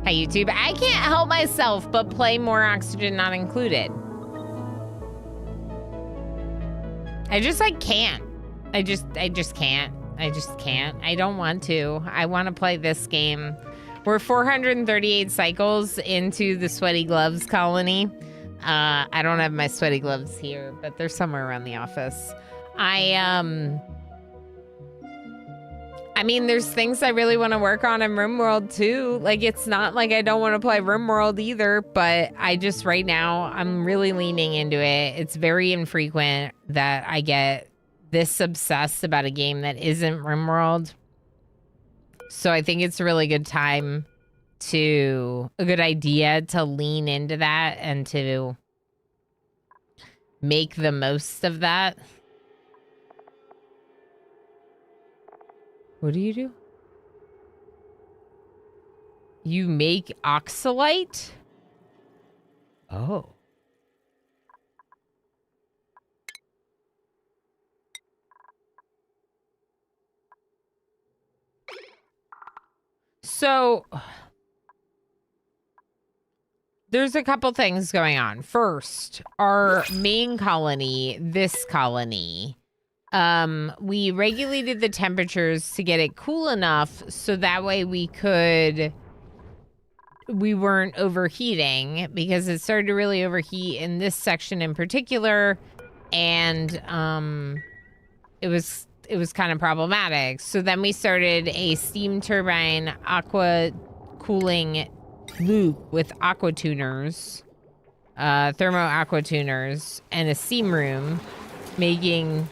Hi, YouTube. I can't help myself but play more Oxygen Not Included. I just, like, can't. I just can't. I just can't. I don't want to. I want to play this game. We're 438 cycles into the Sweaty Gloves colony. I don't have my sweaty gloves here, but they're somewhere around the office. I mean, there's things I really want to work on in RimWorld too. Like, it's not like I don't want to play RimWorld either, but I just, right now, I'm really leaning into it. It's very infrequent that I get this obsessed about a game that isn't RimWorld. So I think it's a really good time a good idea to lean into that and to make the most of that. What do you do? You make oxalite? Oh. So there's a couple things going on. First, our main colony, this colony, we regulated the temperatures to get it cool enough so that way we weren't overheating, because it started to really overheat in this section in particular, and it was kind of problematic. So then we started a steam turbine aqua cooling loop with aqua tuners, thermo aqua tuners, and a steam room making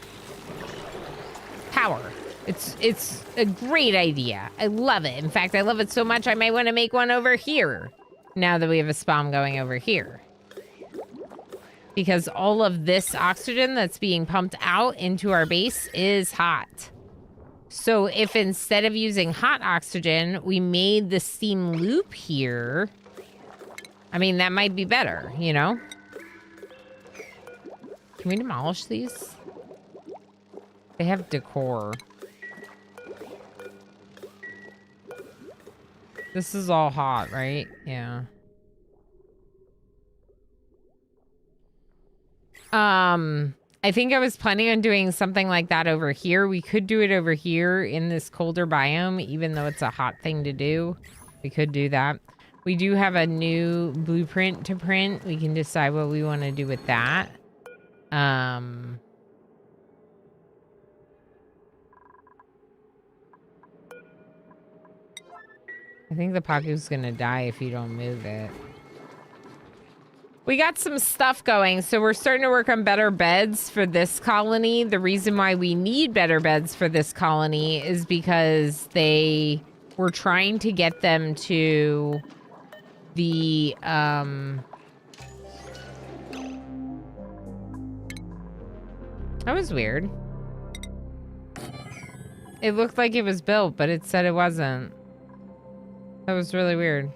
power. It's a great idea. I love it. In fact, I love it so much I might want to make one over here now that we have a spawn going over here. Because all of this oxygen that's being pumped out into our base is hot. So if instead of using hot oxygen, we made the steam loop here, I mean, that might be better, you know? Can we demolish these? They have decor. This is all hot, right? Yeah. I think I was planning on doing something like that over here. We could do it over here in this colder biome, even though it's a hot thing to do. We could do that. We do have a new blueprint to print. We can decide what we want to do with that. I think the Paku's gonna die if you don't move it. We got some stuff going, so we're starting to work on better beds for this colony. The reason why we need better beds for this colony is because we're trying to get them to the, that was weird. It looked like it was built, but it said it wasn't. That was really weird.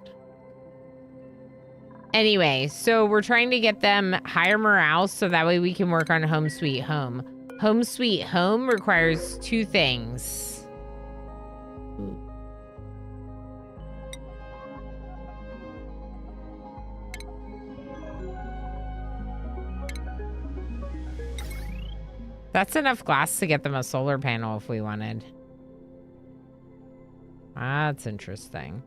Anyway, so we're trying to get them higher morale so that way we can work on Home Sweet Home. Home Sweet Home requires two things. That's enough glass to get them a solar panel if we wanted. That's interesting.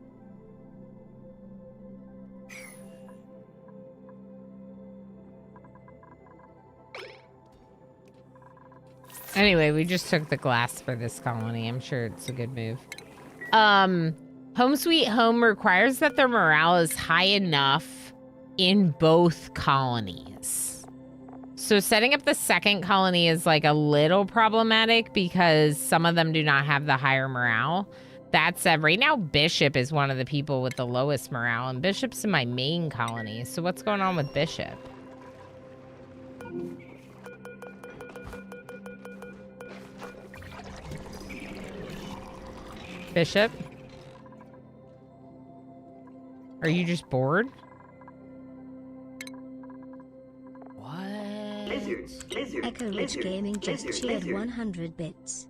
Anyway, we just took the glass for this colony. I'm sure it's a good move. Home Sweet Home requires that their morale is high enough in both colonies. So setting up the second colony is like a little problematic because some of them do not have the higher morale. That said, right now Bishop is one of the people with the lowest morale, and Bishop's in my main colony. So what's going on with Bishop? Bishop? Are you just bored? What? Lizards. Echo Rich Gaming just cheered 100 bits.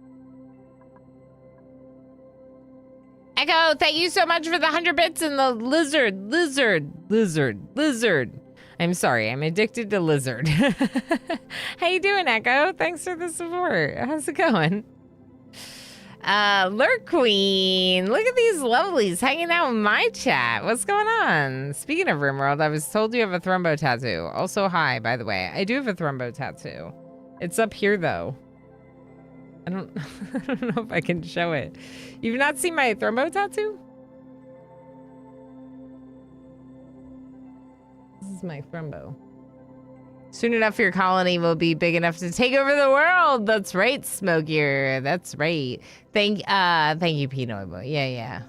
Echo, thank you so much for the 100 bits and the lizard. I'm sorry, I'm addicted to lizard. How you doing, Echo? Thanks for the support. How's it going? Lurk Queen, look at these lovelies hanging out in my chat. What's going on? Speaking of RimWorld, I was told you have a Thrumbo tattoo. Also, hi, by the way. I do have a Thrumbo tattoo. It's up here, though. I don't know if I can show it. You've not seen my Thrumbo tattoo? This is my Thrumbo. Soon enough, your colony will be big enough to take over the world. That's right, Smokier. That's right. Thank you, Pinot Boy. Yeah.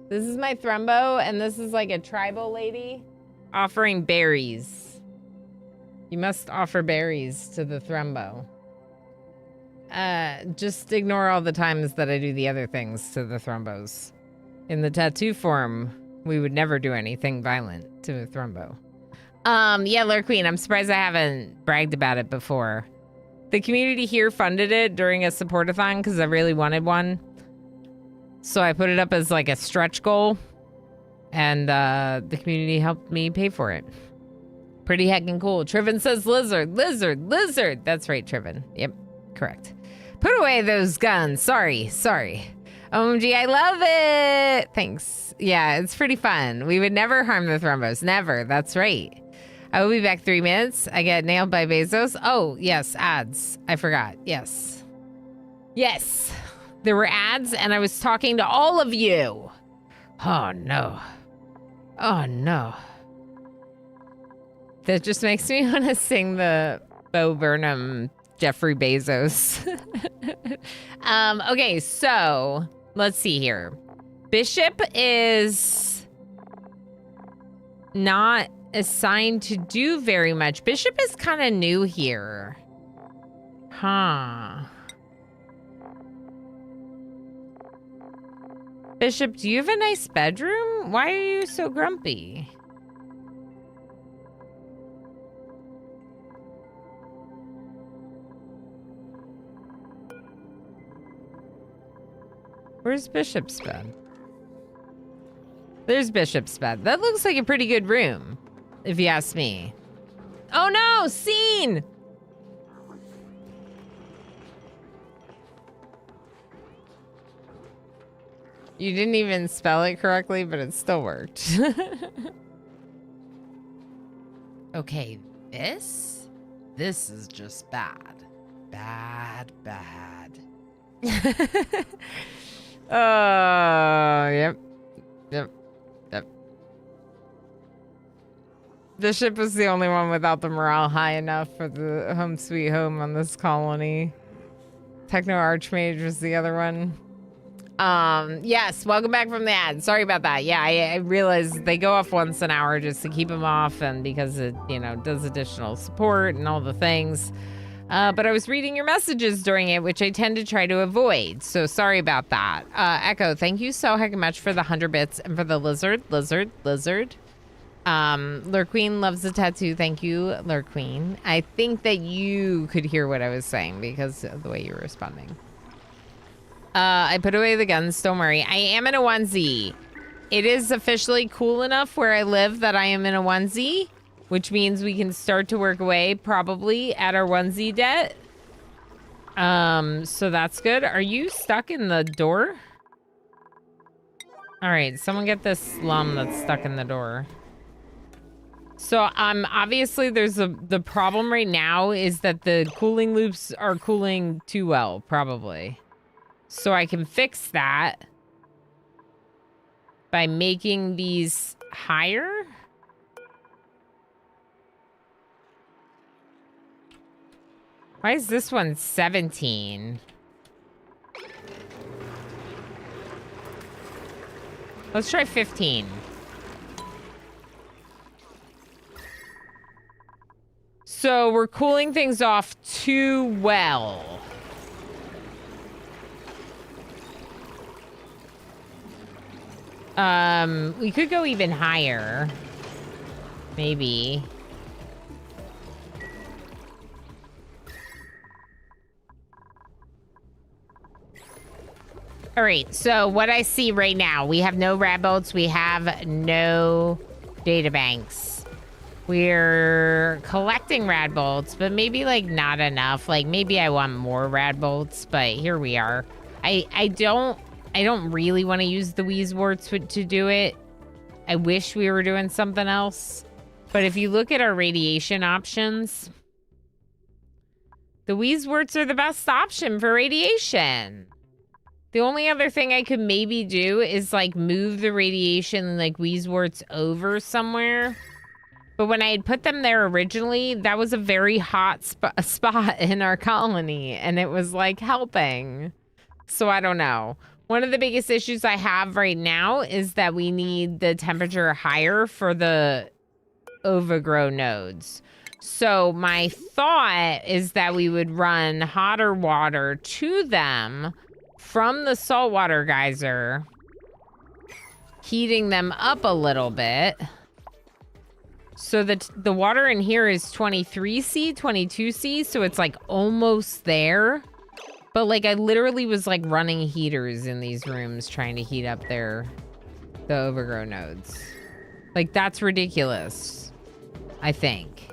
This is my Thrumbo, and this is like a tribal lady offering berries. You must offer berries to the Thrumbo. Just ignore all the times that I do the other things to the Thrumbos. In the tattoo form, we would never do anything violent to a Thrumbo. Yeah, Lurk Queen, I'm surprised I haven't bragged about it before. The community here funded it during a support-a-thon because I really wanted one. So I put it up as like a stretch goal, and the community helped me pay for it. Pretty heckin' cool. Triven says lizard. That's right, Triven. Yep, correct. Put away those guns. Sorry. OMG, I love it. Thanks. Yeah, it's pretty fun. We would never harm the Thrumbos. Never. That's right. I will be back 3 minutes. I get nailed by Bezos. Oh, yes, ads. I forgot. Yes. There were ads, and I was talking to all of you. Oh, no. That just makes me want to sing the Bo Burnham, Jeffrey Bezos. Okay, so let's see here. Bishop is not assigned to do very much. Bishop is kind of new here. Huh. Bishop, do you have a nice bedroom? Why are you so grumpy? Where's Bishop's bed? There's Bishop's bed. That looks like a pretty good room, if you ask me. Oh no, scene! You didn't even spell it correctly, but it still worked. Okay, this is just bad. Bad. Oh, yep. Bishop was the only one without the morale high enough for the home sweet home on this colony. Techno Archmage was the other one. Yes, welcome back from the ad. Sorry about that. Yeah, I realized they go off once an hour just to keep them off, and because it, does additional support and all the things. But I was reading your messages during it, which I tend to try to avoid. So sorry about that. Echo, thank you so heckin' much for the 100 bits and for the lizard. Lurk Queen loves the tattoo. Thank you, Lurk Queen. I think that you could hear what I was saying because of the way you were responding. I put away the guns. Don't worry. I am in a onesie. It is officially cool enough where I live that I am in a onesie, which means we can start to work away probably at our onesie debt. So that's good. Are you stuck in the door? All right, someone get this slum that's stuck in the door. So obviously there's the problem right now is that the cooling loops are cooling too well, probably. So I can fix that by making these higher. Why is this one 17? Let's try 15. So we're cooling things off too well. We could go even higher. Maybe. All right, so what I see right now, we have no radbolts, we have no databanks. We're collecting radbolts, but maybe like not enough. Like maybe I want more radbolts, but here we are. I don't really want to use the Wheezeworts to do it. I wish we were doing something else. But if you look at our radiation options, the Wheezeworts are the best option for radiation. The only other thing I could maybe do is like move the radiation like Wheezeworts over somewhere. But when I had put them there originally, that was a very hot spot in our colony, and it was like helping. So I don't know. One of the biggest issues I have right now is that we need the temperature higher for the overgrow nodes. So my thought is that we would run hotter water to them from the saltwater geyser, heating them up a little bit. So the water in here is 23C, 22C, so it's like almost there. But like I literally was like running heaters in these rooms trying to heat up the overgrow nodes. Like that's ridiculous, I think.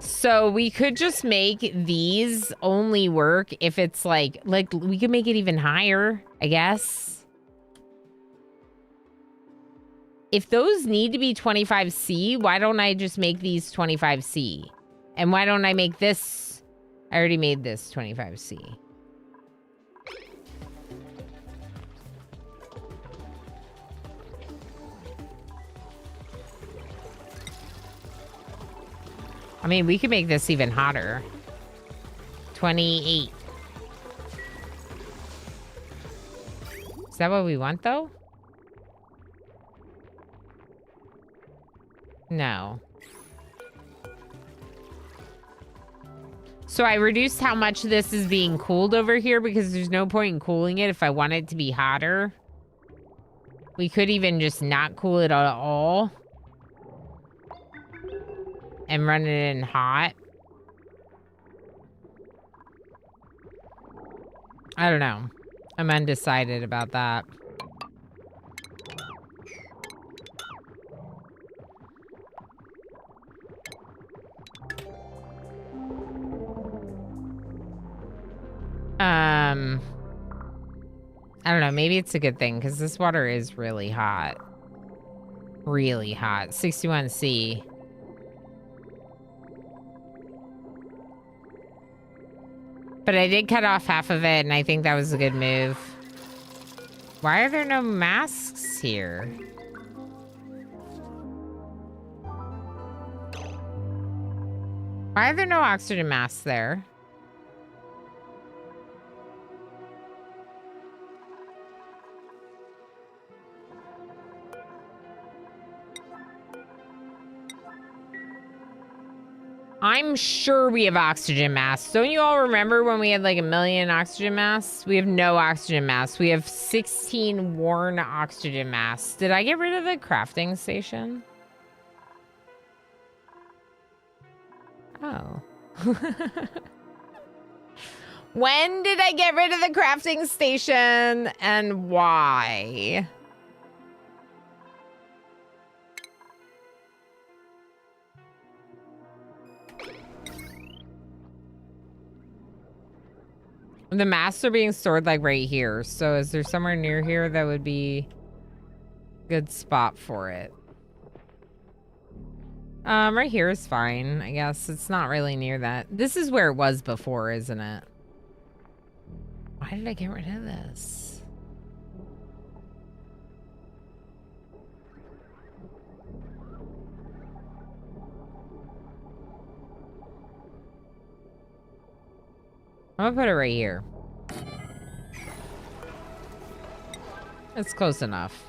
So we could just make these only work if it's like we could make it even higher, I guess. If those need to be 25C, why don't I just make these 25C? And why don't I make this? I already made this 25C. I mean, we could make this even hotter. 28. Is that what we want, though? No. So I reduced how much this is being cooled over here because there's no point in cooling it if I want it to be hotter. We could even just not cool it at all. And run it in hot. I don't know. I'm undecided about that. I don't know. Maybe it's a good thing because this water is really hot. Really hot. 61C. But I did cut off half of it, and I think that was a good move. Why are there no masks here? Why are there no oxygen masks there? I'm sure we have oxygen masks. Don't you all remember when we had like 1 million oxygen masks? We have no oxygen masks. We have 16 worn oxygen masks. Did I get rid of the crafting station? Oh. When did I get rid of the crafting station and why? The masks are being stored like right here. So is there somewhere near here that would be a good spot for it? Right here is fine, I guess. It's not really near that. This is where it was before, isn't it? Why did I get rid of this? I'm gonna put it right here. It's close enough.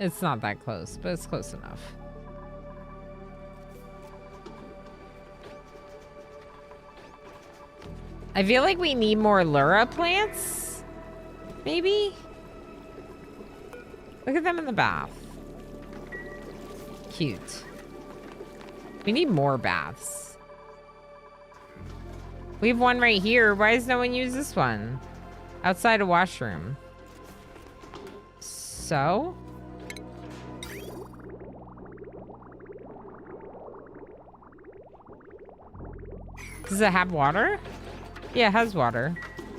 It's not that close, but it's close enough. I feel like we need more Lura plants. Maybe? Look at them in the bath. Cute. We need more baths. We have one right here. Why does no one use this one? Outside a washroom. So? Does it have water? Yeah, it has water.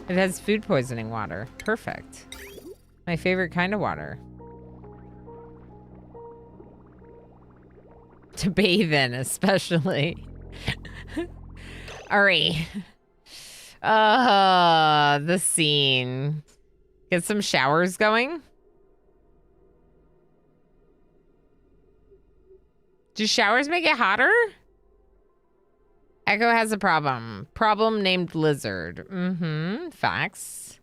It has food poisoning water. Perfect. My favorite kind of water. To bathe in, especially. Alright. The scene. Get some showers going. Do showers make it hotter? Echo has a problem. Problem named Lizard. Mm-hmm. Facts.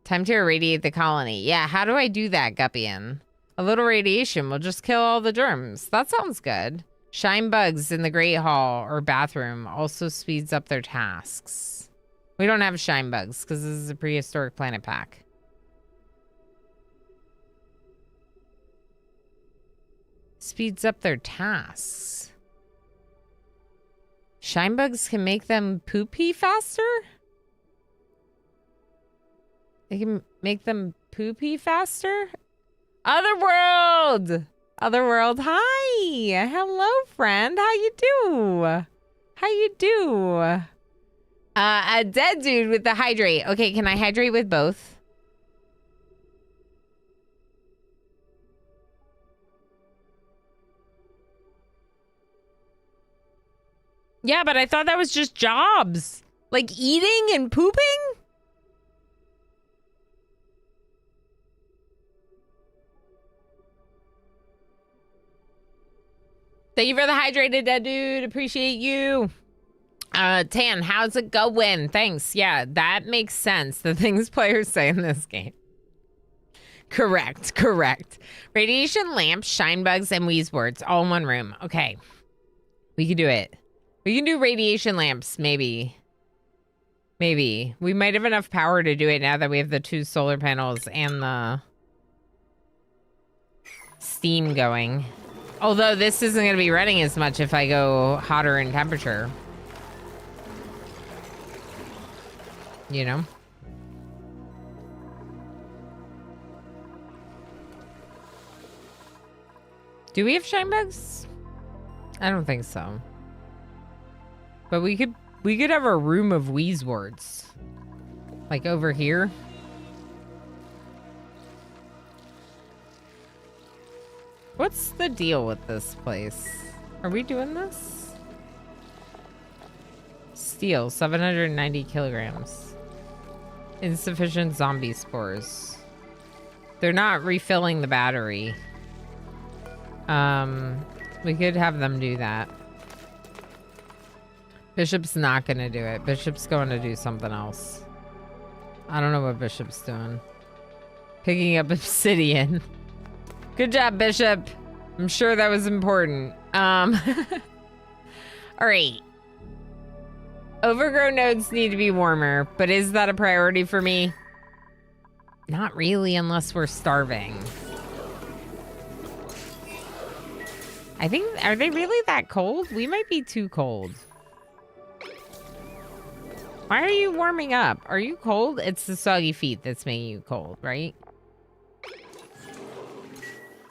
Time to irradiate the colony. Yeah, how do I do that, Guppian? A little radiation will just kill all the germs. That sounds good. Shine bugs in the Great Hall or bathroom also speeds up their tasks. We don't have shine bugs because this is a prehistoric planet pack. Speeds up their tasks. Shine bugs can make them poopy faster? They can make them poopy faster? Otherworld! Otherworld, hi! Hello, friend. How you do? How you do? A dead dude with the hydrate. Okay, can I hydrate with both? Yeah, but I thought that was just jobs. Like eating and pooping? Thank you for the hydrated dead dude. Appreciate you. Tan, how's it going? Thanks. Yeah, that makes sense. The things players say in this game. Correct, correct. Radiation lamps, shine bugs, and wheeze words all in one room. Okay. We can do it. We can do radiation lamps, maybe. Maybe. We might have enough power to do it now that we have the 2 solar panels and the steam going. Although this isn't going to be running as much if I go hotter in temperature. You know? Do we have shine bugs? I don't think so. But we could have a room of wheeze words. Like over here. What's the deal with this place? Are we doing this? Steel, 790 kilograms. Insufficient zombie spores. They're not refilling the battery. We could have them do that. Bishop's not gonna do it. Bishop's going to do something else. I don't know what Bishop's doing. Picking up obsidian. Good job, Bishop. I'm sure that was important. All right. Overgrown nodes need to be warmer, but is that a priority for me? Not really, unless we're starving. I think, are they really that cold? We might be too cold. Why are you warming up? Are you cold? It's the soggy feet that's making you cold, right?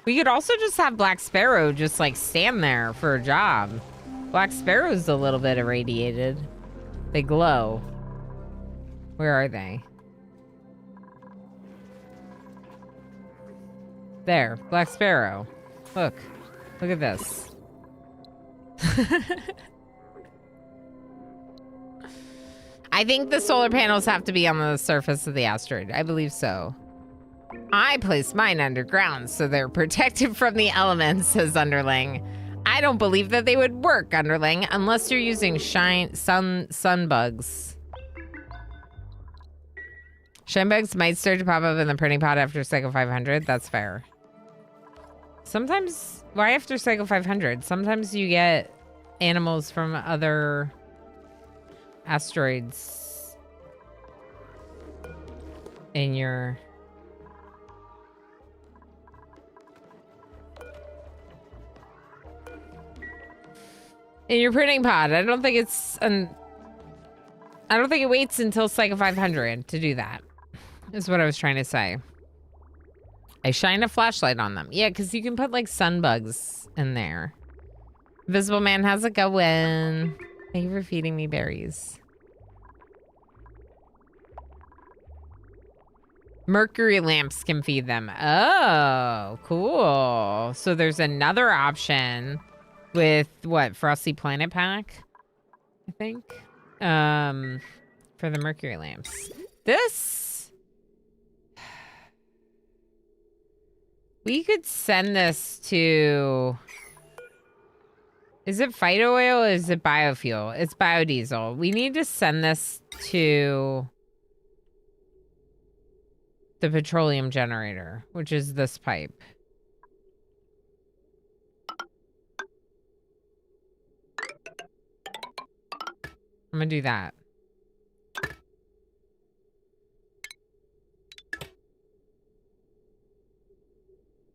We could also just have Black Sparrow just like stand there for a job. Black Sparrow's a little bit irradiated. They glow. Where are they? There, Black Sparrow. Look. Look at this. I think the solar panels have to be on the surface of the asteroid. I believe so. I placed mine underground so they're protected from the elements, says Underling. I don't believe that they would work, Underling, unless you're using sun bugs. Shine bugs might start to pop up in the printing pod after cycle 500. That's fair. Sometimes, why after cycle 500? Sometimes you get animals from other asteroids in your... in your printing pod. I don't think it's I don't think it waits until Psycho 500 to do that, is what I was trying to say. I shine a flashlight on them. Yeah, because you can put, like, sun bugs in there. Invisible Man, how's it going? Thank you for feeding me berries. Mercury lamps can feed them. Oh, cool. So there's another option with, what, Frosty Planet Pack? I think. For the mercury lamps. This... We could send this to... Is it Phyto oil or is it biofuel? It's biodiesel. We need to send this to the petroleum generator, which is this pipe. I'm gonna do that.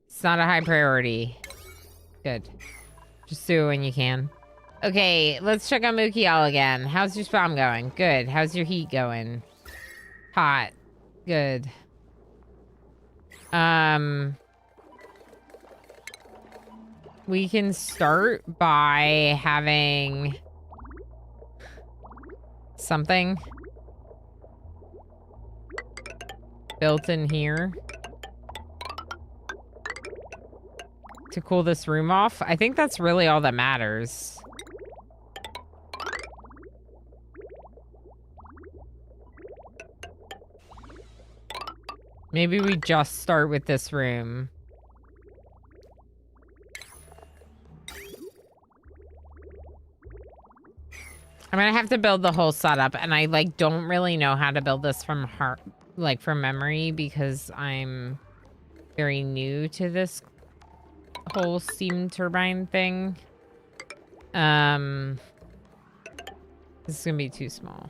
It's not a high priority. Good. Just do it when you can. Okay, let's check on Mookie again. How's your spawn going? Good. How's your heat going? Hot. Good. We can start by having something built in here to cool this room off. I think that's really all that matters. Maybe we just start with this room. I'm gonna have to build the whole setup, and I, like, don't really know how to build this from heart, like, from memory, because I'm very new to this whole steam turbine thing. This is gonna be too small.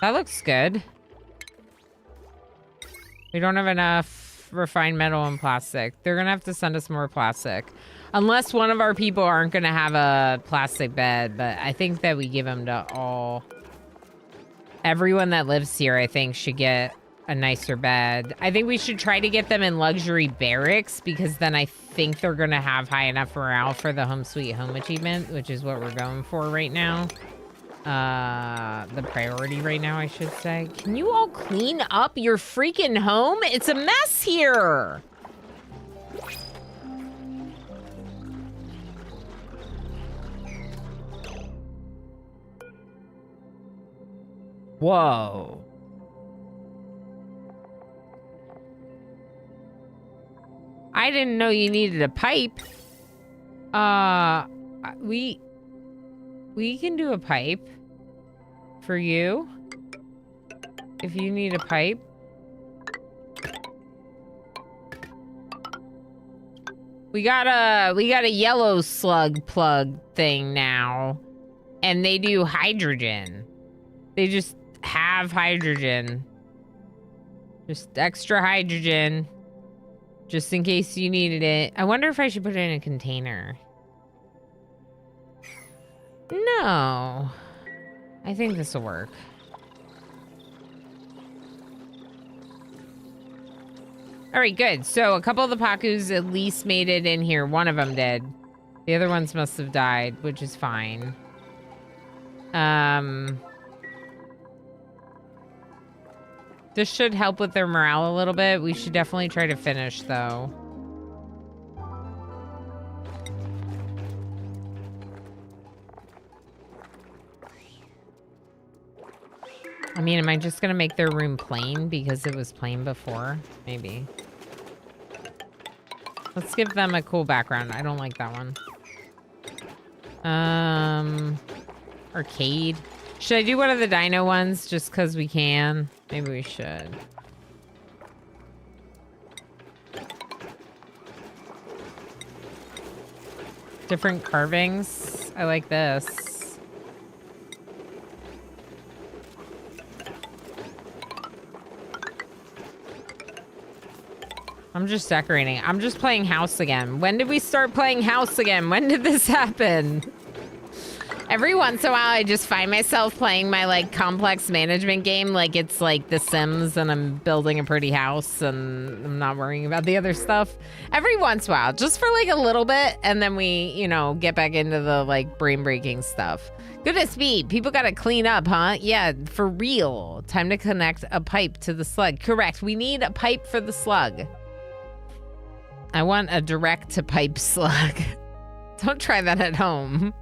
That looks good. We don't have enough refined metal and plastic. They're gonna have to send us more plastic. Unless one of our people aren't gonna have a plastic bed, but I think that we give them to all. Everyone that lives here, I think, should get a nicer bed. I think we should try to get them in luxury barracks, because then I think they're gonna have high enough morale for the Home Sweet Home achievement, which is what we're going for right now. The priority right now, I should say. Can you all clean up your freaking home? It's a mess here. Whoa. I didn't know you needed a pipe. We can do a pipe for you. If you need a pipe. We got a yellow slug plug thing now. And they do hydrogen. They just have hydrogen. Just extra hydrogen. Just in case you needed it. I wonder if I should put it in a container. No. I think this will work. Alright, good. So a couple of the Pakus at least made it in here. One of them did. The other ones must have died, which is fine. This should help with their morale a little bit. We should definitely try to finish, though. I mean, am I just gonna make their room plain because it was plain before? Maybe. Let's give them a cool background. I don't like that one. Arcade. Should I do one of the dino ones just because we can? Maybe we should. Different carvings. I like this. I'm just decorating. I'm just playing house again. When did we start playing house again? When did this happen? Every once in a while, I just find myself playing my, like, complex management game like it's, like, The Sims and I'm building a pretty house and I'm not worrying about the other stuff. Every once in a while, just for, like, a little bit, and then we, you know, get back into the, like, brain-breaking stuff. Goodness me, people gotta clean up, huh? Yeah, for real. Time to connect a pipe to the slug. Correct, we need a pipe for the slug. I want a direct-to-pipe slug. Don't try that at home.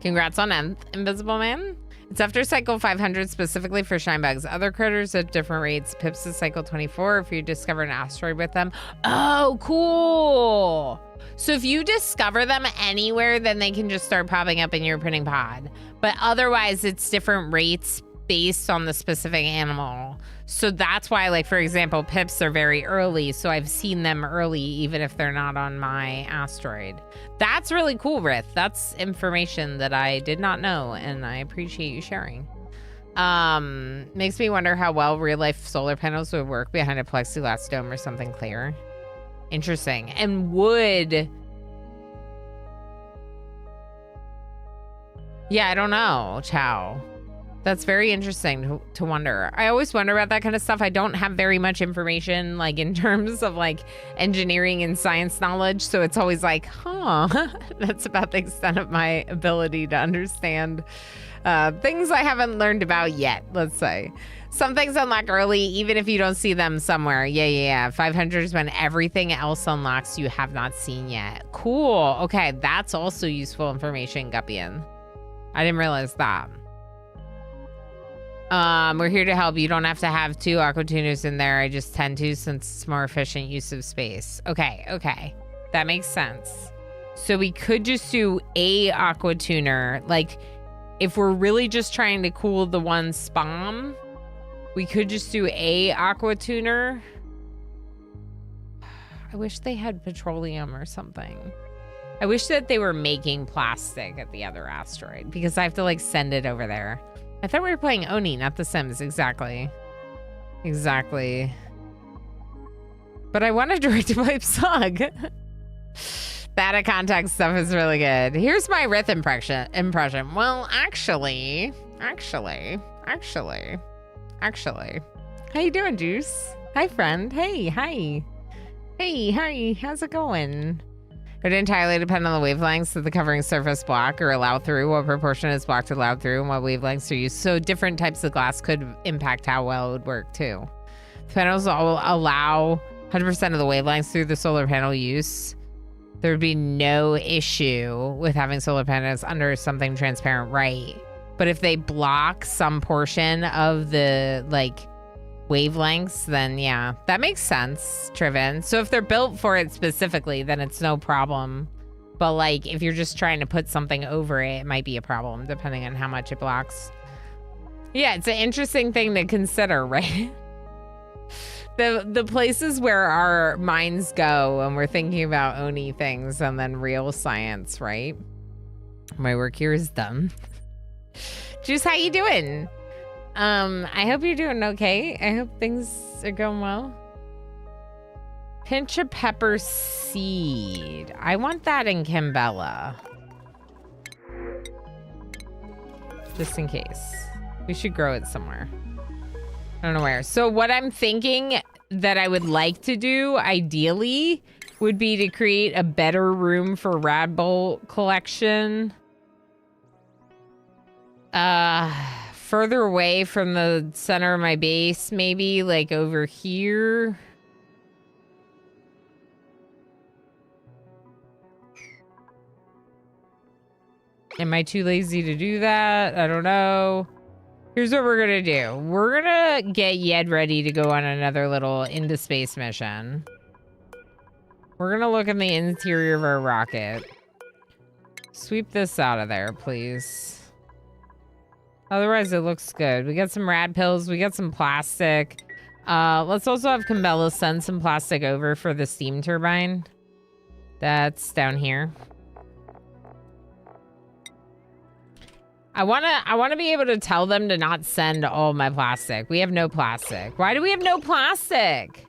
Congrats on Invisible Man. It's after cycle 500 specifically for shine bugs. Other critters at different rates. Pips is cycle 24 if you discover an asteroid with them. Oh, cool. So if you discover them anywhere, then they can just start popping up in your printing pod. But otherwise, it's different rates based on the specific animal. So that's why, like, for example, pips are very early. So I've seen them early, even if they're not on my asteroid. That's really cool, Rith. That's information that I did not know, and I appreciate you sharing. Makes me wonder how well real-life solar panels would work behind a plexiglass dome or something clear. Interesting. And would... Yeah, I don't know, Chow. That's very interesting to wonder. I always wonder about that kind of stuff. I don't have very much information, like, in terms of, like, engineering and science knowledge. So it's always like, huh, that's about the extent of my ability to understand things I haven't learned about yet, let's say. Some things unlock early, even if you don't see them somewhere. Yeah. 500 is when everything else unlocks you have not seen yet. Cool. Okay, that's also useful information, Guppian. I didn't realize that. We're here to help. You don't have to have 2 aqua tuners in there. I just tend to, since it's more efficient use of space. Okay. That makes sense. So we could just do a aqua tuner. Like, if we're really just trying to cool the one spam, we could just do a aqua tuner. I wish they had petroleum or something. I wish that they were making plastic at the other asteroid, because I have to, like, send it over there. I thought we were playing Oni, not The Sims. Exactly. But I want a direct-to-pipe slug. That of context stuff is really good. Here's my Rith impression. Well, actually. How you doing, Juice? Hi, friend. Hey, hi. How's it going? It would entirely depend on the wavelengths that the covering surface block or allow through, what proportion is blocked allowed through, and what wavelengths are used. So different types of glass could impact how well it would work too. The panels will allow 100% of the wavelengths through the solar panel use. There would be no issue with having solar panels under something transparent, right? But if they block some portion of the, like, wavelengths, then yeah, that makes sense, Triven. So if they're built for it specifically, then it's no problem. But, like, if you're just trying to put something over it, it might be a problem depending on how much it blocks. Yeah, it's an interesting thing to consider, right? The places where our minds go when we're thinking about Oni things and then real science, right? My work here is done. Juice, how you doing? I hope you're doing okay. I hope things are going well. Pinch of pepper seed. I want that in Kimbella. Just in case. We should grow it somewhere. I don't know where. So what I'm thinking that I would like to do, ideally, would be to create a better room for Radbolt collection. Further away from the center of my base, maybe, like over here. Am I too lazy to do that? I don't know. Here's what we're gonna do. We're gonna get Yed ready to go on another little into space mission. We're gonna look in the interior of our rocket. Sweep this out of there, please. Otherwise, it looks good. We got some rad pills. We got some plastic. Let's also have Kimbella send some plastic over for the steam turbine. That's down here. I wanna be able to tell them to not send all my plastic. We have no plastic. Why do we have no plastic?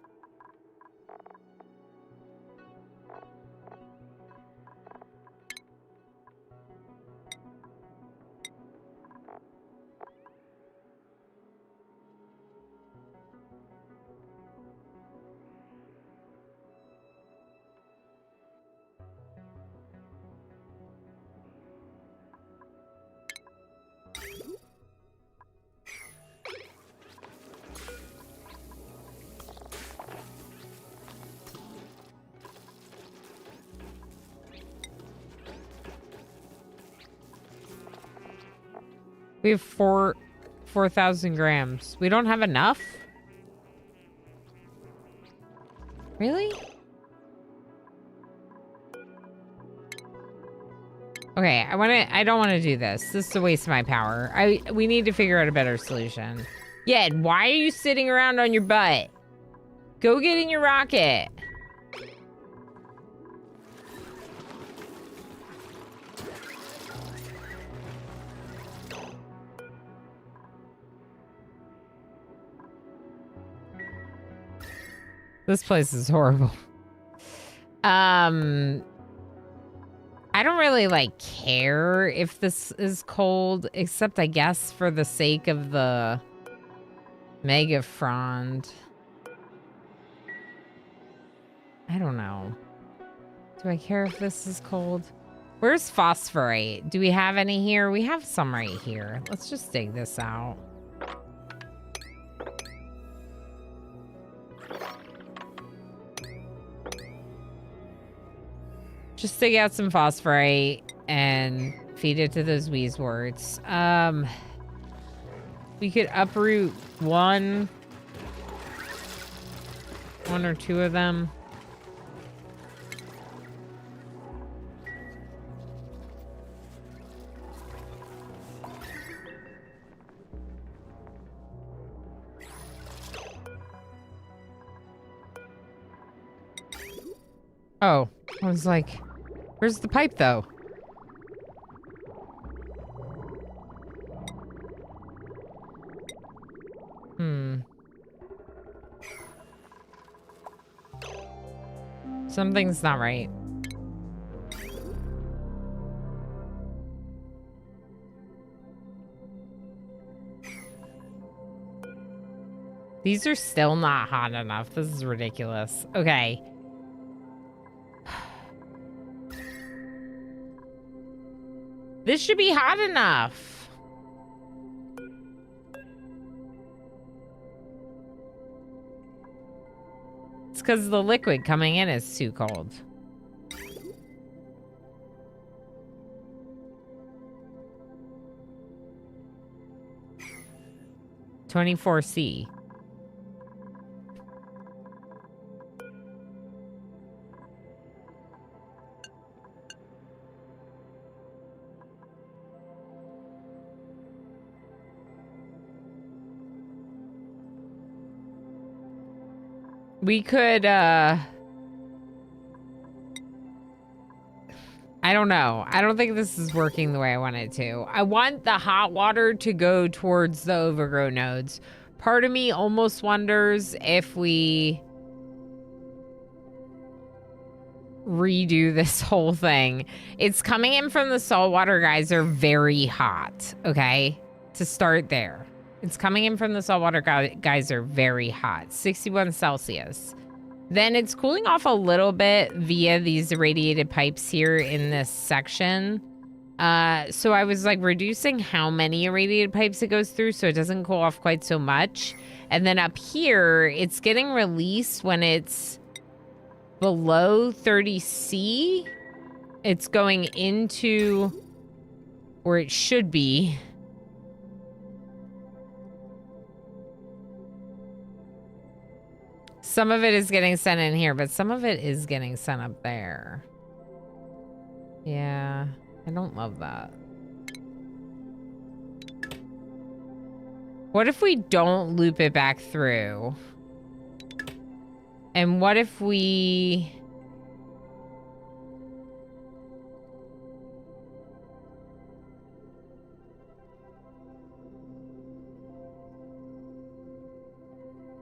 We have 4,000 grams. We don't have enough? Really? Okay, I don't want to do this. This is a waste of my power. We need to figure out a better solution. Yeah, why are you sitting around on your butt? Go get in your rocket. This place is horrible. I don't really, like, care if this is cold, except, I guess, for the sake of the Mega Frond. I don't know. Do I care if this is cold? Where's phosphorite? Do we have any here? We have some right here. Let's just dig this out. Just dig out some phosphorite and feed it to those Wheezeworts. We could uproot one or two of them. Oh, I was like, where's the pipe though? Something's not right. These are still not hot enough. This is ridiculous. Okay. This should be hot enough. It's because the liquid coming in is too cold. (24°C). We could, I don't know. I don't think this is working the way I want it to. I want the hot water to go towards the overgrow nodes. Part of me almost wonders if we redo this whole thing. It's coming in from the saltwater geyser very hot, okay? To start there. It's coming in from the saltwater geyser very hot, 61 Celsius. Then it's cooling off a little bit via these irradiated pipes here in this section. So I was like reducing how many irradiated pipes it goes through so it doesn't cool off quite so much. And then up here, it's getting released when it's below 30°C. It's going into where it should be. Some of it is getting sent in here, but some of it is getting sent up there. Yeah, I don't love that. What if we don't loop it back through? And what if we...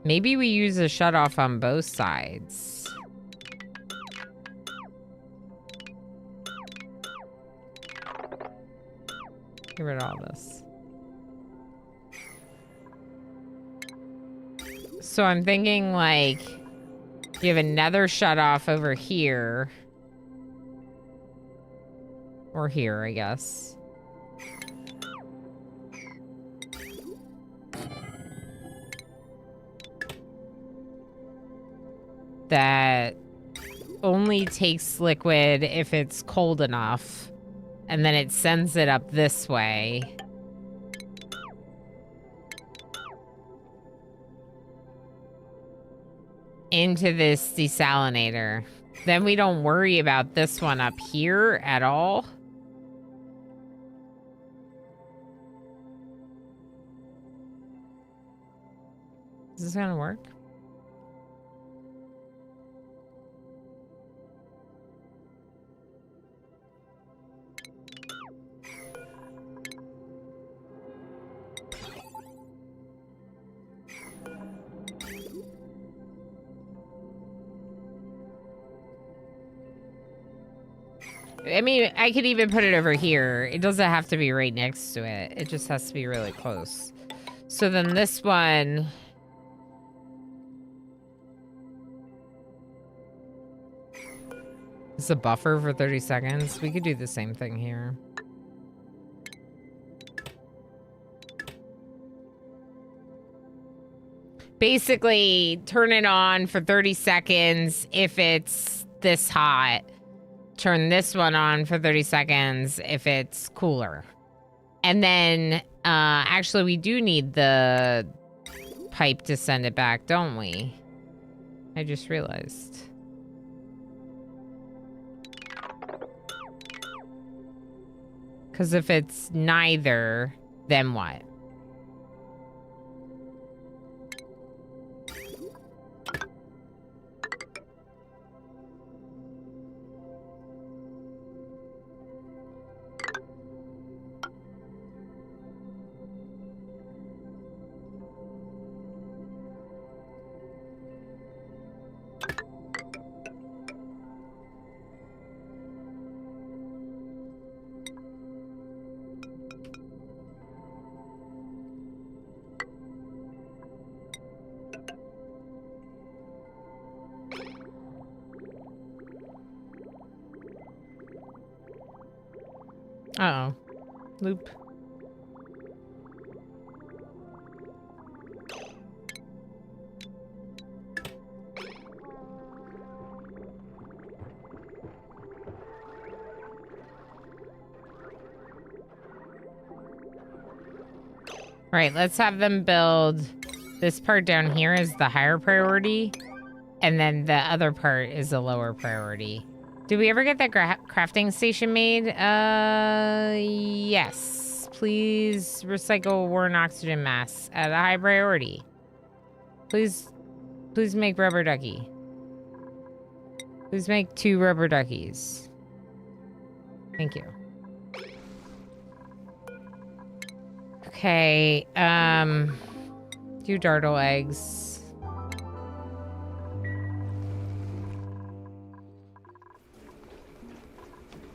Maybe we use a shutoff on both sides. Get rid of all this. So I'm thinking, like, you have another shutoff over here. Or here, I guess. That only takes liquid if it's cold enough. And then it sends it up this way. Into this desalinator. Then we don't worry about this one up here at all. Is this gonna work? I mean, I could even put it over here. It doesn't have to be right next to it. It just has to be really close. So then this one... It's a buffer for 30 seconds. We could do the same thing here. Basically, turn it on for 30 seconds if it's this hot. Turn this one on for 30 seconds if it's cooler. And then, actually, we do need the pipe to send it back, don't we? I just realized. Because if it's neither, then what? Uh-oh. Loop. All right, let's have them build this part down here is the higher priority, and then the other part is a lower priority. Did we ever get that crafting station made? Yes. Please recycle worn oxygen masks at a high priority. Please make rubber ducky. Please make 2 rubber duckies. Thank you. Okay, do dartle eggs.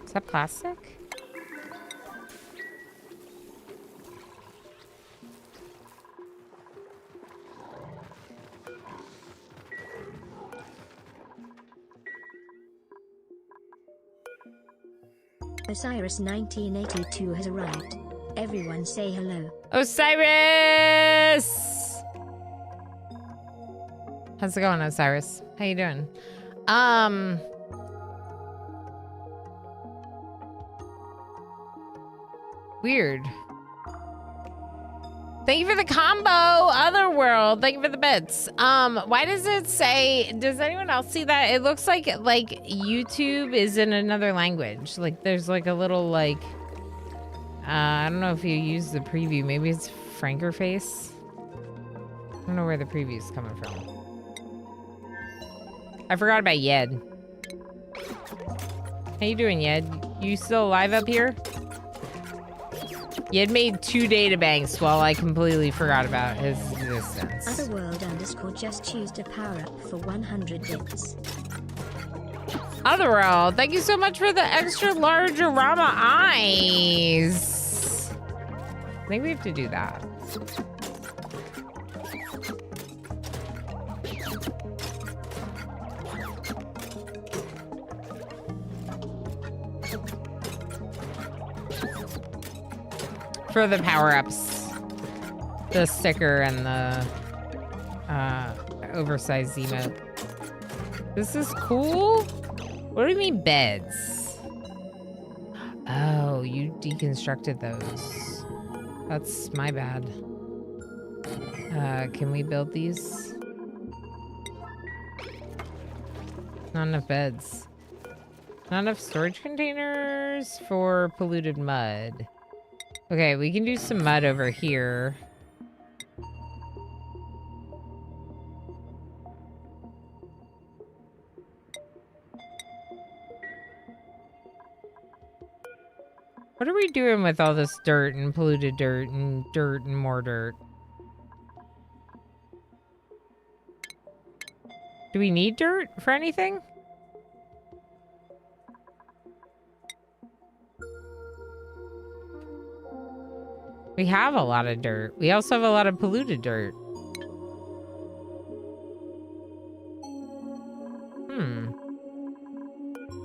Is that plastic? Osiris 1982 has arrived. Everyone say hello. Osiris! How's it going, Osiris? How you doing? Weird. Thank you for the combo, Otherworld. Thank you for the bits. Why does it say, does anyone else see that? It looks like YouTube is in another language. Like there's like a little like, I don't know if you use the preview. Maybe it's Frankerface. I don't know where the preview's coming from. I forgot about Yed. How you doing, Yed? You still alive up here? Yed made 2 databanks while I completely forgot about his existence. Otherworld underscore just used a power up for 100 bits. Otherworld, thank you so much for the extra large Arama eyes. I think we have to do that. For the power-ups. The sticker and the oversized emote. This is cool? What do you mean beds? Oh, you deconstructed those. That's my bad. Can we build these? Not enough beds. Not enough storage containers for polluted mud. Okay, we can do some mud over here. What are we doing with all this dirt and polluted dirt and more dirt? Do we need dirt for anything? We have a lot of dirt. We also have a lot of polluted dirt.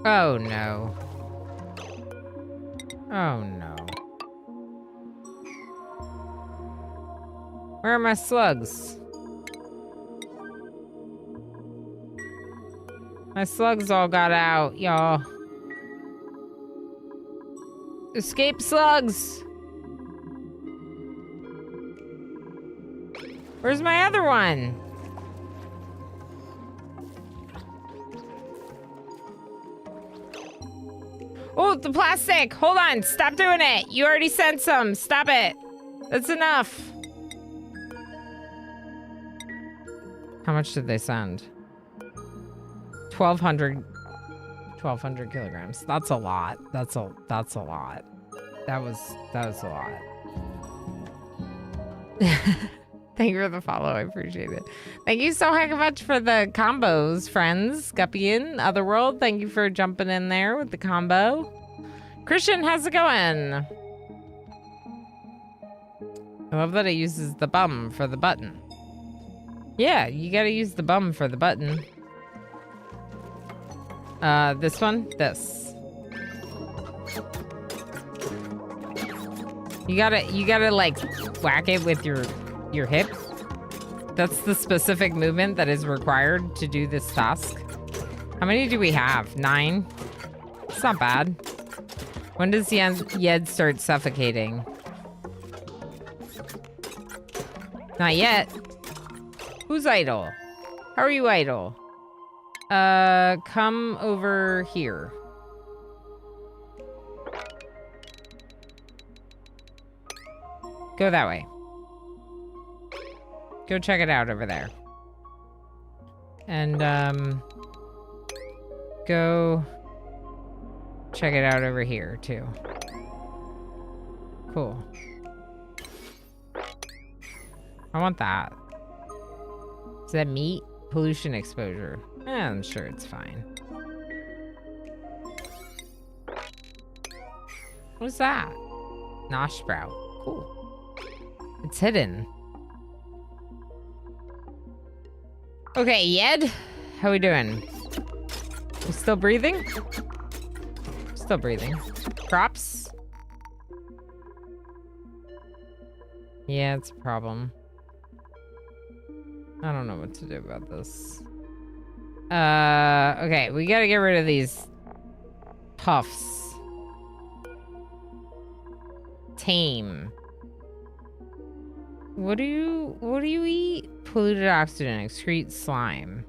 Oh no. Oh no. Where are my slugs? My slugs all got out, y'all. Escape slugs! Where's my other one? Oh, the plastic! Hold on, stop doing it! You already sent some, stop it! That's enough! How much did they send? 1,200 kilograms. That's a lot. That's a lot. That was a lot. Thank you for the follow. I appreciate it. Thank you so heck much for the combos, friends. Guppian, Otherworld, thank you for jumping in there with the combo. Christian, how's it going? I love that it uses the bum for the button. Yeah, you gotta use the bum for the button. This one? This. You gotta like whack it with your hip. That's the specific movement that is required to do this task. How many do we have? 9? It's not bad. When does Yed start suffocating? Not yet. Who's idle? How are you idle? Come over here. Go that way. Go check it out over there. And, go check it out over here, too. Cool. I want that. Is that meat? Pollution exposure. I'm sure it's fine. What's that? Nosh sprout. Cool. It's hidden. Okay, Yed. How we doing? You still breathing? Still breathing. Crops? Yeah, it's a problem. I don't know what to do about this. Okay, we gotta get rid of these puffs. Tame. What do you eat? Polluted oxygen, excrete slime.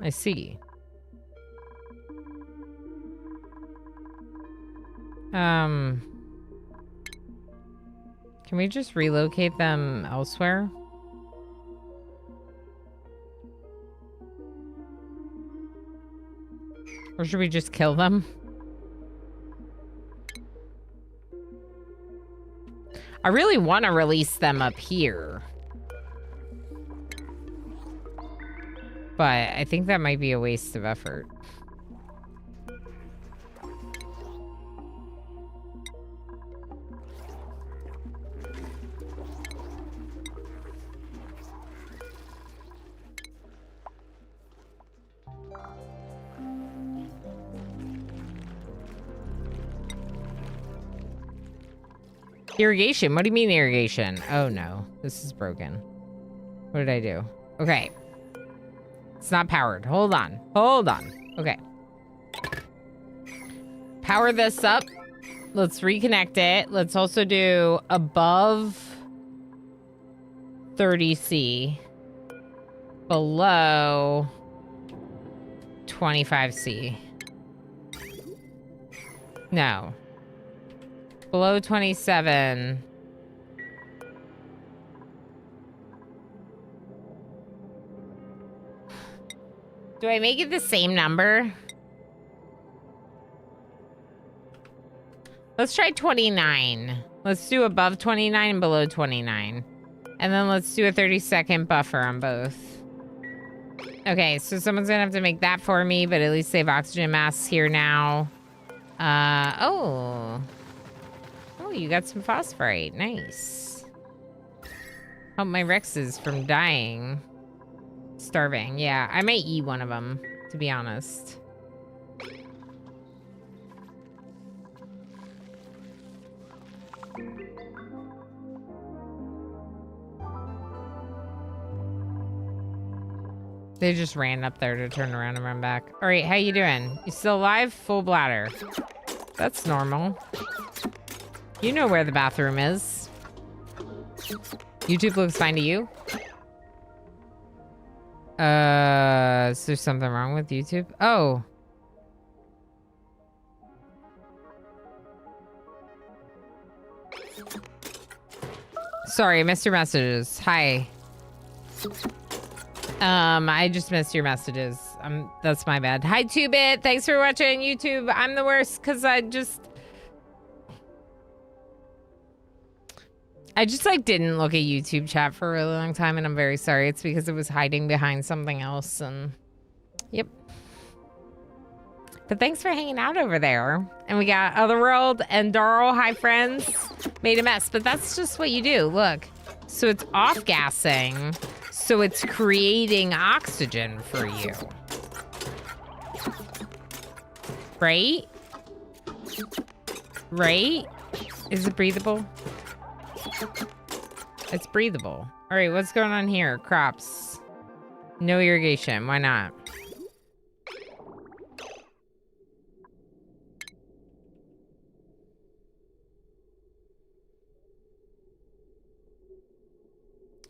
I see. Can we just relocate them elsewhere? Or should we just kill them? I really want to release them up here. But I think that might be a waste of effort. Irrigation? What do you mean irrigation? Oh no, this is broken. What did I do? Okay. It's not powered. Hold on. Hold on. Okay. Power this up. Let's reconnect it. Let's also do above 30C. Below 25C. No. Below 27. Do I make it the same number? Let's try 29. Let's do above 29 and below 29. And then let's do a 30-second buffer on both. Okay, so someone's gonna have to make that for me, but at least they have oxygen masks here now. Oh, you got some phosphorite. Nice. Help my Rexes from dying. Starving. Yeah, I might eat one of them, to be honest. They just ran up there to turn around and run back. All right, how you doing? You still alive? Full bladder. That's normal. You know where the bathroom is. YouTube looks fine to you? Is there something wrong with YouTube? Oh. Sorry, I missed your messages. Hi. I just missed your messages. That's my bad. Hi, 2-Bit. Thanks for watching YouTube. I'm the worst because I just like didn't look at YouTube chat for a really long time, and I'm very sorry. It's because it was hiding behind something else, and yep. But thanks for hanging out over there. And we got Otherworld and Darl. Hi, friends. Made a mess, but that's just what you do. Look. So it's off-gassing. So it's creating oxygen for you. Right? Right? Is it breathable? It's breathable. All right, what's going on here? Crops. No irrigation. Why not?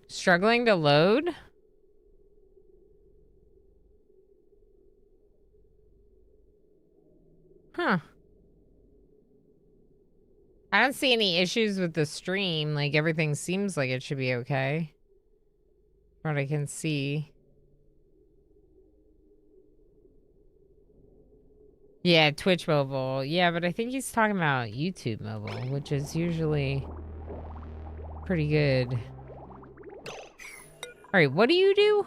Struggling to load? Huh. I don't see any issues with the stream. Like, everything seems like it should be okay. From what I can see. Yeah, Twitch mobile. Yeah, but I think he's talking about YouTube mobile, which is usually pretty good. All right, what do you do?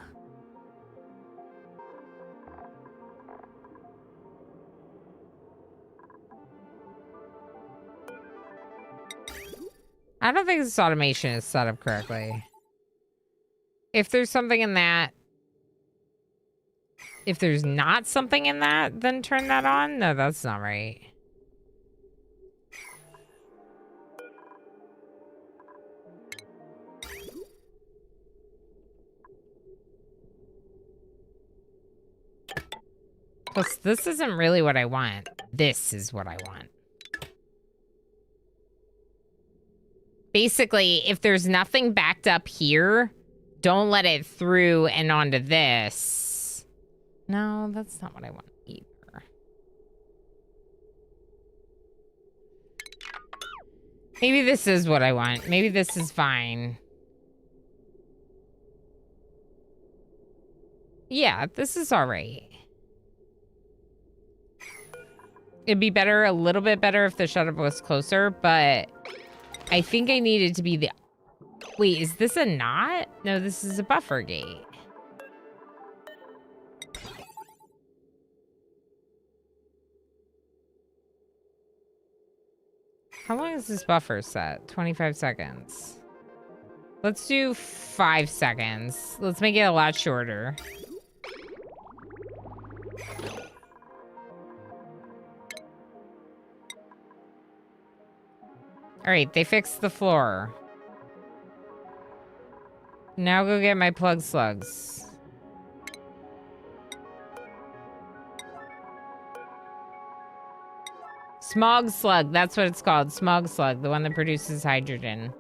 I don't think this automation is set up correctly. If there's something in that... If there's not something in that, then turn that on? No, that's not right. Plus, this isn't really what I want. This is what I want. Basically, if there's nothing backed up here, don't let it through and onto this. No, that's not what I want either. Maybe this is what I want. Maybe this is fine. Yeah, this is all right. It'd be better, a little bit better if the shuttle was closer, but I think I need it to be the... Wait, is this a knot? No, this is a buffer gate. How long is this buffer set? 25 seconds. Let's do 5 seconds. Let's make it a lot shorter. All right, they fixed the floor. Now go get my plug slugs. Smog slug, that's what it's called. Smog slug, the one that produces hydrogen.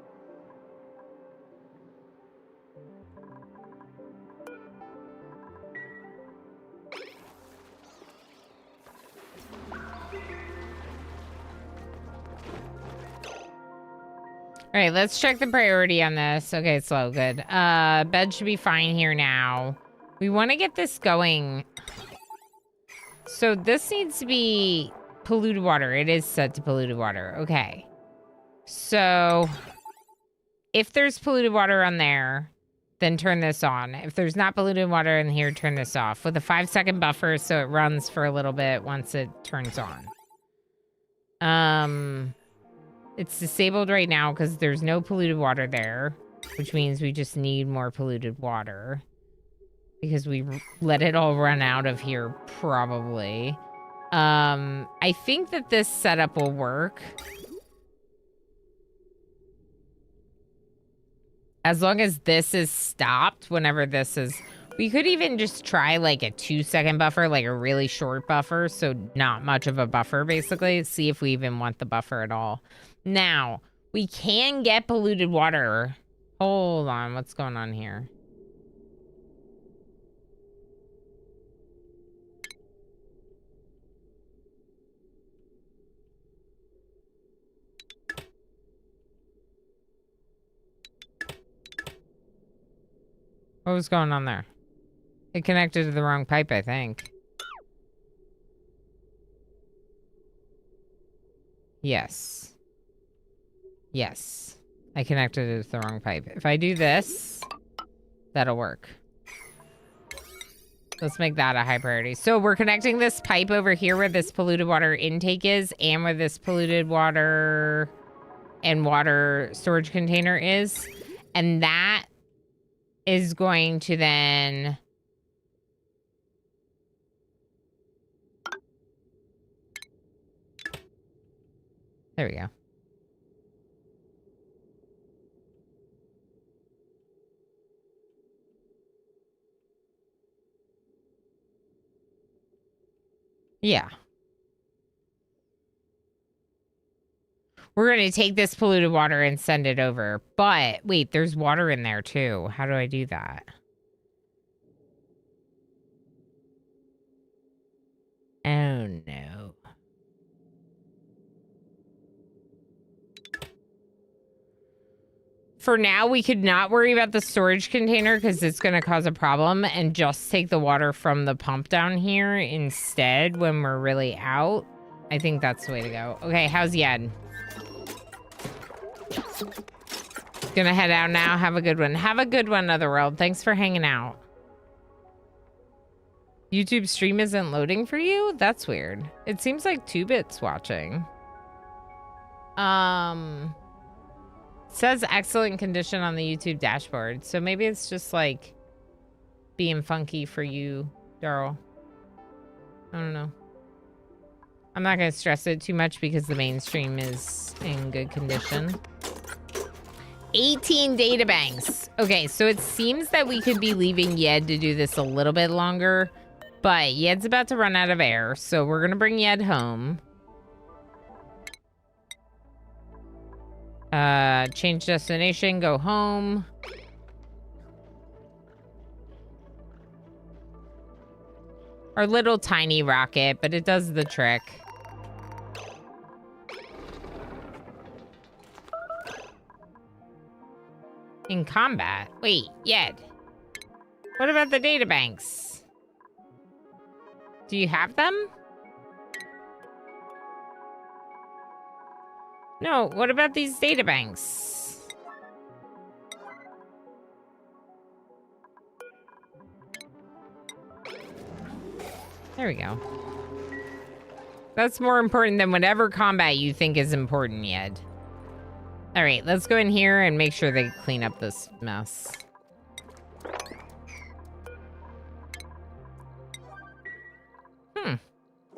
All right, let's check the priority on this. Okay, it's low, good. Bed should be fine here now. We want to get this going. So this needs to be polluted water. It is set to polluted water. Okay. So if there's polluted water on there, then turn this on. If there's not polluted water in here, turn this off. With a 5-second buffer so it runs for a little bit once it turns on. It's disabled right now because there's no polluted water there, which means we just need more polluted water because we let it all run out of here, probably. I think that this setup will work. As long as this is stopped whenever this is... We could even just try like a 2-second buffer, like a really short buffer, so not much of a buffer, basically. See if we even want the buffer at all. Now, we can get polluted water. Hold on, what's going on here? What was going on there? It connected to the wrong pipe, I think. Yes. Yes. I connected it to the wrong pipe. If I do this, that'll work. Let's make that a high priority. So we're connecting this pipe over here where this polluted water intake is and where this polluted water and water storage container is. And that is going to then... There we go. Yeah. We're going to take this polluted water and send it over. But, wait, there's water in there, too. How do I do that? Oh, no. For now, we could not worry about the storage container because it's going to cause a problem and just take the water from the pump down here instead when we're really out. I think that's the way to go. Okay, how's Yed? Gonna head out now. Have a good one. Have a good one, Otherworld. Thanks for hanging out. YouTube stream isn't loading for you? That's weird. It seems like 2-Bit's watching. Says excellent condition on the YouTube dashboard. So maybe it's just like being funky for you, Daryl. I don't know. I'm not going to stress it too much because the mainstream is in good condition. 18 databanks. Okay, so it seems that we could be leaving Yed to do this a little bit longer, but Yed's about to run out of air, so we're going to bring Yed home. Change destination, go home. Our little tiny rocket, but it does the trick. In combat? Wait, Yed. What about the databanks? Do you have them? No, what about these data banks? There we go. That's more important than whatever combat you think is important yet. All right, let's go in here and make sure they clean up this mess.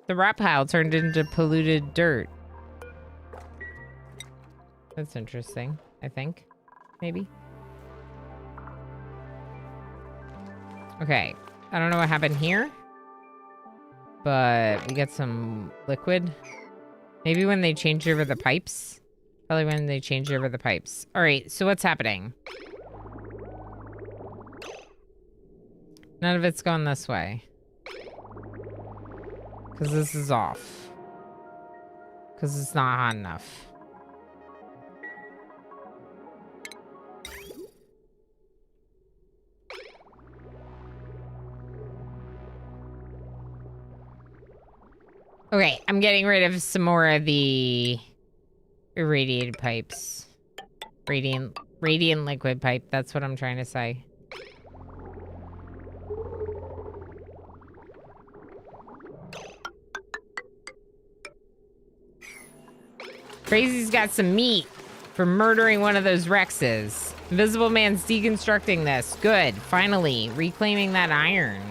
The rat pile turned into polluted dirt. That's interesting, I think. Maybe. Okay, I don't know what happened here. But we got some liquid. Maybe when they changed over the pipes. Probably when they changed over the pipes. All right, so what's happening? None of it's going this way. Because this is off. Because it's not hot enough. Okay, I'm getting rid of some more of the irradiated pipes. Radiant liquid pipe, that's what I'm trying to say. Crazy's got some meat for murdering one of those Rexes. Invisible Man's deconstructing this. Good, finally, reclaiming that iron.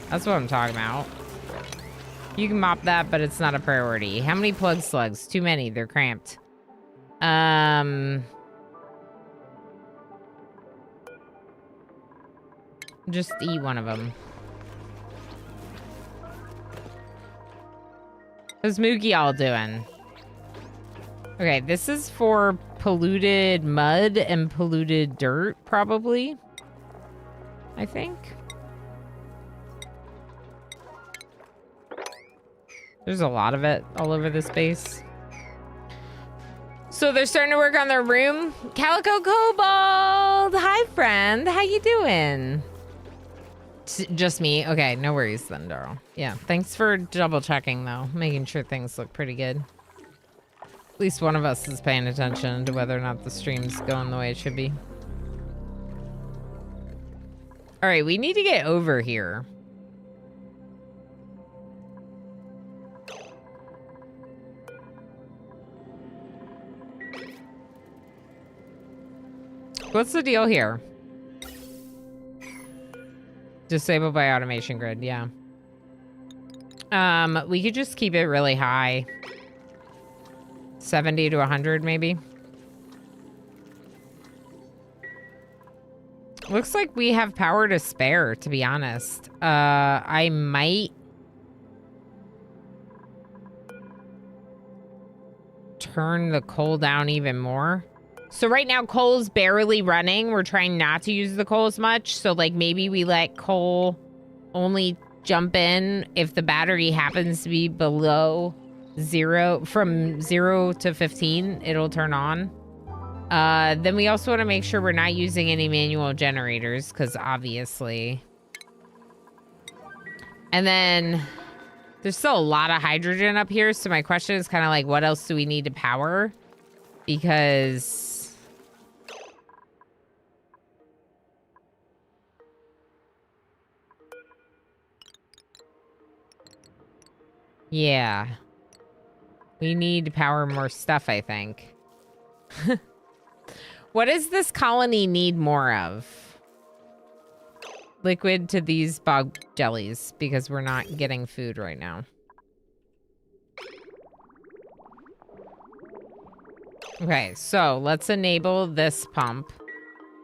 That's what I'm talking about. You can mop that, but it's not a priority. How many plug slugs? Too many. They're cramped. Just eat one of them. How's Mookie all doing? Okay, this is for polluted mud and polluted dirt, probably. I think. There's a lot of it all over this base. So they're starting to work on their room. Calico Kobold! Hi, friend. How you doing? Just me? Okay, no worries then, Darryl. Yeah, thanks for double checking, though. Making sure things look pretty good. At least one of us is paying attention to whether or not the stream's going the way it should be. All right, we need to get over here. What's the deal here? Disabled by automation grid, yeah. We could just keep it really high. 70 to 100, maybe. Looks like we have power to spare, to be honest. I might turn the coal down even more. So right now, coal's barely running. We're trying not to use the coal as much. So, like, maybe we let coal only jump in if the battery happens to be below 0. From 0 to 15, it'll turn on. Then we also want to make sure we're not using any manual generators, because obviously. And then there's still a lot of hydrogen up here. So my question is kind of like, what else do we need to power? Because... yeah. We need to power more stuff, I think. What does this colony need more of? Liquid to these bog jellies, because we're not getting food right now. Okay, so let's enable this pump.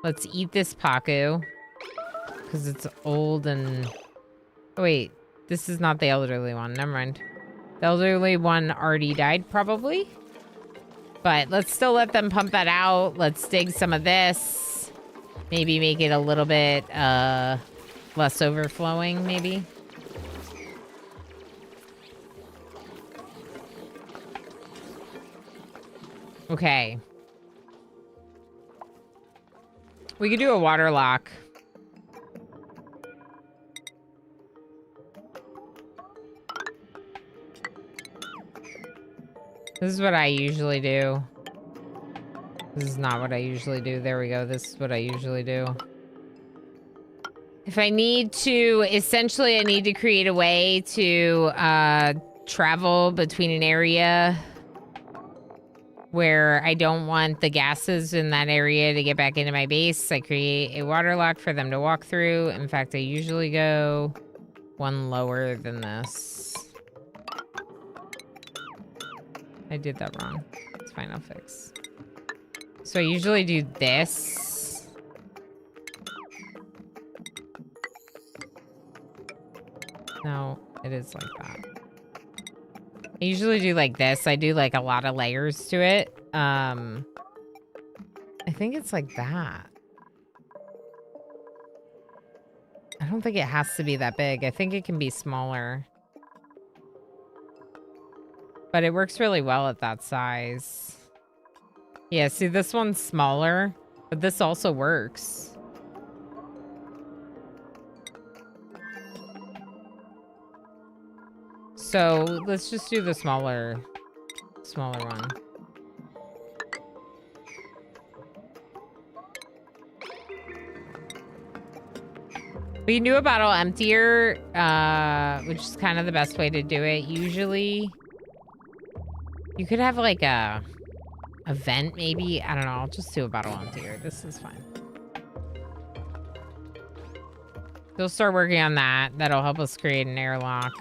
Let's eat this Paku. Because it's old and... oh, wait, this is not the elderly one. Never mind. The elderly one already died, probably. But let's still let them pump that out. Let's dig some of this. Maybe make it a little bit less overflowing, maybe. Okay. We could do a water lock. This is what I usually do. This is not what I usually do. There we go. This is what I usually do. If I need to, essentially I need to create a way to travel between an area where I don't want the gases in that area to get back into my base. I create a water lock for them to walk through. In fact, I usually go one lower than this. I did that wrong. It's fine, I'll fix. So I usually do this. No, it is like that. I usually do like this. I do like a lot of layers to it. I think it's like that. I don't think it has to be that big. I think it can be smaller. But it works really well at that size. Yeah, see, this one's smaller, but this also works. So let's just do the smaller one. We can do a bottle emptier, which is kind of the best way to do it. Usually, you could have like a vent maybe. I don't know. I'll just do a bottle emptier. This is fine. We'll start working on that. That'll help us create an airlock.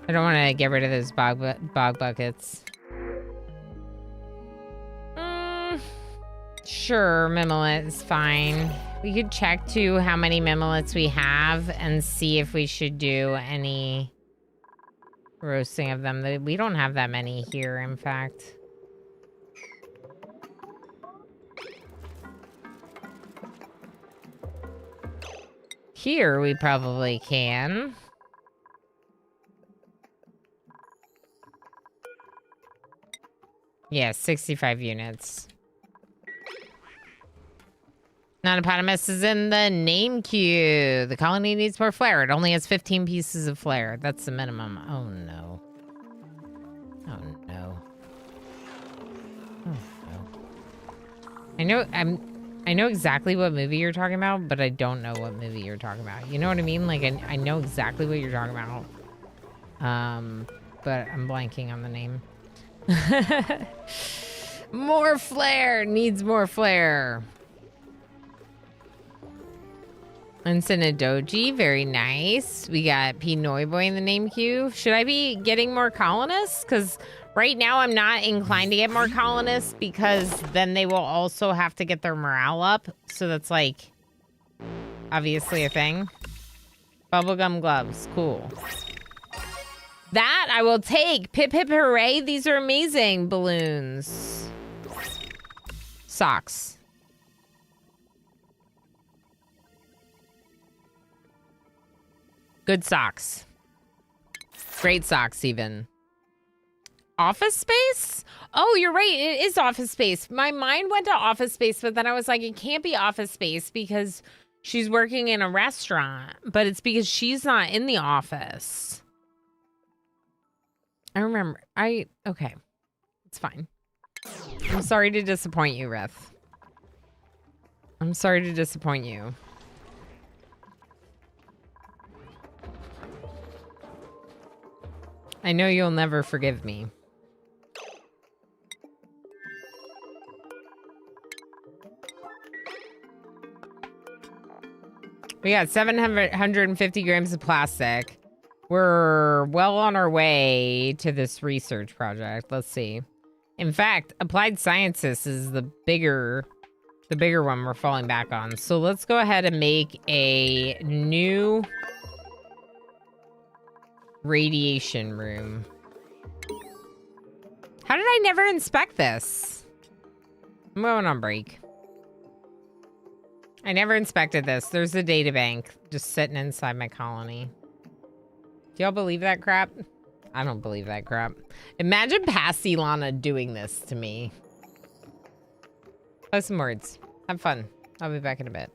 I don't want to get rid of those bog buckets. Sure, mimolets is fine. We could check too how many mimolets we have and see if we should do any roasting of them. We don't have that many here, in fact. Here we probably can. Yeah, 65 units. Non-eponymous is in the name queue. The colony needs more flare. It only has 15 pieces of flare. That's the minimum. Oh, no. Oh, no. Oh, no. I know exactly what movie you're talking about, but I don't know what movie you're talking about. You know what I mean? Like, I know exactly what you're talking about. But I'm blanking on the name. More flare. Needs more flare. Instant Doji, very nice. We got P. Noiboy in the name queue. Should I be getting more colonists? Because right now I'm not inclined to get more colonists because then they will also have to get their morale up. So that's like obviously a thing. Bubblegum gloves, cool. That I will take. Pip hip hooray. These are amazing balloons. Socks. Good socks. Great socks, even. Office space? Oh, you're right. It is office space. My mind went to office space, but then I was like, it can't be office space because she's working in a restaurant. But it's because she's not in the office. I remember. Okay. It's fine. I'm sorry to disappoint you, Rith. I'm sorry to disappoint you. I know you'll never forgive me. We got 750 grams of plastic. We're well on our way to this research project. Let's see. In fact, applied sciences is the bigger one we're falling back on. So let's go ahead and make a new radiation room. How did I never inspect this? I'm going on break. I never inspected this. There's a data bank just sitting inside my colony. Do y'all believe that crap? I don't believe that crap. Imagine past Ilana doing this to me. Play some words. Have fun. I'll be back in a bit.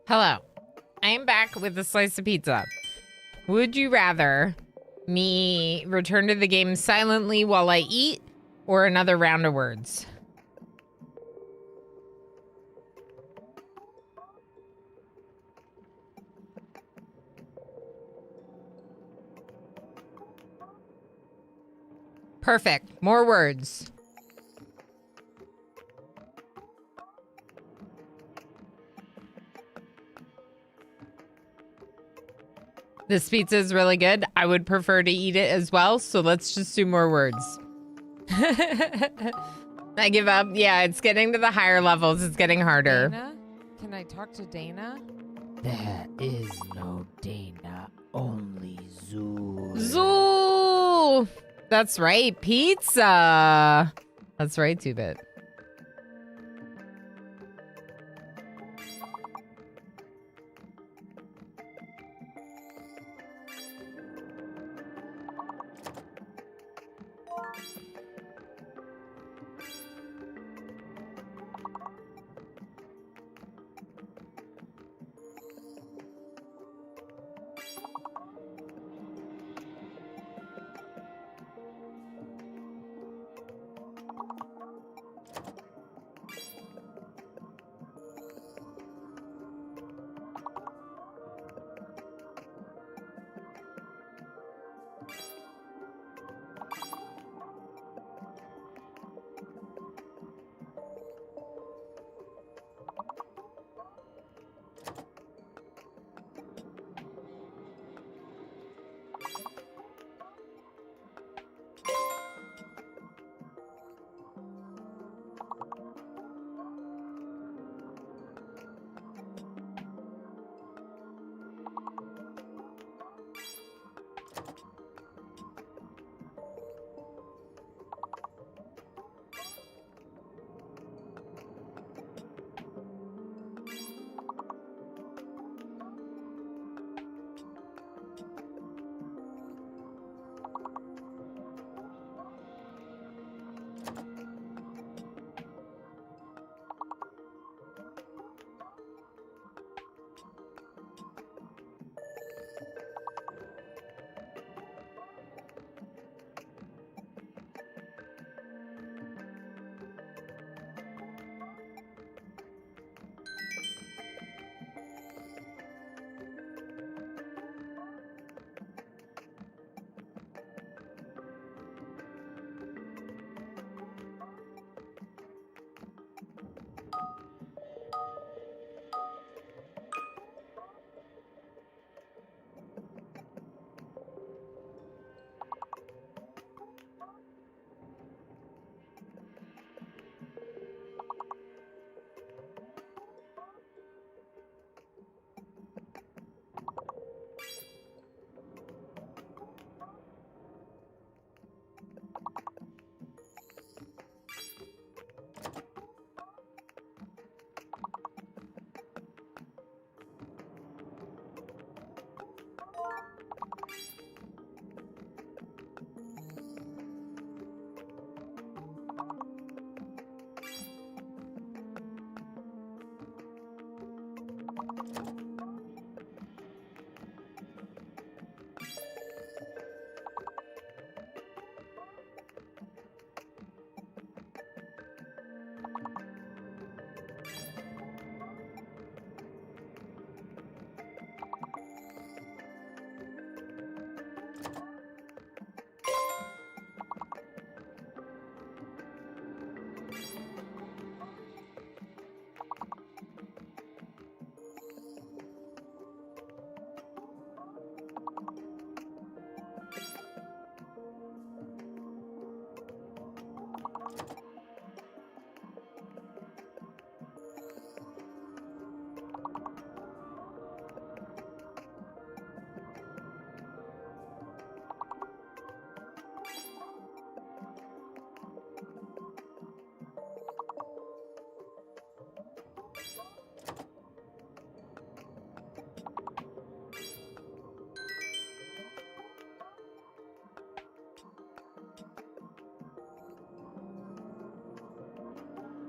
Hello. I am back with a slice of pizza. Would you rather me return to the game silently while I eat or another round of words? Perfect. More words. This pizza is really good. I would prefer to eat it as well, so let's just do more words. I give up. Yeah, it's getting to the higher levels. It's getting harder. Dana? Can I talk to Dana? There is no Dana, only Zoo. Zoo! That's right, pizza. That's right, 2-bit.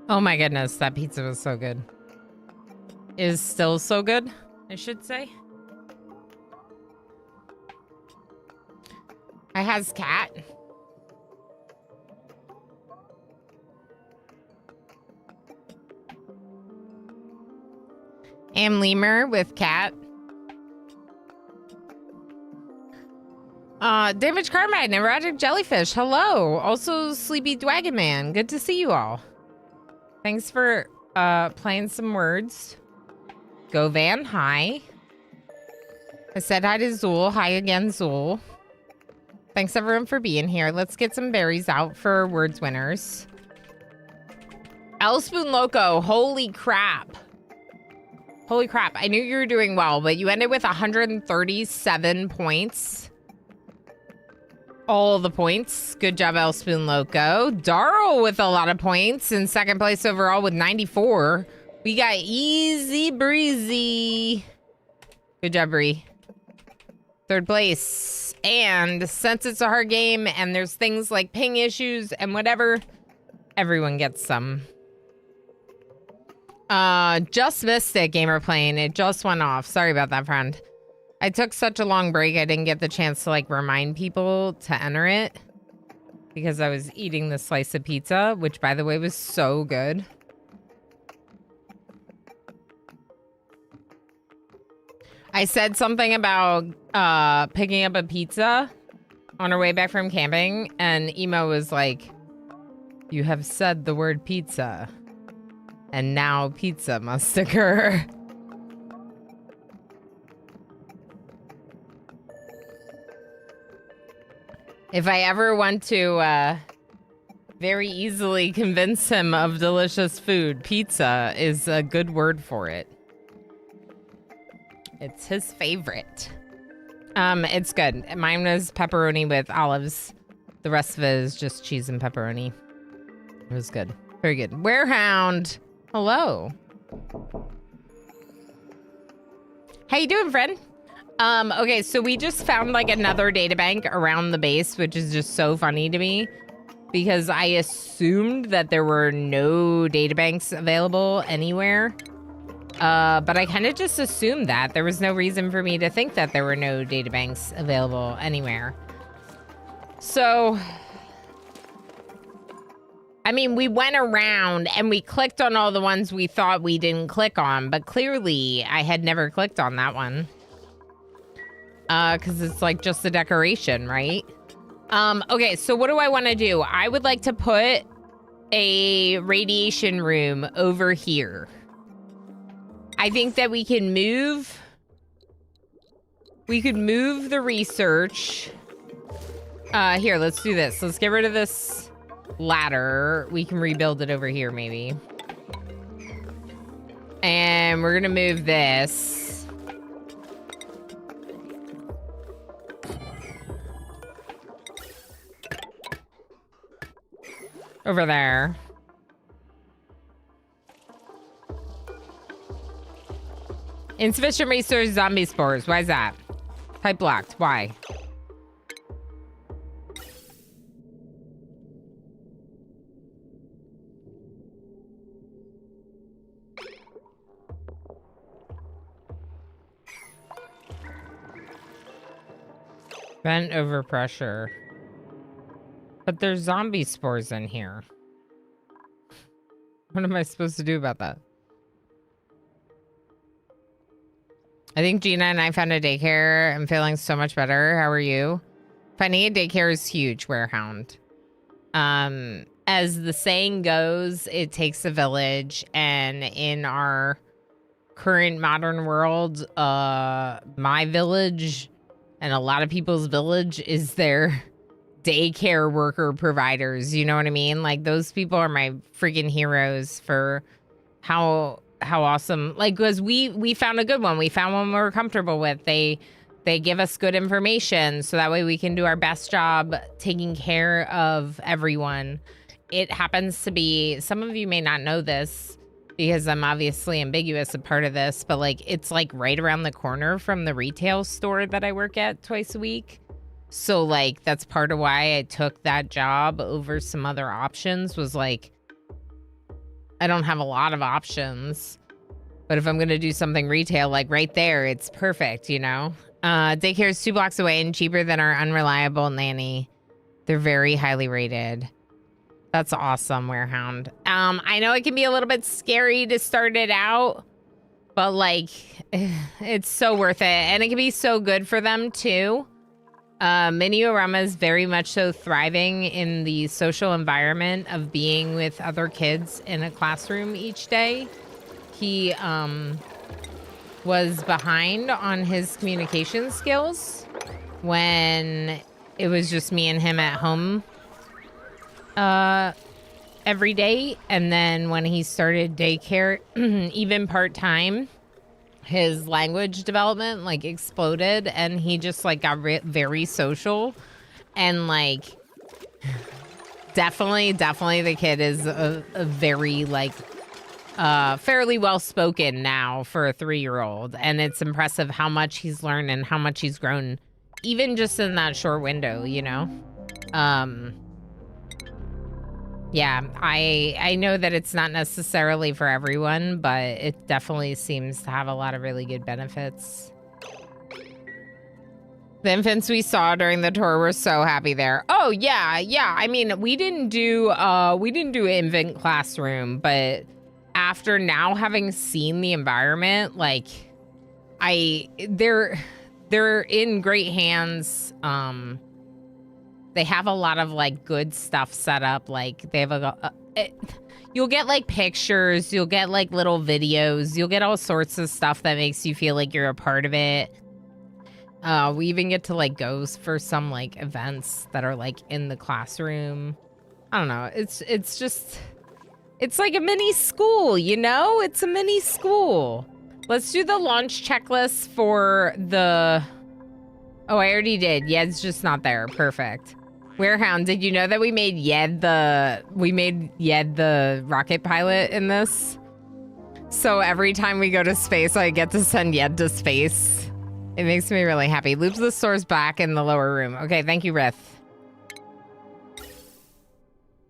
Oh my goodness, that pizza was so good. is still so good, I should say. I has cat. Am lemur with cat. Damaged Carmine, Neurotic Jellyfish, hello. Also Sleepy Dwagon Man, good to see you all. Thanks for playing some words. Go Van, hi. I said hi to Zool, hi again Zool. Thanks everyone for being here. Let's get some berries out for words winners. L Spoon Loco, holy crap. Holy crap, I knew you were doing well, but you ended with 137 points. All the points. Good job, El Spoon Loco. Darl with a lot of points in second place overall with 94. We got Easy Breezy. Good job, Bree. Third place. And since it's a hard game and there's things like ping issues and whatever, everyone gets some. Just missed it, Gamer Plane. It just went off. Sorry about that, friend. I took such a long break, I didn't get the chance to, like, remind people to enter it. Because I was eating the slice of pizza, which, by the way, was so good. I said something about picking up a pizza on our way back from camping, and Emo was like, "You have said the word pizza, and now pizza must occur." If I ever want to very easily convince him of delicious food, pizza is a good word for it. It's his favorite. It's good. Mine was pepperoni with olives. The rest of it is just cheese and pepperoni. It was good. Very good. Warehound. Hello. How you doing, friend? Okay, so we just found like another databank around the base, which is just so funny to me because I assumed that there were no databanks available anywhere. But I kind of just assumed that there was no reason for me to think that there were no databanks available anywhere. So, I mean, we went around and we clicked on all the ones we thought we didn't click on, but clearly I had never clicked on that one. Because it's like just a decoration, right? Okay, so what do I want to do? I would like to put a radiation room over here. I think that we can move... We could move the research. Here, let's do this. Let's get rid of this ladder. We can rebuild it over here, maybe. And we're gonna move this. Over there. Insufficient resource zombie spores. Why is that? Type blocked. Why? Vent overpressure. But there's zombie spores in here. What am I supposed to do about that? I think Gina and I found a daycare. I'm feeling so much better. How are you? Finding a daycare is huge, Warehound. As the saying goes, it takes a village. And in our current modern world, my village and a lot of people's village is their daycare worker providers. You know what I mean? Like, those people are my freaking heroes for how awesome. Like, because we found a good one. We found one we're comfortable with. They give us good information so that way we can do our best job taking care of everyone. It happens to be, some of you may not know this because I'm obviously ambiguous a part of this, but like, it's like right around the corner from the retail store that I work at twice a week. So like, that's part of why I took that job over some other options, was like, I don't have a lot of options But if I'm going to do something retail, like right there, it's perfect, you know? Daycare is 2 blocks away and cheaper than our unreliable nanny. They're very highly rated. That's awesome, Werehound. I know it can be a little bit scary to start it out, but like, it's so worth it. And it can be so good for them too. Miniorama is very much so thriving in the social environment of being with other kids in a classroom each day. He was behind on his communication skills when it was just me and him at home every day. And then when he started daycare, even part-time, his language development like exploded, and he just like got very social. And like definitely the kid is a very like fairly well-spoken now for a 3-year-old, and it's impressive how much he's learned and how much he's grown even just in that short window, you know? Yeah, I know that it's not necessarily for everyone, but it definitely seems to have a lot of really good benefits. The infants we saw during the tour were so happy there. Oh yeah. I mean, we didn't do infant classroom, but after now having seen the environment, like they're in great hands. They have a lot of like good stuff set up. Like they have you'll get like pictures, you'll get like little videos, you'll get all sorts of stuff that makes you feel like you're a part of it. We even get to like go for some like events that are like in the classroom. I don't know. It's just, it's like a mini school, you know? It's a mini school. Let's do the launch checklist for the... Oh, I already did. Yed's just not there. Perfect. Werehound, did you know that we made Yed the rocket pilot in this? So every time we go to space, I get to send Yed to space. It makes me really happy. Loops the store's back in the lower room. Okay, thank you, Rith.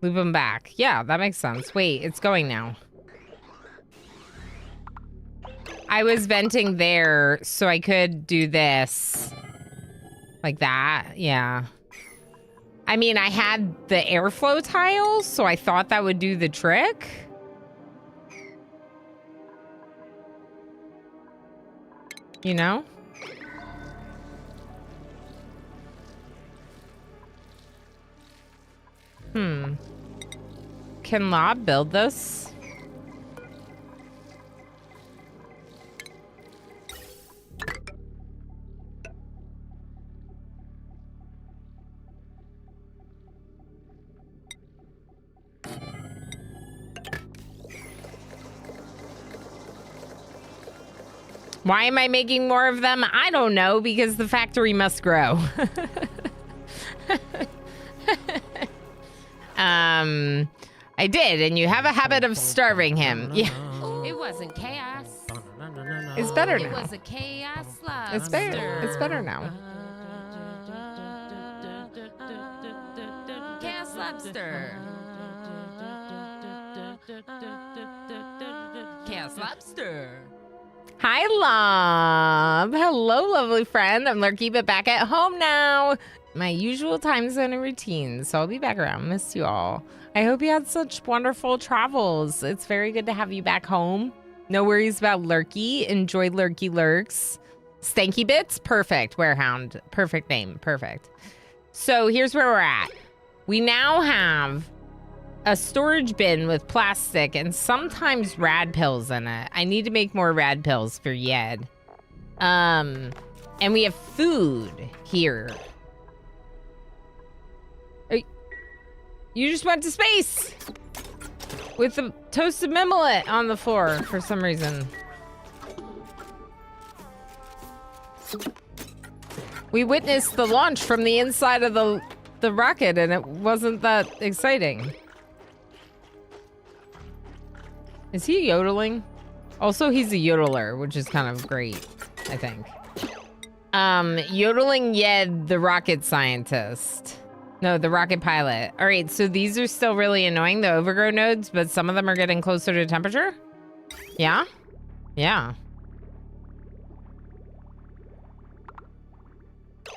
Loop him back. Yeah, that makes sense. Wait, it's going now. I was venting there so I could do this. Like that, yeah. I mean, I had the airflow tiles, so I thought that would do the trick. You know? Can Lob build this? Why am I making more of them? I don't know, because the factory must grow. I did, and you have a habit of starving him. Yeah. It wasn't chaos. It's better now. It was a chaos lobster. It's better. It's better now. Chaos lobster. Chaos lobster. Hi, Lob. Hello, lovely friend. I'm Lurky, but back at home now. My usual time zone and routine, so I'll be back around. Miss you all. I hope you had such wonderful travels. It's very good to have you back home. No worries about Lurky. Enjoy Lurky Lurks. Stanky Bits? Perfect. Werehound. Perfect name. Perfect. So here's where we're at. We now have a storage bin with plastic and sometimes rad pills in it. I need to make more rad pills for Yed. And we have food here. You just went to space with the toasted mimlet on the floor for some reason. We witnessed the launch from the inside of the rocket, and it wasn't that exciting. Is he yodeling? Also, he's a yodeler, which is kind of great, I think. Yodeling Yed, the rocket scientist. No, the rocket pilot. All right, so these are still really annoying, the overgrow nodes, but some of them are getting closer to temperature? Yeah? Yeah.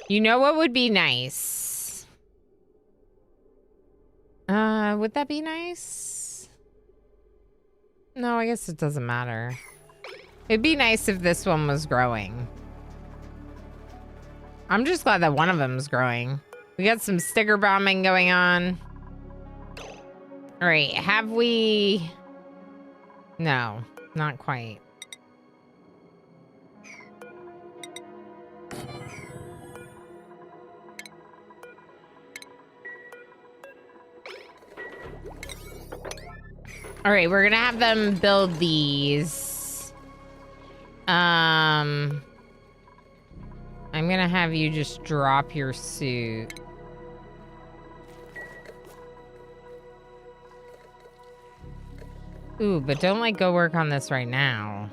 You know what would be nice? Would that be nice? No, I guess it doesn't matter. It'd be nice if this one was growing. I'm just glad that one of them is growing. We got some sticker bombing going on. All right, have we... No, not quite. All right, we're gonna have them build these. I'm gonna have you just drop your suit. Ooh, but don't like go work on this right now.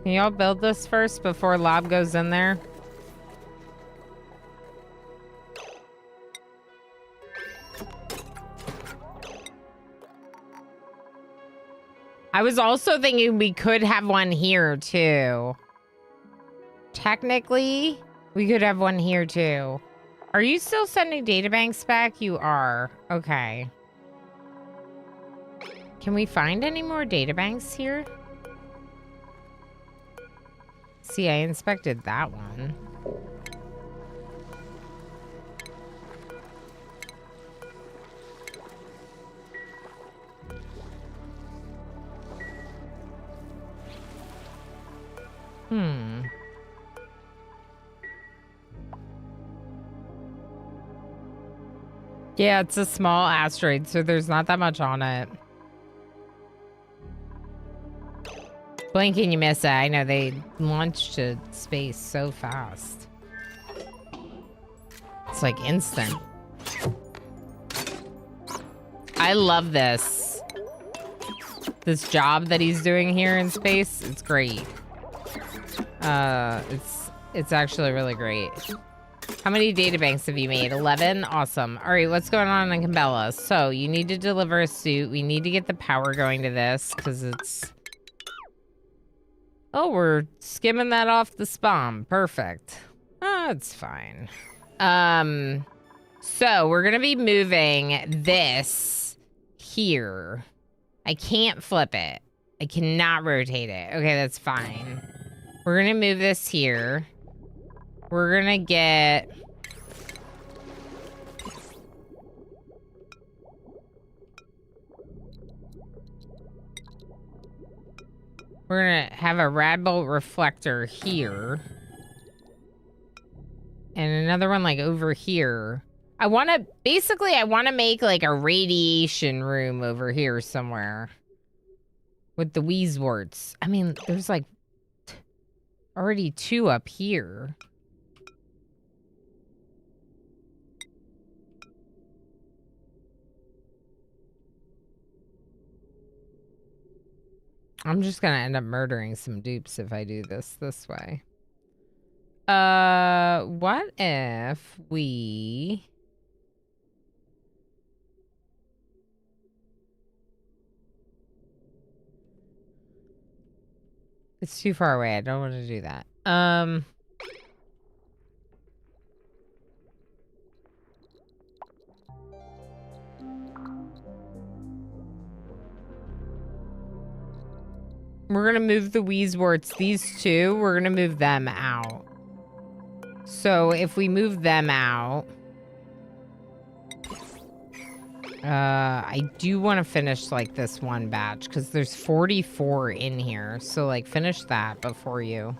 Can y'all build this first before Lob goes in there? I was also thinking we could have one here too. Technically, we could have one here too. Are you still sending databanks back? You are. Okay. Can we find any more databanks here? See, I inspected that one. Yeah, it's a small asteroid, so there's not that much on it. Blink and you miss it. I know they launched to space so fast. It's like instant. I love this. This job that he's doing here in space, it's great. It's actually really great. How many databanks have you made? 11? Awesome. All right, what's going on in Cabela? So, you need to deliver a suit. We need to get the power going to this, because it's... Oh, we're skimming that off the spawn. Perfect. Oh, it's fine. So, we're going to be moving this here. I can't flip it. I cannot rotate it. Okay, that's fine. We're going to move this here. We're gonna get... We're gonna have a Radbolt reflector here. And another one like over here. I wanna... Basically, I wanna make like a radiation room over here somewhere. With the Wheezeworts. I mean, there's like... already 2 up here. I'm just gonna end up murdering some dupes if I do this way. What if we... It's too far away. I don't want to do that. We're gonna move the Wheezeworts. These 2, we're gonna move them out. So if we move them out... I do want to finish, like, this one batch, because there's 44 in here. So, like, finish that before you...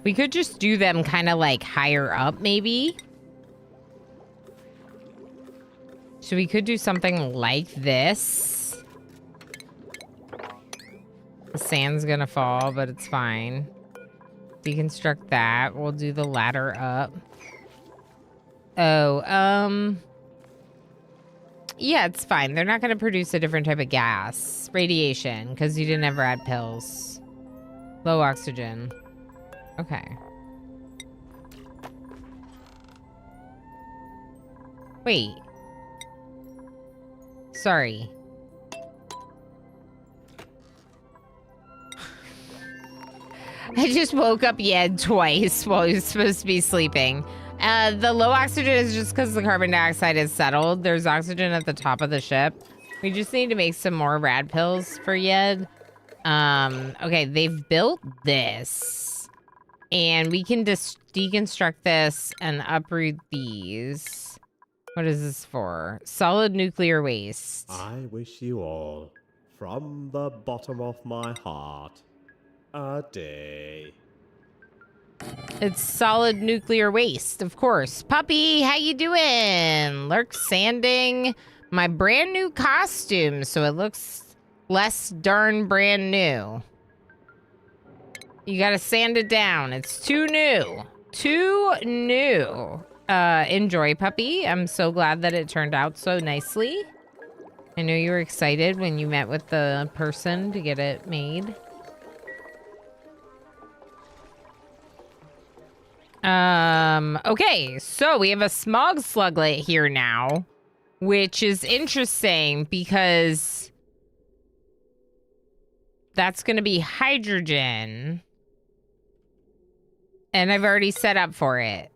We could just do them kind of, like, higher up, maybe? So we could do something like this. The sand's gonna fall, but it's fine. Deconstruct that. We'll do the ladder up. Oh, yeah, it's fine. They're not gonna produce a different type of gas. Radiation, because you didn't ever add pills. Low oxygen. Okay. Wait. Sorry. I just woke up Yed twice while he was supposed to be sleeping. The low oxygen is just because the carbon dioxide is settled. There's oxygen at the top of the ship. We just need to make some more rad pills for Yed. Okay, they've built this. And we can deconstruct this and uproot these. What is this for? Solid nuclear waste. I wish you all, from the bottom of my heart, a day. It's solid nuclear waste, of course. Puppy, how you doing? Lurk sanding my brand new costume so it looks less darn brand new. You gotta sand it down. It's too new. Too new. Enjoy, puppy. I'm so glad that it turned out so nicely. I know you were excited when you met with the person to get it made. Okay, so we have a smog sluglet here now, which is interesting because that's going to be hydrogen. And I've already set up for it.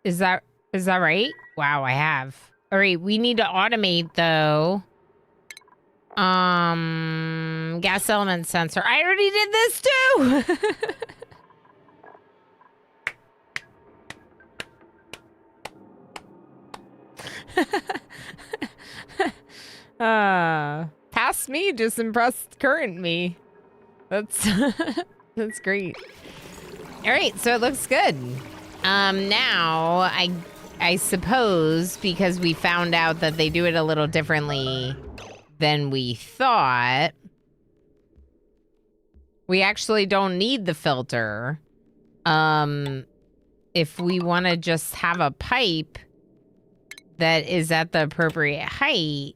Is that right? Wow, I have. All right, we need to automate though. Gas element sensor. I already did this too. Past me just impressed current me. That's that's great. All right, so it looks good. Now I suppose because we found out that they do it a little differently than we thought, we actually don't need the filter. If we want to just have a pipe that is at the appropriate height,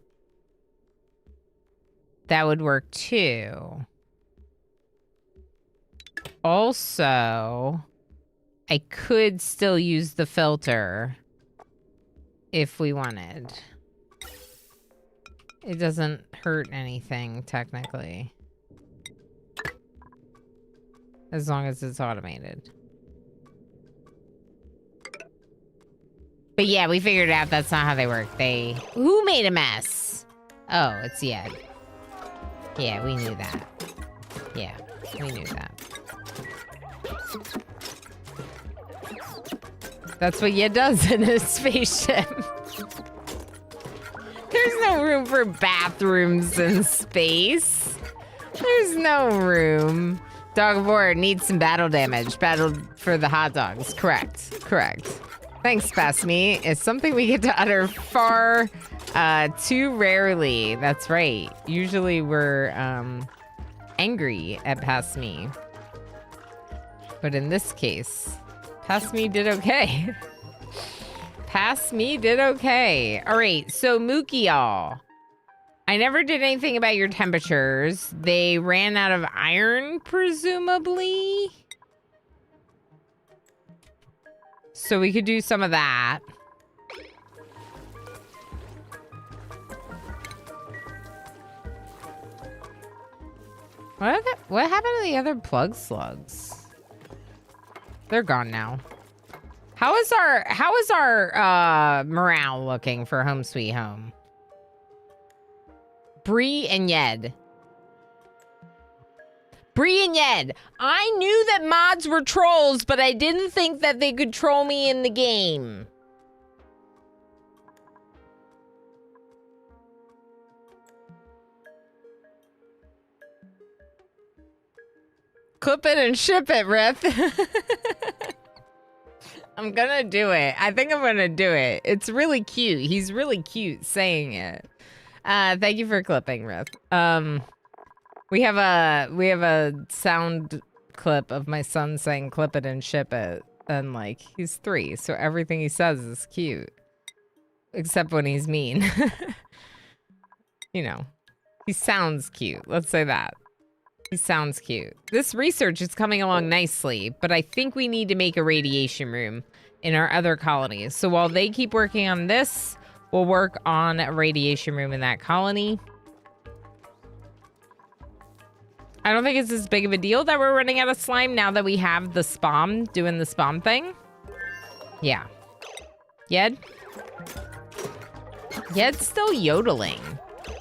that would work too. Also, I could still use the filter if we wanted. It doesn't hurt anything, technically. As long as it's automated. But yeah, we figured out that's not how they work. Who made a mess? Oh, it's Yed. Yeah, we knew that. Yeah, we knew that. That's what Yed does in his spaceship. There's no room for bathrooms in space. There's no room. Dog of War needs some battle damage. Battle for the hot dogs. Correct. Correct. Thanks, Pasme. It's something we get to utter far too rarely. That's right. Usually we're angry at Pasme. But in this case, Pasme did okay. Pasme did okay. All right, so Mookie y'all. I never did anything about your temperatures. They ran out of iron, presumably. So we could do some of that. What happened to the other plug slugs? They're gone now. How is our morale looking for Home Sweet Home? Bree and Yed. Bree and Yed. I knew that mods were trolls, but I didn't think that they could troll me in the game. Clip it and ship it, Rith. I'm gonna do it. I think I'm gonna do it. It's really cute. He's really cute saying it. Thank you for clipping, Rith. We have a sound clip of my son saying clip it and ship it. And like, he's 3, so everything he says is cute. Except when he's mean. You know, he sounds cute. Let's say that. He sounds cute. This research is coming along nicely, but I think we need to make a radiation room in our other colonies. So while they keep working on this, We'll work on a radiation room in that colony. I don't think it's as big of a deal that we're running out of slime now that we have the spam doing the spam thing. Yeah. Yed? Yed's still yodeling.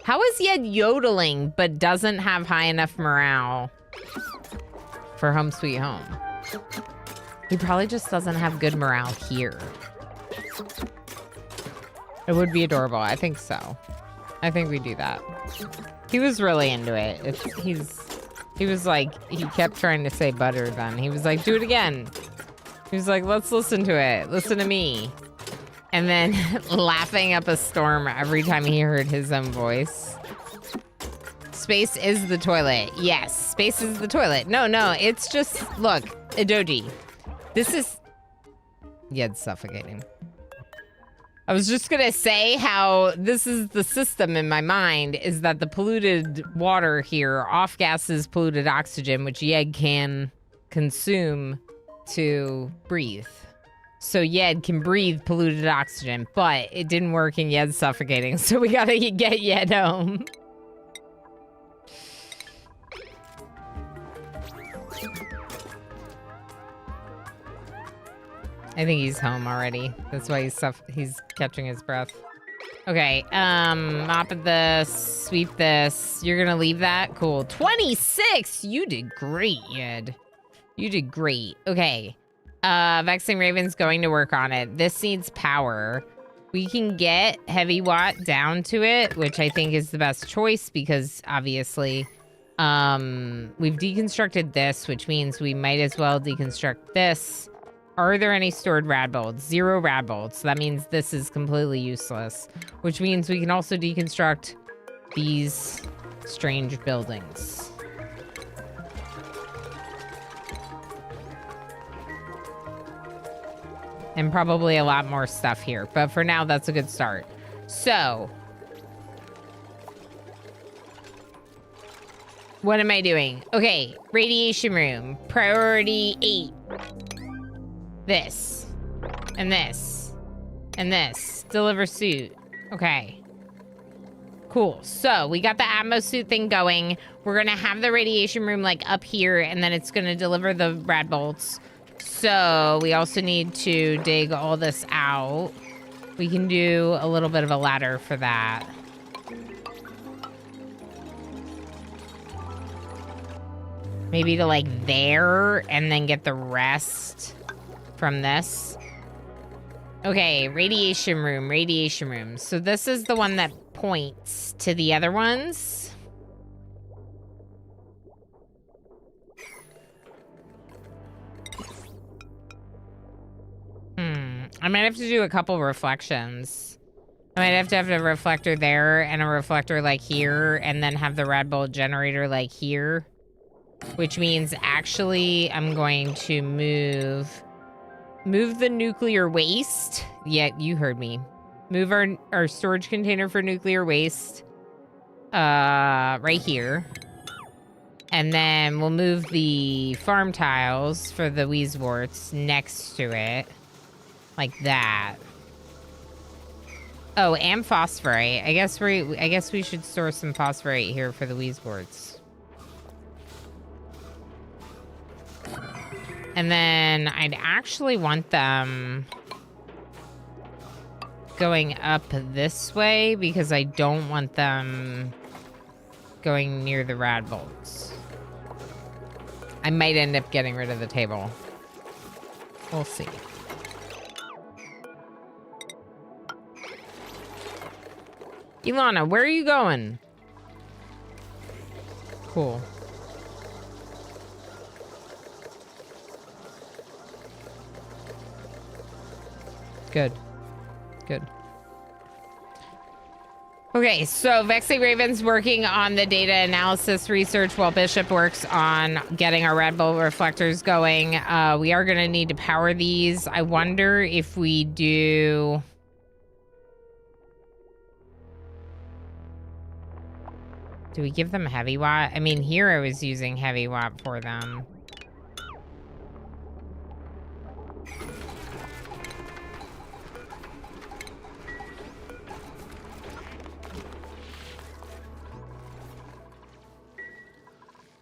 How is Yed yodeling but doesn't have high enough morale for Home Sweet Home? He probably just doesn't have good morale here. It would be adorable. I think so. I think we do that. He was really into it. He was like, he kept trying to say butter then. He was like, do it again. He was like, let's listen to it. Listen to me. And then laughing up a storm every time he heard his own voice. Space is the toilet. Yes, space is the toilet. No, it's just, look, Idoji. This is... Yed's suffocating. I was just gonna say how this is the system in my mind, is that the polluted water here off-gasses polluted oxygen, which Yed can consume to breathe. So Yed can breathe polluted oxygen, but it didn't work and Yed's suffocating, so we gotta get Yed home. I think he's home already. That's why he's catching his breath. Okay, mop at this, sweep this. You're gonna leave that? Cool. 26! You did great, Yed. You did great. Okay. Vexing Raven's going to work on it. This needs power. We can get Heavy Watt down to it, which I think is the best choice because obviously we've deconstructed this, which means we might as well deconstruct this. Are there any stored Radbolts? 0 Radbolts. That means this is completely useless, which means we can also deconstruct these strange buildings. And probably a lot more stuff here, but for now, that's a good start. So, what am I doing? Okay, radiation room, priority 8. This, and this, and this. Deliver suit. Okay. Cool. So, we got the Atmos suit thing going. We're going to have the radiation room, like, up here, and then it's going to deliver the Radbolts. So, we also need to dig all this out. We can do a little bit of a ladder for that. Maybe to, like, there, and then get the rest from this. Okay, radiation room, radiation room. So this is the one that points to the other ones. I might have to do a couple reflections. I might have to have a reflector there and a reflector like here, and then have the Radbolt generator like here. Which means actually I'm going to move the nuclear waste. Yeah, you heard me. Move our storage container for nuclear waste right here. And then we'll move the farm tiles for the Weezeworts next to it. Like that. Oh, and phosphorite. I guess we should store some phosphorite here for the Weezeworts. And then I'd actually want them going up this way because I don't want them going near the Radbolts. I might end up getting rid of the table. We'll see. Ilana, where are you going? Cool. Good. Good. Okay, so Vexing Raven's working on the data analysis research while Bishop works on getting our Radbolt reflectors going. We are going to need to power these. I wonder if we do... Do we give them heavy watt? I mean, here I was using heavy watt for them.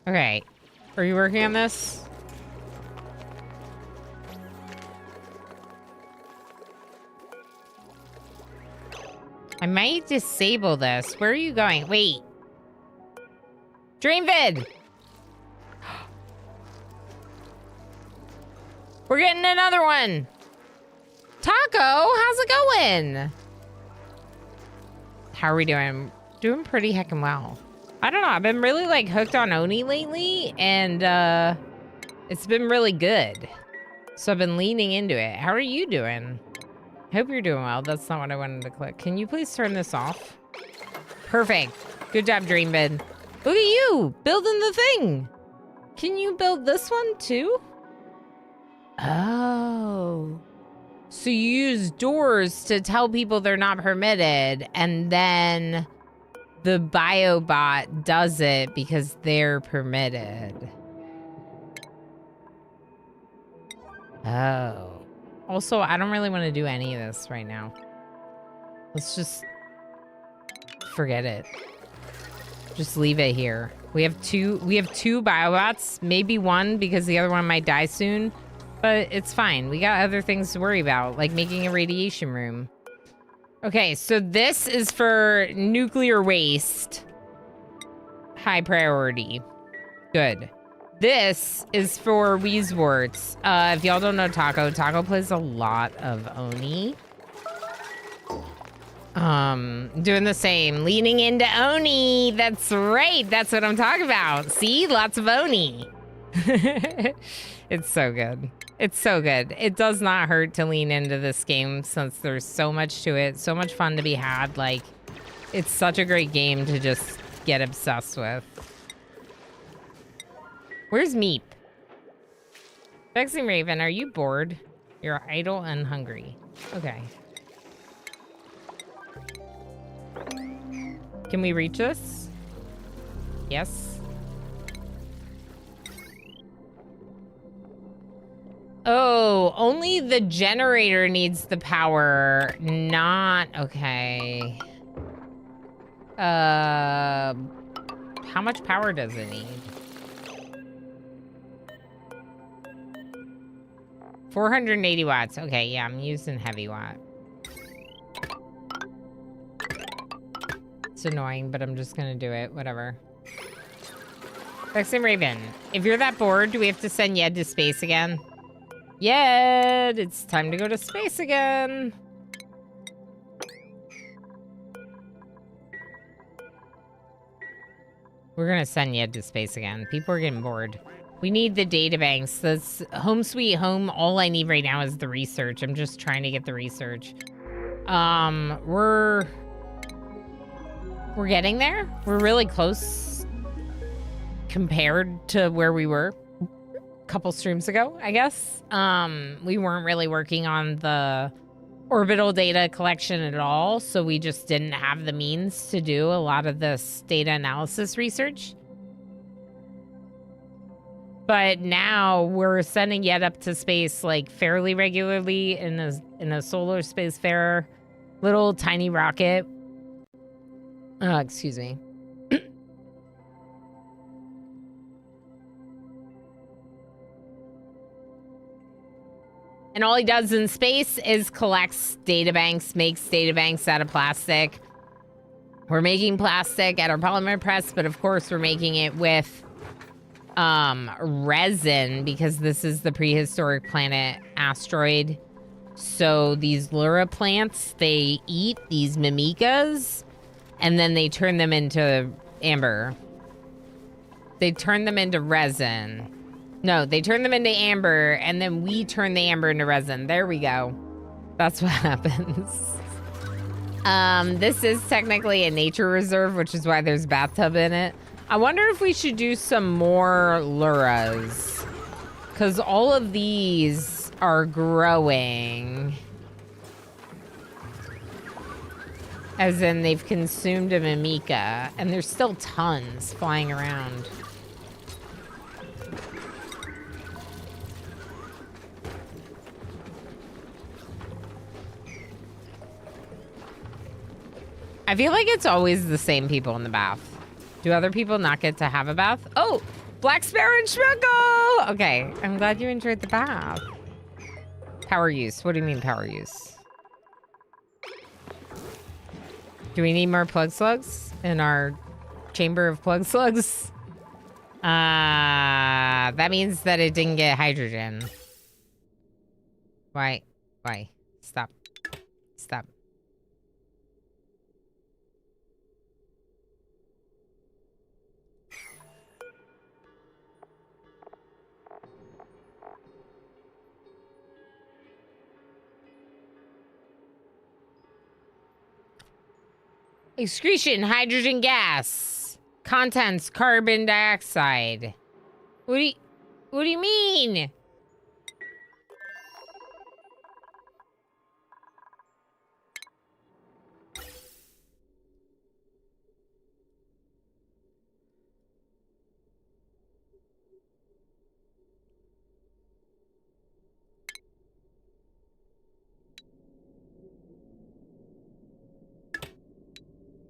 Okay. Are you working on this? I might disable this. Where are you going? Wait. Dream vid! We're getting another one! Taco, how's it going? How are we doing? Doing pretty heckin' well. I don't know, I've been really like hooked on Oni lately, and it's been really good. So I've been leaning into it. How are you doing? I hope you're doing well. That's not what I wanted to click. Can you please turn this off? Perfect. Good job, Dreambid. Look at you, building the thing. Can you build this one too? Oh. So you use doors to tell people they're not permitted, and then the biobot does it because they're permitted. Oh. Also, I don't really want to do any of this right now. Let's just forget it. Just leave it here. We have two biobots, maybe one because the other one might die soon, but it's fine. We got other things to worry about, like making a radiation room. Okay, so this is for nuclear waste. High priority. Good. This is for Weezeworts. If y'all don't know Taco, Taco plays a lot of Oni. Doing the same. Leaning into Oni. That's right. That's what I'm talking about. See? Lots of Oni. It's so good. It's so good. It does not hurt to lean into this game since there's so much to it. So much fun to be had. Like, it's such a great game to just get obsessed with. Where's Meep? Vexing Raven, are you bored? You're idle and hungry. Okay. Can we reach this? Yes. Oh, only the generator needs the power, not... Okay. How much power does it need? 480 watts. Okay, yeah, I'm using heavy watt. It's annoying, but I'm just gonna do it. Whatever. Vexing Raven, if you're that bored, do we have to send Yed to space again? Yed, it's time to go to space again. We're gonna send Yed to space again. People are getting bored. We need the databanks. That's home sweet home. All I need right now is the research. I'm just trying to get the research. We're getting there. We're really close compared to where we were a couple streams ago, I guess. We weren't really working on the orbital data collection at all, so we just didn't have the means to do a lot of this data analysis research. But now we're sending Yed up to space like fairly regularly in a solar space fair little tiny rocket. Excuse me. And all he does in space is collects databanks, makes databanks out of plastic. We're making plastic at our polymer press, but of course we're making it with resin because this is the prehistoric planet asteroid. So these Lura plants, they eat these mimicas and then they turn them into amber. They turn them into resin. No, they turn them into amber and then we turn the amber into resin. There we go. That's what happens. This is technically a nature reserve, which is why there's a bathtub in it. I wonder if we should do some more Luras. Because all of these are growing. As in, they've consumed a Mimica. And there's still tons flying around. I feel like it's always the same people in the bath. Do other people not get to have a bath? Oh, Black Sparrow and Schmuckle! Okay, I'm glad you enjoyed the bath. Power use. What do you mean power use? Do we need more plug slugs in our chamber of plug slugs? That means that it didn't get hydrogen. Why? Why? Stop. Stop. Excretion, hydrogen gas. Contents, carbon dioxide. What do you mean?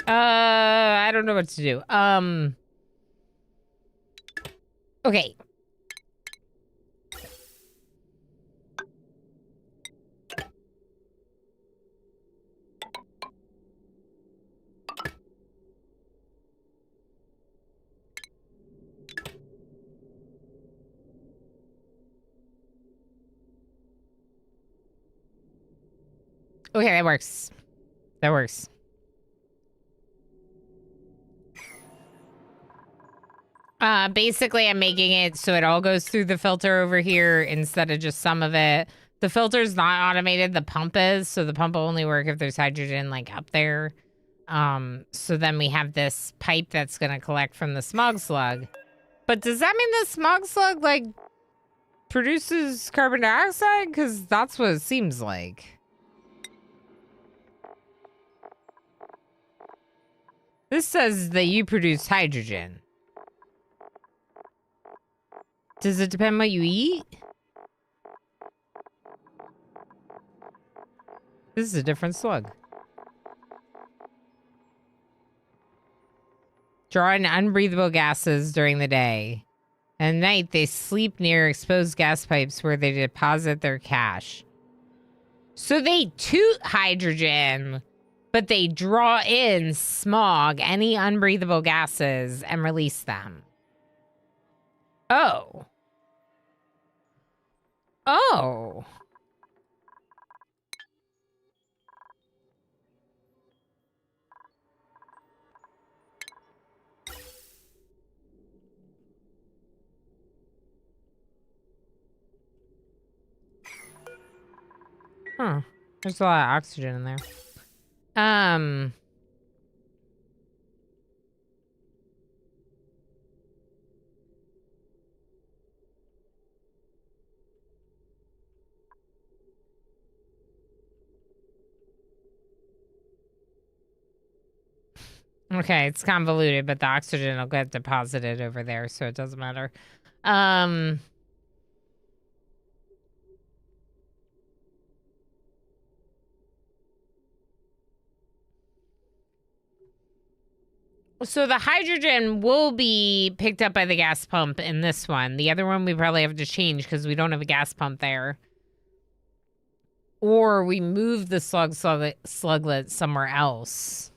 I don't know what to do. Okay. Okay, that works. That works. Basically, I'm making it so it all goes through the filter over here instead of just some of it. The filter's not automated, the pump is, so the pump will only work if there's hydrogen, like, up there. So then we have this pipe that's gonna collect from the smog slug. But does that mean the smog slug, like, produces carbon dioxide? Because that's what it seems like. This says that you produce hydrogen. Does it depend what you eat? This is a different slug. Draw in unbreathable gases during the day. At night, they sleep near exposed gas pipes where they deposit their cache. So they toot hydrogen, but they draw in smog, any unbreathable gases, and release them. Oh. Oh. Huh. There's a lot of oxygen in there. Okay, it's convoluted, but the oxygen will get deposited over there, so it doesn't matter. So the hydrogen will be picked up by the gas pump in this one. The other one we probably have to change because we don't have a gas pump there. Or we move the sluglet somewhere else.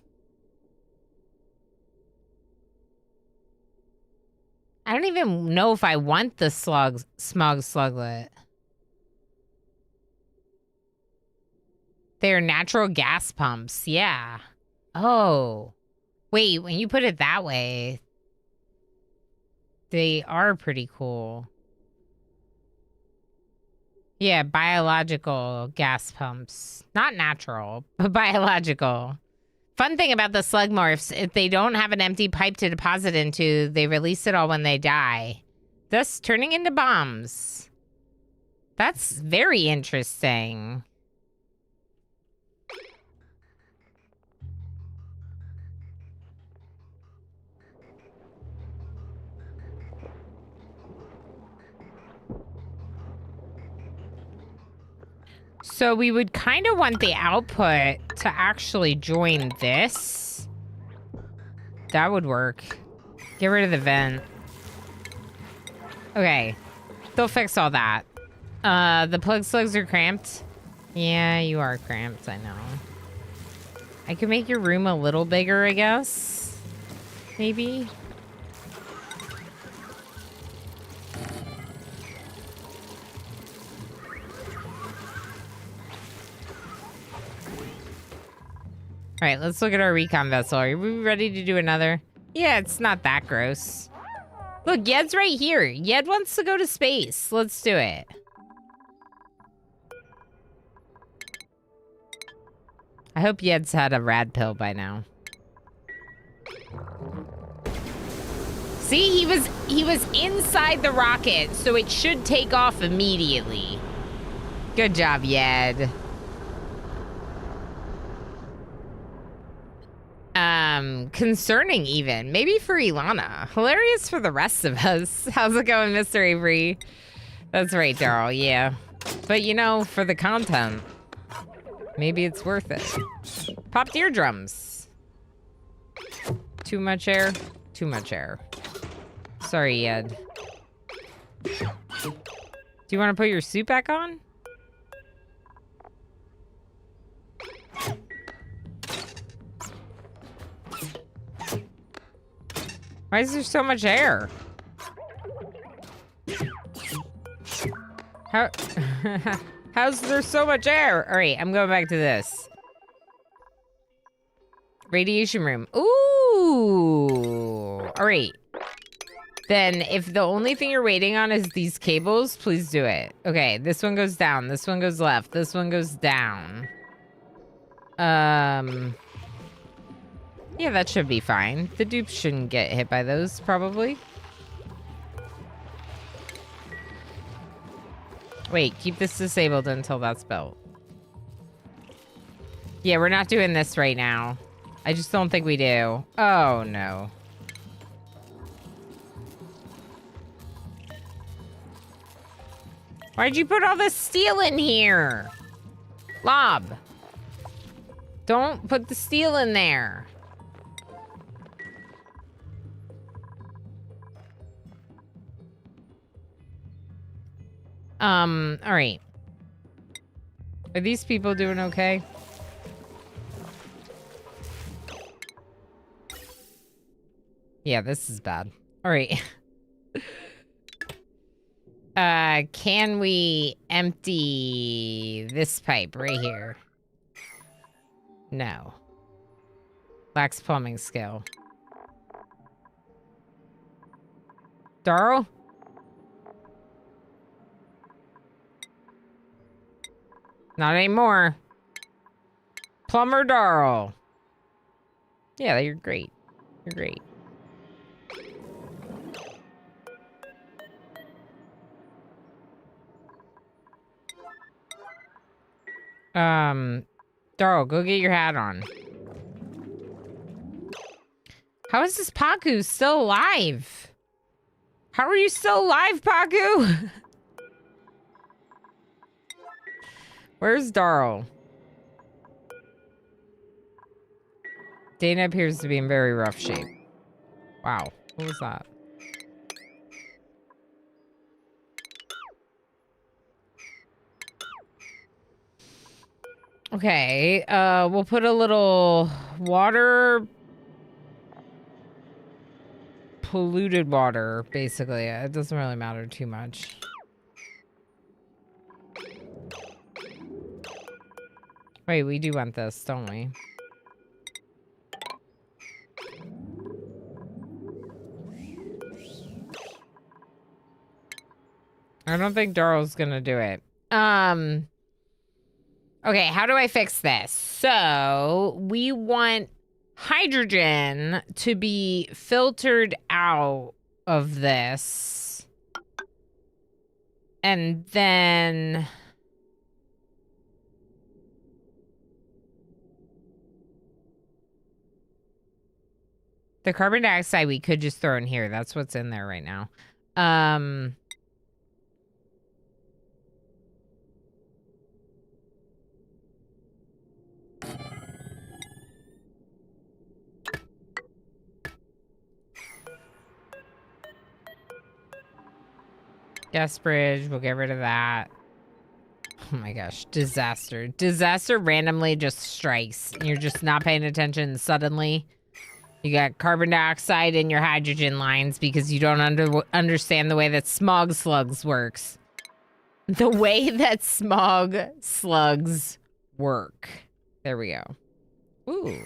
I don't even know if I want the smog sluglet. They're natural gas pumps, yeah. Oh. Wait, when you put it that way, they are pretty cool. Yeah, biological gas pumps. Not natural, but biological. Fun thing about the slug morphs, if they don't have an empty pipe to deposit into, they release it all when they die, thus turning into bombs. That's very interesting. So we would kind of want the output to actually join this. That would work. Get rid of the vent. Okay. They'll fix all that. The plug slugs are cramped. Yeah, you are cramped, I know. I could make your room a little bigger, I guess. Maybe. All right, let's look at our recon vessel. Are we ready to do another? Yeah, it's not that gross. Look, Yed's right here. Yed wants to go to space. Let's do it. I hope Yed's had a rad pill by now. See, he was inside the rocket, so it should take off immediately. Good job, Yed. Concerning even. Maybe for Ilana. Hilarious for the rest of us. How's it going, Mr. Avery? That's right, Darryl, yeah. But you know, for the content, maybe it's worth it. Popped eardrums. Too much air? Too much air. Sorry, Ed. Do you want to put your suit back on? Why is there so much air? How? How's there so much air? All right, I'm going back to this. Radiation room. Ooh. All right. Then if the only thing you're waiting on is these cables, please do it. Okay, this one goes down. This one goes left. This one goes down. Yeah, that should be fine. The dupes shouldn't get hit by those, probably. Wait, keep this disabled until that's built. Yeah, we're not doing this right now. I just don't think we do. Oh, no. Why'd you put all this steel in here? Lob. Don't put the steel in there. All right. Are these people doing okay? Yeah, this is bad. All right. Can we empty this pipe right here? No. Lacks plumbing skill. Darryl? Not anymore. Plumber Darryl. Yeah, you're great. You're great. Darryl, go get your hat on. How is this Paku still alive? How are you still alive, Paku? Where's Darryl? Dana appears to be in very rough shape. Wow, what was that? Okay, we'll put a little water... polluted water, basically. It doesn't really matter too much. Wait, we do want this, don't we? I don't think Daryl's gonna do it. Okay, how do I fix this? So, we want hydrogen to be filtered out of this. And then... the carbon dioxide we could just throw in here. That's what's in there right now. Gas bridge, we'll get rid of that. Oh my gosh, disaster. Disaster randomly just strikes. And you're just not paying attention. Suddenly, you got carbon dioxide in your hydrogen lines because you don't understand the way that smog slugs works. The way that smog slugs work. There we go. Ooh.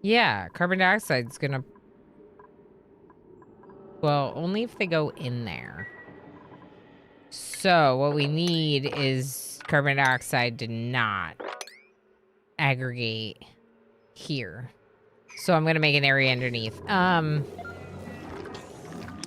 Yeah, carbon dioxide's gonna... Well, only if they go in there. So, what we need is carbon dioxide to not aggregate here. So, I'm going to make an area underneath.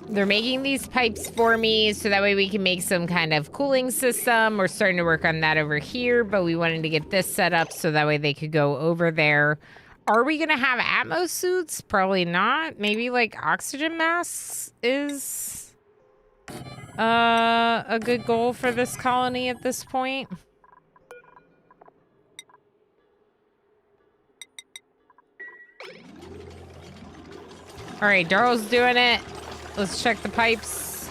They're making these pipes for me so that way we can make some kind of cooling system. We're starting to work on that over here, but we wanted to get this set up so that way they could go over there. Are we going to have Atmos suits? Probably not. Maybe like oxygen masks is a good goal for this colony at this point. All right, Darrow's doing it. Let's check the pipes.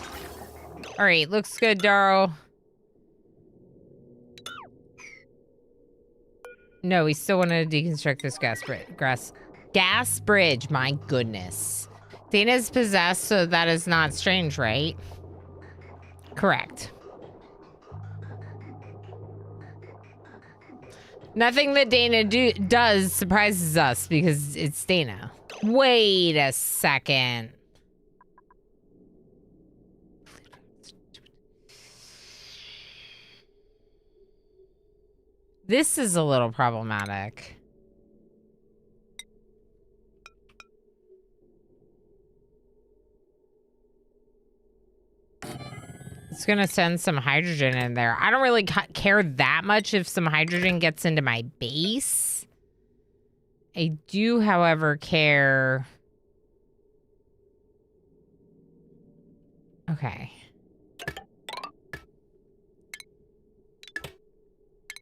All right, looks good, Darrow. No, we still want to deconstruct this gas bridge. My goodness. Dana's possessed, so that is not strange, right? Correct. Nothing that Dana does surprises us because it's Dana. Wait a second. This is a little problematic. It's gonna send some hydrogen in there. I don't really care that much if some hydrogen gets into my base. I do, however, care... Okay.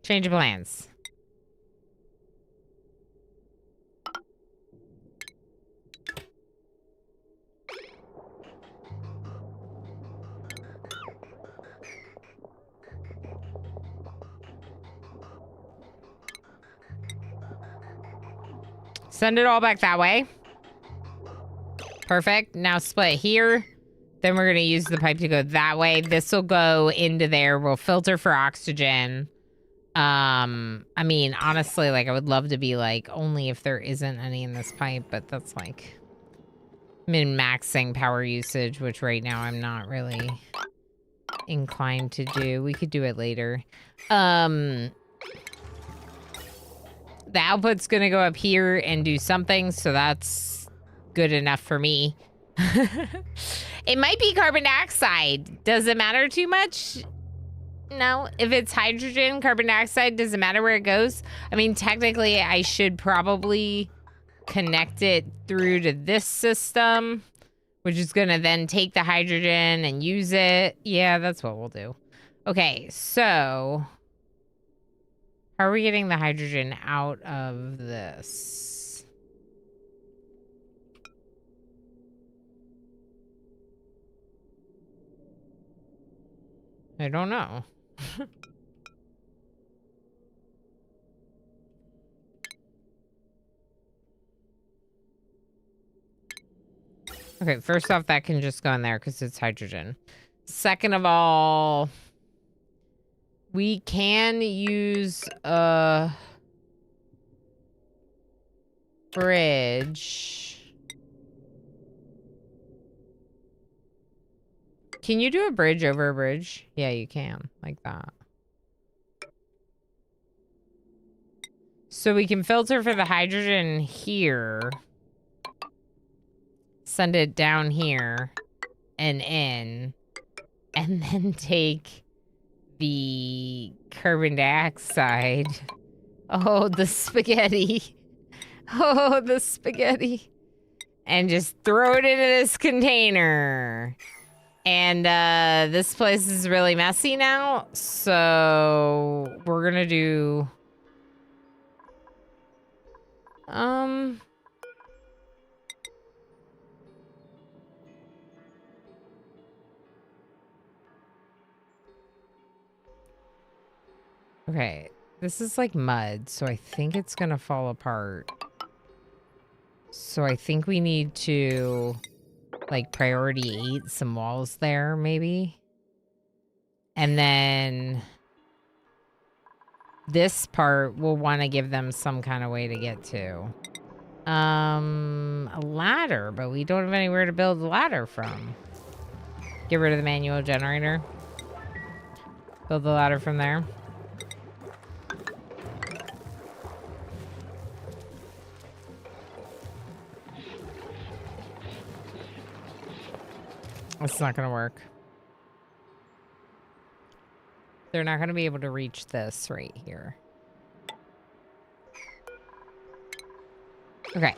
Change of plans. Send it all back that way. Perfect. Now split here. Then we're going to use the pipe to go that way. This will go into there. We'll filter for oxygen. I mean, honestly, like, I would love to be like, only if there isn't any in this pipe, but that's like min-maxing power usage, which right now I'm not really inclined to do. We could do it later. The output's gonna go up here and do something, so that's good enough for me. It might be carbon dioxide. Does it matter too much? No. If it's hydrogen, carbon dioxide, does it matter where it goes? I mean, technically, I should probably connect it through to this system, which is gonna then take the hydrogen and use it. Yeah, that's what we'll do. Okay, so... how are we getting the hydrogen out of this? I don't know. Okay, first off, that can just go in there because it's hydrogen. Second of all... we can use a bridge. Can you do a bridge over a bridge? Yeah, you can. Like that. So we can filter for the hydrogen here. Send it down here and in. And then take... the carbon dioxide. Oh, the spaghetti. Oh, the spaghetti. And just throw it into this container. And this place is really messy now. So we're gonna do... Okay, this is like mud, so I think it's gonna fall apart. So I think we need to, like, priority 8 some walls there, maybe. And then this part, we'll want to give them some kind of way to get to. A ladder, but we don't have anywhere to build a ladder from. Get rid of the manual generator. Build the ladder from there. It's not gonna work. They're not gonna be able to reach this right here. Okay.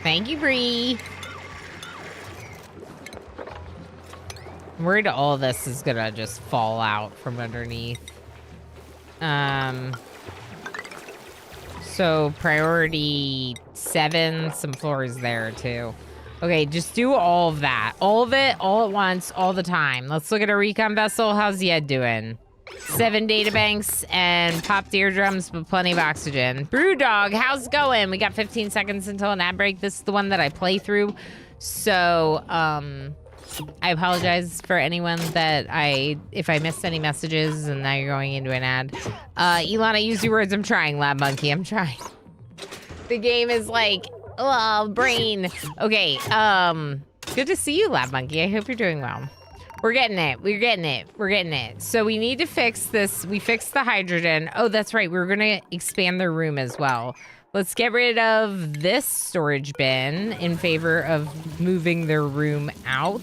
Thank you, Bree. I'm worried all this is gonna just fall out from underneath. So priority 7, some floors there too. Okay, just do all of that. All of it, all at once, all the time. Let's look at a recon vessel. How's Yed doing? 7 databanks and popped eardrums with plenty of oxygen. Brewdog, how's it going? We got 15 seconds until an ad break. This is the one that I play through. So, I apologize for anyone that if I missed any messages and now you're going into an ad. Ilana, use your words. I'm trying, Lab Monkey. I'm trying. The game is like, oh, brain. Okay, good to see you, Lab Monkey. I hope you're doing well. We're getting it. We're getting it. We're getting it. So we need to fix this. We fixed the hydrogen. Oh, that's right. We're going to expand their room as well. Let's get rid of this storage bin in favor of moving their room out.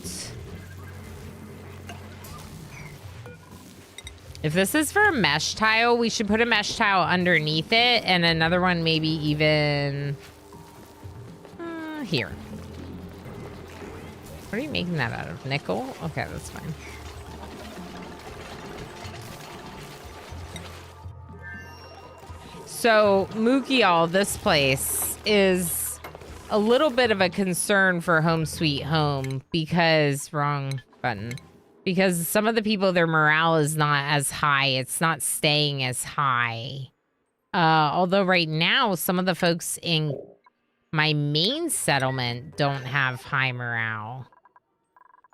If this is for a mesh tile, we should put a mesh tile underneath it and another one maybe even here. What are you making that out of? Nickel? Okay, that's fine. So, Mookie, this place is a little bit of a concern for Home Sweet Home because, wrong button, because some of the people, their morale is not as high. It's not staying as high. Although right now, some of the folks in my main settlement don't have high morale.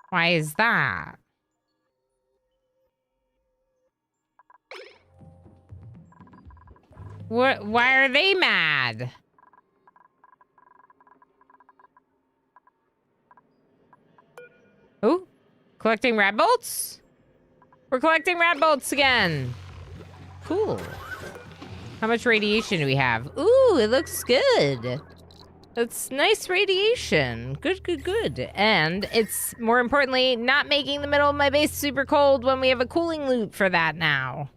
Why is that? What? Why are they mad? Oh, collecting Radbolts? We're collecting Radbolts again. Cool. How much radiation do we have? Ooh, it looks good. That's nice radiation. Good, good, good. And it's, more importantly, not making the middle of my base super cold when we have a cooling loop for that now.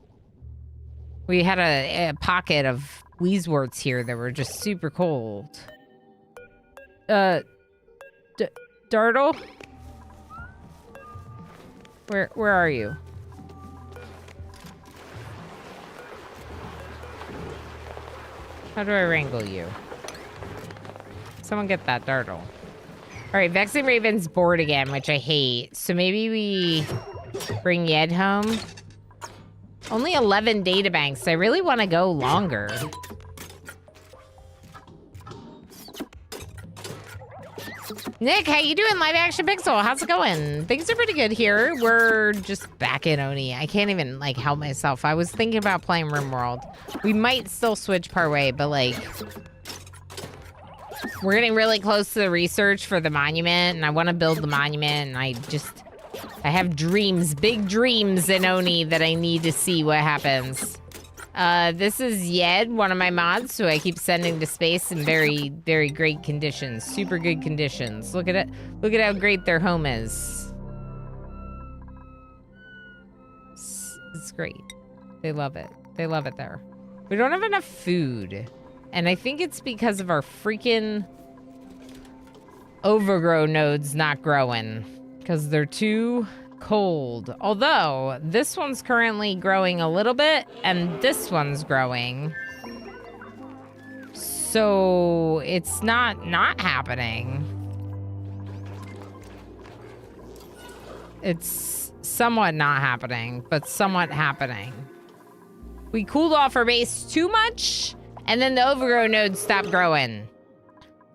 We had a pocket of Wheezeworts here that were just super cold. Dartle? Where are you? How do I wrangle you? Someone get that Dartle. All right, Vexing Raven's bored again, which I hate. So maybe we bring Yed home. Only 11 databanks. I really want to go longer. Nick, how you doing? Live Action Pixel, how's it going? Things are pretty good here. We're just back in Oni. I can't even, like, help myself. I was thinking about playing RimWorld. We might still switch partway, but, like, we're getting really close to the research for the monument, and I want to build the monument, and I have dreams, big dreams in Oni that I need to see what happens. This is Yed, one of my mods, so I keep sending to space in very, very great conditions. Super good conditions. Look at it. Look at how great their home is. It's great. They love it. They love it there. We don't have enough food. And I think it's because of our freaking overgrow nodes not growing. Because they're too cold. Although, this one's currently growing a little bit, and this one's growing. So, it's not happening. It's somewhat not happening, but somewhat happening. We cooled off our base too much, and then the overgrow nodes stopped growing.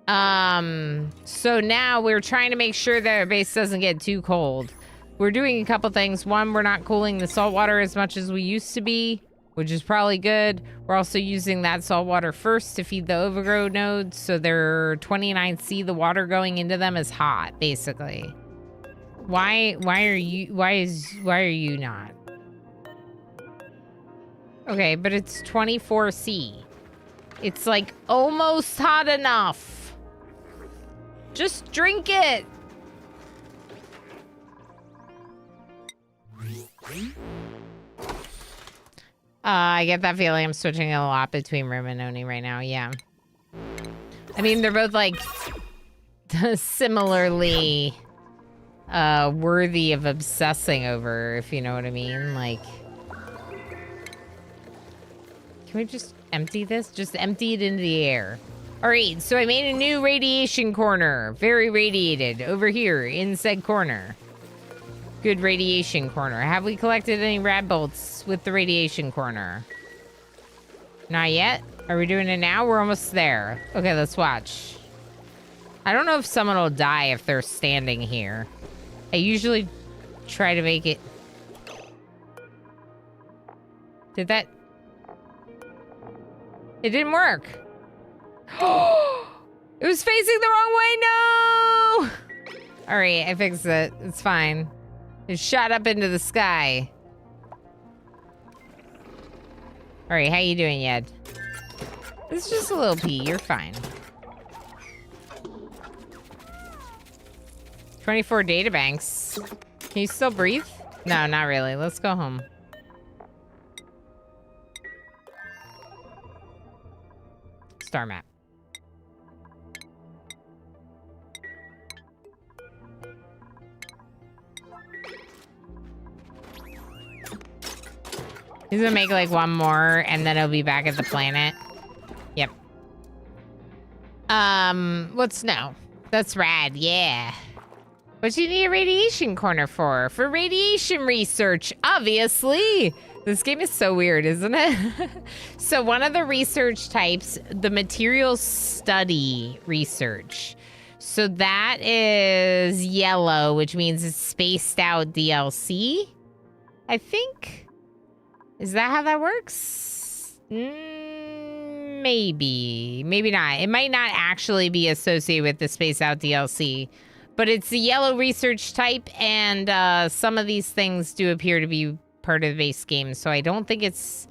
So now we're trying to make sure that our base doesn't get too cold. We're doing a couple things. One, we're not cooling the salt water as much as we used to be, which is probably good. We're also using that salt water first to feed the overgrow nodes, so they're 29C, the water going into them is hot, basically. Why are you not? Okay, but it's 24C. It's like almost hot enough. Just drink it. I get that feeling. I'm switching a lot between Room and Oni right now. Yeah. I mean, they're both like similarly worthy of obsessing over, if you know what I mean. Like, can we just empty this? Just empty it into the air. All right, so I made a new radiation corner. Very radiated. Over here, in said corner. Good radiation corner. Have we collected any radbolts with the radiation corner? Not yet? Are we doing it now? We're almost there. Okay, let's watch. I don't know if someone will die if they're standing here. I usually try to make it... Did that... It didn't work. It was facing the wrong way. No! All right, I fixed it. It's fine. It shot up into the sky. All right, how you doing, Yed? It's just a little pee. You're fine. 24 databanks. Can you still breathe? No, not really. Let's go home. Star map. He's gonna make like one more and then it'll be back at the planet. Yep. What's no? That's rad, yeah. What do you need a radiation corner for? For radiation research, obviously. This game is so weird, isn't it? So one of the research types, the materials study research. So that is yellow, which means it's spaced out DLC, I think. Is that how that works? Maybe. Maybe not. It might not actually be associated with the Space Out DLC. But it's the yellow research type, and some of these things do appear to be part of the base game. So I don't think it's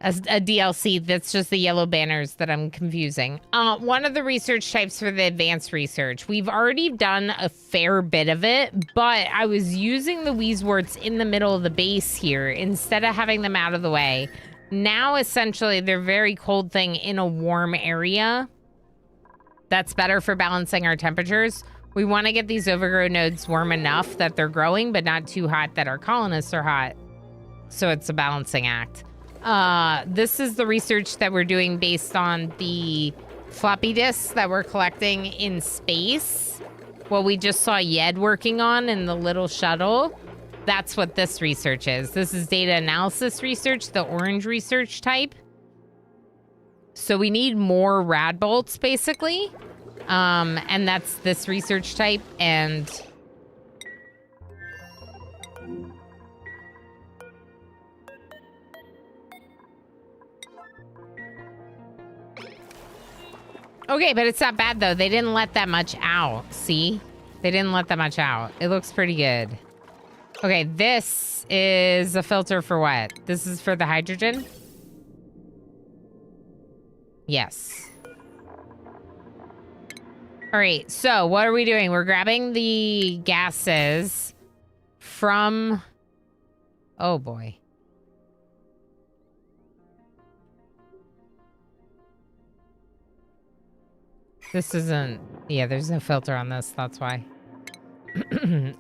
a DLC. That's just the yellow banners that I'm confusing. One of the research types for the advanced research. We've already done a fair bit of it, but I was using the Wheezeworts in the middle of the base here instead of having them out of the way. Now, essentially, they're very cold thing in a warm area. That's better for balancing our temperatures. We want to get these overgrow nodes warm enough that they're growing, but not too hot that our colonists are hot. So it's a balancing act. This is the research that we're doing based on the floppy disks that we're collecting in space. What we just saw Yed working on in the little shuttle. That's what this research is. This is data analysis research, the orange research type. So we need more radbolts, basically. And that's this research type, and... Okay, but it's not bad, though. They didn't let that much out, see? They didn't let that much out. It looks pretty good. Okay, this is a filter for what? This is for the hydrogen? Yes. All right, so what are we doing? We're grabbing the gases from... Oh, boy. This isn't... Yeah, there's no filter on this. That's why.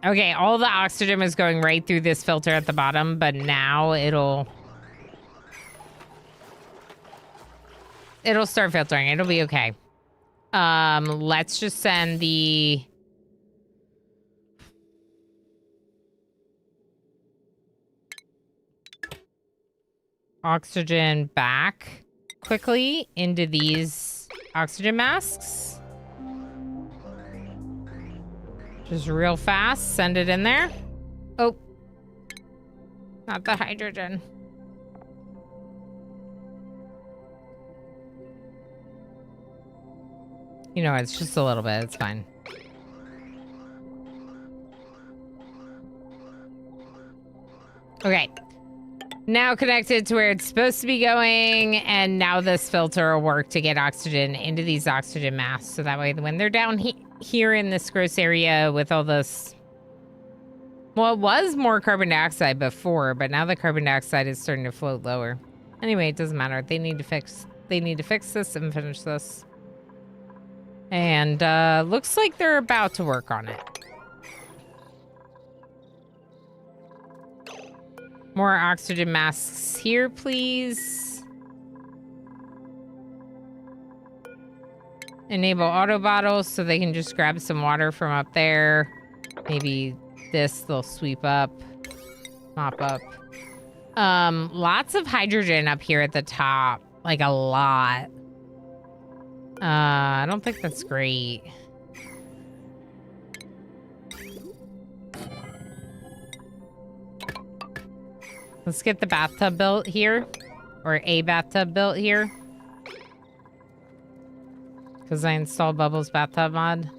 Okay, all the oxygen is going right through this filter at the bottom, but now it'll start filtering. It'll be okay. Let's just send the... oxygen back quickly into these oxygen masks. Just real fast, send it in there. Oh, not the hydrogen. You know, it's just a little bit, it's fine. Okay. Now connected to where it's supposed to be going, and now this filter will work to get oxygen into these oxygen masks, so that way when they're down here in this gross area with all this... Well, it was more carbon dioxide before, but now the carbon dioxide is starting to float lower. Anyway, it doesn't matter. They need to fix this and finish this. And looks like they're about to work on it. More oxygen masks here, please. Enable auto bottles so they can just grab some water from up there. Maybe this they'll sweep up, mop up. Lots of hydrogen up here at the top, like a lot. I don't think that's great. Let's get the bathtub built here. Or a bathtub built here. Because I installed Bubbles bathtub mod.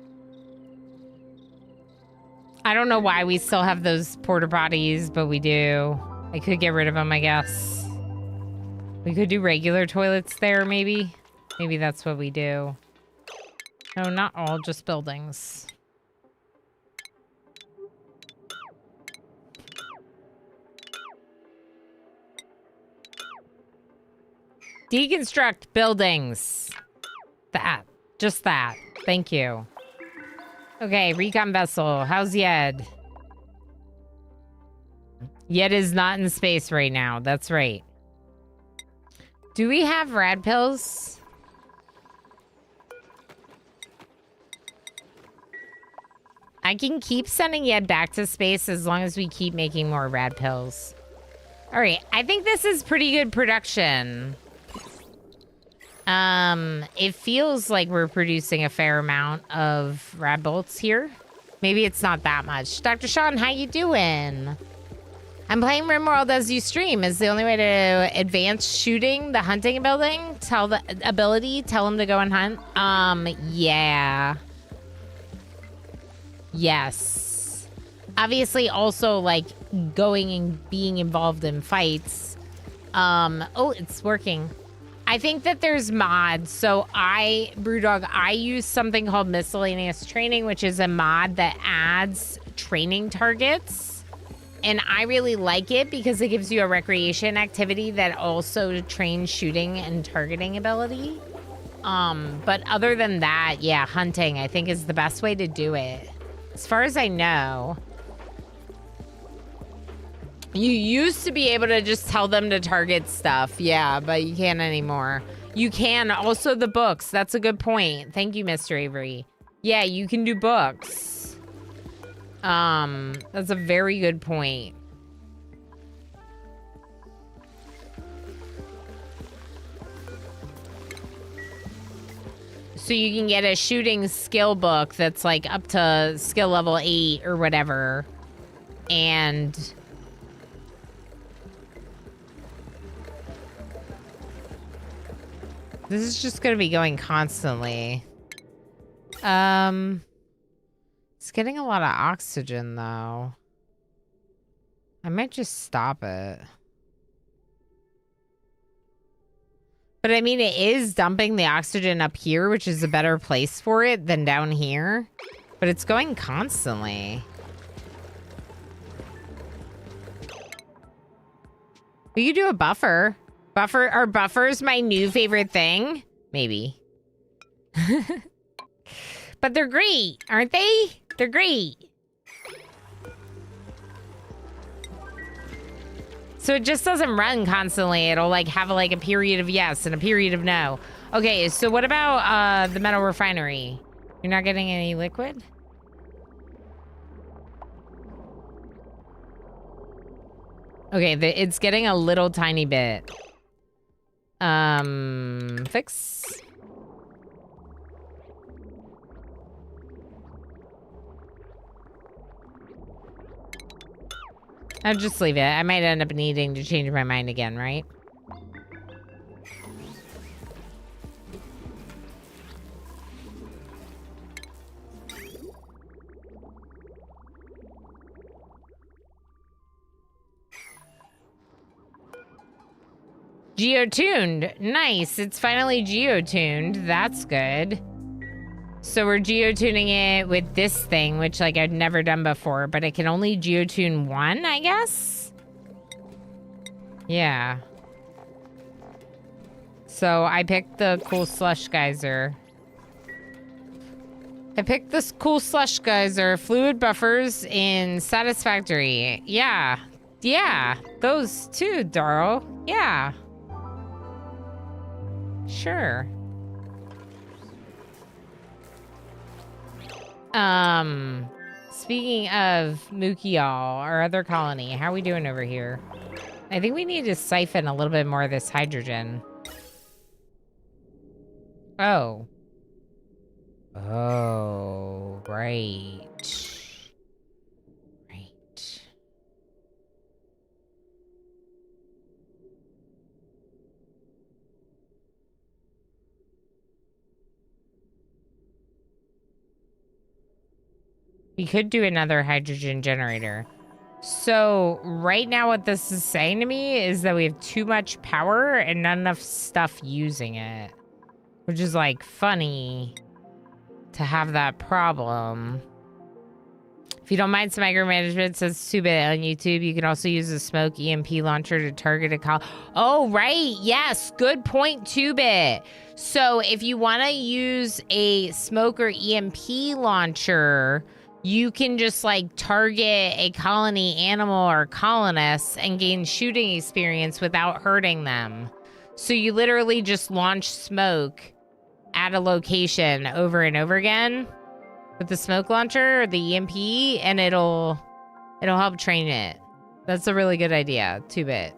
I don't know why we still have those porta potties, but we do. I could get rid of them, I guess. We could do regular toilets there, maybe. Maybe that's what we do. No, not all, just buildings. Deconstruct buildings. That. Just that. Thank you. Okay, recon vessel. How's Yed? Yed is not in space right now. That's right. Do we have rad pills? I can keep sending Yed back to space as long as we keep making more rad pills. All right, I think this is pretty good production. It feels like we're producing a fair amount of Radbolts here. Maybe it's not that much. Dr. Sean, how you doing? I'm playing RimWorld as you stream. Is the only way to advance shooting the hunting ability? Tell him to go and hunt? Yeah. Yes. Obviously also like going and being involved in fights. Oh, it's working. I think that there's mods. So Brewdog, I use something called Miscellaneous Training, which is a mod that adds training targets. And I really like it because it gives you a recreation activity that also trains shooting and targeting ability. But other than that, yeah, hunting, I think is the best way to do it. As far as I know. You used to be able to just tell them to target stuff. Yeah, but you can't anymore. You can. Also the books. That's a good point. Thank you, Mr. Avery. Yeah, you can do books. That's a very good point. So you can get a shooting skill book that's like up to skill level 8 or whatever. And this is just going to be going constantly. It's getting a lot of oxygen, though. I might just stop it. But I mean, it is dumping the oxygen up here, which is a better place for it than down here. But it's going constantly. We could do a buffer. Are buffers my new favorite thing? Maybe. But they're great, aren't they? They're great. So it just doesn't run constantly. It'll like have a period of yes and a period of no. Okay, so what about the metal refinery? You're not getting any liquid? Okay, it's getting a little tiny bit. Fix. I'll just leave it. I might end up needing to change my mind again, right? Geotuned. Nice. It's finally geotuned. That's good. So we're geotuning it with this thing, which like I've never done before, but it can only geotune one, I guess? Yeah. So I picked the cool slush geyser. I picked this cool slush geyser. Fluid buffers in satisfactory. Yeah. Yeah. Those too, Darl. Yeah. Sure. Speaking of Mookial, our other colony, how are we doing over here? I think we need to siphon a little bit more of this hydrogen. Oh. Oh, right. Right. We could do another hydrogen generator. So right now what this is saying to me is that we have too much power and not enough stuff using it. Which is like funny to have that problem. If you don't mind some micromanagement, says Subit on YouTube, you can also use a smoke EMP launcher to target a Oh, right. Yes. Good point, Tubit. So if you want to use a smoke or EMP launcher, you can just like target a colony animal or colonists and gain shooting experience without hurting them. So you literally just launch smoke at a location over and over again with the smoke launcher or the EMP, and it'll help train it. That's a really good idea. 2-bit.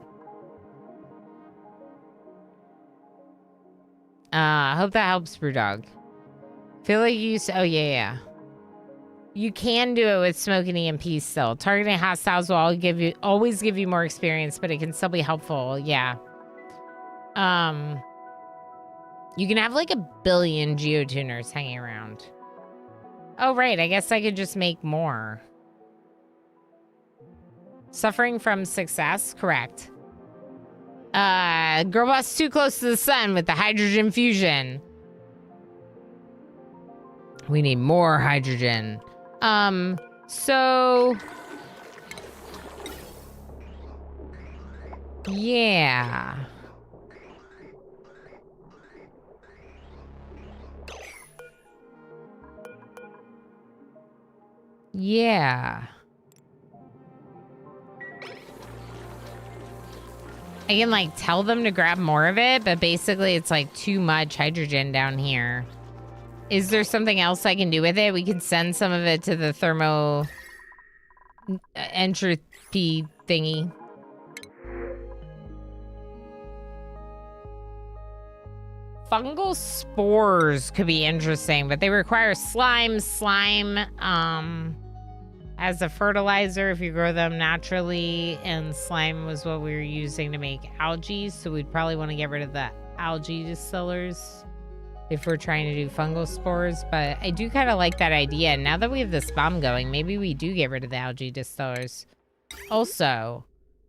I hope that helps, Brewdog. Feel like you oh yeah. You can do it with smoke and EMP still. Targeting hostiles will always give you more experience, but it can still be helpful. Yeah. You can have like 1 billion geotuners hanging around. Oh, right. I guess I could just make more. Suffering from success? Correct. Girl boss too close to the sun with the hydrogen fusion. We need more hydrogen. So... yeah. Yeah. I can like tell them to grab more of it, but basically it's like too much hydrogen down here. Is there something else I can do with it? We can send some of it to the thermo entropy thingy. Fungal spores could be interesting, but they require slime as a fertilizer if you grow them naturally, and slime was what we were using to make algae, so we'd probably want to get rid of the algae distillers if we're trying to do fungal spores. But I do kind of like that idea. Now that we have this bomb going, maybe we do get rid of the algae distillers. Also,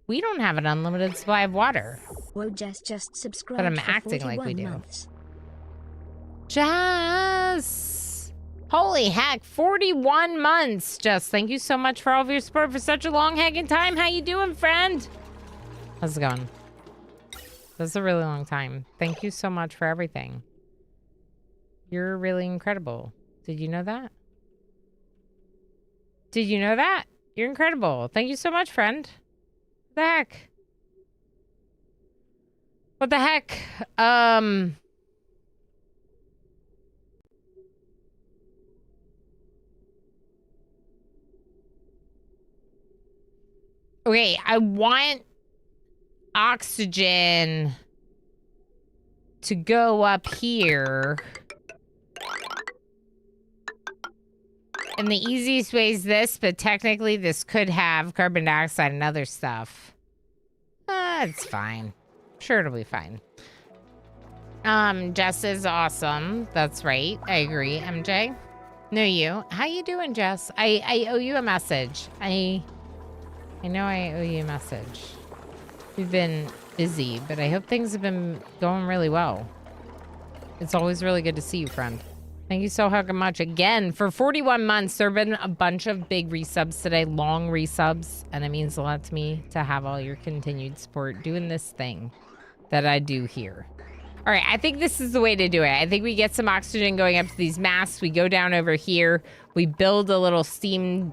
we don't have an unlimited supply of water. Wojess just subscribed But I'm for acting like we 41 do. months. Jess! Holy heck, 41 months, Jess. Thank you so much for all of your support for such a long heckin' time. How you doing, friend? How's it going? That's a really long time. Thank you so much for everything. You're really incredible. Did you know that? Did you know that? You're incredible. Thank you so much, friend. What the heck? What the heck? Okay, I want oxygen to go up here. And the easiest way is this, but technically this could have carbon dioxide and other stuff. It's fine. Sure, it'll be fine. Jess is awesome. That's right. I agree, MJ. No, you. How you doing, Jess? I owe you a message. I know I owe you a message. We've been busy, but I hope things have been going really well. It's always really good to see you, friend. Thank you so much again for 41 months. There have been a bunch of big resubs today, long resubs, and it means a lot to me to have all your continued support doing this thing that I do here. All right, I think this is the way to do it. I think we get some oxygen going up to these masts. We go down over here. We build a little steam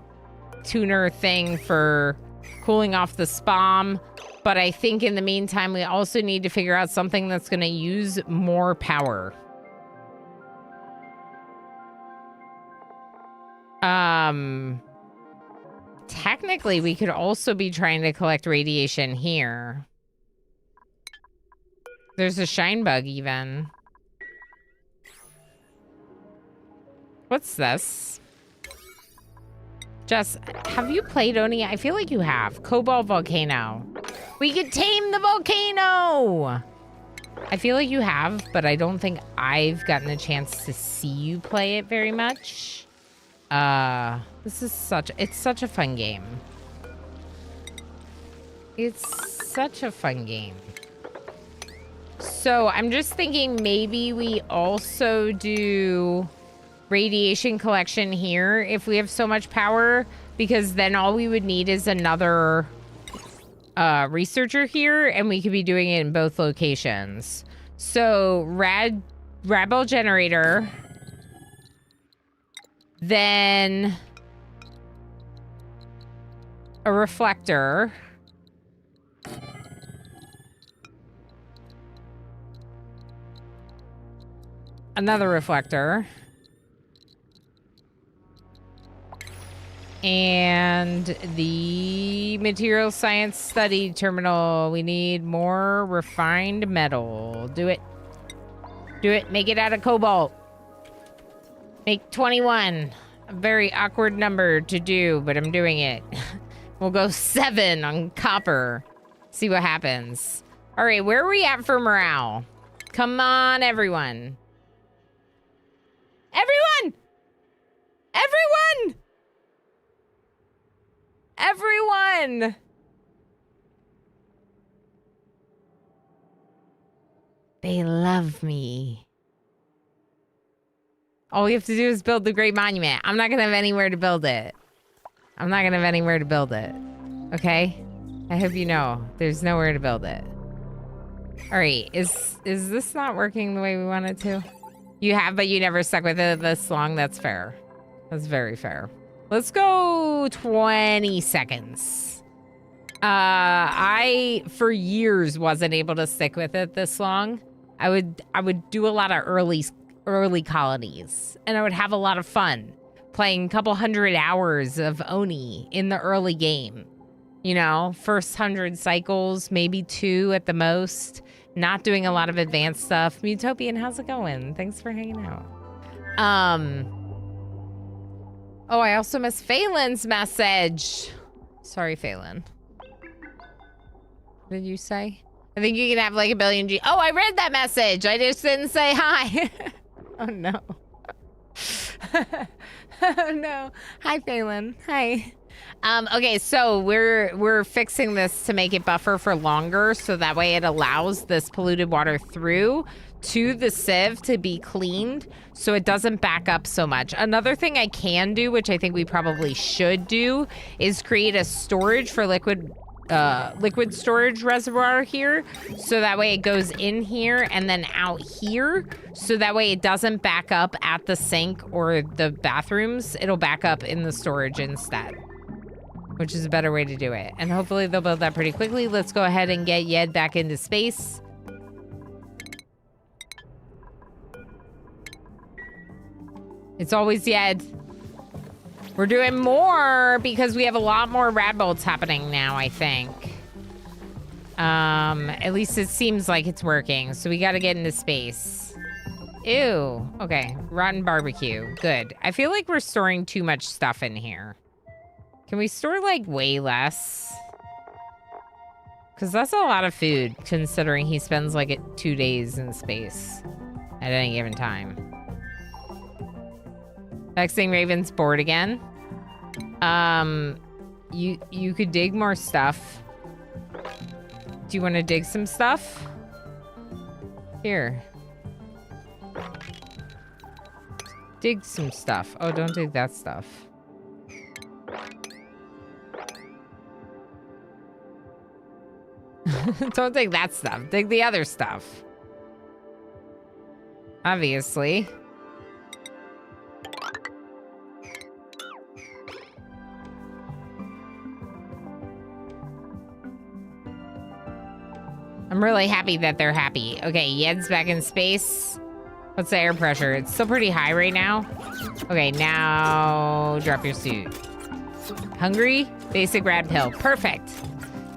tuner thing for cooling off the spom. But I think in the meantime, we also need to figure out something that's going to use more power. Technically, we could also be trying to collect radiation here. There's a shine bug even. What's this? Jess, have you played Oni? I feel like you have. Cobalt Volcano. We could tame the volcano! I feel like you have, but I don't think I've gotten a chance to see you play it very much. This is it's such a fun game. It's such a fun game. So I'm just thinking maybe we also do radiation collection here if we have so much power, because then all we would need is another researcher here, and we could be doing it in both locations. So Radbolt generator, then a reflector, another reflector, and the material science study terminal. We need more refined metal. Do it. Do it. Make it out of cobalt. Make 21. A very awkward number to do, but I'm doing it. We'll go 7 on copper. See what happens. All right, where are we at for morale? Come on, everyone. Everyone! Everyone! Everyone! They love me. All we have to do is build the Great Monument. I'm not gonna have anywhere to build it. I'm not gonna have anywhere to build it. Okay? I hope you know. There's nowhere to build it. Alright, is this not working the way we want it to? You have, but you never stuck with it this long. That's fair. That's very fair. Let's go 20 seconds. I, for years, wasn't able to stick with it this long. I would do a lot of early colonies, and I would have a lot of fun playing a couple hundred hours of Oni in the early game. You know, first 100 cycles, maybe 2 at the most. Not doing a lot of advanced stuff. Mutopian, how's it going? Thanks for hanging out. Oh, I also missed Phelan's message. Sorry, Phelan. What did you say? I think you can have like 1 billion G. Oh, I read that message. I just didn't say hi. Oh, no. Oh, no. Hi, Phelan. Hi. Okay, so we're fixing this to make it buffer for longer, so that way it allows this polluted water through to the sieve to be cleaned, so it doesn't back up so much. Another thing I can do, which I think we probably should do, is create a storage for liquid storage reservoir here, so that way it goes in here and then out here, so that way it doesn't back up at the sink or the bathrooms. It'll back up in the storage instead, which is a better way to do it. And hopefully they'll build that pretty quickly. Let's go ahead and get Yed back into space. It's always Yed. We're doing more because we have a lot more Radbolts happening now, I think. At least it seems like it's working. So we got to get into space. Ew. Okay. Rotten barbecue. Good. I feel like we're storing too much stuff in here. Can we store like way less? Because that's a lot of food considering he spends like 2 days in space at any given time. Vexing Raven's bored again. You could dig more stuff. Do you want to dig some stuff? Here. Dig some stuff. Oh, don't dig that stuff. Don't dig that stuff. Dig the other stuff. Obviously. I'm really happy that they're happy. Okay, Yed's back in space. What's the air pressure? It's still pretty high right now. Okay, now drop your suit. Hungry? Basic red pill. Perfect.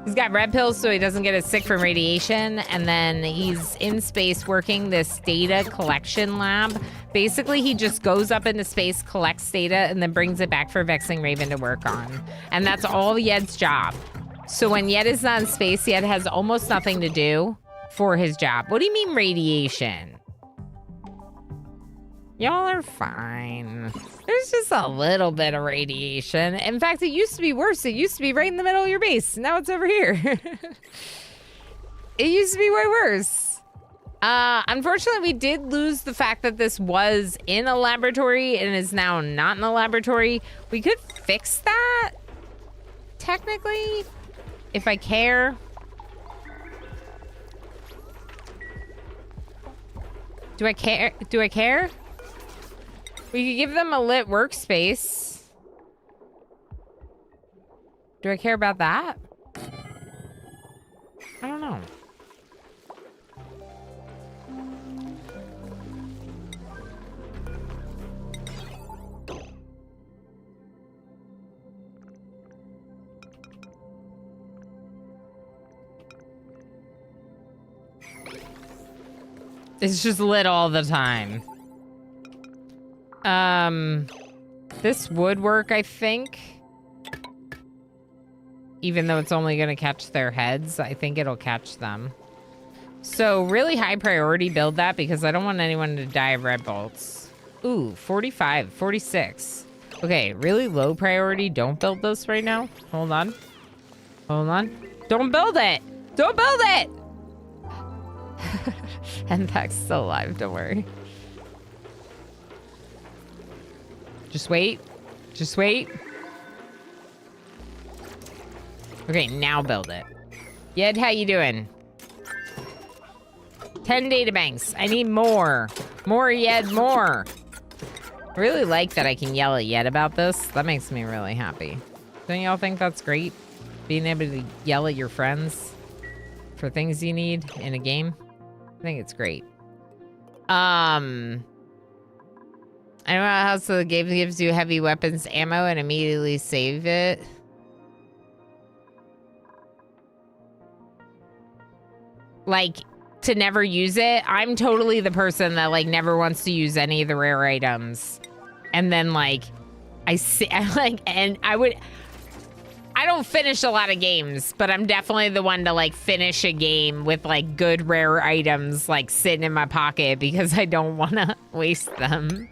He's got red pills so he doesn't get as sick from radiation. And then he's in space working this data collection lab. Basically, he just goes up into space, collects data, and then brings it back for Vexing Raven to work on. And that's all Yed's job. So when Yed is not in space, Yed has almost nothing to do for his job. What do you mean radiation? Y'all are fine. There's just a little bit of radiation. In fact, it used to be worse. It used to be right in the middle of your base. Now it's over here. It used to be way worse. Unfortunately, we did lose the fact that this was in a laboratory and is now not in a laboratory. We could fix that, technically, if I care. Do I care? Do I care? We could give them a lit workspace. Do I care about that? I don't know. It's just lit all the time. This would work, I think. Even though it's only gonna catch their heads, I think it'll catch them. So really high priority build that because I don't want anyone to die of red bolts. Ooh, 45, 46. Okay, really low priority, don't build this right now. Hold on. Hold on. Don't build it! Don't build it! And Pack's still alive, don't worry. Just wait. Just wait. Okay, now build it. Yed, how you doing? 10 data banks. I need more. More, Yed, more. I really like that I can yell at Yed about this. That makes me really happy. Don't y'all think that's great? Being able to yell at your friends for things you need in a game? I think it's great. I don't know how so the game gives you heavy weapons ammo and immediately save it. Like, to never use it? I'm totally the person that, like, never wants to use any of the rare items. And then, like, I don't finish a lot of games, but I'm definitely the one to, like, finish a game with, like, good rare items, like, sitting in my pocket because I don't want to waste them.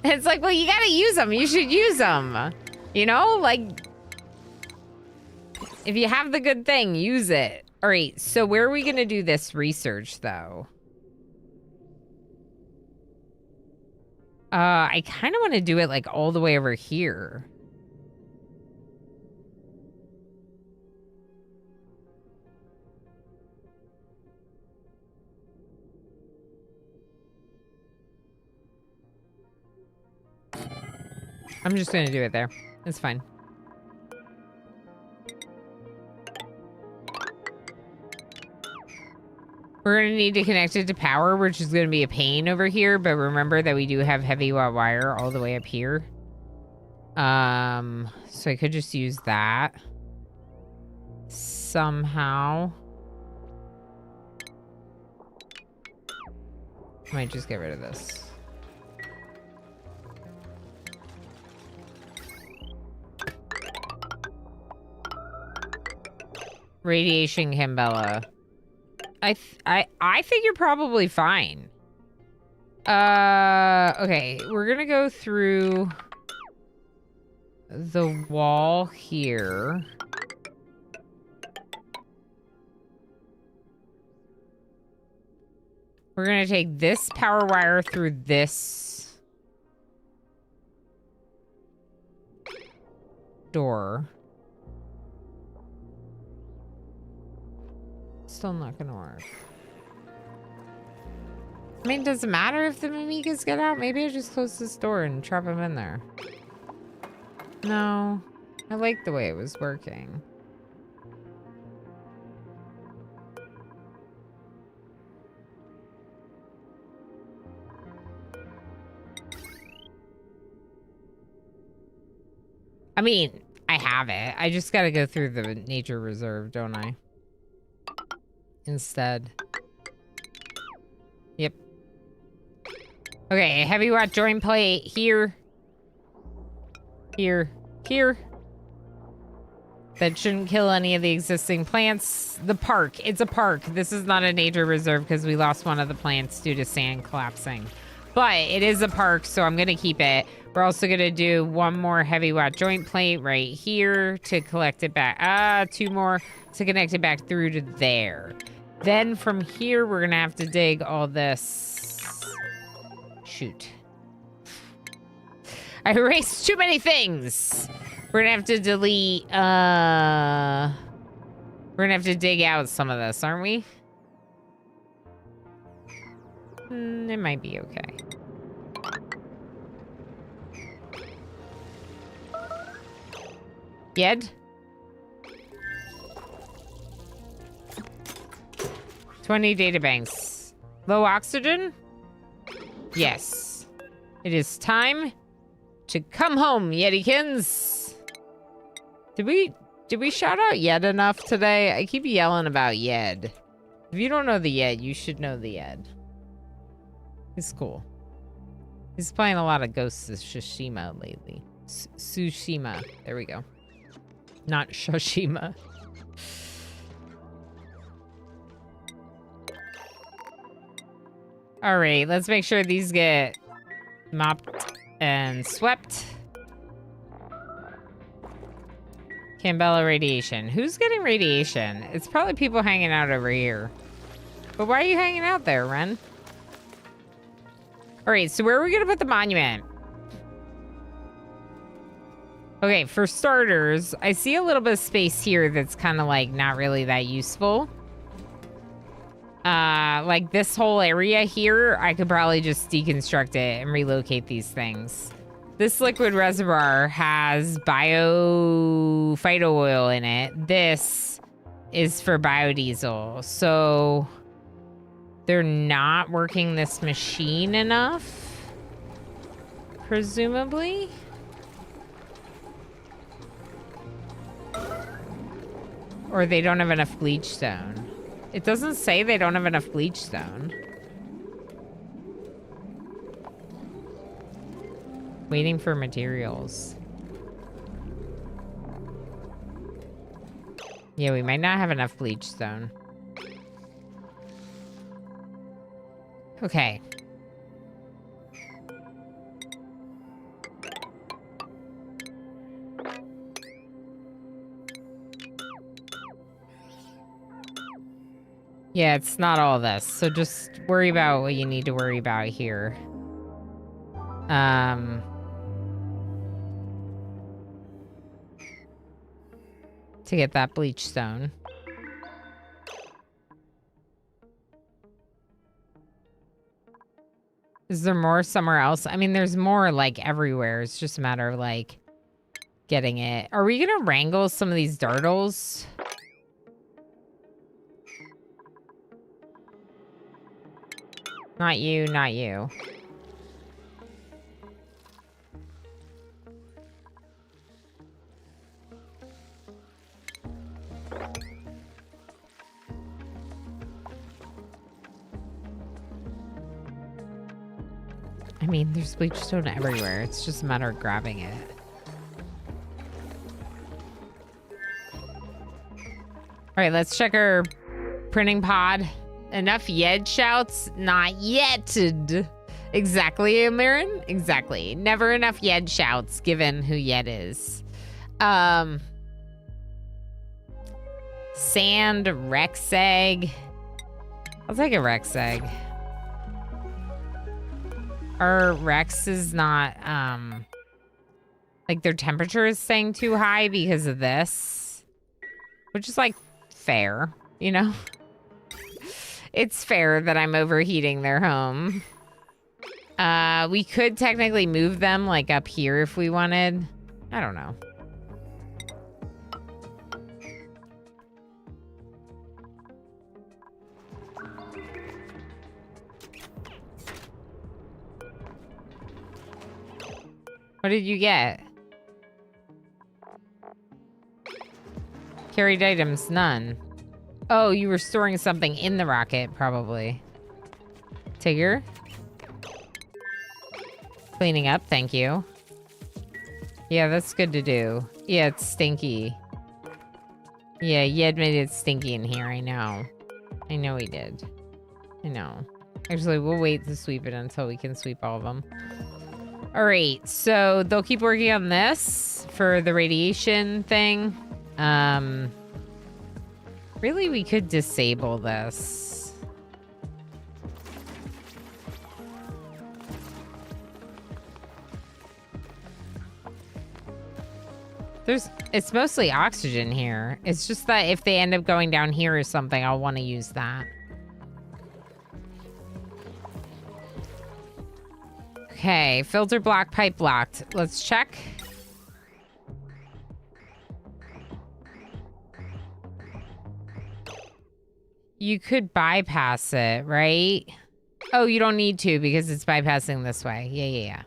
And it's like, well, you gotta use them. You should use them. You know? Like, if you have the good thing, use it. All right, so where are we gonna do this research, though? I kind of want to do it, like, all the way over here. I'm just gonna do it there. It's fine. We're gonna need to connect it to power, which is gonna be a pain over here, but remember that we do have heavy wire all the way up here. So I could just use that somehow. Might just get rid of this. Radiation Cambella. I think you're probably fine. Okay, we're gonna go through the wall here. We're gonna take this power wire through this door. Still not gonna work. I mean, does it matter if the Mimikas get out? Maybe I just close this door and trap them in there. No, I like the way it was working. I mean, I have it. I just gotta go through the nature reserve, don't I? Instead. Yep. Okay, heavy watt joint plate here. Here. Here. That shouldn't kill any of the existing plants. The park. It's a park. This is not a nature reserve because we lost one of the plants due to sand collapsing. But it is a park, so I'm going to keep it. We're also going to do one more heavy watt joint plate right here to collect it back. Two more to connect it back through to there. Then from here, we're going to have to dig all this. Shoot. I erased too many things. We're going to have to delete. We're going to have to dig out some of this, aren't we? It might be okay. Yed? 20 databanks. Low oxygen? Yes. It is time to come home, Yedikins. Did we shout out Yed enough today? I keep yelling about Yed. If you don't know the Yed, you should know the Yed. He's cool. He's playing a lot of Ghosts of Tsushima lately. Tsushima. There we go. Not Shoshima. All right, let's make sure these get mopped and swept. Cambella radiation. Who's getting radiation? It's probably people hanging out over here. But why are you hanging out there, Ren? All right, so where are we gonna put the monument? Okay, for starters, I see a little bit of space here that's kind of like not really that useful. Like this whole area here, I could probably just deconstruct it and relocate these things. This liquid reservoir has phyto oil in it. This is for biodiesel. So they're not working this machine enough, presumably. Or they don't have enough bleach stone. It doesn't say they don't have enough bleach stone. Waiting for materials. Yeah, we might not have enough bleach stone. Okay. Yeah, it's not all this. So just worry about what you need to worry about here. To get that bleach stone. Is there more somewhere else? I mean, there's more like everywhere. It's just a matter of like getting it. Are we gonna wrangle some of these dartles? Not you, not you. I mean, there's bleach stone everywhere. It's just a matter of grabbing it. All right, let's check our printing pod. Enough Yed shouts? Not yet. Exactly, Amirin? Exactly. Never enough Yed shouts, given who Yed is. Sand, Rex egg. I'll take a Rex egg. Our Rex is not, like their temperature is staying too high because of this. Which is like fair, you know? It's fair that I'm overheating their home. We could technically move them like up here if we wanted. I don't know. What did you get? Carried items, none. Oh, you were storing something in the rocket, probably. Tigger? Cleaning up, thank you. Yeah, that's good to do. Yeah, it's stinky. Yeah, Yed made it stinky in here, I know. I know he did. I know. Actually, we'll wait to sweep it until we can sweep all of them. All right, so they'll keep working on this for the radiation thing. Really, we could disable this. It's mostly oxygen here. It's just that if they end up going down here or something, I'll want to use that. Okay, filter block, pipe blocked. Let's check. You could bypass it, right? Oh, you don't need to because it's bypassing this way. Yeah.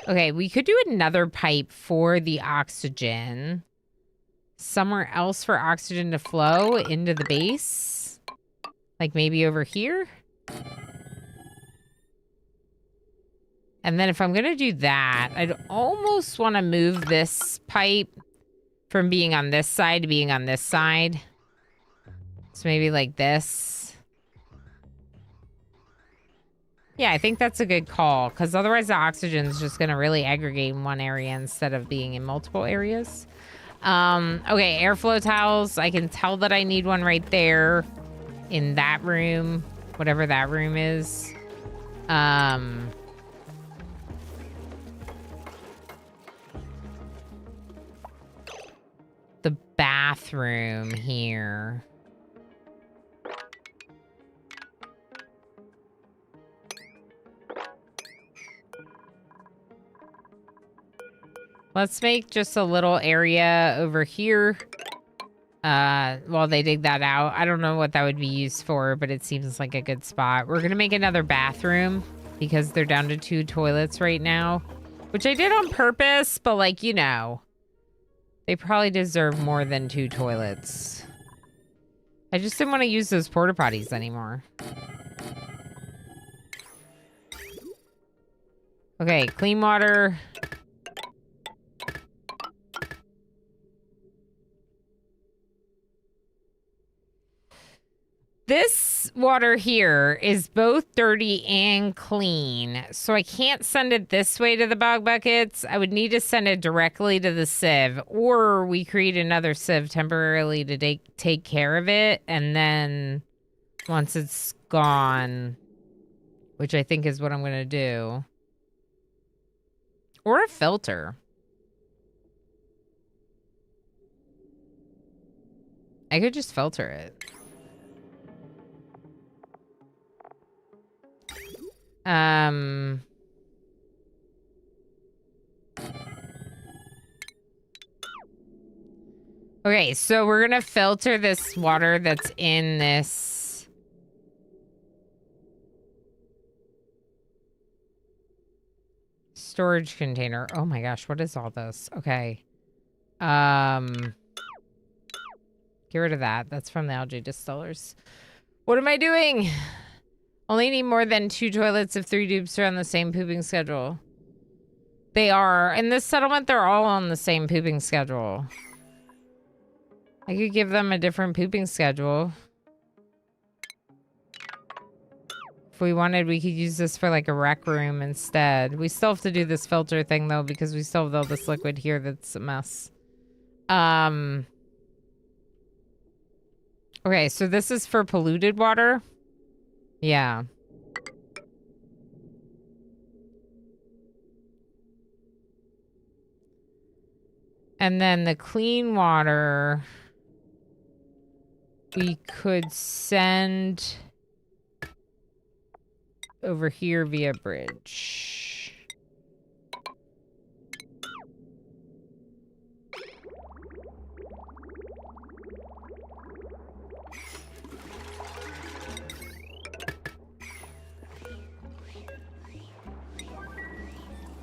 Okay, we could do another pipe for the oxygen. Somewhere else for oxygen to flow into the base. Like maybe over here. And then if I'm going to do that, I'd almost want to move this pipe from being on this side to being on this side. So maybe like this. Yeah, I think that's a good call because otherwise the oxygen's just going to really aggregate in one area instead of being in multiple areas. Okay, airflow towels. I can tell that I need one right there in that room, whatever that room is. The bathroom here. Let's make just a little area over here while they dig that out. I don't know what that would be used for, but it seems like a good spot. We're going to make another bathroom because they're down to 2 toilets right now, which I did on purpose, but like, you know, they probably deserve more than 2 toilets. I just didn't want to use those porta potties anymore. Okay, clean water. This water here is both dirty and clean, so I can't send it this way to the bog buckets. I would need to send it directly to the sieve, or we create another sieve temporarily to take care of it, and then once it's gone, which I think is what I'm going to do, or a filter. I could just filter it. Okay, so we're gonna filter this water that's in this storage container. Oh my gosh, what is all this? Okay. Get rid of that. That's from the algae distillers. What am I doing? Only need more than 2 toilets if 3 dupes are on the same pooping schedule. They are. In this settlement, they're all on the same pooping schedule. I could give them a different pooping schedule. If we wanted, we could use this for like a rec room instead. We still have to do this filter thing though, because we still have all this liquid here that's a mess. Okay, so this is for polluted water. Yeah. And then the clean water, we could send over here via bridge.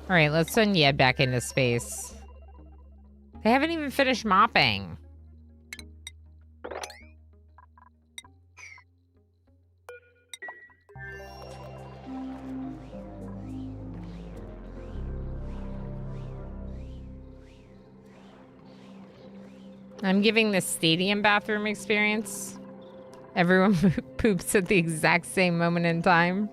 All right, let's send Yed back into space. They haven't even finished mopping. I'm giving the stadium bathroom experience. Everyone poops at the exact same moment in time.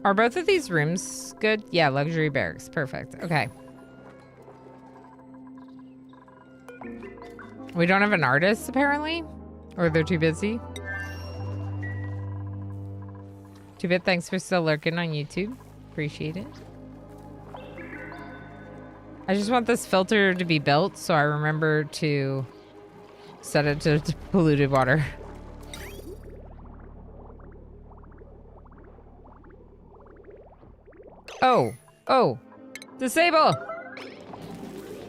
Are both of these rooms good? Yeah, luxury barracks. Perfect. Okay. We don't have an artist, apparently. Or they're too busy. 2-Bit, thanks for still lurking on YouTube. Appreciate it. I just want this filter to be built so I remember to set it to polluted water. Oh, oh, disable,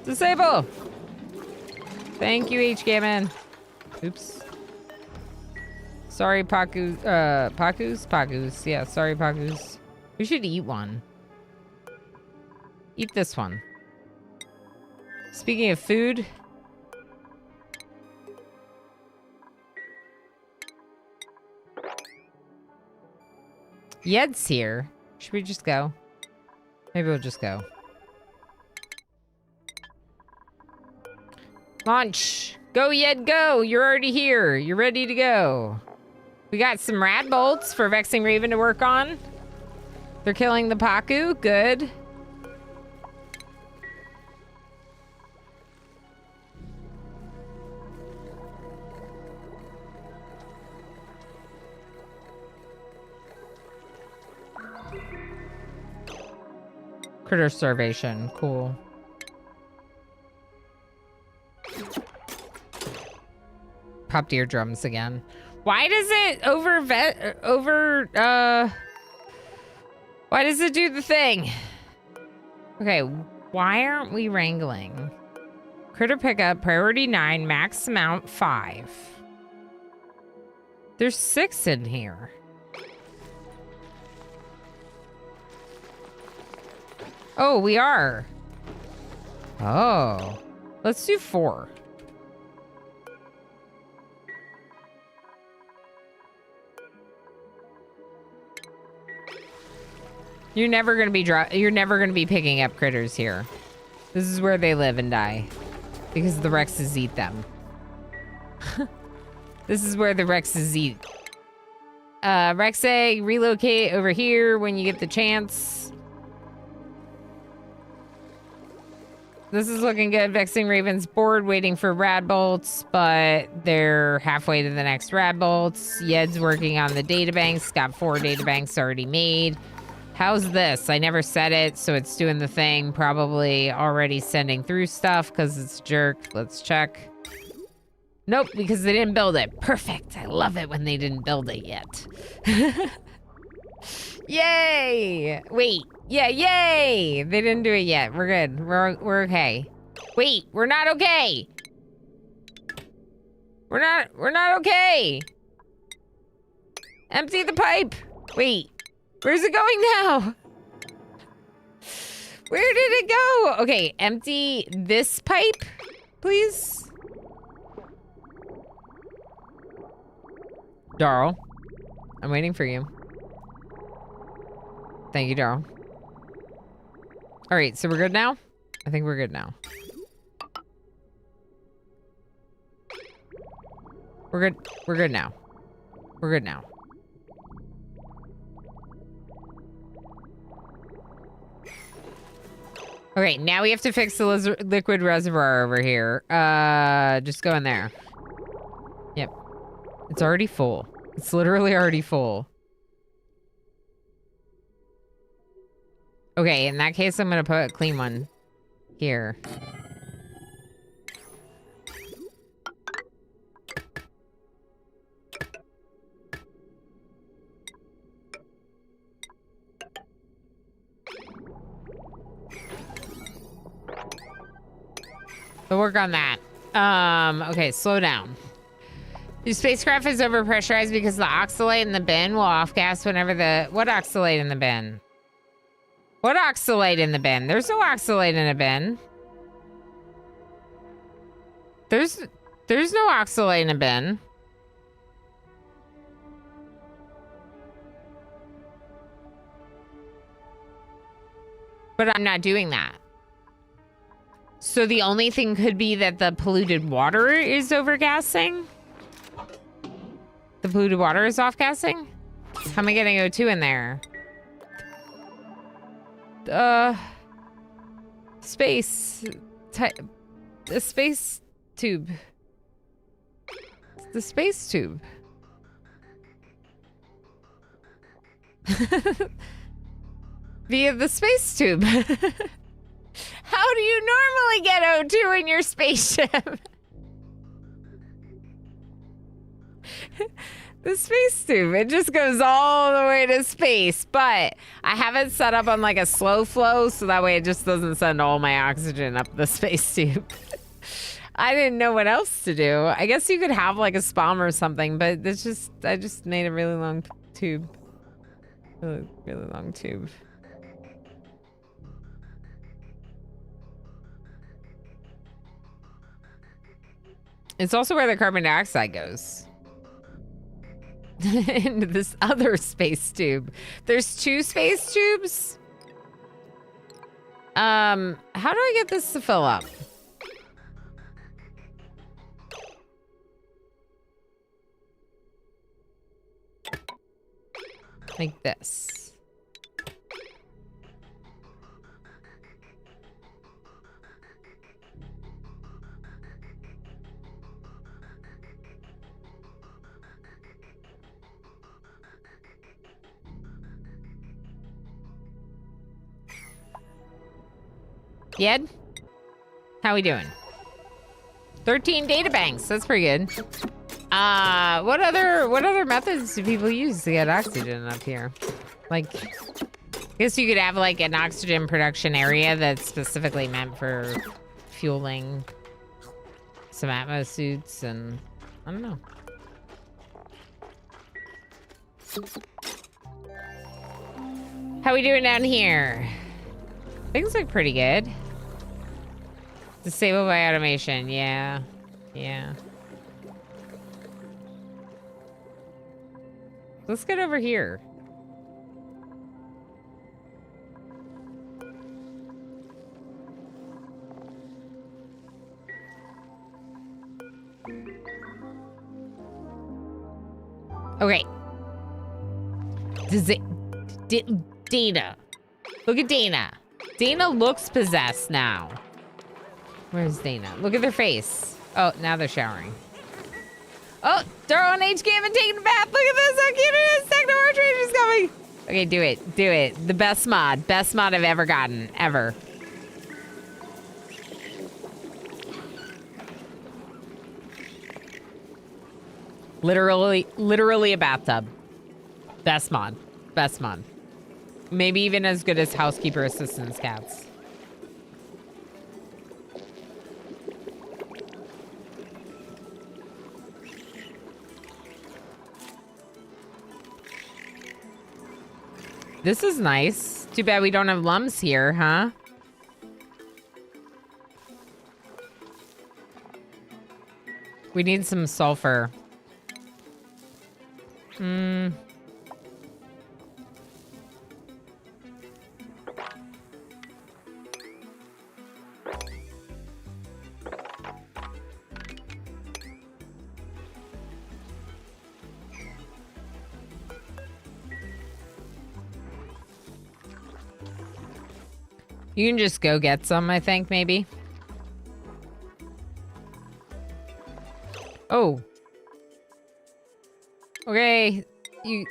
disable. Thank you, HGammon. Oops. Sorry, Pakus. Yeah, sorry, Pakus. We should eat one. Eat this one. Speaking of food. Yed's here. Should we just go? Maybe we'll just go. Launch. Go, Yed, go. You're already here. You're ready to go. We got some Radbolts for Vexing Raven to work on. They're killing the Paku. Good. Critter starvation. Cool. Popped eardrums again. Why does it why does it do the thing? Okay, why aren't we wrangling? Critter pickup, priority 9, max amount 5. There's 6 in here. Oh, we are. Oh. Let's do 4. You're never gonna be picking up critters here. This is where they live and die. Because the Rexes eat them. This is where the Rexes eat. Rex egg, relocate over here when you get the chance. This is looking good. Vexing Raven's bored waiting for Radbolts, but they're halfway to the next Radbolts. Yed's working on the databanks. Got 4 databanks already made. How's this? I never said it, so it's doing the thing. Probably already sending through stuff because it's a jerk. Let's check. Nope, because they didn't build it. Perfect. I love it when they didn't build it yet. Yay! Wait. Yeah, yay! They didn't do it yet. We're good. We're okay. Wait, we're not okay. We're not okay. Empty the pipe. Wait. Where's it going now? Where did it go? Okay, empty this pipe, please. Darl, I'm waiting for you. Thank you, Daryl. All right, so we're good now? I think we're good now. We're good. We're good now. We're good now. Okay, now we have to fix the liquid reservoir over here. Just go in there. Yep. It's already full. It's literally already full. Okay, in that case, I'm gonna put a clean one here. We'll work on that. Okay, slow down. The spacecraft is overpressurized because the oxalate in the bin will off-gas whenever the... What oxalate in the bin? What oxalate in the bin? There's no oxalate in a bin. There's no oxalate in a bin. But I'm not doing that. So the only thing could be that the polluted water is overgassing? The polluted water is off-gassing? How am I getting O2 in there? Space. The space tube. The space tube. Via the space tube. How do you normally get O2 in your spaceship? The space tube, it just goes all the way to space, but I have it set up on like a slow flow so that way it just doesn't send all my oxygen up the space tube. I didn't know what else to do. I guess you could have like a spalm or something, but it's just, I just made a really long tube. Really, really long tube. It's also where the carbon dioxide goes. Into this other space tube. There's 2 space tubes? How do I get this to fill up? Like this. Yed? How we doing? 13 data banks. That's pretty good. What other methods do people use to get oxygen up here? Like, I guess you could have like an oxygen production area that's specifically meant for fueling some atmo suits and I don't know. How we doing down here? Things look pretty good. Disable by automation, yeah. Yeah. Let's get over here. Okay. Dana. Look at Dana. Dana looks possessed now. Where's Dana? Look at their face. Oh, now they're showering. Oh, Daryl and HK haven't taken a bath. Look at this. How cute it is. Techno Archage is coming. Okay, do it. Do it. The best mod. Best mod I've ever gotten. Ever. Literally a bathtub. Best mod. Best mod. Maybe even as good as housekeeper assistance cats. This is nice. Too bad we don't have lums here, huh? We need some sulfur. You can just go get some, I think, maybe. Oh. Okay. You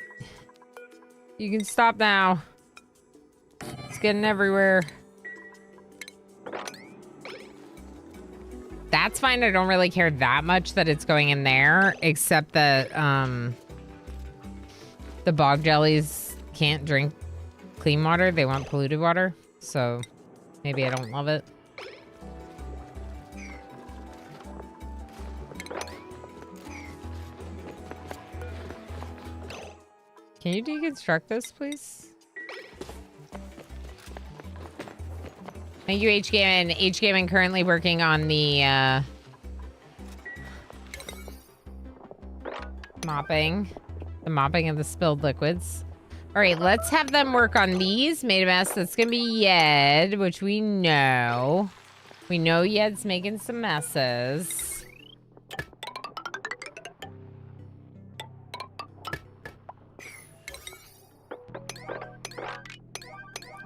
can stop now. It's getting everywhere. That's fine. I don't really care that much that it's going in there, except that the bog jellies can't drink clean water. They want polluted water. So maybe I don't love it. Can you deconstruct this, please? Thank you, H-Gamin. H-Gamin currently working on the mopping. The mopping of the spilled liquids. All right, let's have them work on these. Made a mess. That's going to be Yed, which we know. We know Yed's making some messes.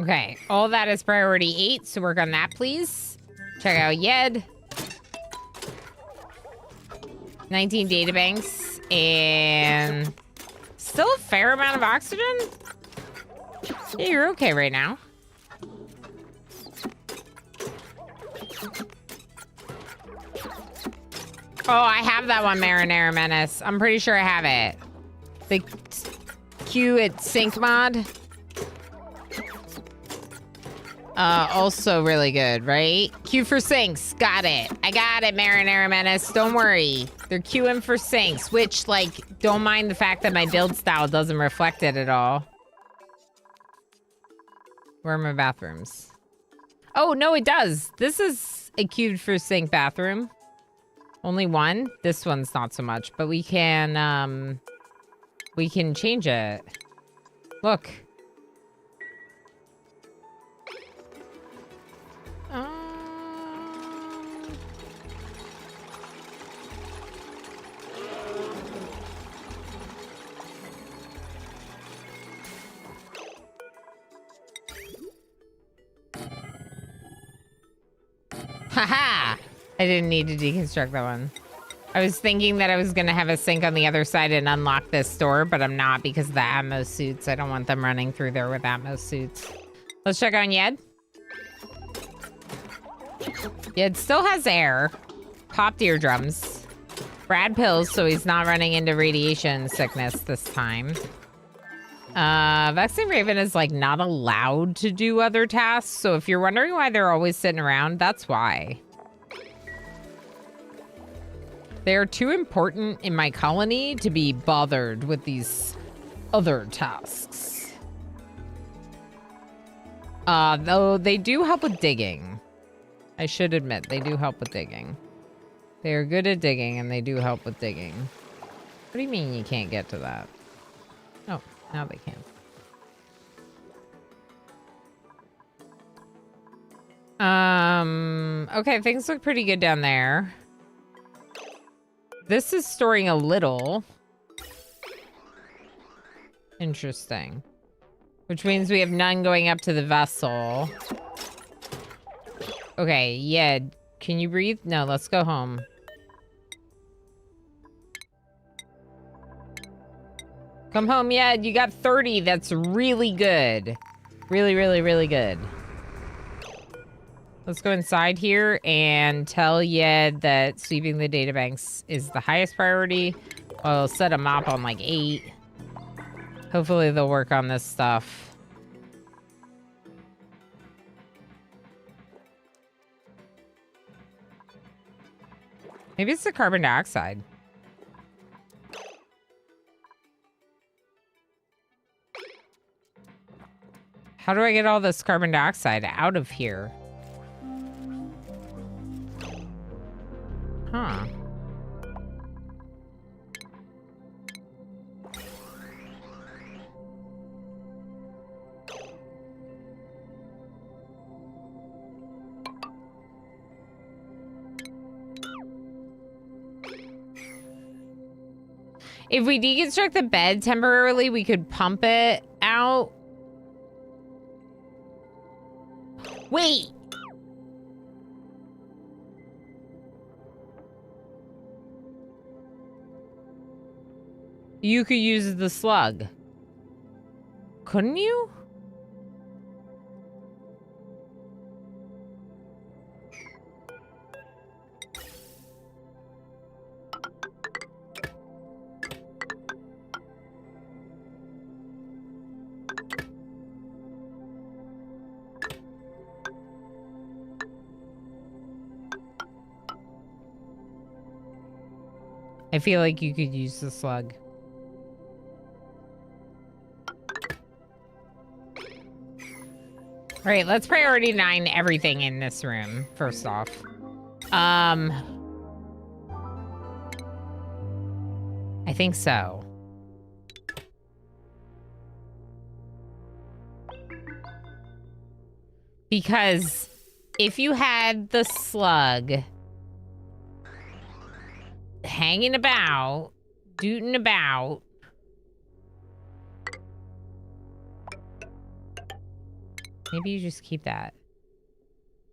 Okay, all that is priority 8, so work on that, please. Check out Yed. 19 databanks, and still a fair amount of oxygen? Yeah, you're okay right now. Oh, I have that one, Marinara Menace. I'm pretty sure I have it. The Q at Sync mod. Also really good, right? Q for sinks. Got it. I got it, Marinara Menace. Don't worry. They're queuing for sinks, which, like, don't mind the fact that my build style doesn't reflect it at all. Where are my bathrooms? Oh, no, it does. This is a queued for sink bathroom. Only one. This one's not so much, but we can change it. Look. Haha! I didn't need to deconstruct that one. I was thinking that I was going to have a sink on the other side and unlock this door, but I'm not because of the Atmos suits. I don't want them running through there with Atmos suits. Let's check on Yed. Yed still has air. Popped eardrums. Brad pills, so he's not running into radiation sickness this time. Vexing Raven is, like, not allowed to do other tasks, so if you're wondering why they're always sitting around, that's why. They're too important in my colony to be bothered with these other tasks. Though they do help with digging. I should admit, they do help with digging. They are good at digging, and they do help with digging. What do you mean you can't get to that? Oh. Now they can. Okay, things look pretty good down there. This is storing a little. Interesting. Which means we have none going up to the vessel. Okay, yeah. Can you breathe? No, let's go home. Come home, Yed. You got 30. That's really good. Really, really, really good. Let's go inside here and tell Yed that sweeping the databanks is the highest priority. I'll set a mop on like 8. Hopefully they'll work on this stuff. Maybe it's the carbon dioxide. How do I get all this carbon dioxide out of here? Huh. If we deconstruct the bed temporarily, we could pump it out. Wait! You could use the slug. Couldn't you? I feel like you could use the slug. All right, let's priority 9 everything in this room, first off. I think so. Because if you had the slug hanging about, dooting about, maybe you just keep that.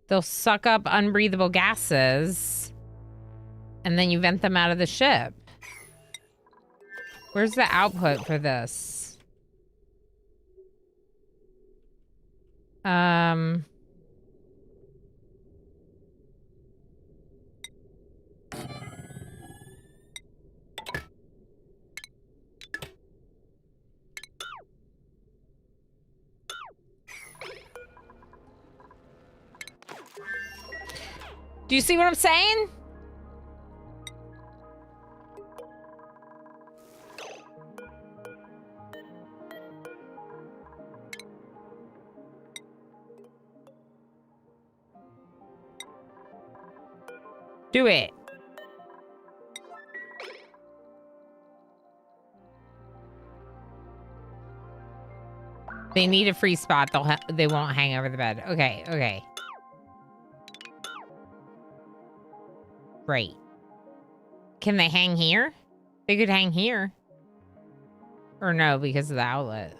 They'll suck up unbreathable gases, and then you vent them out of the ship. Where's the output for this? Do you see what I'm saying? Do it. They need a free spot. They won't hang over the bed. Okay, okay. Great. Can they hang here? They could hang here. Or no, because of the outlet.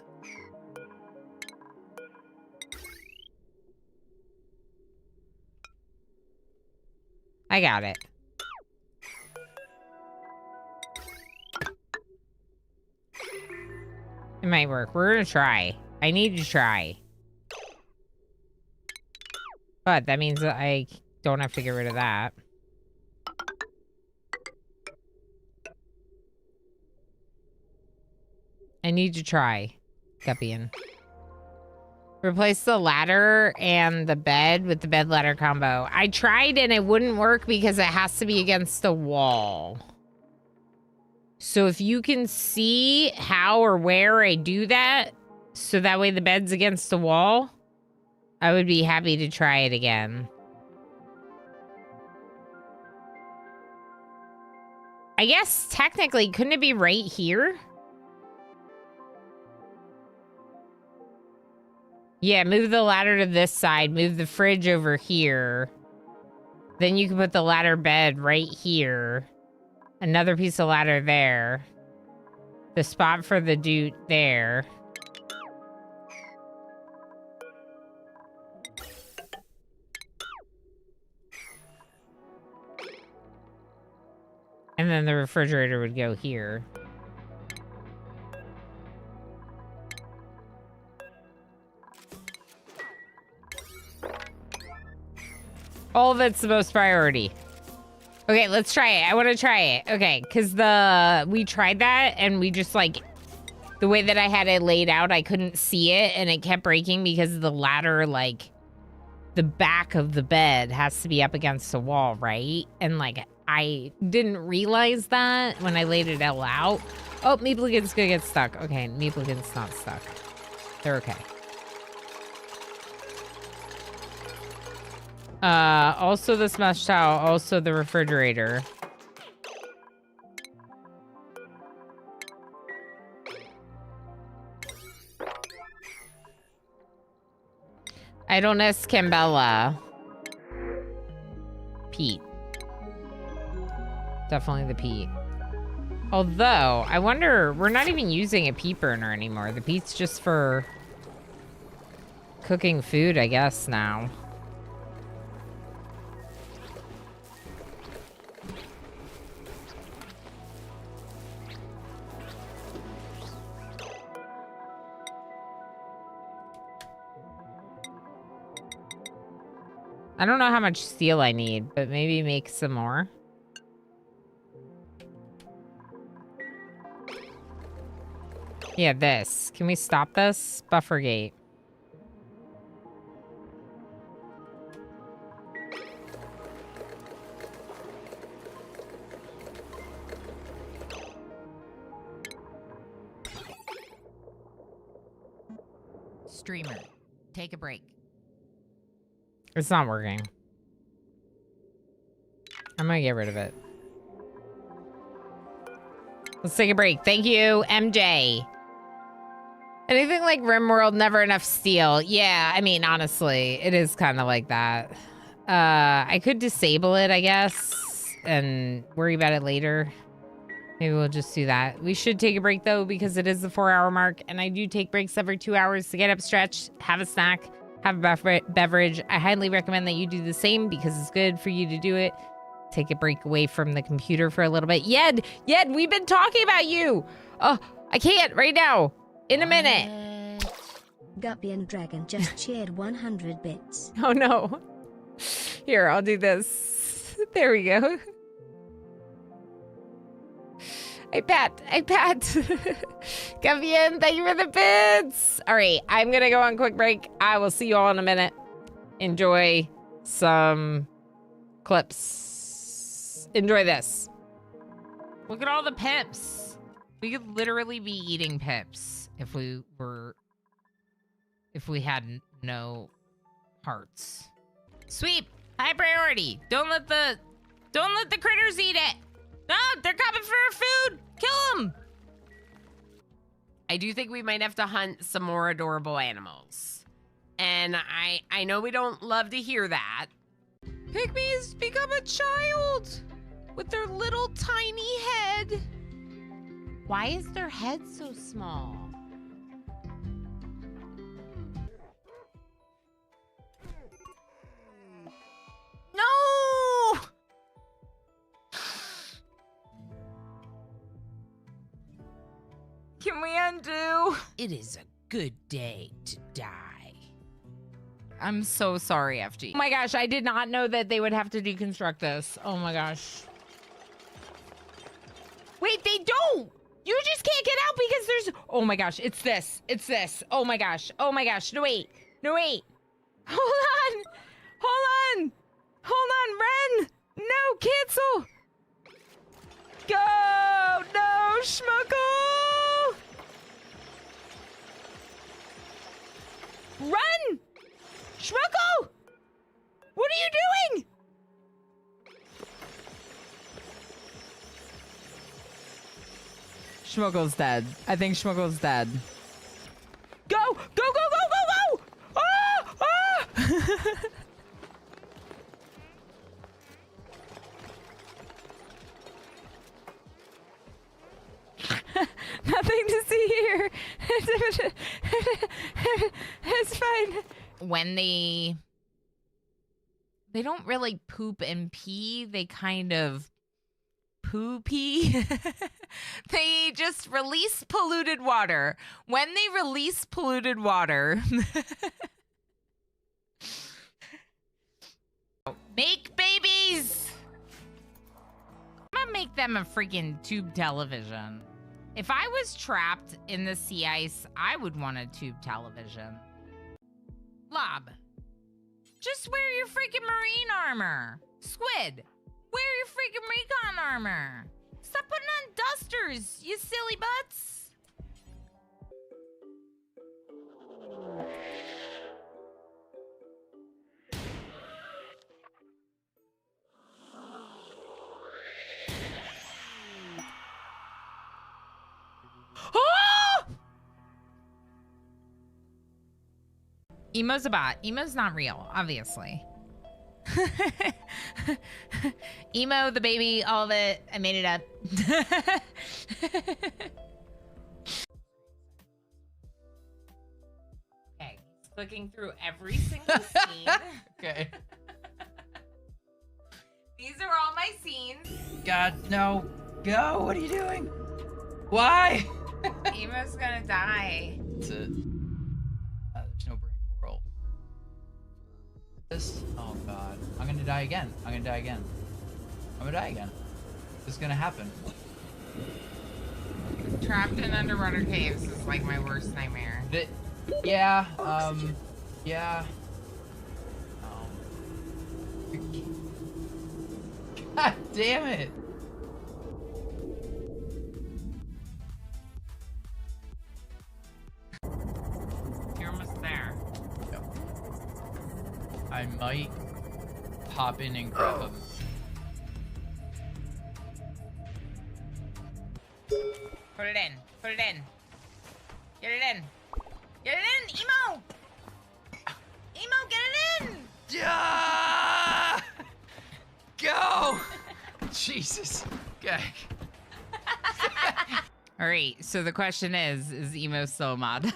I got it. It might work. We're gonna try. I need to try. But that means that I don't have to get rid of that. I need to try. Guppian. Replace the ladder and the bed with the bed ladder combo. I tried and it wouldn't work because it has to be against the wall. So if you can see how or where I do that, so that way the bed's against the wall, I would be happy to try it again. I guess technically, couldn't it be right here? Yeah, move the ladder to this side. Move the fridge over here. Then you can put the ladder bed right here. Another piece of ladder there. The spot for the dude there. And then the refrigerator would go here. All of it's the most priority. Okay, let's try it. I want to try it. Okay, because we tried that and we just like, the way that I had it laid out, I couldn't see it and it kept breaking because the ladder, like, the back of the bed has to be up against the wall, right? And like, I didn't realize that when I laid it all out. Oh, Meepligan's gonna get stuck. Okay, Meepligan's not stuck. They're okay. Also the smash towel, also the refrigerator. Idleness, Cambella. Pete. Definitely the Pete. Although, I wonder, we're not even using a peat burner anymore. The peat's just for cooking food, I guess, now. I don't know how much steel I need, but maybe make some more. Yeah, this. Can we stop this? Buffer gate. Streamer, take a break. It's not working. I'm gonna get rid of it. Let's take a break. Thank you, MJ. Anything like RimWorld, never enough steel. Yeah, I mean, honestly, it is kind of like that. I could disable it, I guess, and worry about it later. Maybe we'll just do that. We should take a break, though, because it is the 4-hour mark, and I do take breaks every 2 hours to get up, stretch, have a snack, have a beverage. I highly recommend that you do the same because it's good for you to do it. Take a break away from the computer for a little bit. Yed, we've been talking about you. Oh, I can't right now. In a minute. Guppy and Dragon just cheered 100 bits. Oh, no. Here, I'll do this. There we go. I pat. Gavian, thank you for the bits. All right, I'm going to go on quick break. I will see you all in a minute. Enjoy some clips. Enjoy this. Look at all the pips. We could literally be eating pips if we had no hearts. Sweep, high priority. Don't let the critters eat it. No, they're coming for our food. Kill them. I do think we might have to hunt some more adorable animals. And I know we don't love to hear that. Pygmies become a child with their little tiny head. Why is their head so small? No! Can we undo? It is a good day to die. I'm so sorry, FG. Oh my gosh, I did not know that they would have to deconstruct this. Oh my gosh. Wait, they don't! You just can't get out because there's... Oh my gosh, it's this. It's this. Oh my gosh. Oh my gosh. No, wait. No, wait. Hold on. Hold on. Hold on, Ren. No, cancel. Go. No, Schmuckle. Run. Schmuckle. What are you doing? Schmuckle's dead. I think Schmuckle's dead. Go! Go, go, go, go, go! Ah! Ah! Nothing to see here. It's fine. When they don't really poop and pee, they kind of pee. They just release polluted water. When they release polluted water, make babies. I'm gonna make them a freaking tube television. If I was trapped in the sea ice, I would want a tube television. Lob, just wear your freaking marine armor. Squid, wear your freaking recon armor. Stop putting on dusters, you silly butts. Oh! Emo's a bot. Emo's not real, obviously. Emo, the baby, all of it. I made it up. Okay, looking through every single scene. Okay. These are all my scenes. God, no. Go. What are you doing? Why? Emo's gonna die. That's it. There's no brain coral. this. Oh god. I'm gonna die again. I'm gonna die again. I'm gonna die again. It's gonna happen. Trapped in underwater caves is like my worst nightmare. Yeah, yeah. God damn it! You're almost there. Yep. I might pop in and grab him. Put it in. Put it in. Get it in. Get it in, Emo! Emo, get it in! Yeah! Go! Jesus. Okay. All right, so the question is Emo still a mod?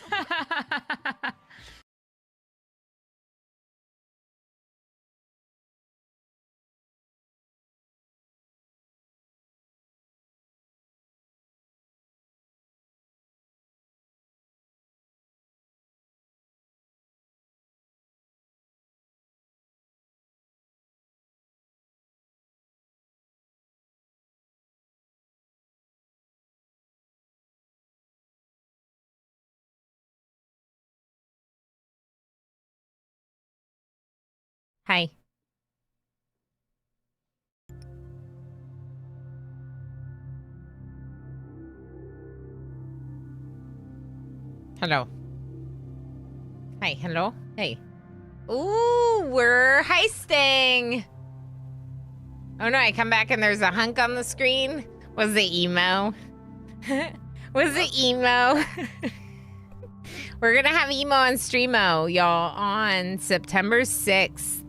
Hi. Hello. Hi, hello. Hey. Ooh, we're heisting. Oh no, I come back and there's a hunk on the screen. Was it Emo? Was it Emo? We're gonna have Emo on Streamo, y'all, on September 6th.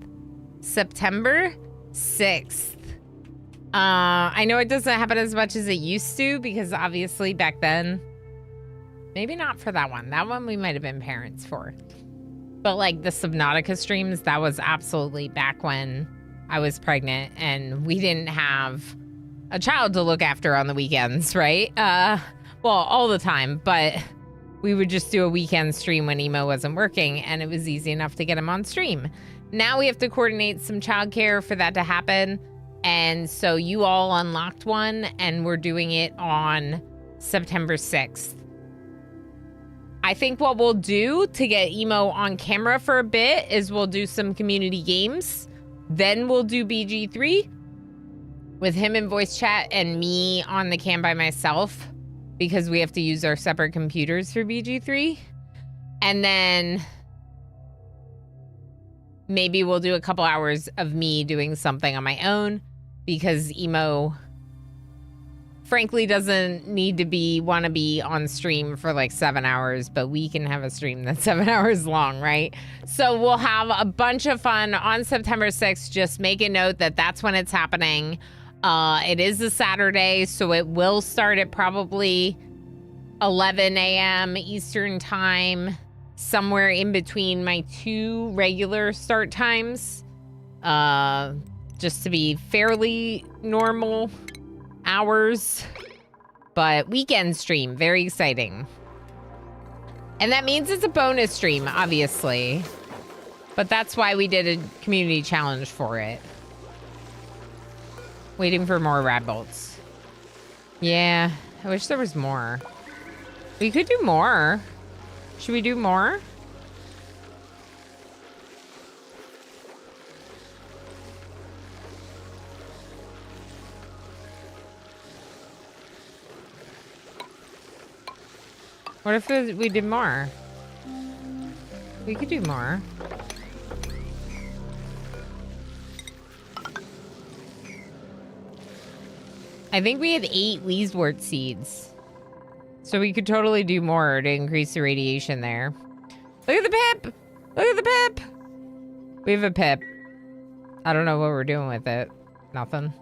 September 6th. I know it doesn't happen as much as it used to because obviously back then, maybe not for that one. That one we might have been parents for. But like the Subnautica streams, that was absolutely back when I was pregnant and we didn't have a child to look after on the weekends, right? Well, all the time, but we would just do a weekend stream when Emo wasn't working and it was easy enough to get him on stream. Now we have to coordinate some childcare for that to happen. And so you all unlocked one and we're doing it on September 6th. I think what we'll do to get Emo on camera for a bit is we'll do some community games. Then we'll do BG3 with him in voice chat and me on the cam by myself because we have to use our separate computers for BG3. And then maybe we'll do a couple hours of me doing something on my own because Emo frankly doesn't need to want to be on stream for like 7 hours, but we can have a stream that's 7 hours long, right? So we'll have a bunch of fun on September 6th. Just make a note that that's when it's happening. It is a Saturday, so it will start at probably 11 a.m. Eastern time, somewhere in between my 2 regular start times, just to be fairly normal hours, but weekend stream, very exciting. And that means it's a bonus stream, obviously, but that's why we did a community challenge for it. Waiting for more Radbolts. Yeah, I wish there was more. We could do more. Should we do more? What if we did more? We could do more. I think we had 8 Leeswort seeds. So we could totally do more to increase the radiation there. Look at the pip! Look at the pip! We have a pip. I don't know what we're doing with it. Nothing.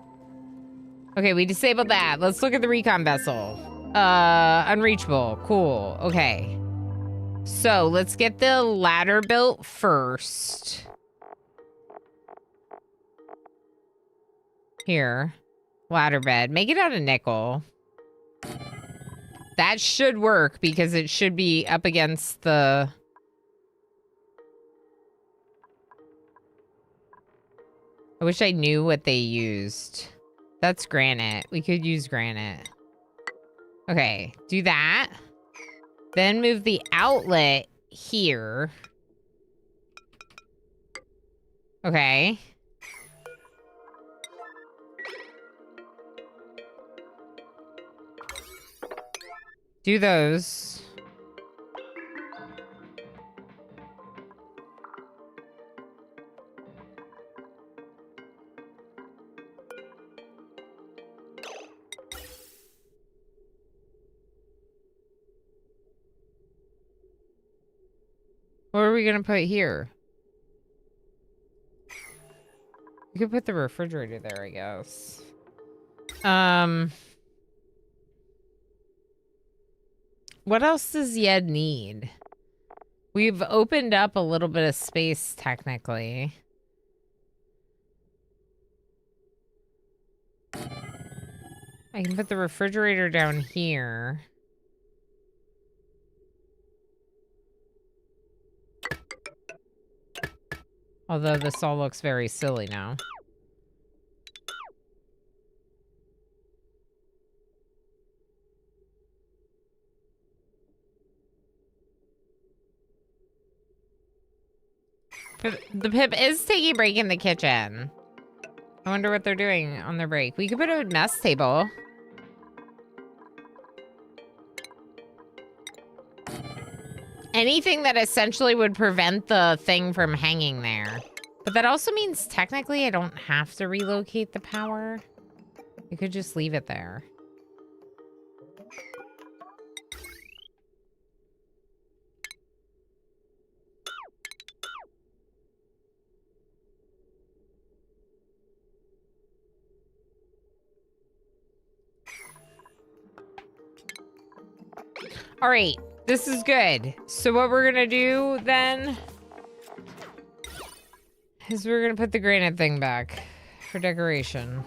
Okay, we disabled that. Let's look at the recon vessel. Unreachable. Cool. Okay. So let's get the ladder built first. Here. Ladder bed. Make it out of nickel. That should work because it should be up against the... I wish I knew what they used. That's granite. We could use granite. Okay, do that. Then move the outlet here. Okay. Do those. What are we gonna put here? We could put the refrigerator there, I guess. What else does Yed need? We've opened up a little bit of space, technically. I can put the refrigerator down here. Although this all looks very silly now. The Pip is taking a break in the kitchen. I wonder what they're doing on their break. We could put a mess table. Anything that essentially would prevent the thing from hanging there. But that also means technically I don't have to relocate the power. I could just leave it there. All right, this is good. So what we're gonna do then is we're gonna put the granite thing back for decoration.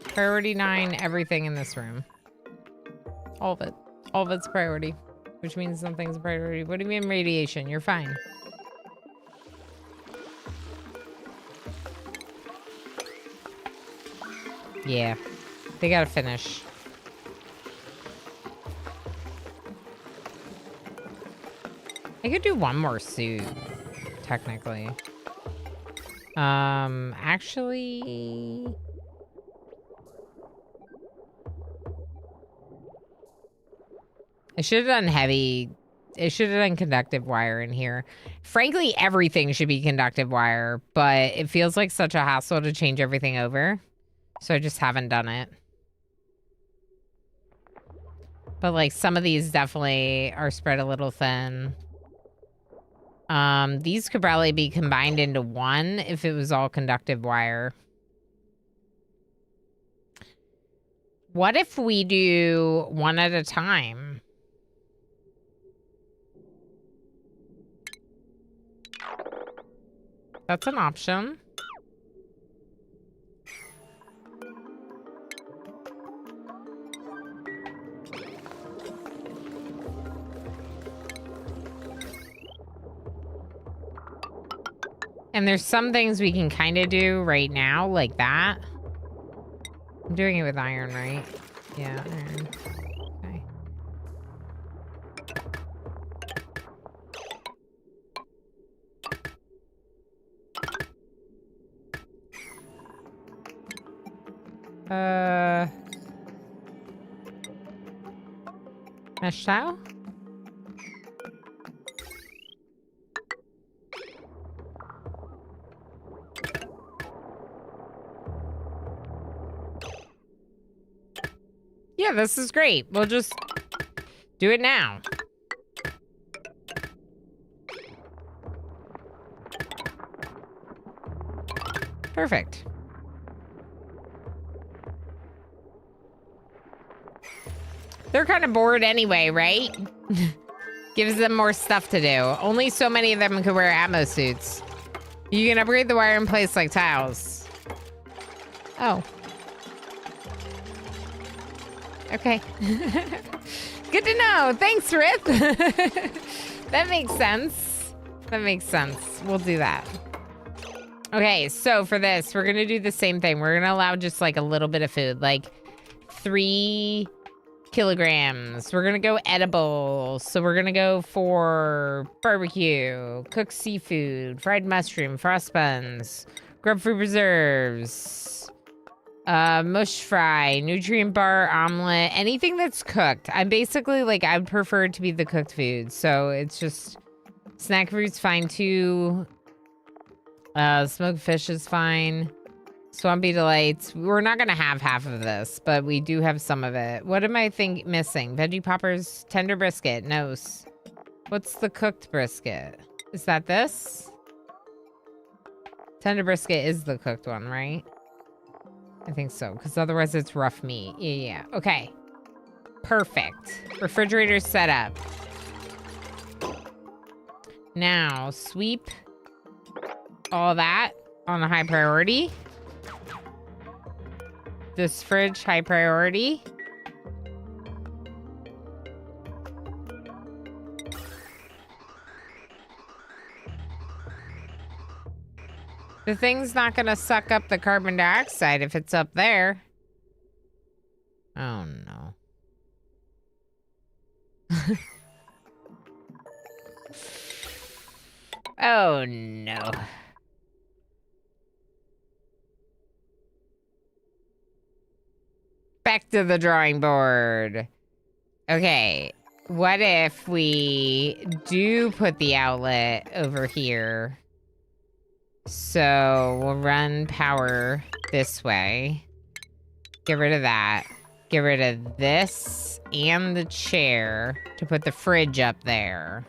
Priority 9, everything in this room. All of it. All of it's priority, which means something's a priority. What do you mean radiation? You're fine. Yeah, they gotta finish. I could do one more suit, technically. Actually... I should have done heavy... I should have done conductive wire in here. Frankly, everything should be conductive wire, but it feels like such a hassle to change everything over. So I just haven't done it. But, like, some of these definitely are spread a little thin. These could probably be combined into one if it was all conductive wire. What if we do one at a time? That's an option. And there's some things we can kind of do right now, like that. I'm doing it with iron, right? Yeah, iron. Okay. Mesh tile? Yeah, this is great. We'll just do it now. Perfect. They're kind of bored anyway, right? Gives them more stuff to do. Only so many of them can wear Atmos suits. You can upgrade the wire in place like tiles. Oh. Okay. Good to know. Thanks, Rip. That makes sense. That makes sense. We'll do that. Okay, so for this, we're gonna do the same thing. We're gonna allow just like a little bit of food, like 3 kilograms. We're gonna go edible. So we're gonna go for barbecue, cooked seafood, fried mushroom, frost buns, grub fruit preserves, mush fry, nutrient bar, omelet, anything that's cooked. I'm basically like, I would prefer it to be the cooked food. So it's just snack fruit's fine too. Smoked fish is fine. Swampy delights. We're not gonna have half of this, but we do have some of it. What am I missing? Veggie poppers, tender brisket. No. What's the cooked brisket? Is that this? Tender brisket is the cooked one, right? I think so, because otherwise it's rough meat. Yeah. Okay. Perfect. Refrigerator set up. Now, sweep all that on a high priority. This fridge, high priority. The thing's not gonna suck up the carbon dioxide if it's up there. Oh no. Oh no. Back to the drawing board. Okay, what if we do put the outlet over here? So we'll run power this way. Get rid of that. Get rid of this and the chair to put the fridge up there.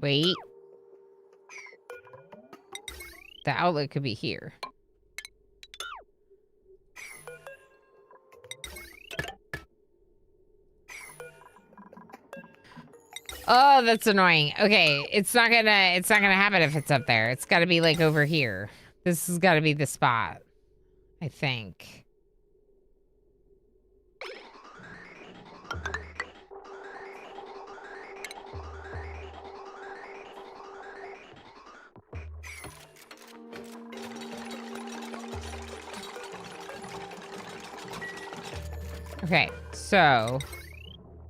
Wait. The outlet could be here. Oh, that's annoying. Okay, it's not gonna happen if it's up there. It's gotta be like over here. This has gotta be the spot, I think. Okay, so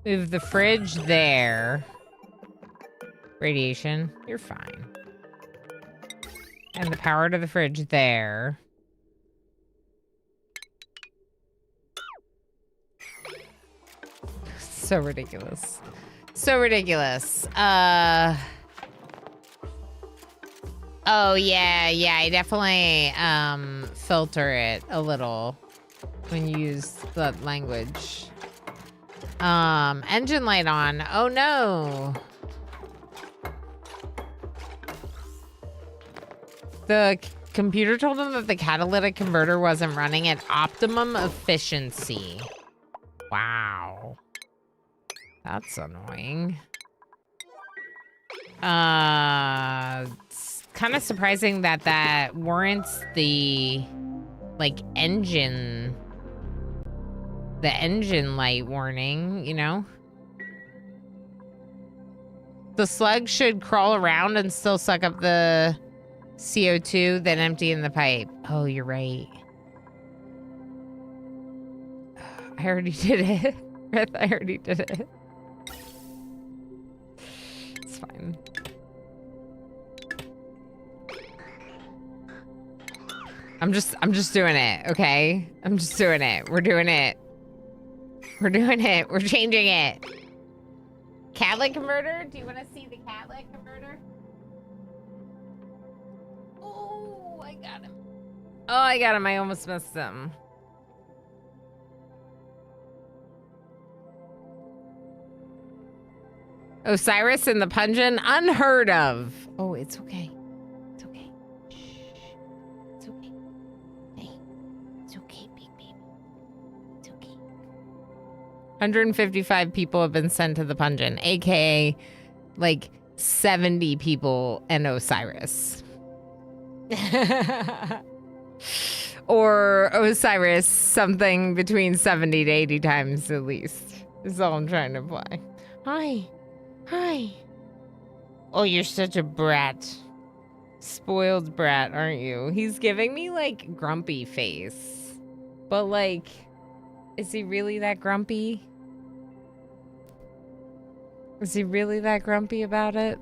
move the fridge there. Radiation, you're fine. And the power to the fridge there. So ridiculous. So ridiculous. Oh yeah, I definitely filter it a little when you use the language. Engine light on. Oh no. The computer told him that the catalytic converter wasn't running at optimum efficiency. Wow. That's annoying. It's kind of surprising that that warrants the, like, engine light warning, you know? The slug should crawl around and still suck up the CO2, then empty in the pipe. Oh, you're right. I already did it. I already did it. It's fine. I'm just doing it, okay? I'm just doing it. We're doing it. We're doing it. We're changing it. Catalytic converter? Do you want to see the catalytic converter? Oh, I got him. Oh, I got him. I almost missed him. Osiris and the Pungeon? Unheard of. Oh, it's okay. It's okay. Shh. It's okay. Hey, it's okay, big baby. It's okay. 155 people have been sent to the Pungeon, aka like 70 people and Osiris. Or Osiris something between 70 to 80 times at least. Is all I'm trying to imply. Hi. Hi. Oh, you're such a brat. Spoiled brat, aren't you? He's giving me, like, grumpy face. But, like, is he really that grumpy? Is he really that grumpy about it?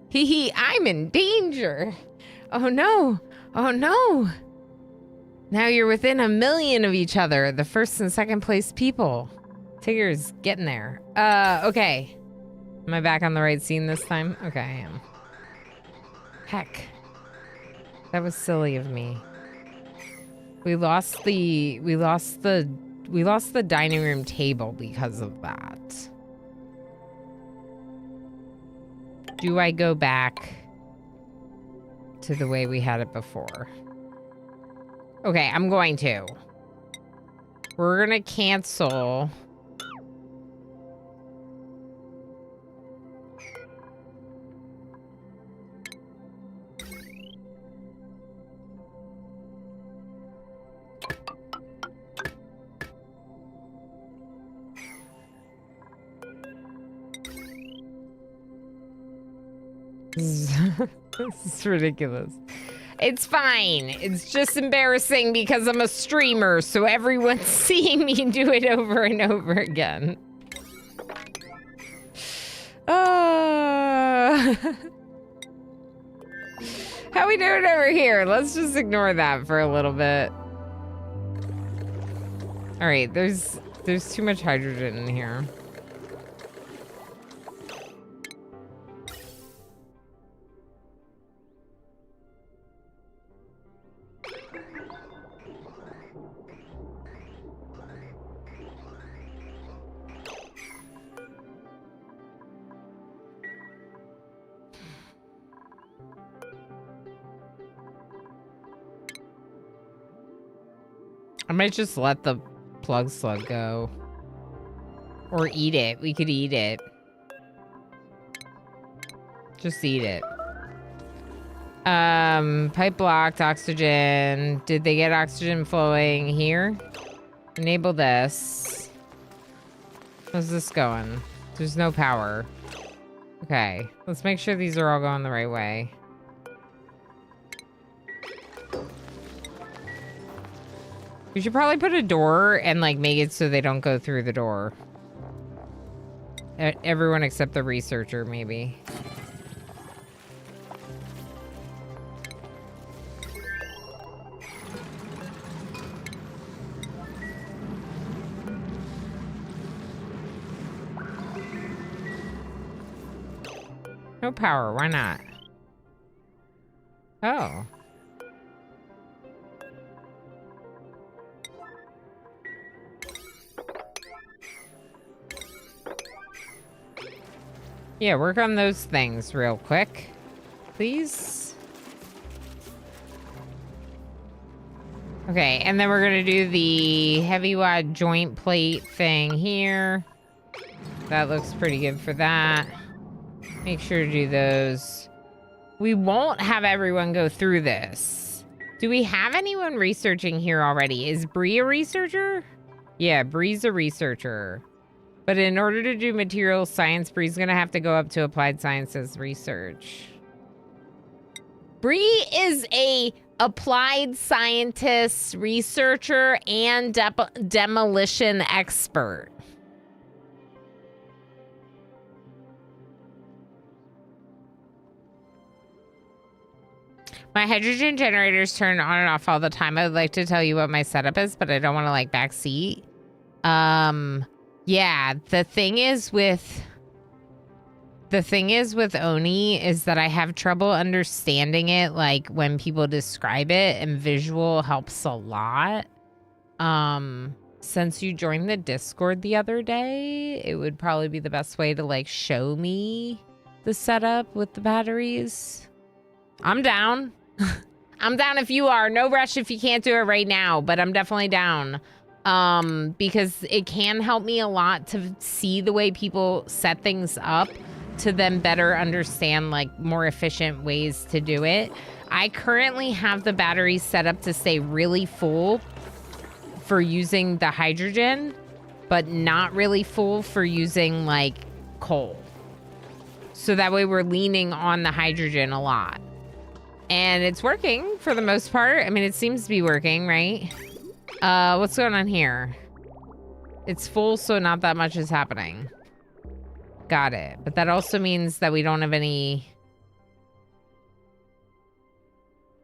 Hee hee, I'm in danger. Oh no. Oh no. Now you're within 1 million of each other, the first and second place people. Tigger's getting there. Okay. Am I back on the right scene this time? Okay, I am. Heck. That was silly of me. We lost the dining room table because of that. Do I go back to the way we had it before? Okay, I'm going to. We're gonna cancel. This is ridiculous. It's fine. It's just embarrassing because I'm a streamer, so everyone's seeing me do it over and over again. How we doing over here? Let's just ignore that for a little bit. All right, there's too much hydrogen in here. I might just let the plug slug go. Or eat it. We could eat it. Just eat it. Pipe blocked, oxygen. Did they get oxygen flowing here? Enable this. How's this going? There's no power. Okay, let's make sure these are all going the right way. We should probably put a door and, like, make it so they don't go through the door. Everyone except the researcher, maybe. No power, why not? Oh. Yeah, work on those things real quick, please. Okay, and then we're gonna do the heavy wad joint plate thing here. That looks pretty good for that. Make sure to do those. We won't have everyone go through this. Do we have anyone researching here already? Is Bree a researcher? Yeah, Bree's a researcher. But in order to do materials science, Bree's gonna have to go up to applied sciences research. Bree is a applied scientist, researcher, and demolition expert. My hydrogen generators turn on and off all the time. I would like to tell you what my setup is, but I don't want to, like, backseat. Yeah, the thing is with Oni is that I have trouble understanding it, like, when people describe it, and visual helps a lot. Since you joined the Discord the other day, it would probably be the best way to, like, show me the setup with the batteries. I'm down. I'm down if you are. No rush if you can't do it right now, but I'm definitely down. Because it can help me a lot to see the way people set things up to then better understand, like, more efficient ways to do it. I currently have the batteries set up to stay really full for using the hydrogen, but not really full for using like coal. So that way we're leaning on the hydrogen a lot. And it's working for the most part. I mean, it seems to be working, right? What's going on here? It's full, so not that much is happening. Got it. But that also means that we don't have any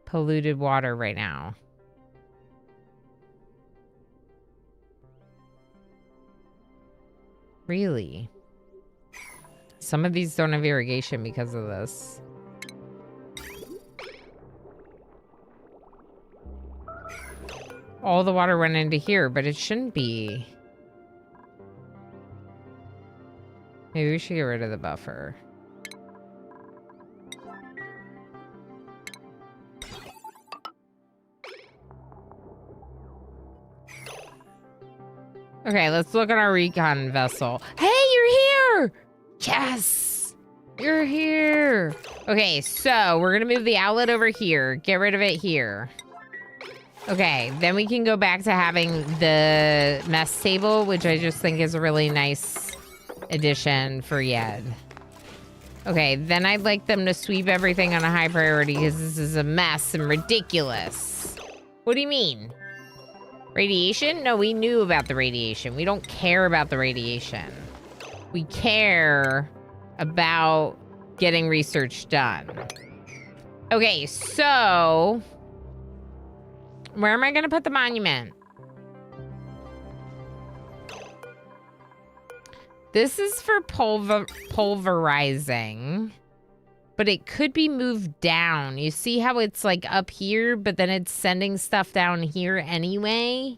polluted water right now. Really? Some of these don't have irrigation because of this. All the water went into here, but it shouldn't be. Maybe we should get rid of the buffer. Okay, let's look at our recon vessel. Hey, you're here! Yes! You're here! Okay, so we're gonna move the outlet over here. Get rid of it here. Okay, then we can go back to having the mess table, which I just think is a really nice addition for Yed. Okay, then I'd like them to sweep everything on a high priority because this is a mess and ridiculous. What do you mean? Radiation? No, we knew about the radiation. We don't care about the radiation. We care about getting research done. Okay, so where am I going to put the monument? This is for pulverizing, but it could be moved down. You see how it's like up here, but then it's sending stuff down here anyway?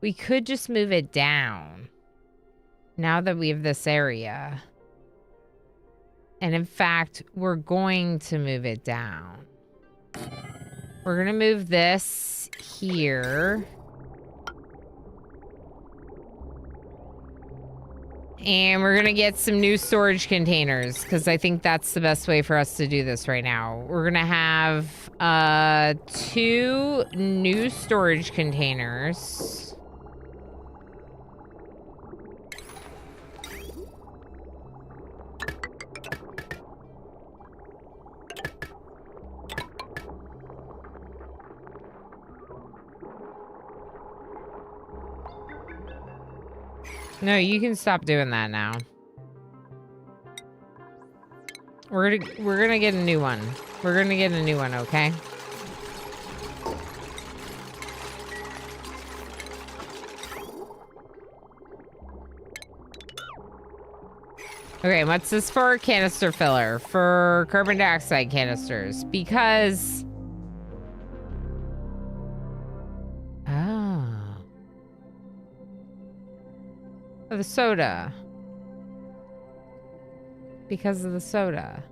We could just move it down now that we have this area. And in fact, we're going to move it down. We're going to move this here. And we're going to get some new storage containers because I think that's the best way for us to do this right now. We're going to have 2 new storage containers. No, you can stop doing that now. We're gonna get a new one. We're gonna get a new one, okay? Okay, what's this for? Canister filler. For carbon dioxide canisters. Because... the soda. Because of the soda.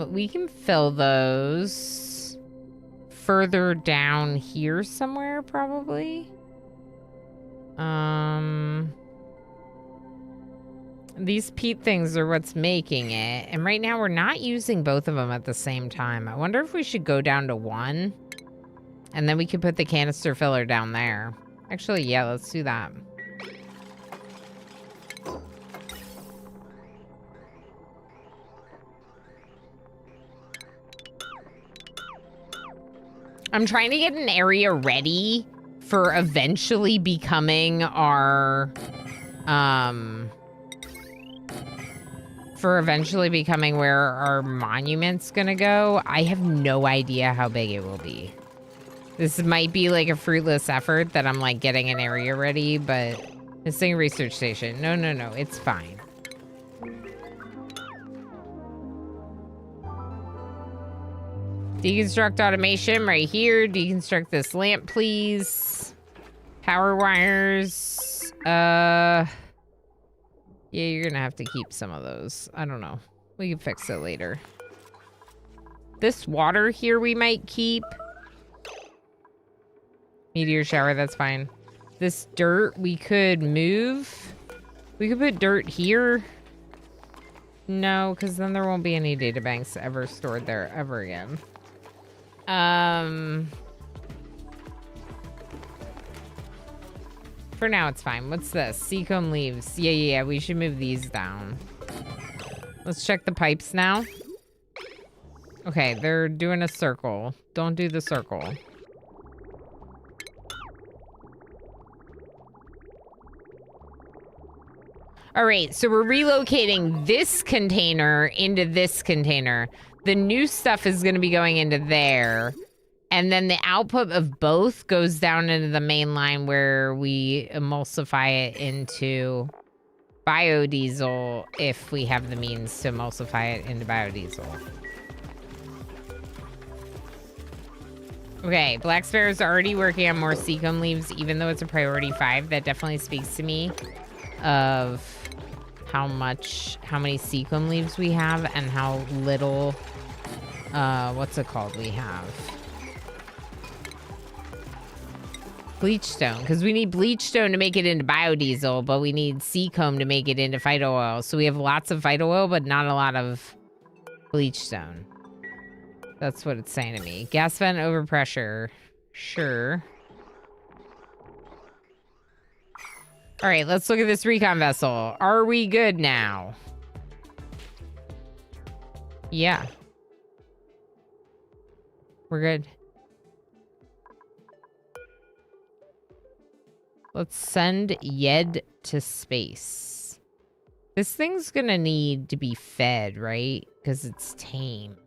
We can fill those further down here somewhere, probably. These peat things are what's making it. And right now we're not using both of them at the same time. I wonder if we should go down to 1. And then we could put the canister filler down there. Actually, yeah, let's do that. I'm trying to get an area ready for eventually becoming our, where our monument's gonna go. I have no idea how big it will be. This might be like a fruitless effort that I'm like getting an area ready, but missing a research station. No, it's fine. Deconstruct automation right here. Deconstruct this lamp, please. Power wires. Yeah, you're gonna have to keep some of those. I don't know. We can fix it later. This water here we might keep. Meteor shower, that's fine. This dirt we could move. We could put dirt here. No, because then there won't be any databanks ever stored there ever again. For now, it's fine. What's this? Seacomb leaves. Yeah. We should move these down. Let's check the pipes now. Okay, they're doing a circle. Don't do the circle. All right, so we're relocating this container into this container. The new stuff is going to be going into there. And then the output of both goes down into the main line where we emulsify it into biodiesel if we have the means to emulsify it into biodiesel. Okay, Black Sparrow's already working on more Seacomb leaves, even though it's a priority 5. That definitely speaks to me of how many Seacomb leaves we have and how little, what's it called, we have. Bleachstone, because we need bleachstone to make it into biodiesel, but we need Seacomb to make it into phyto oil. So we have lots of phyto oil, but not a lot of bleachstone. That's what it's saying to me. Gas vent overpressure. Sure. All right, let's look at this recon vessel. Are we good now? Yeah. We're good. Let's send Yed to space. This thing's gonna need to be fed, right? Because it's tame.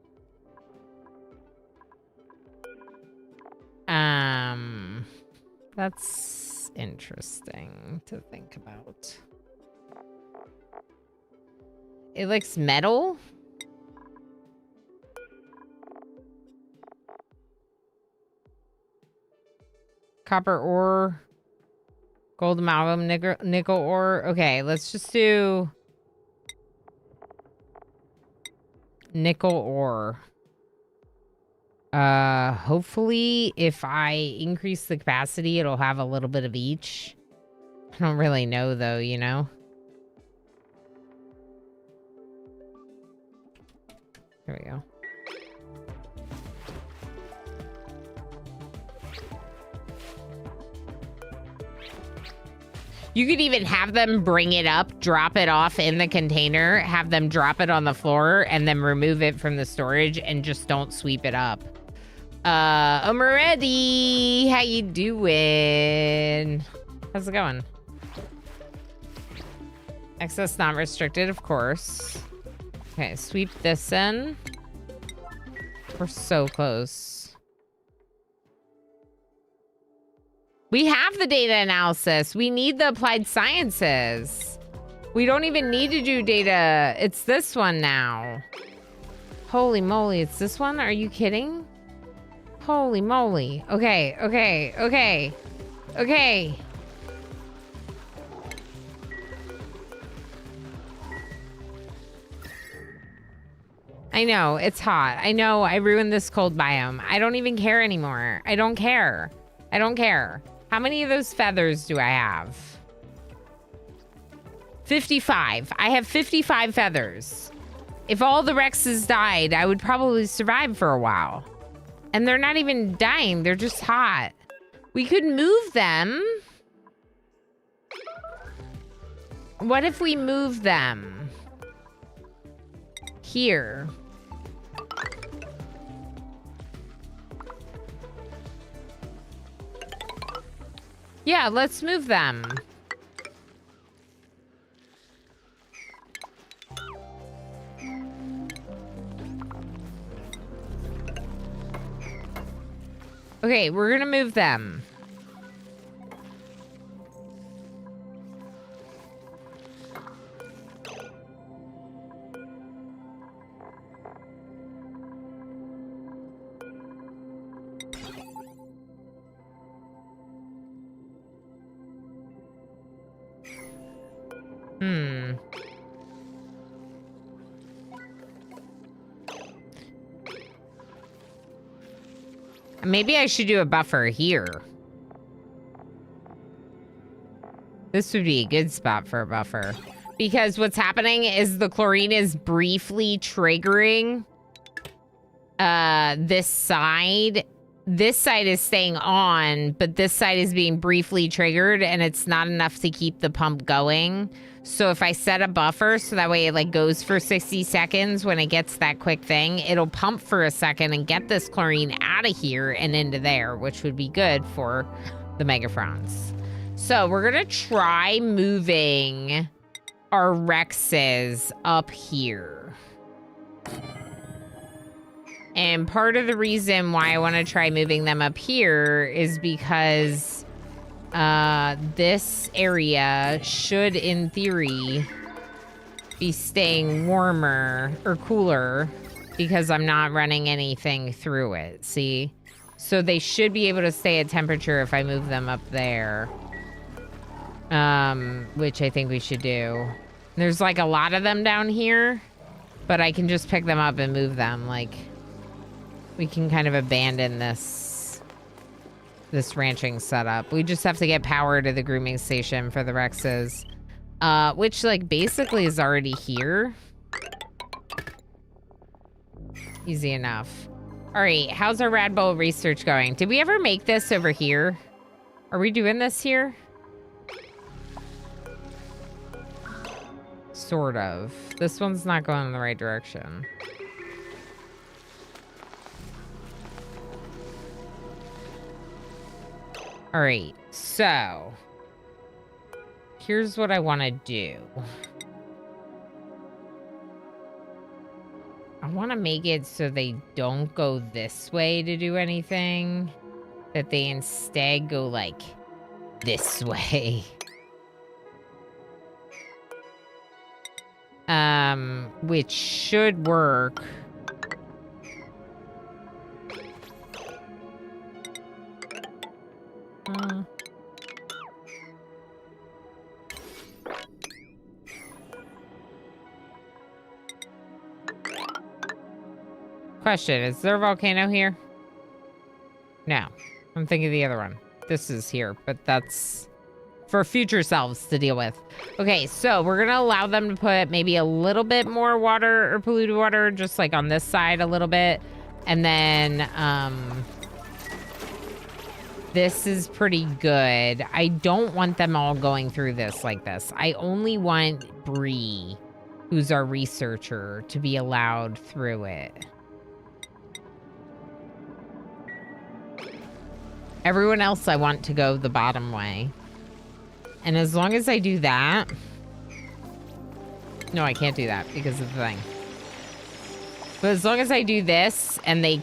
That's interesting to think about. It likes metal? Copper ore. Gold amalgam, nickel ore. Okay, let's just do nickel ore. Hopefully if I increase the capacity, it'll have a little bit of each. I don't really know though, you know? There we go. You could even have them bring it up, drop it off in the container, have them drop it on the floor, and then remove it from the storage and just don't sweep it up. I'm ready. How you doing? How's it going? Access not restricted, of course. Okay, sweep this in. We're so close. We have the data analysis. We need the applied sciences. We don't even need to do data. It's this one now. Holy moly, it's this one? Are you kidding? Holy moly. Okay. I know, it's hot. I know, I ruined this cold biome. I don't even care anymore. I don't care. How many of those feathers do I have? 55. I have 55 feathers. If all the Rexes died, I would probably survive for a while. And they're not even dying. They're just hot. We could move them. What if we move them? Here. Yeah, let's move them. Okay, we're gonna move them. Maybe I should do a buffer here. This would be a good spot for a buffer. Because what's happening is the chlorine is briefly triggering this side is staying on, but this side is being briefly triggered and it's not enough to keep the pump going. So if I set a buffer so that way it like goes for 60 seconds, when it gets that quick thing, it'll pump for a second and get this chlorine out of here and into there, which would be good for the megafrons. So we're gonna try moving our Rexes up here. And part of the reason why I want to try moving them up here is because this area should, in theory, be staying warmer or cooler because I'm not running anything through it, see? So they should be able to stay at temperature if I move them up there. Which I think we should do. There's like a lot of them down here, but I can just pick them up and move them. Like, we can kind of abandon this ranching setup. We just have to get power to the grooming station for the Rexes, which like basically is already here. Easy enough. All right, how's our Radbolt research going? Did we ever make this over here? Are we doing this here? Sort of. This one's not going in the right direction. All right, so here's what I want to do. I want to make it so they don't go this way to do anything, that they instead go like this way. Which should work. Question, is there a volcano here? No. I'm thinking of the other one. This is here, but that's for future selves to deal with. Okay, so we're gonna allow them to put maybe a little bit more water or polluted water, just like on this side a little bit. And then, this is pretty good. I don't want them all going through this like this. I only want Bree, who's our researcher, to be allowed through it. Everyone else I want to go the bottom way. And as long as I do that... No, I can't do that because of the thing. But as long as I do this, and they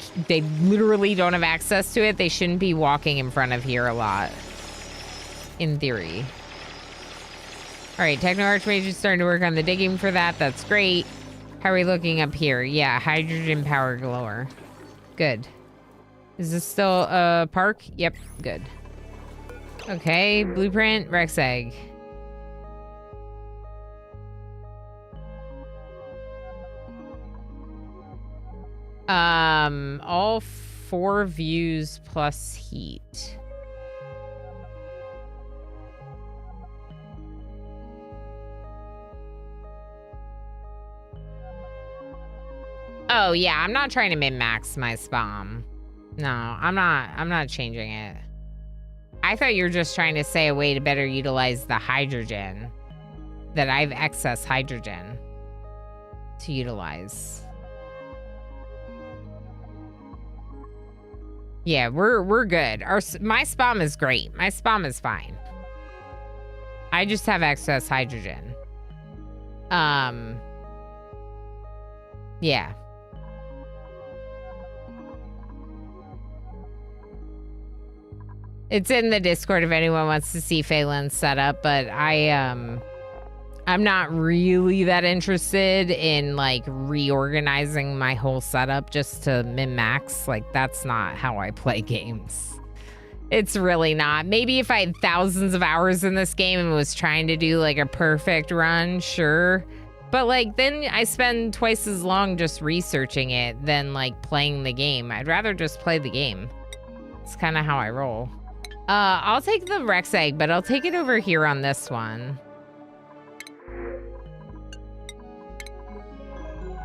literally don't have access to it, they shouldn't be walking in front of here a lot. In theory. Alright, Techno Archmage is starting to work on the digging for that. That's great. How are we looking up here? Yeah, hydrogen power glower. Good. Is this still a park? Yep, good. Okay, blueprint, Rex egg. All 4 views plus heat. Oh yeah, I'm not trying to min-max my spam. No, I'm not changing it. I thought you were just trying to say a way to better utilize the hydrogen. That I have excess hydrogen to utilize. Yeah, we're good. My spam is great. My spam is fine. I just have excess hydrogen. Yeah. It's in the Discord if anyone wants to see Phelan's setup, but I'm not really that interested in like reorganizing my whole setup just to min-max. Like, that's not how I play games. It's really not. Maybe if I had thousands of hours in this game and was trying to do like a perfect run, sure. But like, then I spend twice as long just researching it than like playing the game. I'd rather just play the game. It's kind of how I roll. I'll take the Rex egg, but I'll take it over here on this one.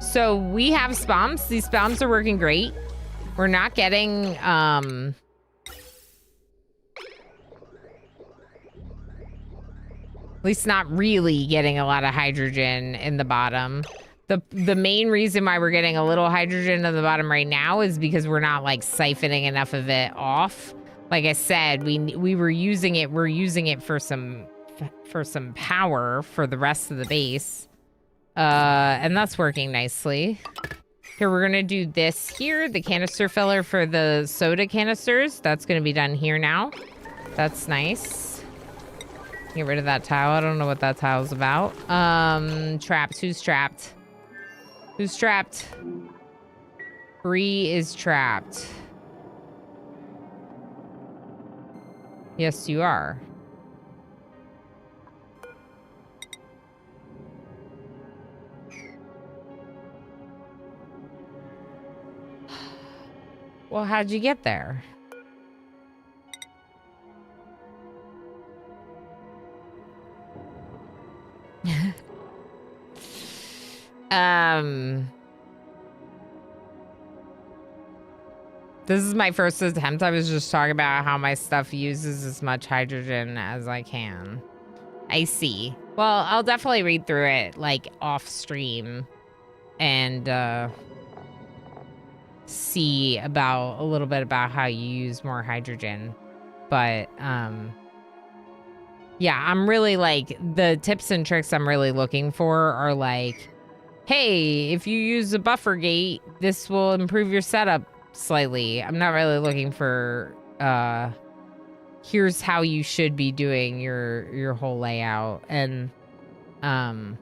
So we have spawns. These spawns are working great. We're not getting, at least not really getting a lot of hydrogen in the bottom. The main reason why we're getting a little hydrogen in the bottom right now is because we're not like siphoning enough of it off. Like I said, we were using it. We're using it for some power for the rest of the base. And that's working nicely. Here, we're gonna do this here, the canister filler for the soda canisters. That's gonna be done here now. That's nice. Get rid of that tile. I don't know what that tile's about. Trapped. Who's trapped? Who's trapped? Bree is trapped. Yes, you are. Well, how'd you get there? This is my first attempt. I was just talking about how my stuff uses as much hydrogen as I can. I see. Well, I'll definitely read through it, like, off stream and, see about a little bit about how you use more hydrogen. But, yeah, I'm really, like, the tips and tricks I'm really looking for are, like, hey, if you use a buffer gate, this will improve your setup slightly. I'm not really looking for, here's how you should be doing your whole layout. And, yeah,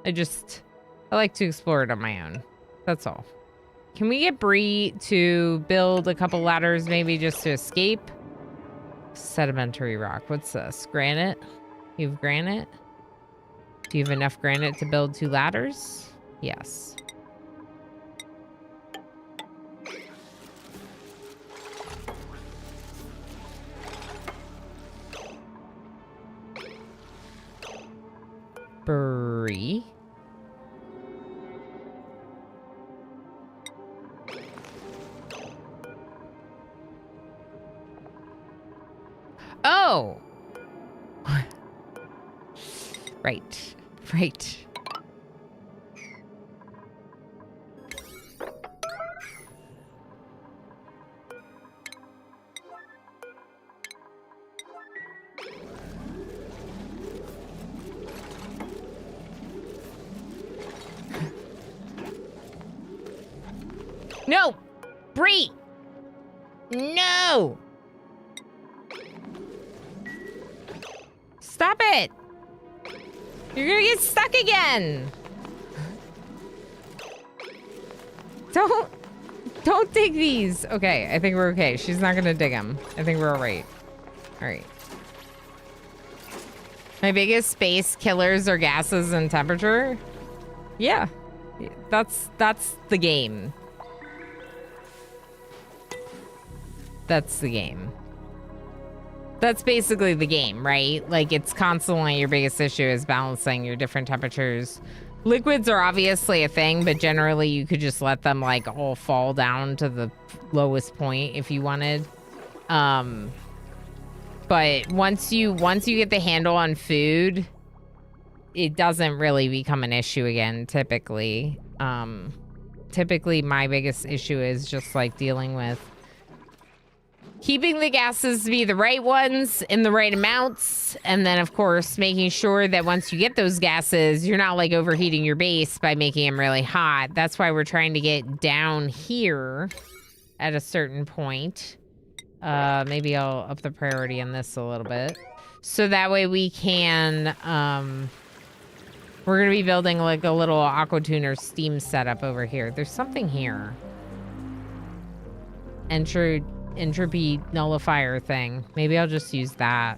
I like to explore it on my own. That's all. Can we get Bree to build a couple ladders maybe just to escape? Sedimentary rock. What's this? Granite? You have granite? Do you have enough granite to build 2 ladders? Yes. Bree. Oh! Right. Right. No! Bree! No! Stop it! You're gonna get stuck again! Don't dig these! Okay, I think we're okay. She's not gonna dig them. I think we're alright. Alright. My biggest space killers are gases and temperature? Yeah. That's the game. That's the game. That's basically the game, right? Like, it's constantly your biggest issue is balancing your different temperatures. Liquids are obviously a thing, but generally you could just let them, like, all fall down to the lowest point if you wanted. But once you get the handle on food, it doesn't really become an issue again, typically. Typically, my biggest issue is just, like, dealing with keeping the gases to be the right ones in the right amounts. And then, of course, making sure that once you get those gases, you're not like overheating your base by making them really hot. That's why we're trying to get down here at a certain point. Maybe I'll up the priority on this a little bit. So that way we can, we're going to be building like a little aqua tuner steam setup over here. There's something here. Entropy nullifier thing. Maybe I'll just use that.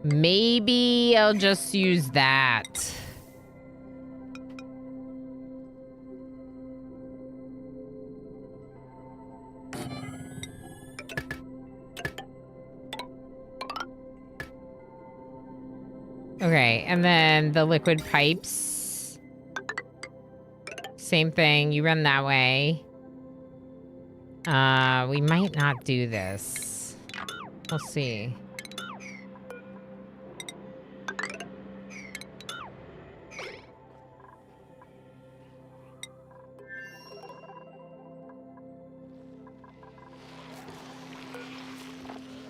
Maybe I'll just use that. Okay, and then the liquid pipes. Same thing. You run that way. We might not do this. We'll see.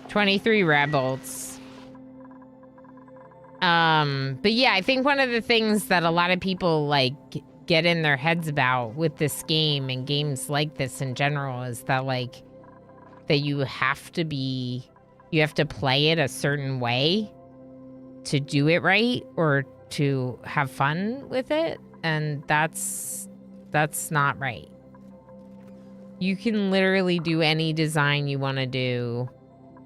$23 Radbolts. But yeah, I think one of the things that a lot of people like get in their heads about with this game and games like this in general is that like that you have to play it a certain way to do it right or to have fun with it, and that's not right. You can literally do any design you want to do.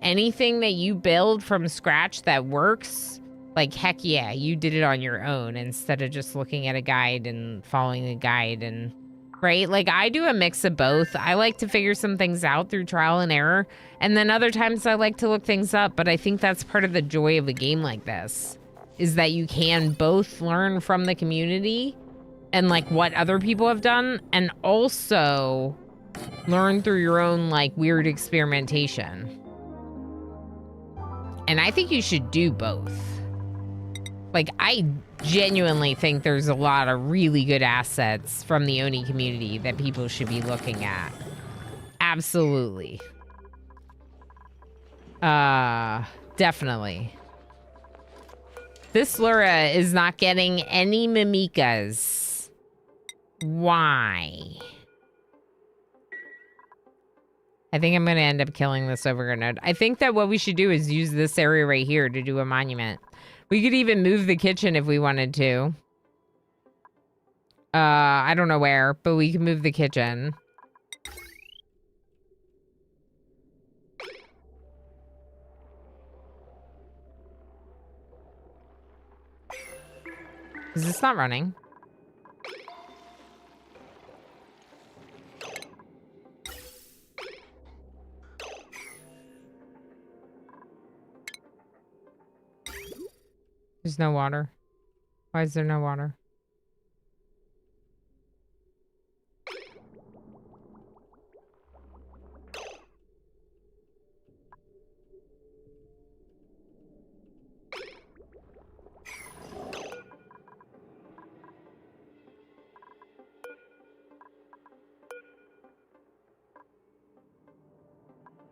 Anything that you build from scratch that works, like, heck yeah, you did it on your own instead of just looking at a guide and following the guide and, right? Like, I do a mix of both. I like to figure some things out through trial and error, and then other times I like to look things up, but I think that's part of the joy of a game like this, is that you can both learn from the community and, like, what other people have done, and also learn through your own, like, weird experimentation. And I think you should do both. Like, I genuinely think there's a lot of really good assets from the Oni community that people should be looking at. Absolutely. Definitely. This Lura is not getting any Mimikas. Why? I think I'm going to end up killing this overgrown node. I think that what we should do is use this area right here to do a monument. We could even move the kitchen if we wanted to. I don't know where, but we can move the kitchen. Is this not running? There's no water. Why is there no water?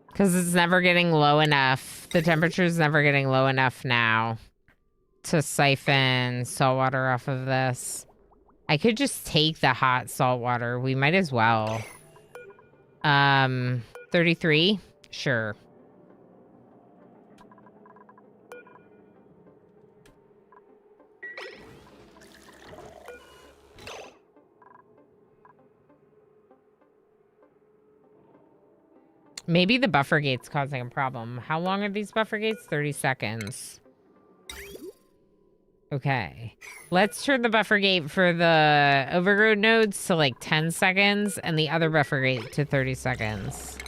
Because it's never getting low enough. The temperature's never getting low enough now to siphon salt water off of this. I could just take the hot salt water. We might as well. 33? Sure. Maybe the buffer gate's causing a problem. How long are these buffer gates? 30 seconds. Okay. Let's turn the buffer gate for the overgrown nodes to like 10 seconds and the other buffer gate to 30 seconds.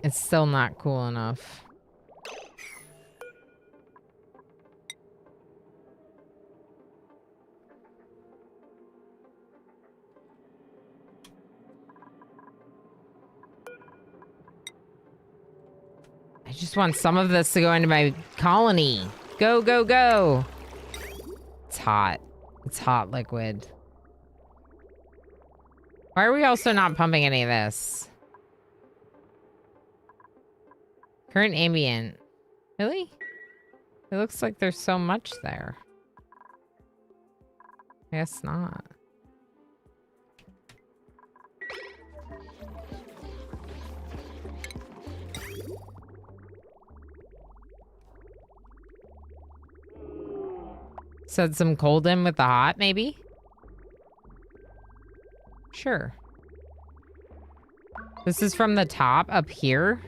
It's still not cool enough. I just want some of this to go into my colony. Go, go, go. It's hot. It's hot liquid. Why are we also not pumping any of this? Current ambient. Really? It looks like there's so much there. I guess not. Said some cold in with the hot, maybe? Sure. This is from the top up here.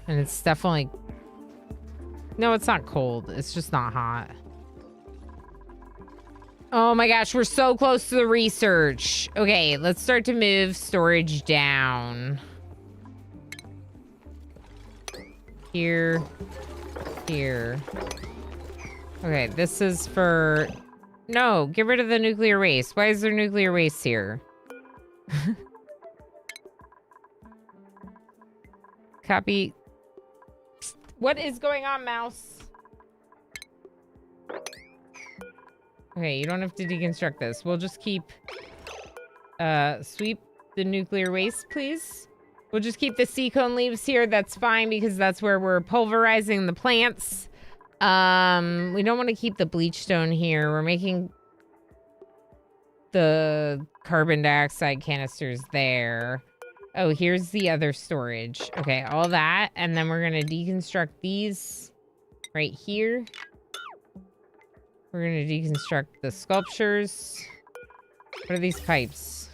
And it's definitely... No, it's not cold. It's just not hot. Oh my gosh, we're so close to the research. Okay, let's start to move storage down. Here. Here. Okay, this is for... No, get rid of the nuclear waste. Why is there nuclear waste here? Copy. What is going on, mouse? Okay, you don't have to deconstruct this. We'll just keep... sweep the nuclear waste, please. We'll just keep the C-cone leaves here. That's fine because that's where we're pulverizing the plants. We don't want to keep the bleach stone here. We're making the carbon dioxide canisters there. Oh, here's the other storage. Okay, all that. And then we're going to deconstruct these right here. We're going to deconstruct the sculptures. What are these pipes?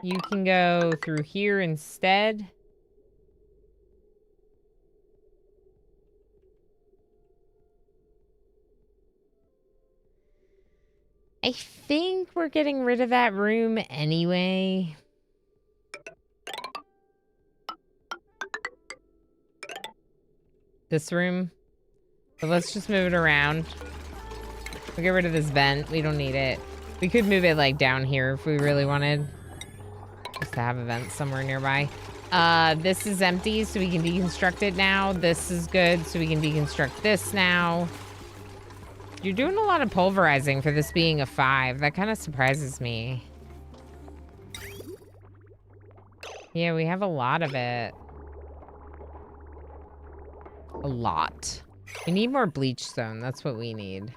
You can go through here instead. I think we're getting rid of that room anyway. This room. But let's just move it around. We'll get rid of this vent. We don't need it. We could move it like down here if we really wanted. Just to have a vent somewhere nearby. This is empty, so we can deconstruct it now. This is good, so we can deconstruct this now. You're doing a lot of pulverizing for this being a 5. That kind of surprises me. Yeah, we have a lot of it. A lot. We need more bleach stone. That's what we need.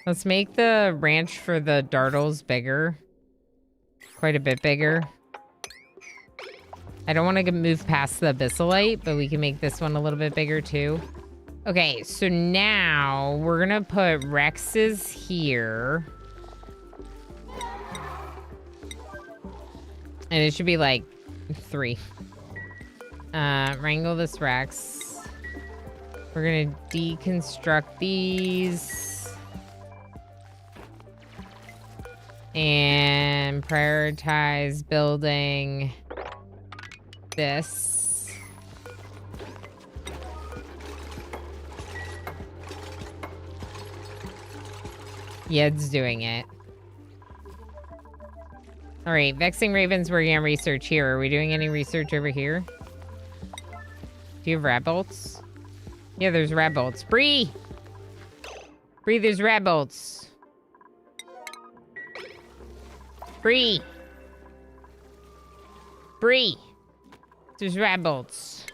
Let's make the ranch for the dartles bigger. Quite a bit bigger. I don't want to move past the abyssalite, but we can make this one a little bit bigger too. Okay, so now we're gonna put Rexes here. And it should be like 3. Wrangle this Rex. We're gonna deconstruct these. And prioritize building this. Yed's doing it. All right, Vexing Raven's working on research here. Are we doing any research over here? Do you have rat bolts? Yeah, there's rat bolts. Bree! Bree, there's rat bolts. Bree! Bree! There's rat bolts.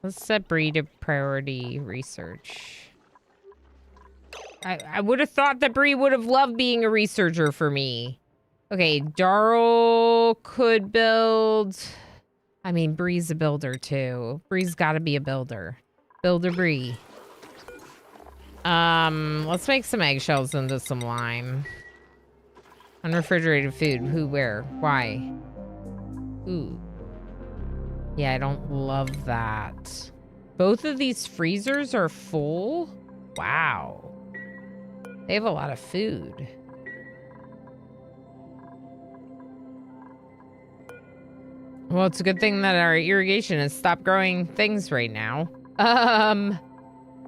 Let's set Bree to priority research. I would have thought that Bree would have loved being a researcher for me. Okay, Darl could build... I mean, Bree's a builder too. Bree's gotta be a builder. Builder Bree. Let's make some eggshells into some lime. Unrefrigerated food. Who, where, why? Ooh. Yeah, I don't love that. Both of these freezers are full? Wow. They have a lot of food. Well, it's a good thing that our irrigation has stopped growing things right now.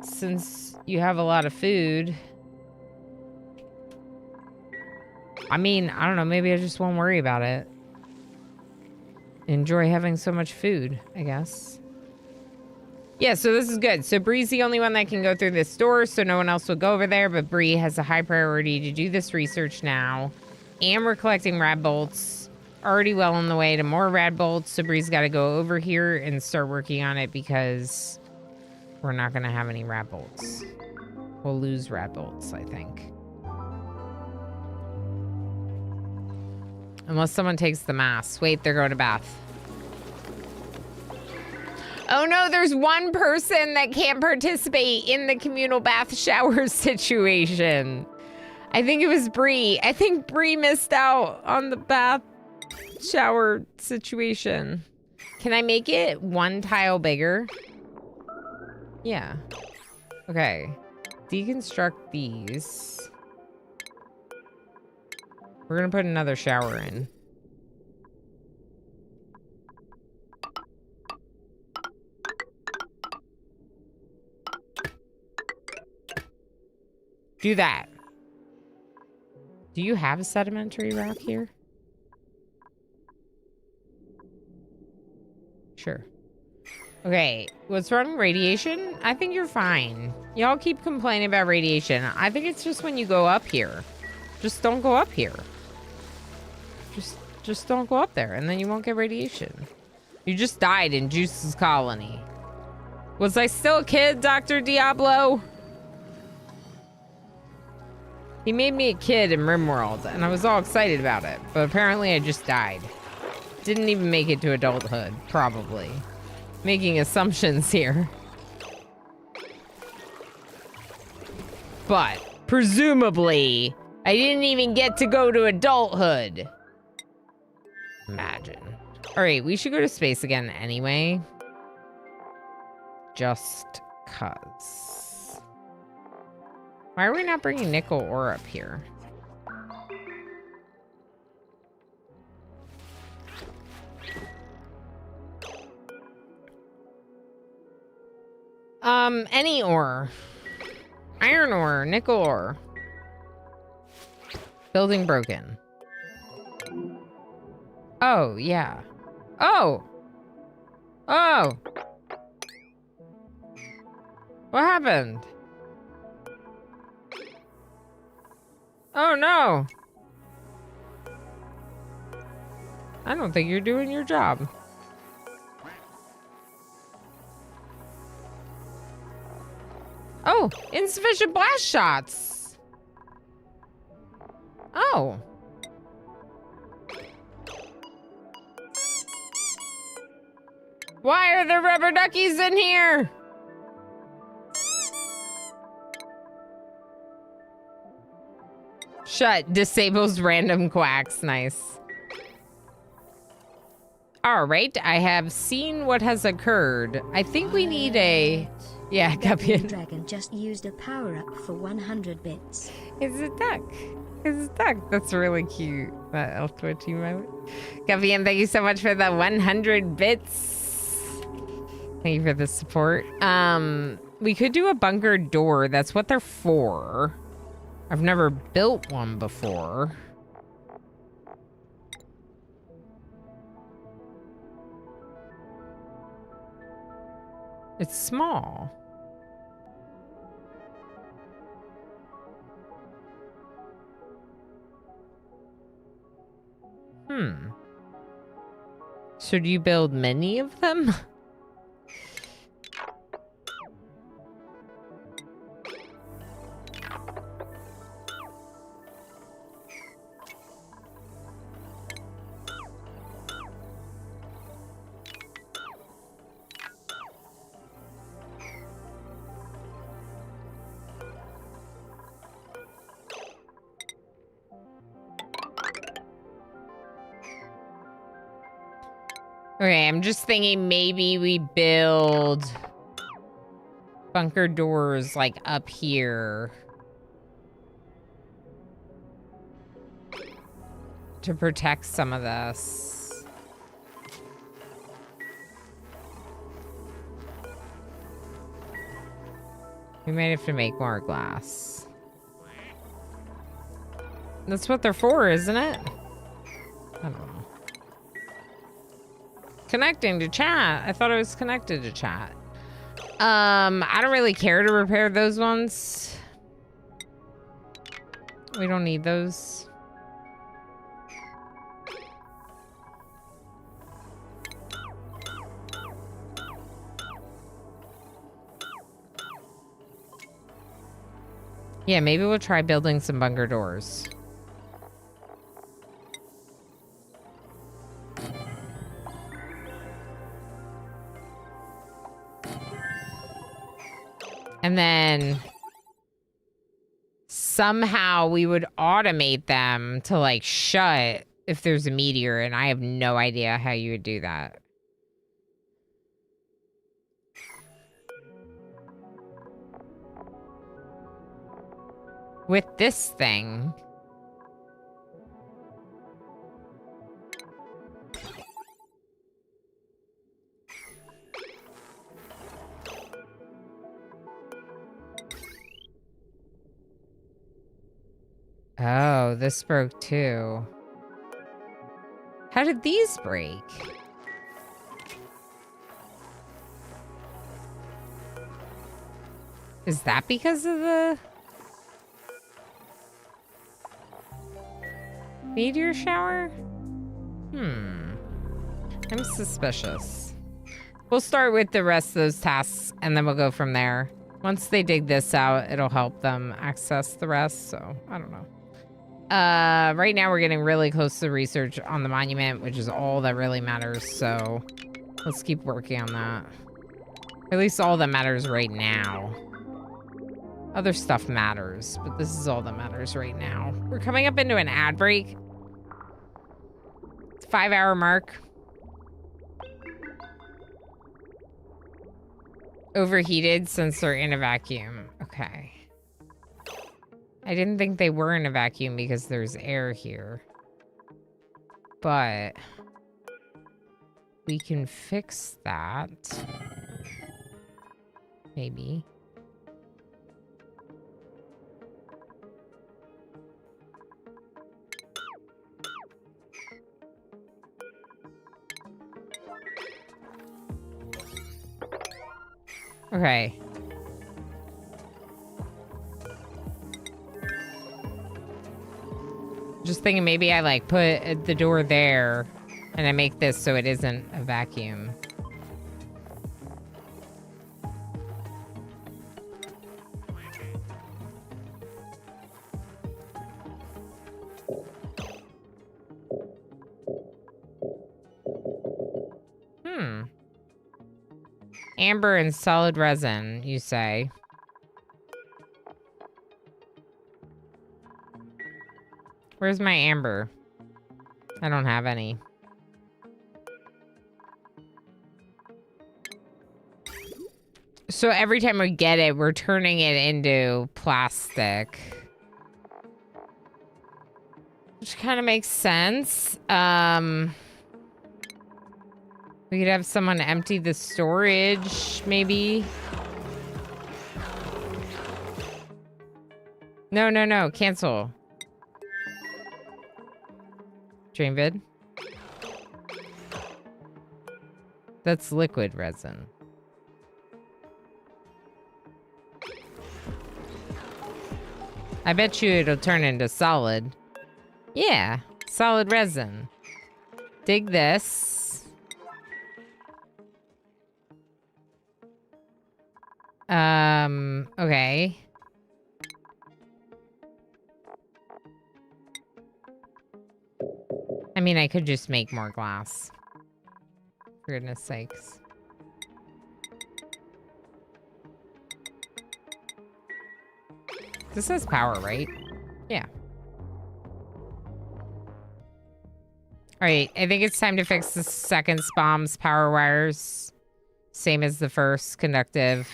Since you have a lot of food. I mean, I don't know. Maybe I just won't worry about it. Enjoy having so much food, I guess. Yeah, so this is good. So Bree's the only one that can go through this door, so no one else will go over there, but Bree has a high priority to do this research now. And we're collecting rad bolts. Already well on the way to more rad bolts, so Bree's got to go over here and start working on it because we're not going to have any rad bolts. We'll lose rad bolts, I think. Unless someone takes the mask. Wait, they're going to bath. Oh no, there's one person that can't participate in the communal bath shower situation. I think it was Bree. I think Bree missed out on the bath shower situation. Can I make it one tile bigger? Yeah. Okay. Deconstruct these. We're gonna put another shower in. Do that. Do you have a sedimentary rock here? Sure. Okay, what's wrong with radiation? I think you're fine. Y'all keep complaining about radiation. I think it's just when you go up here. Just don't go up here. Just don't go up there, and then you won't get radiation. You just died in Juice's colony. Was I still a kid, Dr. Diablo? He made me a kid in RimWorld, and I was all excited about it, but apparently I just died. Didn't even make it to adulthood, probably. Making assumptions here. But, presumably, I didn't even get to go to adulthood. Imagine. Alright, we should go to space again anyway. Just cuz. Why are we not bringing nickel ore up here? Any ore. Iron ore, nickel ore. Building broken. Oh, yeah. Oh! Oh! What happened? Oh, no! I don't think you're doing your job. Oh, insufficient blast shots. Oh. Why are there rubber duckies in here? Shut. Disables random quacks. Nice. All right. I have seen what has occurred. I think we need a... Yeah, That Guppy. dragon just used a power-up for 100 bits. It's a duck. It's a duck. That's really cute. That elf twitchy moment. Guppy, and thank you so much for the 100 bits. Thank you for the support. We could do a bunker door. That's what they're for. I've never built one before. It's small. So do you build many of them? Okay, I'm just thinking maybe we build bunker doors like up here to protect some of this. We might have to make more glass. That's what they're for, isn't it? I don't know. Connecting to chat. I thought I was connected to chat. I don't really care to repair those ones. We don't need those. Yeah, maybe we'll try building some bunker doors. And then somehow we would automate them to like shut if there's a meteor, and I have no idea how you would do that. With this thing. Oh, this broke too. How did these break? Is that because of the meteor shower? I'm suspicious. We'll start with the rest of those tasks and then we'll go from there. Once they dig this out, it'll help them access the rest, so I don't know. Right now we're getting really close to the research on the monument, which is all that really matters, so let's keep working on that. At least all that matters right now. Other stuff matters, but this is all that matters right now. We're coming up into an ad break. It's a 5-hour mark. Overheated since they're in a vacuum. Okay. I didn't think they were in a vacuum because there's air here. But we can fix that. Maybe. Okay. Just thinking maybe I like put the door there and I make this so it isn't a vacuum. Amber and solid resin, you say? Where's my amber? I don't have any. So every time we get it, we're turning it into plastic. Which kind of makes sense. We could have someone empty the storage, maybe. No, cancel. Drain vid. That's liquid resin. I bet you it'll turn into solid. Yeah, solid resin. Dig this. Okay. I mean, I could just make more glass. For goodness sakes. This has power, right? Yeah. Alright, I think it's time to fix the second SPOM's power wires. Same as the first, conductive.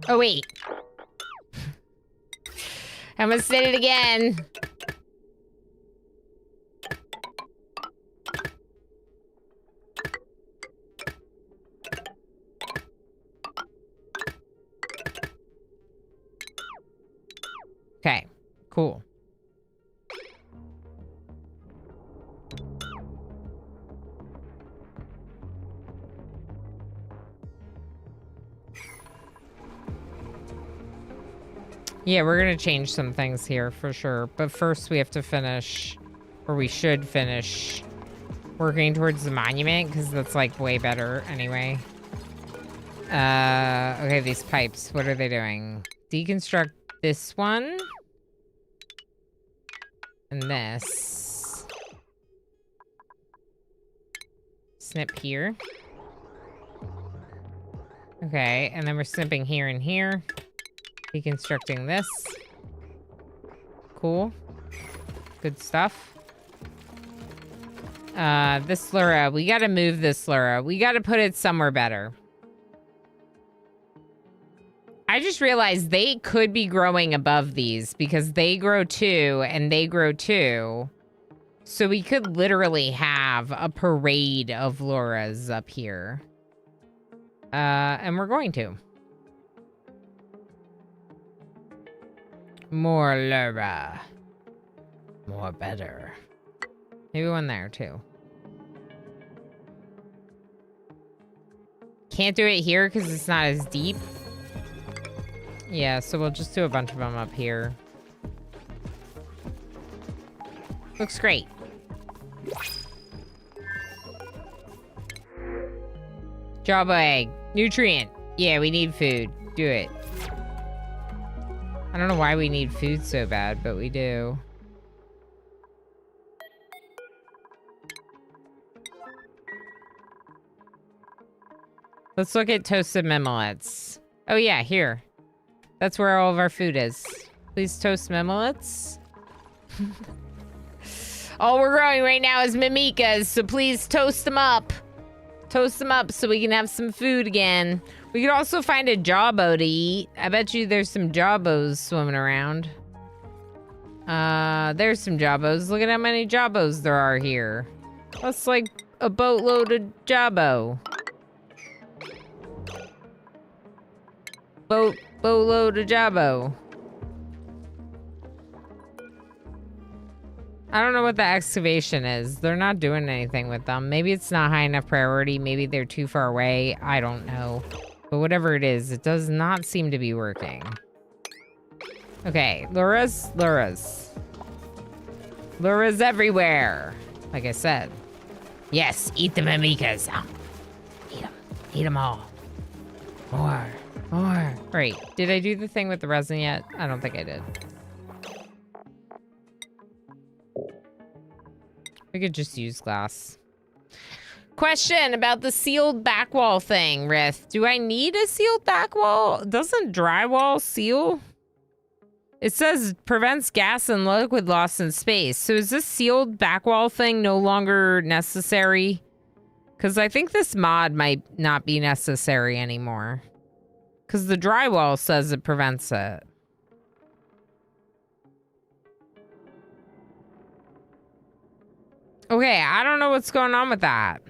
Oh, wait. I almost did it again. Okay, cool. Yeah, we're gonna change some things here for sure. But first we have to finish, or we should finish, working towards the monument, because that's like way better anyway. Okay, these pipes, what are they doing? Deconstruct this one. And this. Snip here. Okay, and then we're snipping here and here. Deconstructing this. Cool. Good stuff. This Lura, we gotta move this Lura. We gotta put it somewhere better. I just realized they could be growing above these because they grow 2 and they grow 2. So we could literally have a parade of Luras up here. And we're going to. More Lura. More better. Maybe one there too. Can't do it here because it's not as deep. Yeah, so we'll just do a bunch of them up here. Looks great. Jawbone egg. Nutrient. Yeah, we need food. Do it. I don't know why we need food so bad, but we do. Let's look at toasted mimolets. Oh yeah, here. That's where all of our food is. Please toast mimolets. All we're growing right now is mimikas, so please toast them up. Toast them up so we can have some food again. We could also find a jawbo to eat. I bet you there's some jawbos swimming around. There's some jawbos. Look at how many jawbos there are here. That's like a boatload of jawbo. Boatload of jawbo. I don't know what the excavation is. They're not doing anything with them. Maybe it's not high enough priority. Maybe they're too far away. I don't know. But whatever it is, it does not seem to be working. Okay, Luras. Luras everywhere. Like I said. Yes, eat the mimikas. Eat them. Eat them all. More. Great. Did I do the thing with the resin yet? I don't think I did. We could just use glass. Question about the sealed back wall thing, Rith. Do I need a sealed back wall? Doesn't drywall seal? It says prevents gas and liquid loss in space. So is this sealed back wall thing no longer necessary? Because I think this mod might not be necessary anymore. Because the drywall says it prevents it. Okay, I don't know what's going on with that.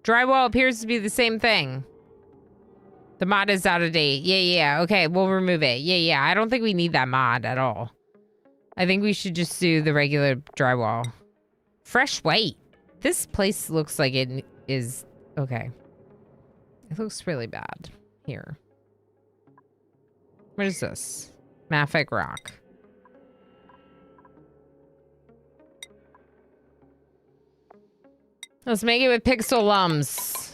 Drywall appears to be the same thing. The mod is out of date. Yeah. Okay, we'll remove it. Yeah. I don't think we need that mod at all. I think we should just do the regular drywall. Fresh white. This place looks like it is... Okay. It looks really bad here. What is this? Mafic rock. Let's make it with pixel lums.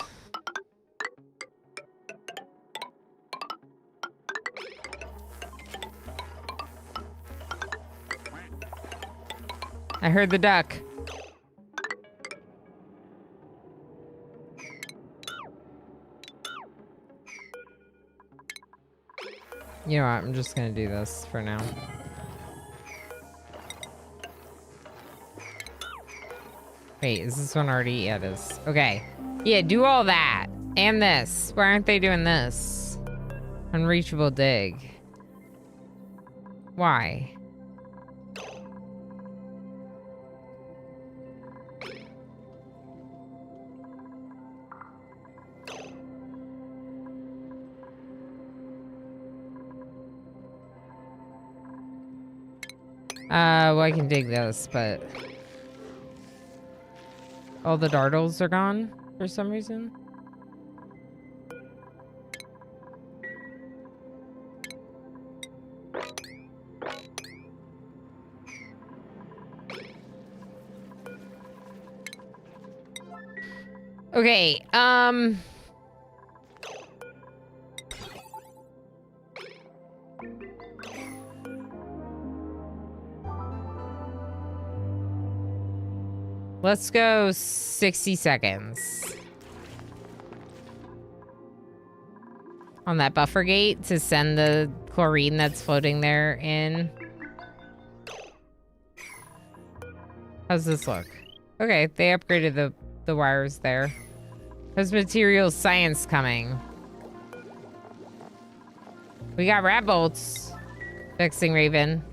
I heard the duck. You know what? I'm just gonna do this for now. Wait, is this one already? Yeah, it is. Okay. Yeah, do all that. And this. Why aren't they doing this? Unreachable dig. Why? Well, I can dig this, but... all the dartles are gone for some reason. Okay, Let's go 60 seconds. On that buffer gate to send the chlorine that's floating there in. How's this look? Okay, they upgraded the wires there. There's materials science coming. We got Radbolts. Fixing Raven.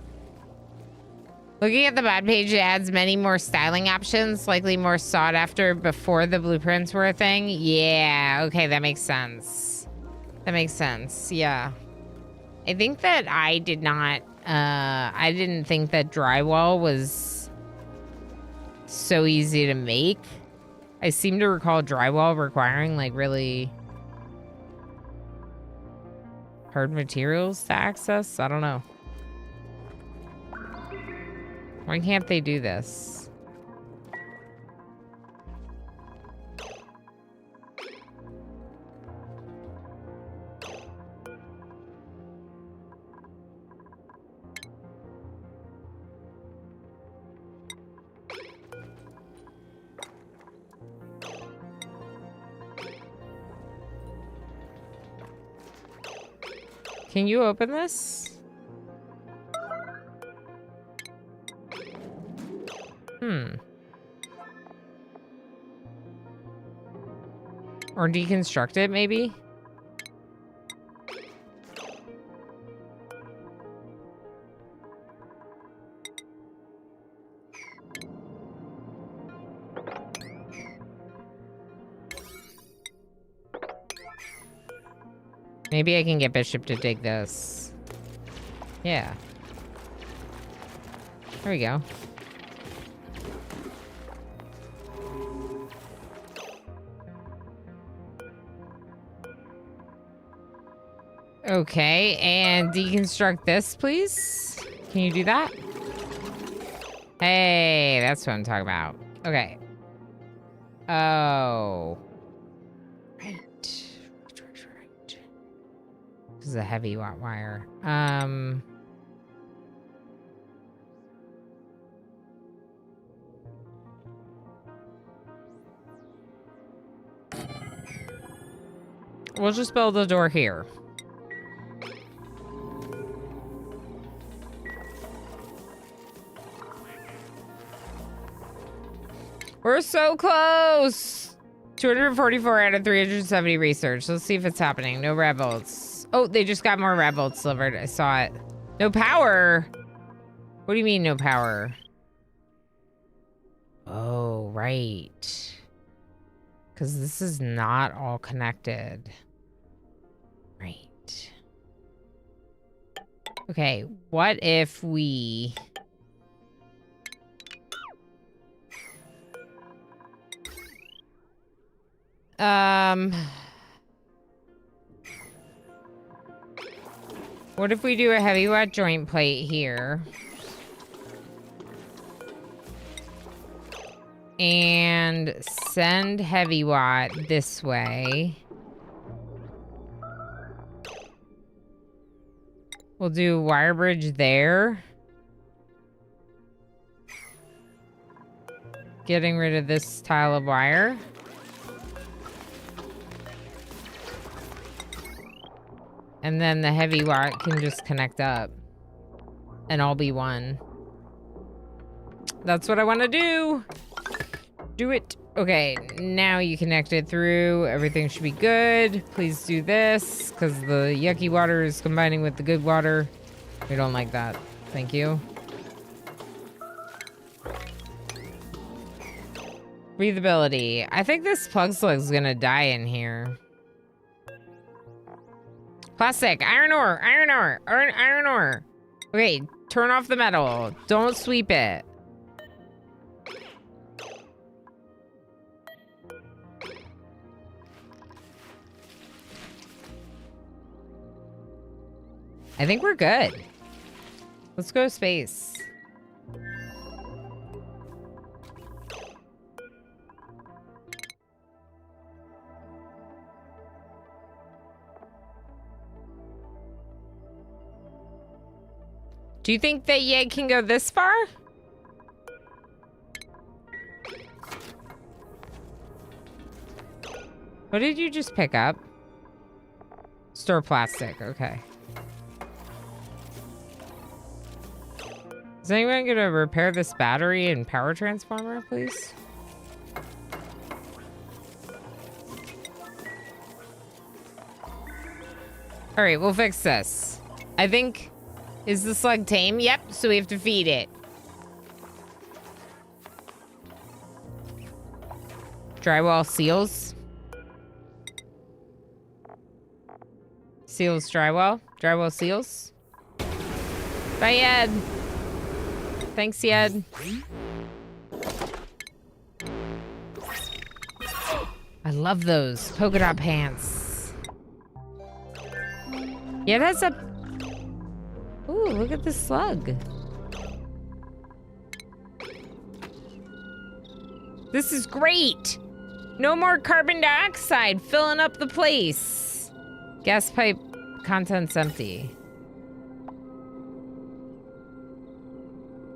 Looking at the mod page, it adds many more styling options, likely more sought after before the blueprints were a thing. Yeah, okay, that makes sense. That makes sense, yeah. I think that I did not, I didn't think that drywall was so easy to make. I seem to recall drywall requiring like really hard materials to access. I don't know. Why can't they do this? Can you open this? Or deconstruct it, maybe? Maybe I can get Bishop to dig this. Yeah. There we go. Okay, and deconstruct this, please. Can you do that? Hey, that's what I'm talking about. Okay. Oh. Right. Right. This is a heavy wire. We'll just build a door here. We're so close! 244 out of 370 research. Let's see if it's happening. No Radbolts. Oh, they just got more Radbolts delivered. I saw it. No power! What do you mean, no power? Oh, right. Because this is not all connected. Right. Okay, what if we... What if we do a heavy wet joint plate here? And send heavy watt this way. We'll do wire bridge there. Getting rid of this tile of wire. And then the heavy watt can just connect up. And all be one. That's what I want to do. Do it. Okay, now you connect it through. Everything should be good. Please do this, because the yucky water is combining with the good water. We don't like that. Thank you. Breathability. I think this plug slug's gonna die in here. Plastic, iron ore, iron ore, iron ore. Okay, turn off the metal. Don't sweep it. I think we're good. Let's go to space. Do you think that Yeg can go this far? What did you just pick up? Store plastic, okay. Is anyone gonna repair this battery and power transformer, please? All right, we'll fix this. I think, is the slug tame? Yep, so we have to feed it. Drywall seals. Seals drywall. Drywall seals. Bye, Ed. Thanks, Ed. I love those polka dot pants. Yeah, that's a... Ooh, look at this slug. This is great. No more carbon dioxide filling up the place. Gas pipe contents empty.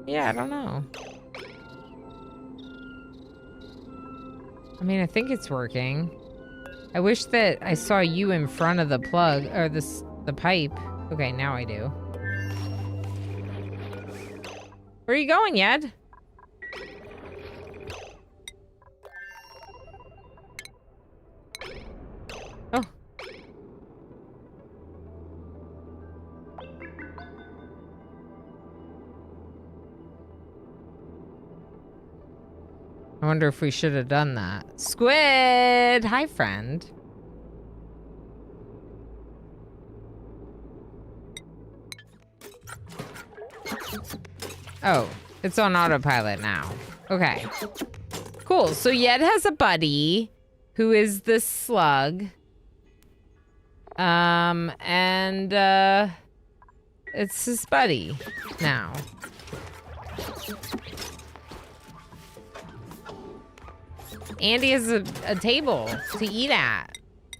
Yeah, I don't know. I mean, I think it's working. I wish that I saw you in front of the plug, or the pipe. Okay, now I do. Where are you going, Yed? Oh. I wonder if we should have done that. Squid! Hi, friend. Oh, it's on autopilot now. Okay. Cool. So Yed has a buddy who is the slug. It's his buddy now. Andy has a table to eat at.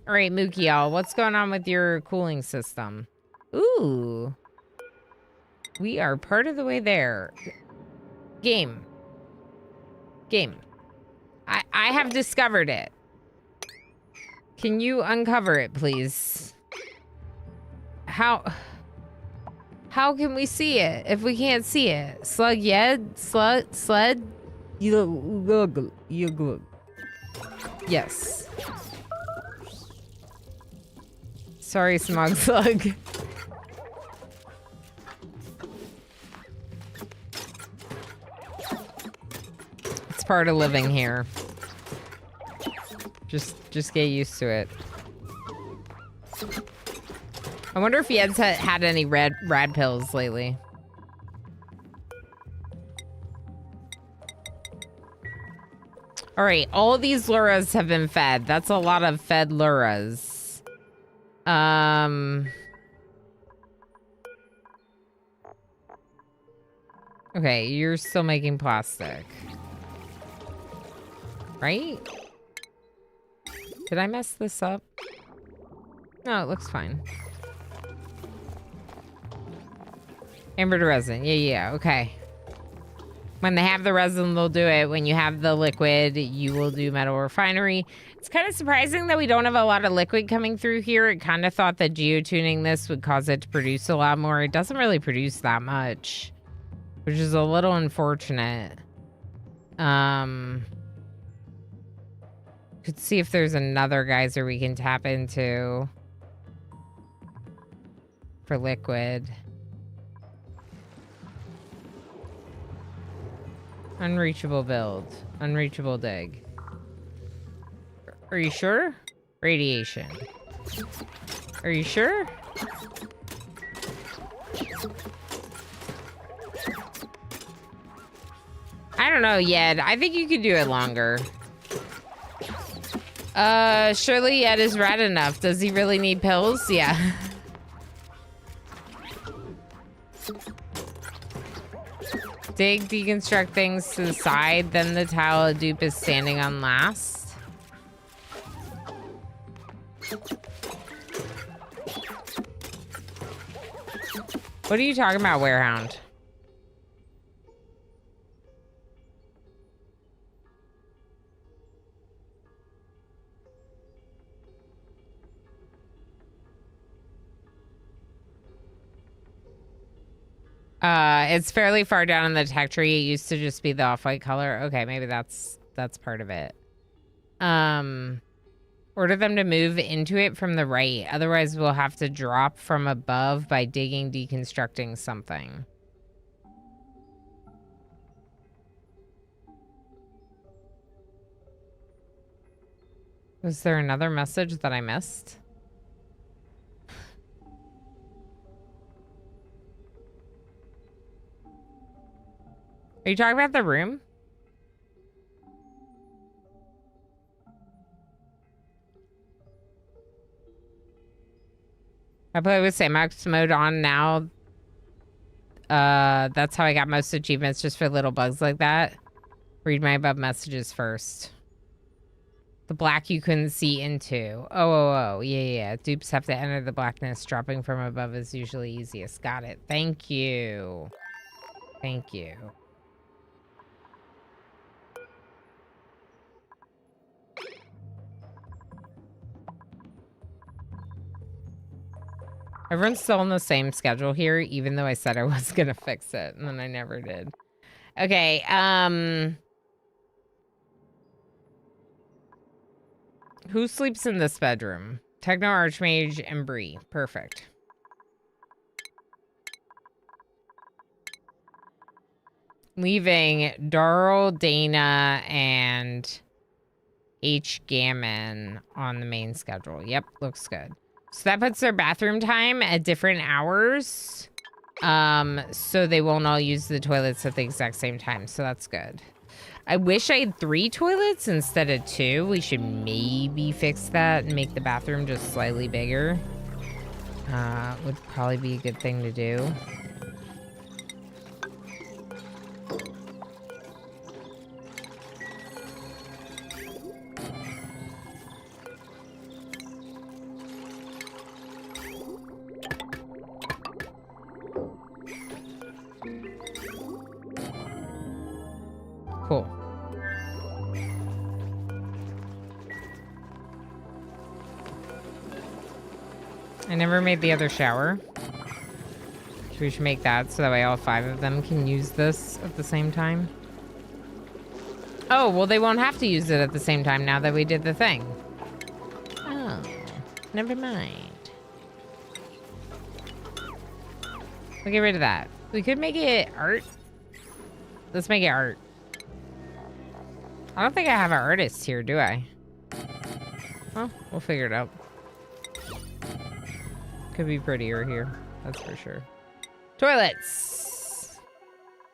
All right, Mookie, y'all, what's going on with your cooling system? Ooh. We are part of the way there. Game. I have discovered it. Can you uncover it, please? How can we see it if we can't see it? Slug Yed? Sled? Yes. Sorry, Smog Slug. It's part of living here. Just get used to it. I wonder if Yed's had any rad pills lately. All right, all of these luras have been fed. That's a lot of fed luras. Okay, you're still making plastic. Right? Did I mess this up? No, it looks fine. Amber to resin. Yeah, okay. When they have the resin, they'll do it. When you have the liquid, you will do metal refinery. It's kind of surprising that we don't have a lot of liquid coming through here. It kind of thought that geotuning this would cause it to produce a lot more. It doesn't really produce that much, which is a little unfortunate. Could see if there's another geyser we can tap into for liquid. Unreachable build. Unreachable dig. Are you sure? Radiation. Are you sure? I don't know yet. I think you could do it longer. Surely Yed is red enough. Does he really need pills? Yeah. Dig, deconstruct things to the side, then the tile dupe is standing on last. What are you talking about, Warehound? It's fairly far down in the tech tree. It used to just be the off-white color. Okay, maybe that's part of it. Order them to move into it from the right. Otherwise, we'll have to drop from above by digging, deconstructing something. Was there another message that I missed? Are you talking about the room? I play with Max mode on now. That's how I got most achievements, just for little bugs like that. Read my above messages first. The black you couldn't see into. Oh, yeah. Dupes have to enter the blackness. Dropping from above is usually easiest. Got it. Thank you. Thank you. Everyone's still on the same schedule here, even though I said I was gonna fix it, and then I never did. Okay, who sleeps in this bedroom? Techno Archmage and Bree. Perfect. Leaving Darl, Dana, and H. Gammon on the main schedule. Yep, looks good. So that puts their bathroom time at different hours. So they won't all use the toilets at the exact same time. So that's good. I wish I had 3 toilets instead of 2. We should maybe fix that and make the bathroom just slightly bigger. Would probably be a good thing to do. Cool. I never made the other shower. So we should make that so that way all 5 of them can use this at the same time. Oh, well, they won't have to use it at the same time now that we did the thing. Oh, never mind. We'll get rid of that. We could make it art. Let's make it art. I don't think I have an artist here, do I? Well, we'll figure it out. Could be prettier here, that's for sure. Toilets!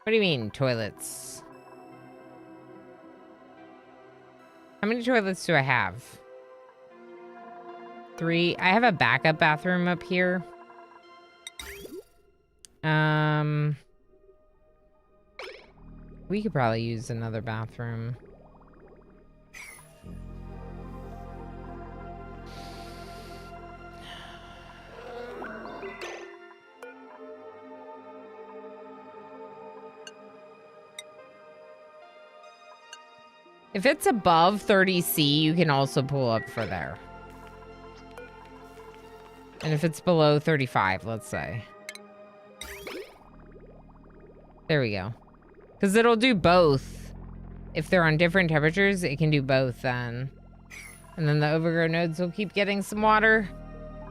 What do you mean, toilets? How many toilets do I have? 3. I have a backup bathroom up here. We could probably use another bathroom. If it's above 30C, you can also pull up for there. And if it's below 35, let's say. There we go. Because it'll do both. If they're on different temperatures, it can do both then. And then the overgrown nodes will keep getting some water.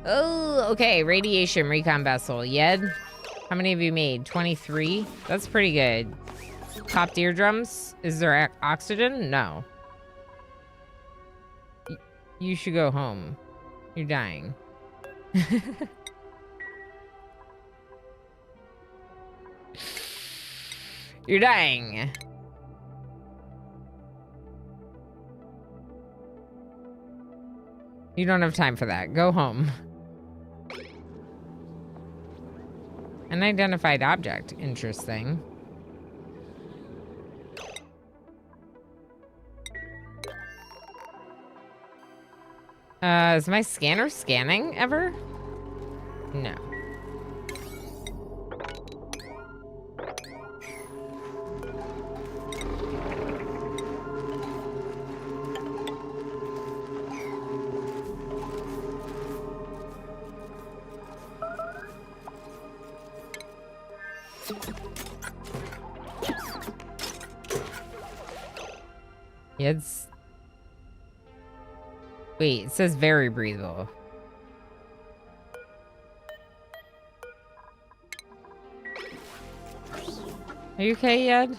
Oh, okay. Radiation recon vessel. Yed, how many have you made? 23? That's pretty good. Popped eardrums? Is there oxygen? No. You should go home. You're dying. You're dying. You don't have time for that. Go home. Unidentified object. Interesting. Is my scanner scanning ever? No. Yeah, it's... Wait, it says very breathable. Are you okay, Yed?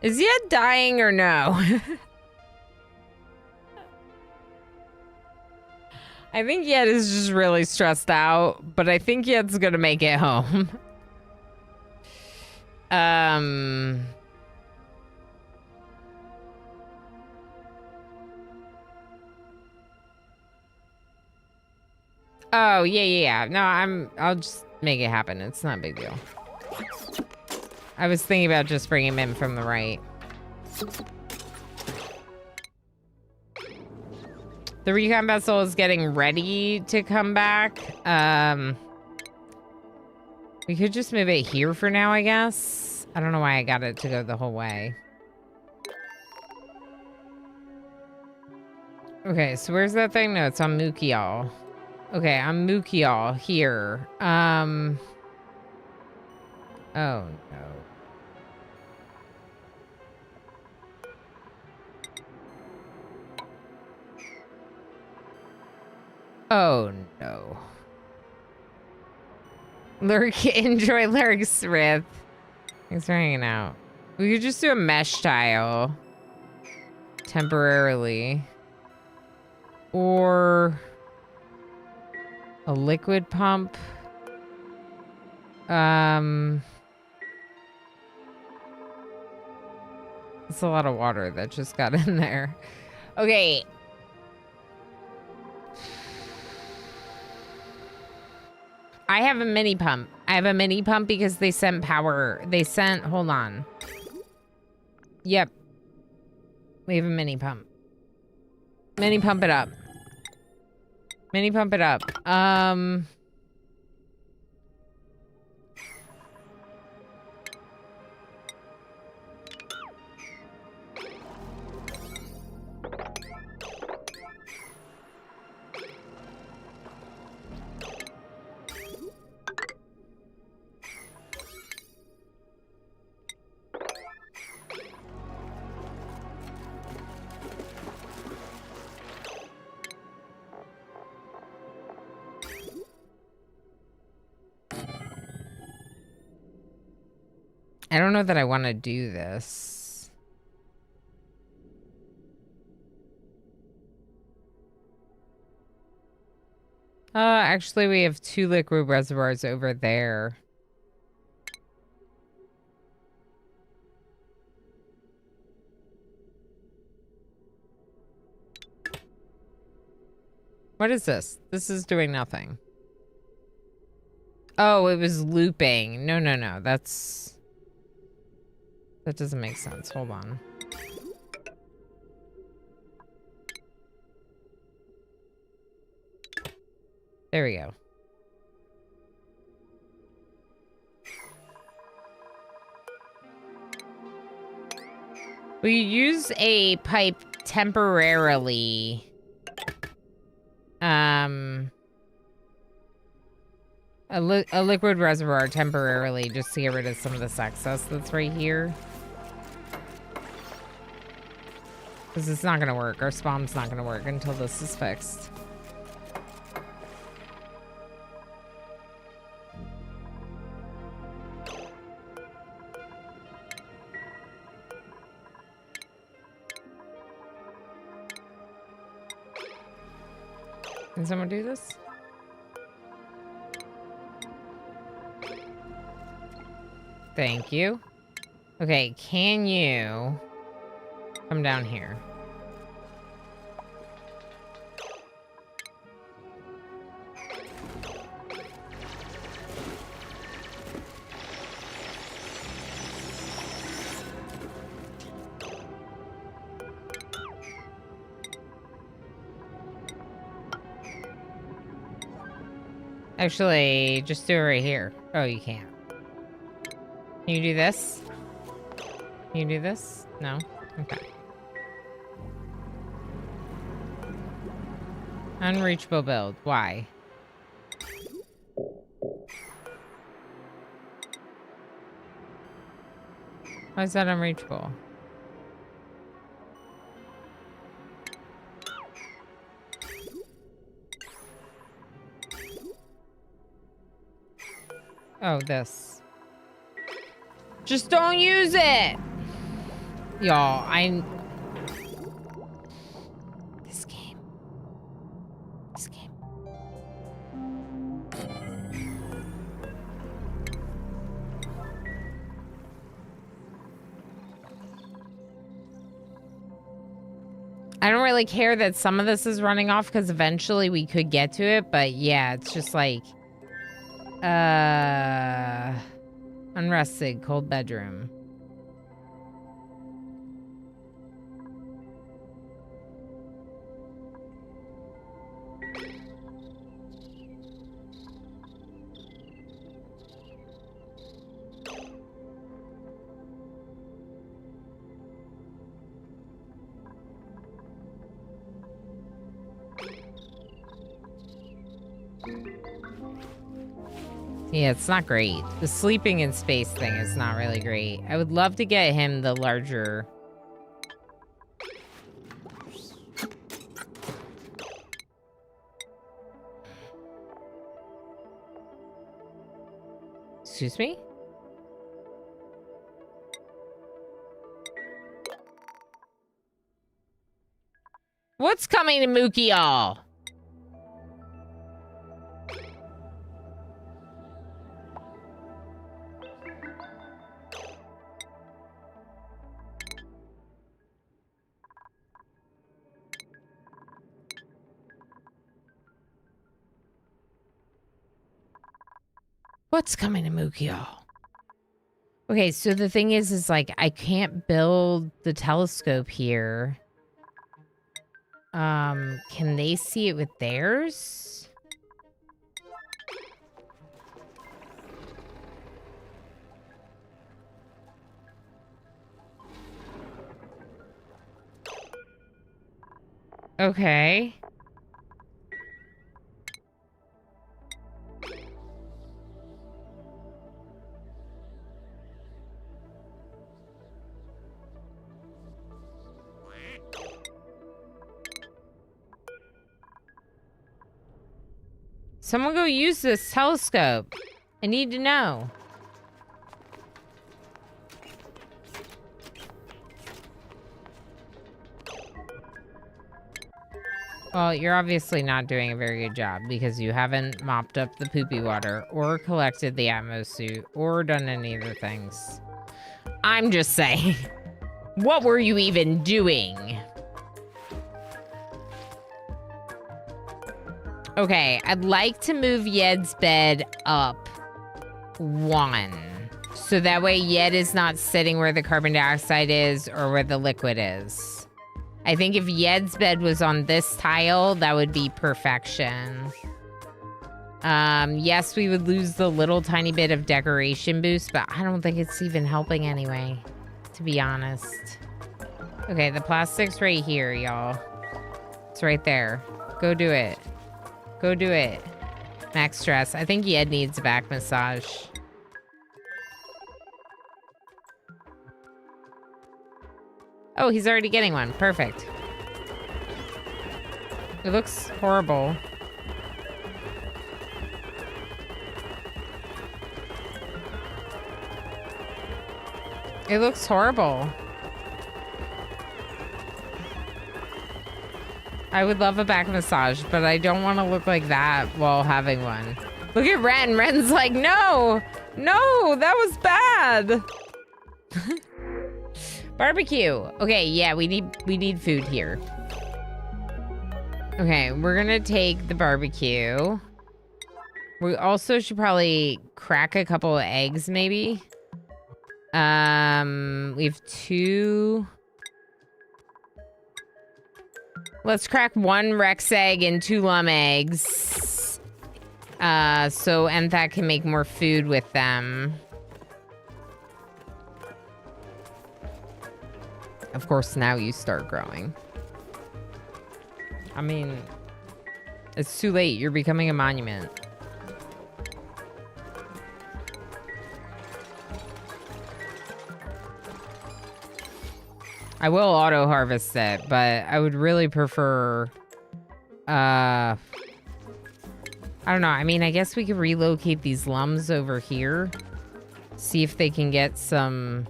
Is Yed dying or no? I think Yed is just really stressed out, but I think Yed's gonna make it home. Oh, yeah. No, I'll just make it happen. It's not a big deal. I was thinking about just bringing him in from the right. The recon vessel is getting ready to come back. We could just move it here for now, I guess. I don't know why I got it to go the whole way. Okay, so where's that thing? No, it's on Mukial. Okay, I'm Mukial here. Oh no. Oh no. Lurk, enjoy Lurk's Rip. Thanks for hanging out. We could just do a mesh tile. Temporarily. Or a liquid pump. It's a lot of water that just got in there. Okay. I have a mini pump. I have a mini pump because they sent power. They sent, hold on. Yep. We have a mini pump. Mini pump it up. Mini pump it up. I don't know that I want to do this. Actually, we have 2 liquid reservoirs over there. What is this? This is doing nothing. Oh, it was looping. No. That doesn't make sense. Hold on. There we go. We use a pipe temporarily. A liquid reservoir temporarily just to get rid of some of this excess that's right here. Because it's not going to work. Our spawn's not going to work until this is fixed. Can someone do this? Thank you. Okay, can you come down here? Actually, just do it right here. Oh, you can't. Can you do this? Can you do this? No? Okay. Unreachable build. Why? Why is that unreachable? Oh, this. Just don't use it! Y'all, This game. This game. I don't really care that some of this is running off because eventually we could get to it, but yeah, it's just like unrested, cold bedroom. Yeah, it's not great. The sleeping in space thing is not really great. I would love to get him the larger... Excuse me? What's coming to Mookie all? What's coming to Mookie? Okay, so the thing is like, I can't build the telescope here. Can they see it with theirs? Okay. Someone go use this telescope. I need to know. Well, you're obviously not doing a very good job because you haven't mopped up the poopy water or collected the Atmos suit or done any of the things. I'm just saying. What were you even doing? Okay, I'd like to move Yed's bed up 1. So that way Yed is not sitting where the carbon dioxide is or where the liquid is. I think if Yed's bed was on this tile, that would be perfection. Yes, we would lose the little tiny bit of decoration boost, but I don't think it's even helping anyway, to be honest. Okay, the plastic's right here, y'all. It's right there. Go do it. Go do it. Max stress. I think Yed needs a back massage. Oh, he's already getting one. Perfect. It looks horrible. It looks horrible. I would love a back massage, but I don't want to look like that while having one. Look at Ren. Ren's like, no, no, that was bad. Barbecue. Okay, yeah, we need food here. Okay, we're gonna take the barbecue. We also should probably crack a couple of eggs, maybe. We have 2. Let's crack 1 Rex egg and 2 Lum eggs. So Enthat can make more food with them. Of course, now you start growing. I mean, it's too late. You're becoming a monument. I will auto harvest it, but I would really prefer, I don't know. I mean, I guess we could relocate these lums over here. See if they can get some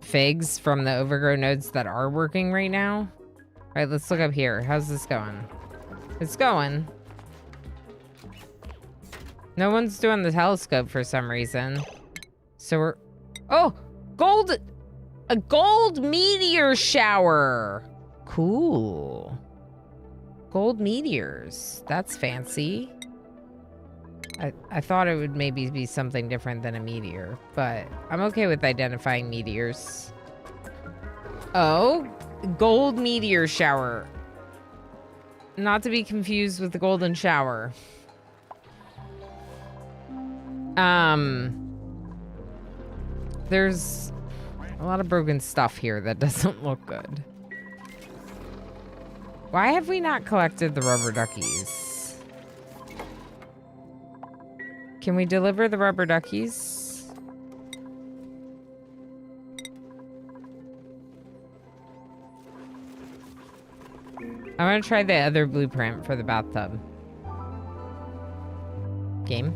figs from the overgrow nodes that are working right now. All right, let's look up here. How's this going? It's going. No one's doing the telescope for some reason. So we're... Oh! Gold! A gold meteor shower! Cool. Gold meteors. That's fancy. I thought it would maybe be something different than a meteor, but I'm okay with identifying meteors. Oh, gold meteor shower. Not to be confused with the golden shower. There's a lot of broken stuff here that doesn't look good. Why have we not collected the rubber duckies? Can we deliver the rubber duckies? I want to try the other blueprint for the bathtub. Game.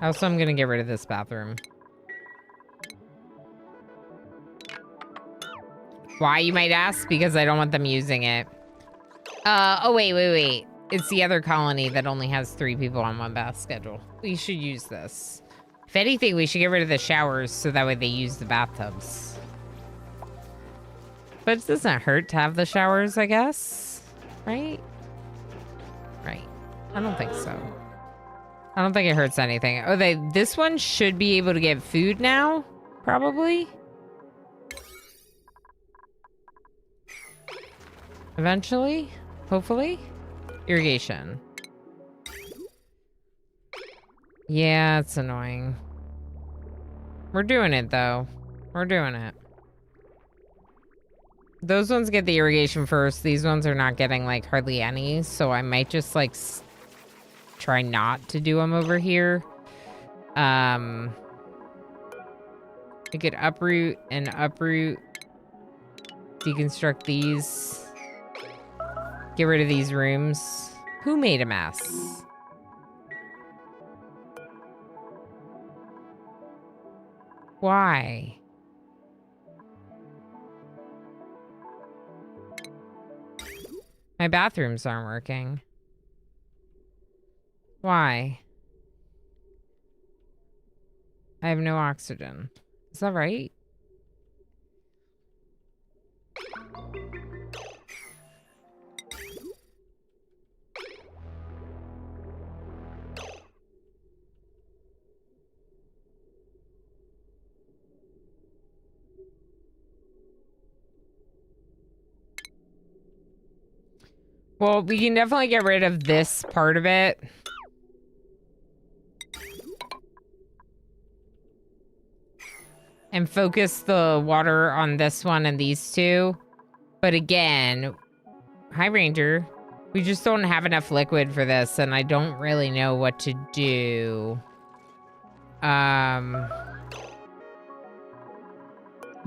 Also, I'm gonna get rid of this bathroom. Why, you might ask? Because I don't want them using it. Oh, wait. It's the other colony that only has 3 people on one bath schedule. We should use this. If anything, we should get rid of the showers so that way they use the bathtubs. But it doesn't hurt to have the showers, I guess. Right? Right. I don't think so. I don't think it hurts anything. Oh, this one should be able to get food now, probably. Eventually, hopefully. Irrigation. Yeah, it's annoying. We're doing it, though. We're doing it. Those ones get the irrigation first. These ones are not getting, like, hardly any, so I might just, like, try not to do them over here. I could uproot and uproot. Deconstruct these. Get rid of these rooms. Who made a mess? Why? My bathrooms aren't working. Why? I have no oxygen. Is that right? Well, we can definitely get rid of this part of it. And focus the water on this one and these two. But again, hi Ranger, we just don't have enough liquid for this and I don't really know what to do.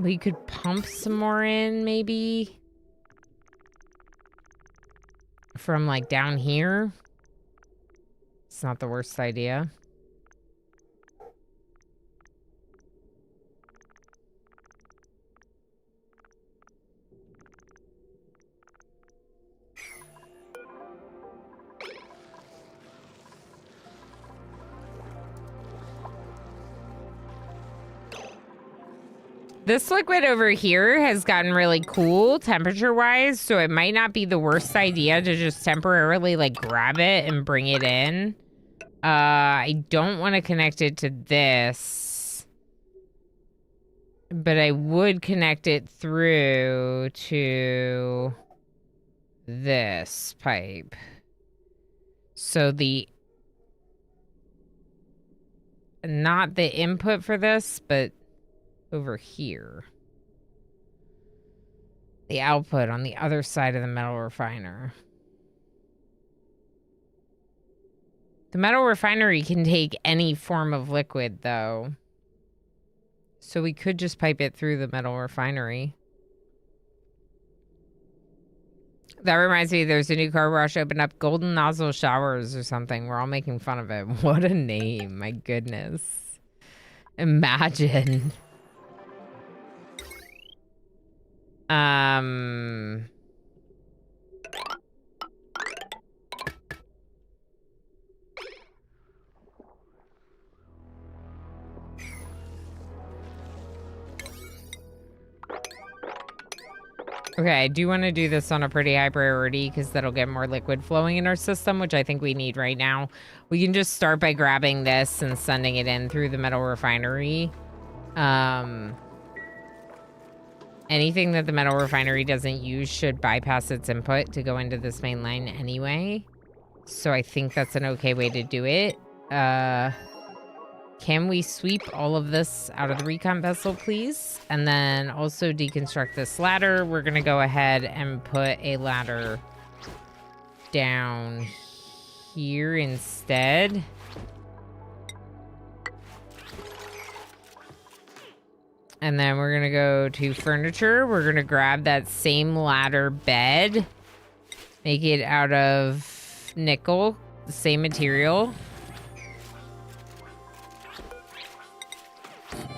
We could pump some more in, maybe. From like down here. It's not the worst idea. This liquid over here has gotten really cool temperature-wise, so it might not be the worst idea to just temporarily, like, grab it and bring it in. I don't want to connect it to this. But I would connect it through to this pipe. So not the input for this, but over here. The output on the other side of the metal refiner. The metal refinery can take any form of liquid, though. So we could just pipe it through the metal refinery. That reminds me, there's a new car wash opened up, Golden Nozzle Showers or something. We're all making fun of it. What a name. My goodness. Imagine. Okay, I do want to do this on a pretty high priority because that'll get more liquid flowing in our system, which I think we need right now. We can just start by grabbing this and sending it in through the metal refinery. Anything that the metal refinery doesn't use should bypass its input to go into this main line anyway. So I think that's an okay way to do it. Can we sweep all of this out of the recon vessel, please? And then also deconstruct this ladder. We're going to go ahead and put a ladder down here instead. And then we're going to go to furniture. We're going to grab that same ladder bed. Make it out of nickel, the same material.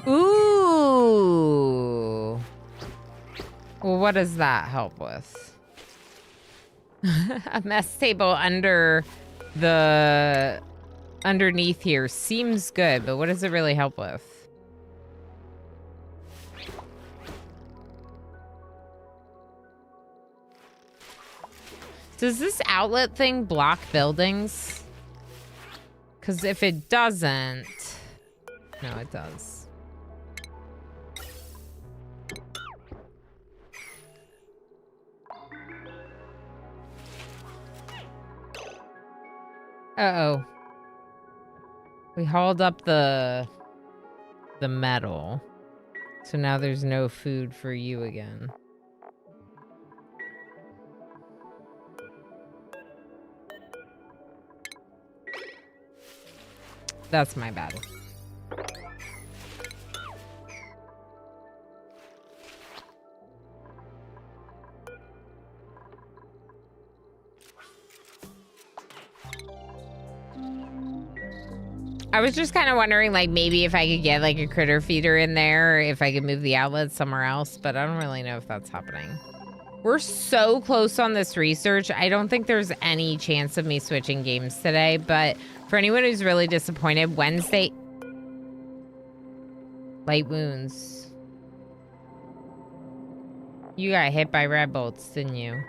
Ooh. Well, what does that help with? A mess table underneath here seems good, but what does it really help with? Does this outlet thing block buildings? Because if it doesn't... No, it does. Uh-oh. We hauled up the metal. So now there's no food for you again. That's my bad. I was just kind of wondering, like, maybe if I could get, like, a critter feeder in there, or if I could move the outlet somewhere else, but I don't really know if that's happening. We're so close on this research. I don't think there's any chance of me switching games today, but for anyone who's really disappointed, Wednesday... Light wounds. You got hit by Radbolts, didn't you?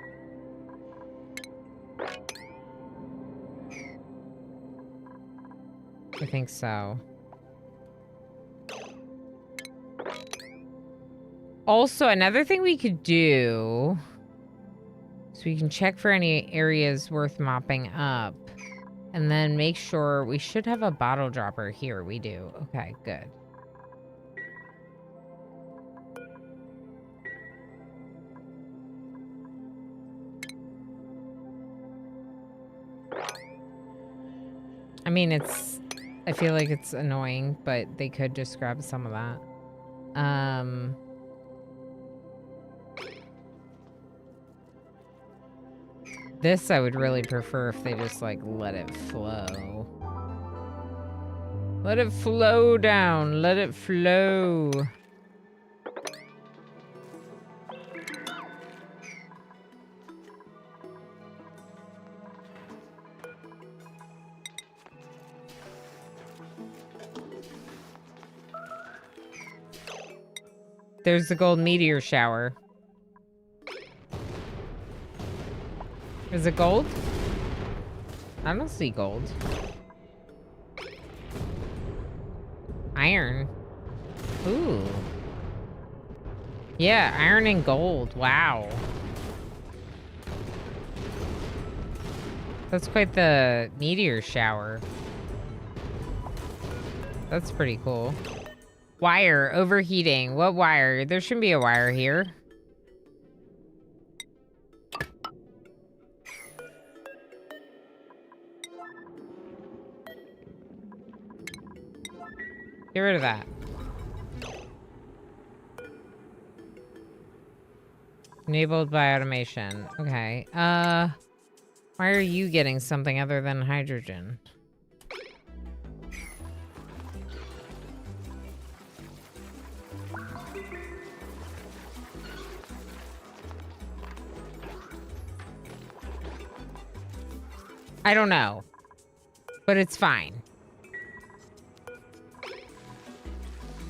I think so. Also, another thing we could do is we can check for any areas worth mopping up. And then make sure we should have a bottle dropper here. We do. Okay, good. I mean, I feel like it's annoying, but they could just grab some of that. This I would really prefer if they just, like, let it flow. Let it flow down. Let it flow. There's the gold meteor shower. Is it gold? I don't see gold. Iron. Ooh. Yeah, iron and gold. Wow. That's quite the meteor shower. That's pretty cool. Wire overheating. What wire? There shouldn't be a wire here. Get rid of that. Enabled by automation. Okay. Why are you getting something other than hydrogen? I don't know. But it's fine.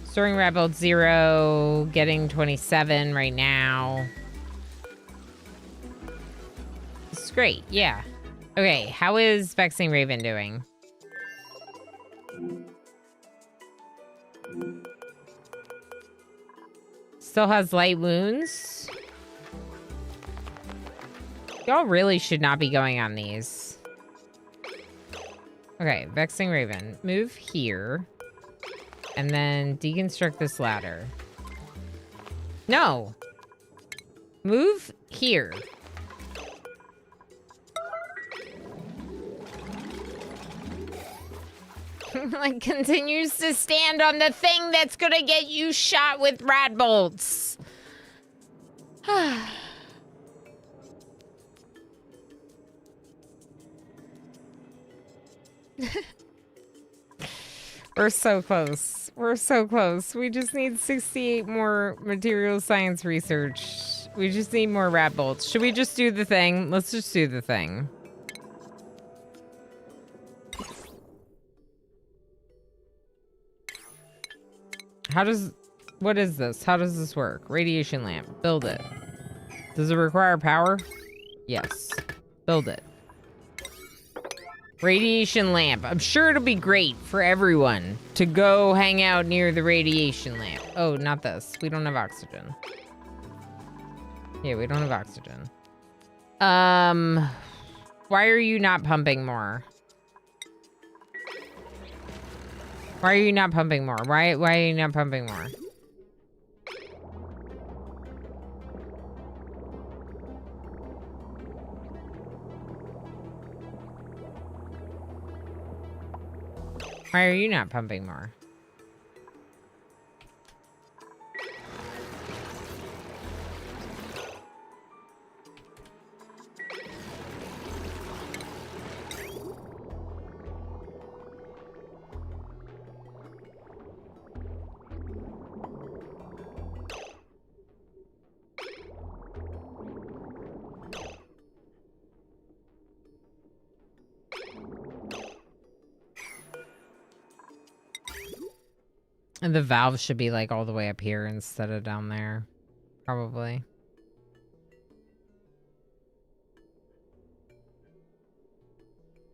Storing Radbolt 0, getting 27 right now. This is great, yeah. Okay, how is Vexing Raven doing? Still has light wounds. Y'all really should not be going on these. Okay, Vexing Raven. Move here. And then deconstruct this ladder. No! Move here. Like, continues to stand on the thing that's gonna get you shot with Radbolts. We're so close. We're so close. We just need 68 more material science research. We just need more Radbolts. Should we just do the thing? Let's just do the thing. What is this? How does this work? Radiation lamp. Build it. Does it require power? Yes. Build it. Radiation lamp. I'm sure it'll be great for everyone to go hang out near the radiation lamp. Oh, not this. We don't have oxygen. Yeah, we don't have oxygen. Why are you not pumping more? Why are you not pumping more? Why are you not pumping more? Why are you not pumping more? And the valve should be like all the way up here instead of down there. Probably.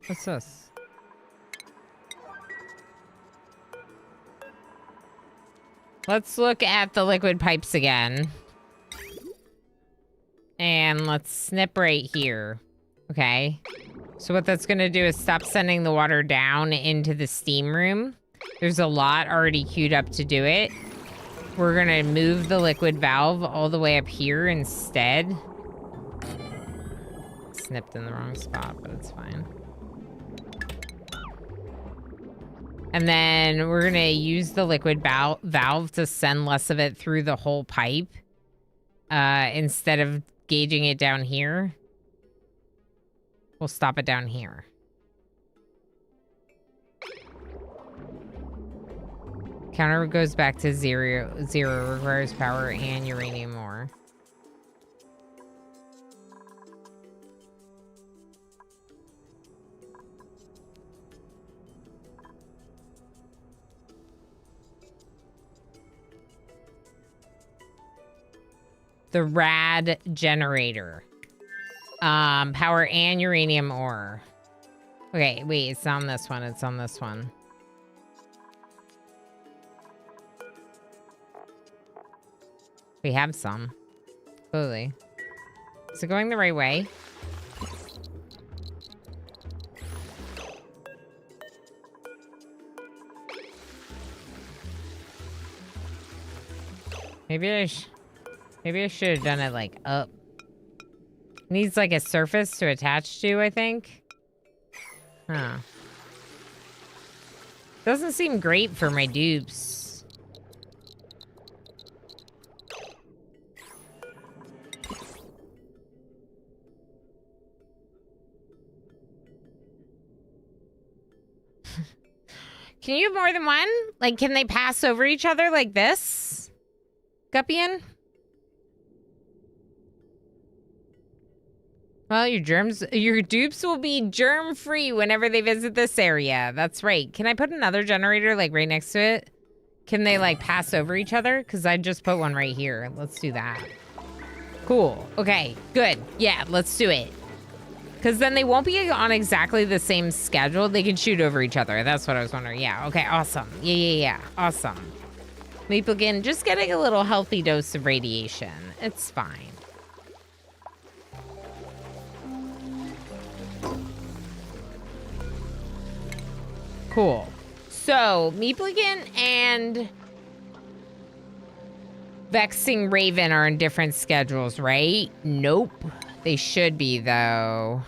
What's this? Let's look at the liquid pipes again. And let's snip right here. Okay. So what that's going to do is stop sending the water down into the steam room. There's a lot already queued up to do it. We're going to move the liquid valve all the way up here instead. Snipped in the wrong spot, but it's fine. And then we're going to use the liquid valve to send less of it through the whole pipe. Instead of gauging it down here. We'll stop it down here. Counter goes back to zero. Zero requires power and uranium ore. The rad generator. Power and uranium ore. Okay, wait, it's on this one. It's on this one. We have some. Clearly. Is it going the right way? Maybe I should have done it like up. Needs like a surface to attach to, I think. Huh. Doesn't seem great for my dupes. Can you have more than one? Like, can they pass over each other like this? Guppian? Well, your dupes will be germ-free whenever they visit this area. That's right. Can I put another generator, like, right next to it? Can they, like, pass over each other? Because I just put one right here. Let's do that. Cool. Okay, good. Yeah, let's do it. Because then they won't be on exactly the same schedule. They can shoot over each other. That's what I was wondering. Yeah, okay, awesome. Yeah. Awesome. Maplekin, just getting a little healthy dose of radiation. It's fine. Cool. So, Meepligan and Vexing Raven are in different schedules, right? Nope. They should be, though.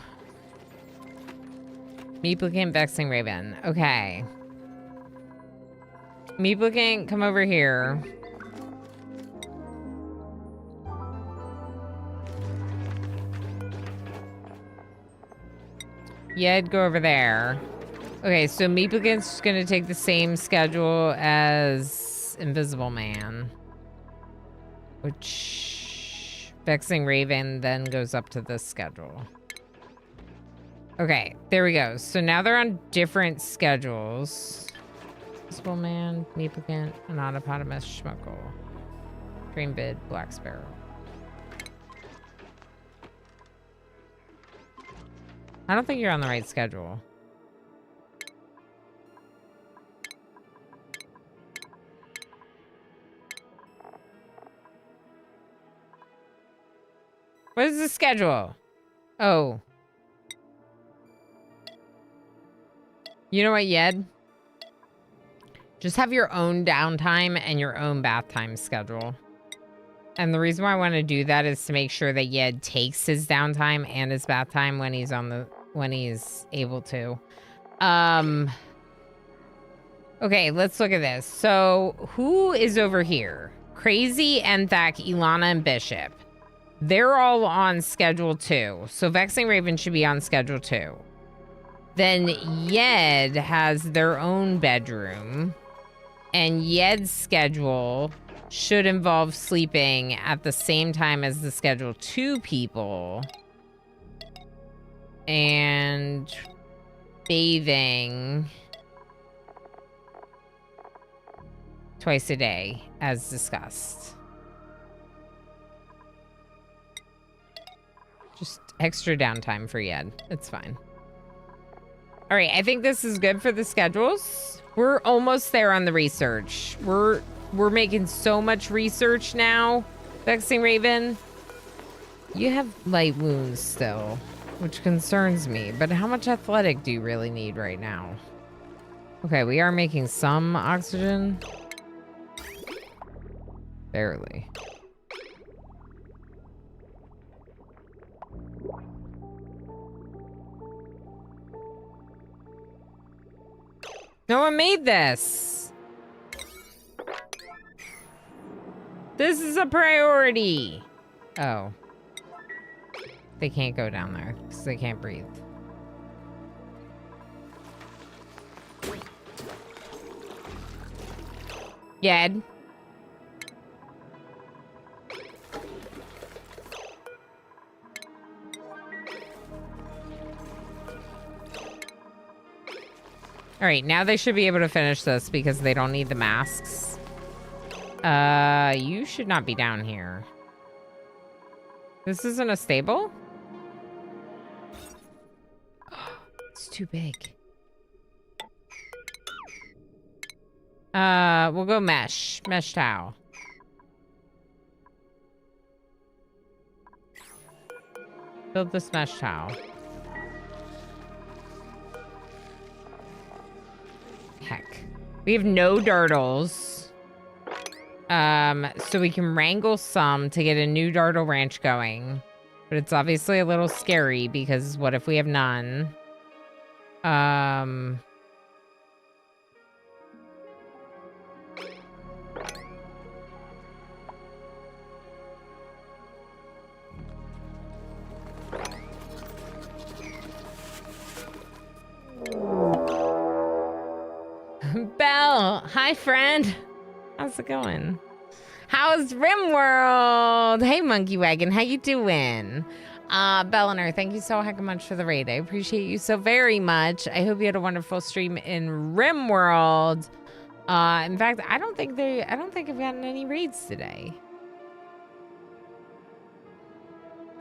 Meepligan, Vexing Raven. Okay. Meepligan, come over here. Yeah, go over there. Okay, so Meepligan's just gonna take the same schedule as Invisible Man. Which... Vexing Raven then goes up to this schedule. Okay, there we go. So now they're on different schedules. Invisible Man, Meepligan, Anonymous, Schmuckle. Dream Bid, Black Sparrow. I don't think you're on the right schedule. What is the schedule? Oh. You know what, Yed? Just have your own downtime and your own bath time schedule. And the reason why I want to do that is to make sure that Yed takes his downtime and his bath time when he's able to. Okay, let's look at this. So, who is over here? Crazy, Enthak, Ilana, and Bishop. They're all on schedule 2. So Vexing Raven should be on schedule 2. Then Yed has their own bedroom. And Yed's schedule should involve sleeping at the same time as the schedule 2 people. And bathing twice a day, as discussed. Just extra downtime for Yed. It's fine. All right, I think this is good for the schedules. We're almost there on the research. We're making so much research now. Vexing Raven, you have light wounds still, which concerns me. But how much athletic do you really need right now? Okay, we are making some oxygen. Barely. No one made this. This is a priority. Oh. They can't go down there because they can't breathe. Yed. All right, now they should be able to finish this because they don't need the masks. You should not be down here. This isn't a stable? It's too big. We'll go mesh. Mesh towel. Build this mesh towel. Heck. We have no dartles. So we can wrangle some to get a new dartle ranch going. But it's obviously a little scary because what if we have none? Belle. Hi, friend. How's it going? How's RimWorld? Hey, Monkey Wagon. How you doing? Belliner, thank you so heckin' much for the raid. I appreciate you so very much. I hope you had a wonderful stream in RimWorld. In fact, I don't think I've gotten any raids today.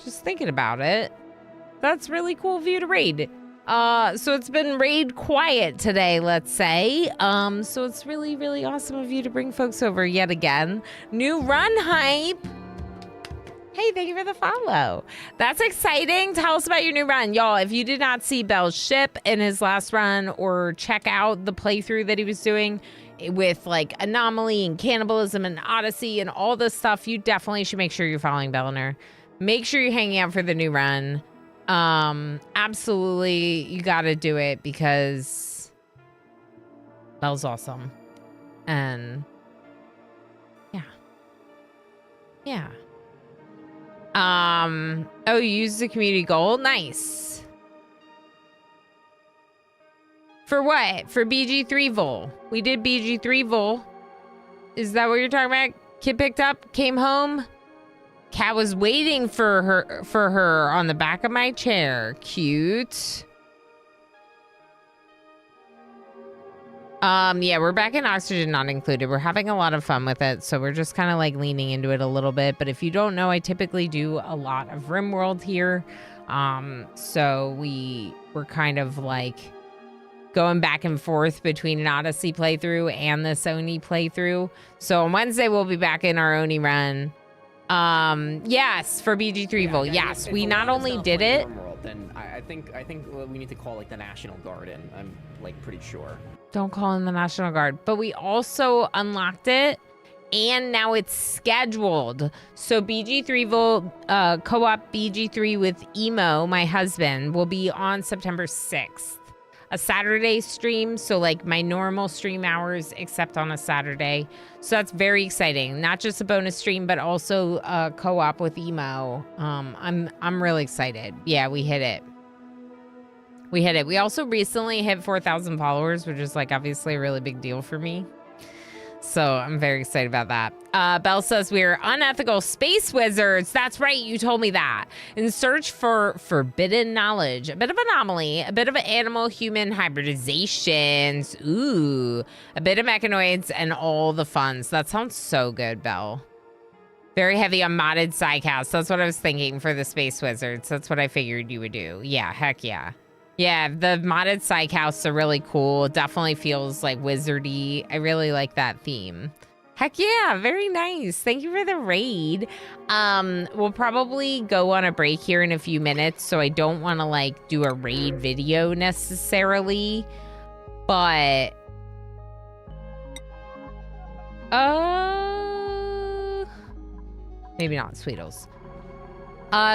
Just thinking about it. That's really cool of you to raid. So it's been raid quiet today, let's say. So it's really, really awesome of you to bring folks over yet again. New run hype. Hey, thank you for the follow. That's exciting. Tell us about your new run. Y'all, if you did not see Bell's ship in his last run or check out the playthrough that he was doing with like Anomaly and Cannibalism and Odyssey and all this stuff, you definitely should make sure you're following Belliner. Make sure you're hanging out for the new run. Absolutely, you gotta do it because Bell's awesome. And yeah. Oh, you used the community goal? Nice. For what? For BG3 Vol. We did BG3 Vol. Is that what you're talking about? Kid picked up, came home. Cat was waiting for her on the back of my chair. Cute. Yeah, we're back in Oxygen Not Included. We're having a lot of fun with it, so we're just kind of like leaning into it a little bit. But if you don't know, I typically do a lot of RimWorld here. So we're kind of like going back and forth between an Odyssey playthrough and this Oni playthrough. So on Wednesday, we'll be back in our Oni run. Yes, for BG3 Vol. Yes, we not only did it. Then I think we need to call like the National Guard in. I'm like pretty sure. Don't call in the National Guard. But we also unlocked it, and now it's scheduled. So BG3 Vol, co-op BG3 with Emo, my husband, will be on September 6th. A Saturday stream, so like my normal stream hours, except on a Saturday. So that's very exciting. Not just a bonus stream, but also a co-op with Emo. I'm really excited. Yeah, we hit it. We hit it. We also recently hit 4,000 followers, which is like obviously a really big deal for me. So I'm very excited about that. Belle says we're unethical space wizards. That's right. You told me that. In search for forbidden knowledge, a bit of anomaly, a bit of animal-human hybridizations. Ooh, a bit of mechanoids and all the funs. That sounds so good, Belle. Very heavy on modded sidecast. That's what I was thinking for the space wizards. That's what I figured you would do. Yeah, heck yeah. Yeah, the modded psych house are really cool. It definitely feels like wizardy. I really like that theme. Heck yeah, very nice. Thank you for the raid. We'll probably go on a break here in a few minutes, so I don't want to like do a raid video necessarily. But maybe not, Sweetles.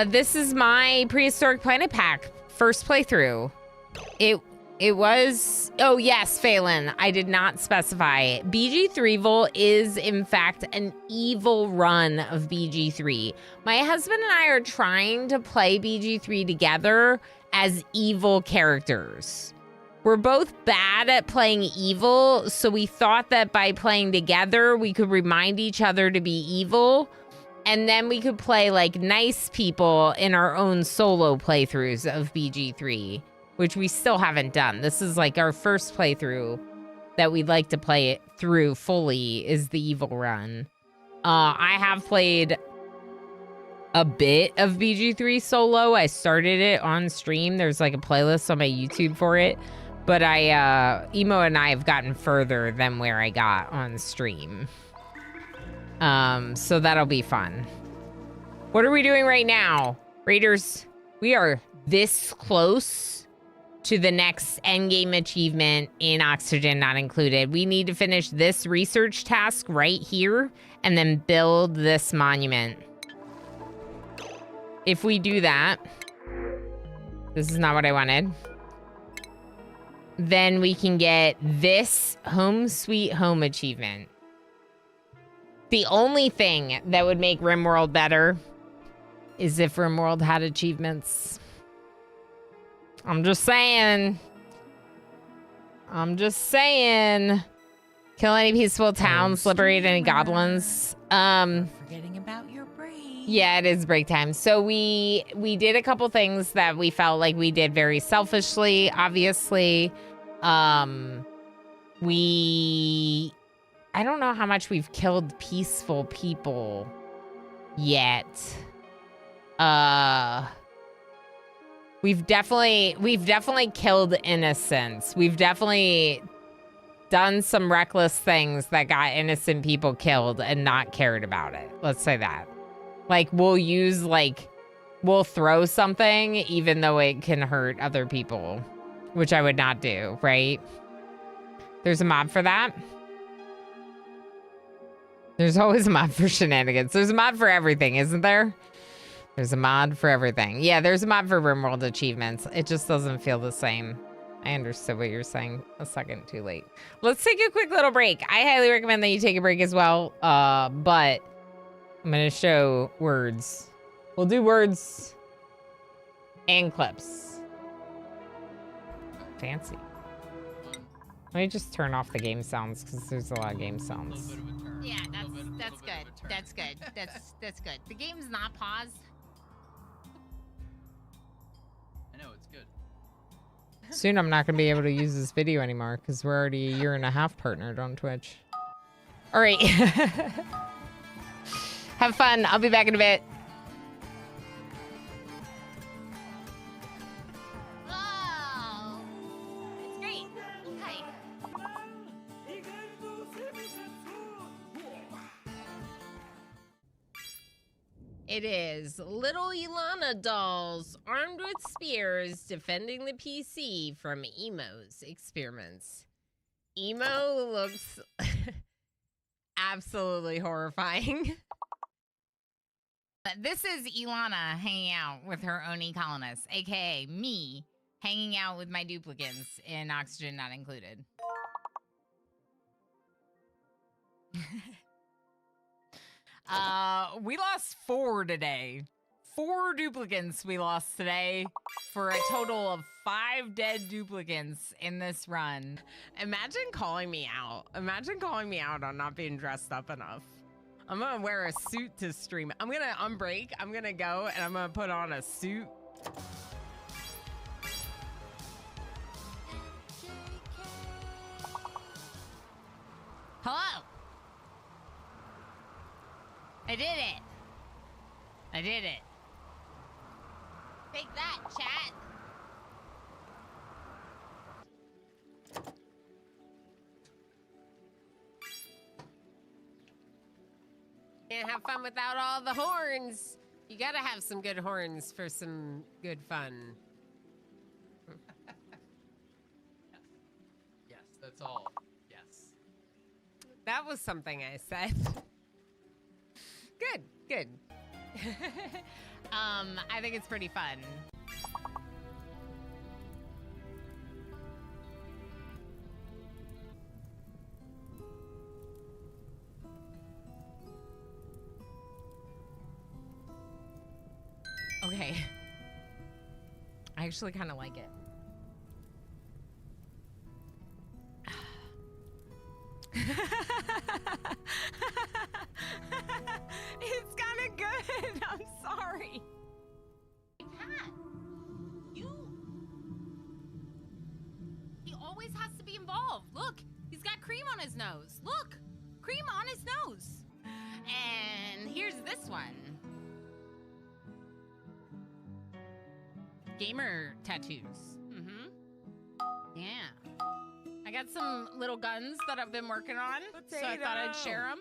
This is my Prehistoric Planet Pack. First playthrough. It was, oh yes, Phelan, I did not specify. BG3 Vol is in fact an evil run of BG3. My husband and I are trying to play BG3 together as evil characters. We're both bad at playing evil, so we thought that by playing together, we could remind each other to be evil. And then we could play like nice people in our own solo playthroughs of BG3, which we still haven't done. This is like our first playthrough that we'd like to play it through fully is the evil run. I have played a bit of BG3 solo. I started it on stream. There's like a playlist on my YouTube for it. But Emo and I have gotten further than where I got on stream. So that'll be fun. What are we doing right now? Raiders, we are this close to the next endgame achievement in Oxygen Not Included. We need to finish this research task right here and then build this monument. If we do that, this is not what I wanted. Then we can get this Home Sweet Home achievement. The only thing that would make RimWorld better is if RimWorld had achievements. I'm just saying. I'm just saying. Kill any peaceful towns, liberate any goblins. Forgetting about your break. Yeah, it is break time. So we did a couple things that we felt like we did very selfishly, obviously. I don't know how much we've killed peaceful people yet. We've definitely killed innocents. We've definitely done some reckless things that got innocent people killed and not cared about it. Let's say that. Like, we'll throw something even though it can hurt other people, which I would not do, right? There's a mod for that. There's always a mod for shenanigans. There's a mod for everything, isn't there? There's a mod for everything. Yeah, there's a mod for RimWorld achievements. It just doesn't feel the same. I understood what you're saying a second too late. Let's take a quick little break. I highly recommend that you take a break as well. But I'm going to show words. We'll do words and clips. Fancy. Let me just turn off the game sounds because there's a lot of game sounds. Yeah, that's good. That's good. That's good. The game's not paused. I know, it's good. Soon I'm not going to be able to use this video anymore because we're already a 1.5 years partnered on Twitch. All right. Have fun. I'll be back in a bit. Oh, it's great. Hi. It is little Ilana dolls armed with spears defending the PC from Emo's experiments. Emo looks absolutely horrifying. This is Ilana hanging out with her Oni colonists, aka me hanging out with my duplicants in Oxygen Not Included. We lost 4 today. 4 duplicants we lost today for a total of 5 dead duplicants in this run. Imagine calling me out. Imagine calling me out on not being dressed up enough. I'm gonna wear a suit to stream. I'm gonna unbreak. I'm gonna go and I'm gonna put on a suit. Hello. I did it. I did it. Take that, chat. Can't have fun without all the horns. You gotta have some good horns for some good fun. Yes, that's all. Yes. That was something I said. Good, good. I think it's pretty fun. Okay. I actually kind of like it. It's kind of good. I'm sorry. Pat, he always has to be involved. Look, he's got cream on his nose. Look, cream on his nose. And here's this one. Gamer tattoos. Mm-hmm. Yeah. I got some little guns that I've been working on, so I thought I'd share them.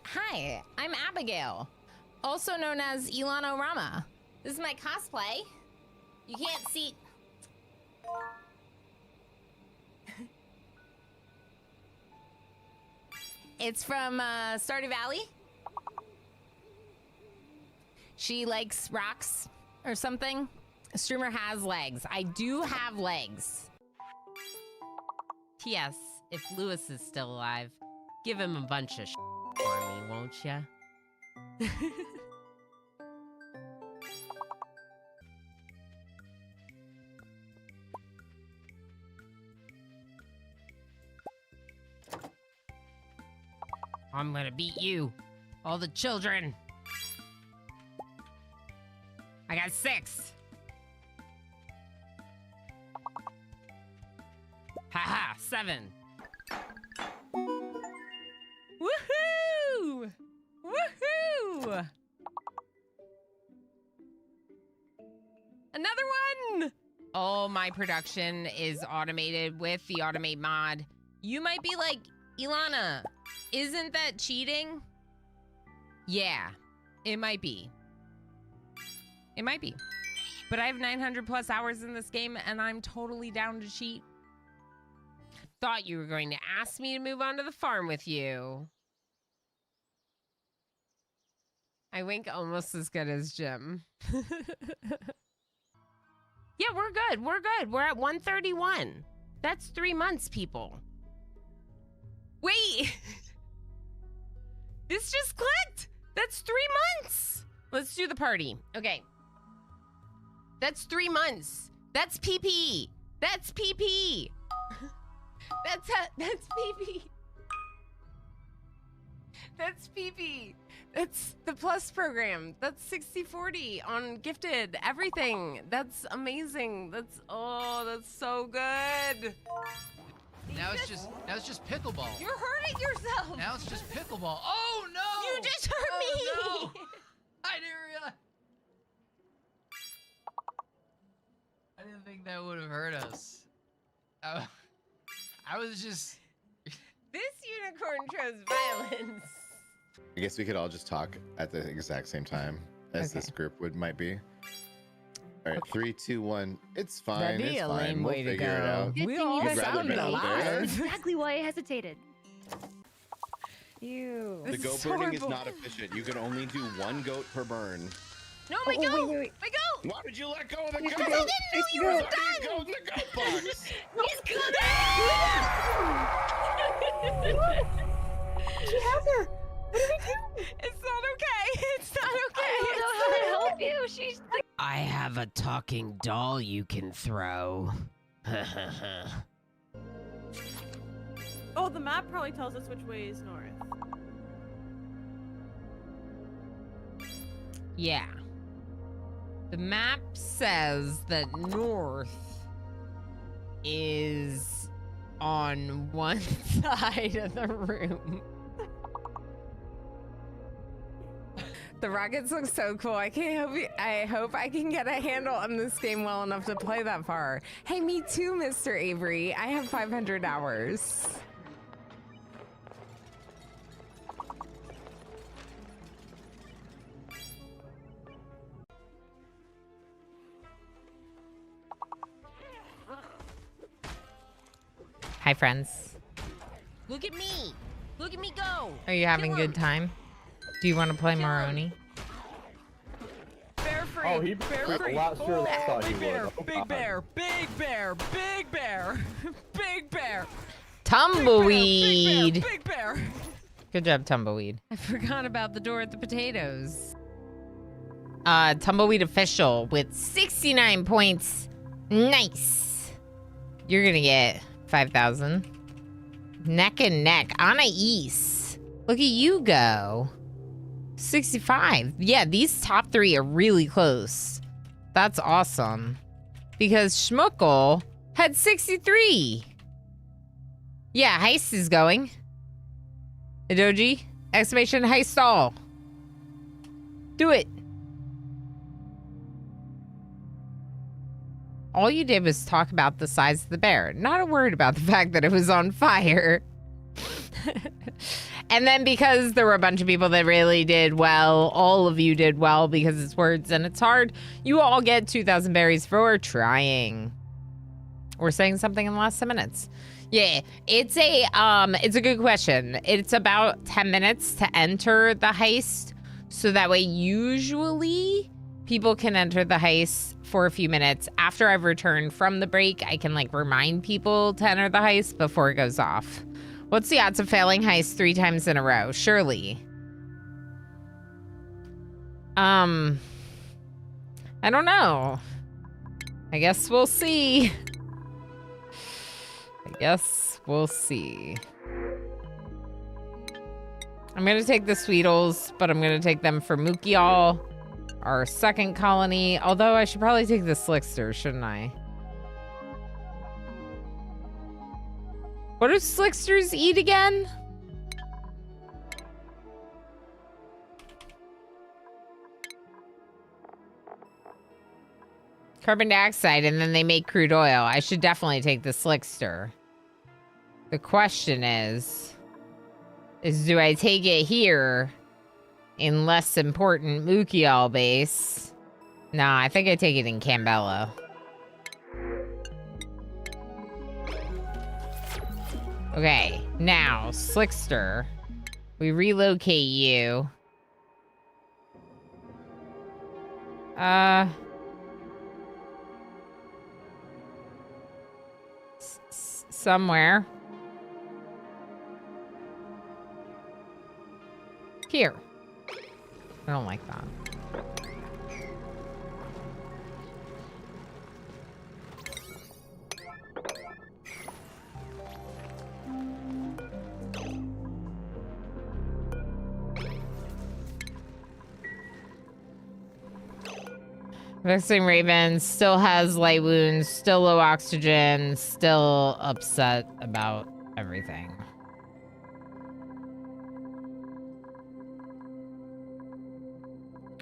Hi, I'm Abigail, also known as Ilana Rama. This is my cosplay. You can't see... It's from Stardew Valley. She likes rocks or something. A streamer has legs. I do have legs. P.S. If Lewis is still alive, give him a bunch of for me, won't ya? I'm gonna beat you. All the children. I got 6. Haha, 7. Woohoo! Woohoo! Another one! All my production is automated with the automate mod. You might be like, Ilana, isn't that cheating? Yeah, it might be. It might be. But I have 900 plus hours in this game and I'm totally down to cheat. Thought you were going to ask me to move on to the farm with you. I wink almost as good as Jim. Yeah, we're good. We're good. We're at 131. That's 3 months, people. Wait. This just clicked. That's 3 months. Let's do the party. Okay. That's 3 months. That's PP. That's PP. That's PP. That's PP. That's the plus program. That's 60/40 on gifted everything. That's amazing. That's so good. Now it's just pickleball. You're hurting yourself. Now it's just pickleball. Oh no! You just hurt me. No. I didn't realize. I didn't think that would have hurt us. I was just. This unicorn chose violence. I guess we could all just talk at the exact same time as this group might be. All right, 3, 2, 1. It's fine. That'd be it's a fine. lame We'll way to figure it go. out. Good We thing all you You'd rather sound been up there. alive. exactly why I hesitated. Ew. The This goat is burning is horrible. not efficient. You can only do 1 goat per burn. No, my goat! wait. My goat! Why would you let go of the Here's goat? the goat. know you were Why done! do you go in the goat box? He's She has her. What do we do? It's not okay. It's not okay. I don't know how to help you. She's like, I have a talking doll you can throw. Oh, the map probably tells us which way is north. Yeah. The map says that north is on one side of the room. The rockets look so cool. I hope I can get a handle on this game well enough to play that far. Hey, me too, Mr. Avery. I have 500 hours. Hi, friends. Look at me. Look at me go. Are you having a good time? Do you want to play Maroni? Bear free. Oh, he bear a free. lot sure thought he Big bear. would. Oh, Big God. bear. Big bear. Big bear. Big bear. Tumbleweed. Big bear. Good job, Tumbleweed. I forgot about the door at the potatoes. Tumbleweed official with 69 points. Nice. You're gonna get 5,000. Neck and neck. Anna East. Look at you go. 65. Yeah, these top 3 are really close. That's awesome. Because Schmuckle had 63. Yeah, Heist is going. Adoji, exclamation Heist all. Do it. All you did was talk about the size of the bear. Not a word about the fact that it was on fire. And then because there were a bunch of people that really did well, all of you did well because it's words and it's hard, you all get 2,000 berries for trying. Or saying something in the last 10 minutes. Yeah, it's a good question. It's about 10 minutes to enter the heist. So that way usually people can enter the heist for a few minutes. After I've returned from the break, I can like remind people to enter the heist before it goes off. What's the odds of failing heist 3 times in a row? Surely. I don't know. I guess we'll see. I'm going to take the Sweetles, but I'm going to take them for Mookial, our second colony. Although I should probably take the Slickster, shouldn't I? What do Slicksters eat again? Carbon dioxide, and then they make crude oil. I should definitely take the Slickster. The question is do I take it here in less important Mookial base? Nah, I think I take it in Cambella. Okay, now, Slickster. We relocate you. Somewhere. Here. I don't like that. Vexing Raven still has light wounds, still low oxygen, still upset about everything.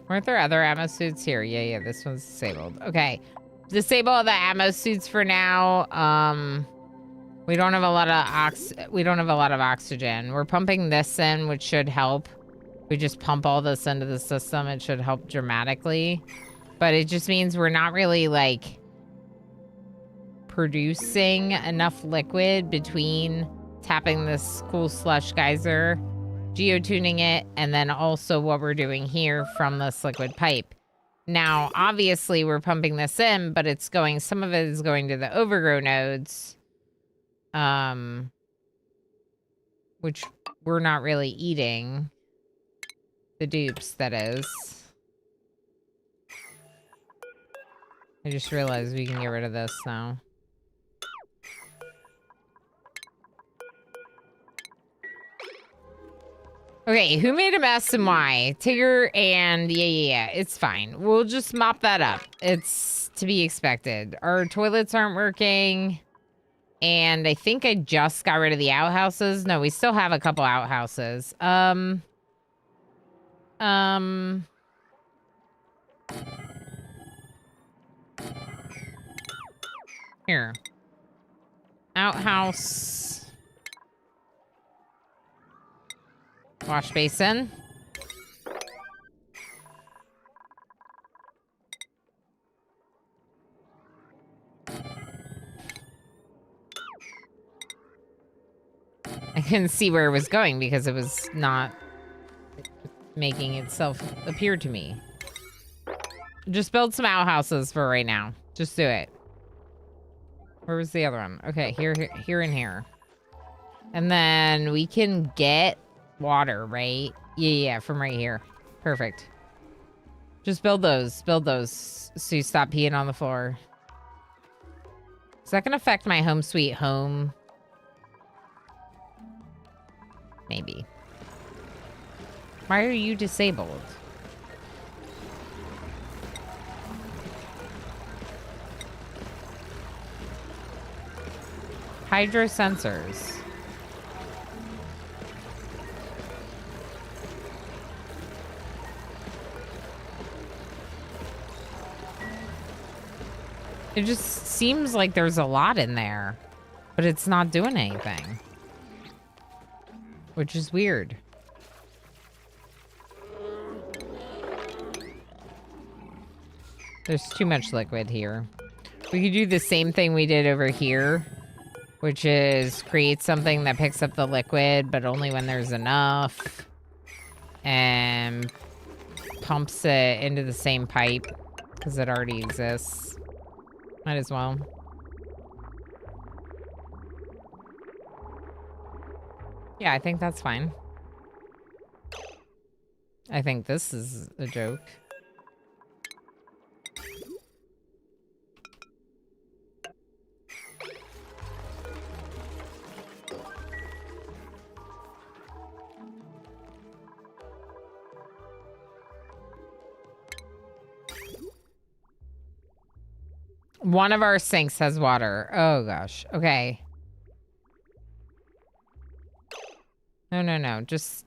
Weren't there other ammo suits here? Yeah, this one's disabled. Okay. Disable all the ammo suits for now. We don't have a lot of oxygen. We're pumping this in, which should help. We just pump all this into the system, it should help dramatically. But it just means we're not really, like, producing enough liquid between tapping this cool slush geyser, geotuning it, and then also what we're doing here from this liquid pipe. Now, obviously, we're pumping this in, but it's going, some of it is going to the overgrow nodes, which we're not really eating. The dupes, that is. I just realized we can get rid of this now. Okay, who made a mess and why? Tigger and yeah, it's fine. We'll just mop that up. It's to be expected. Our toilets aren't working. And I think I just got rid of the outhouses. No, we still have a couple outhouses. Here. Outhouse. Wash basin. I couldn't see where it was going because it was not making itself appear to me. Just build some outhouses for right now. Just do it. Where was the other one? Okay, here, and here. And then we can get water, right? Yeah, from right here. Perfect. Just build those so you stop peeing on the floor. Is that gonna affect my home sweet home? Maybe. Why are you disabled? Hydro sensors. It just seems like there's a lot in there, but it's not doing anything, which is weird. There's too much liquid here. We could do the same thing we did over here, which is create something that picks up the liquid, but only when there's enough, and pumps it into the same pipe because it already exists. Might as well. Yeah, I think that's fine. I think this is a joke. One of our sinks has water. Oh, gosh. Okay. No. Just...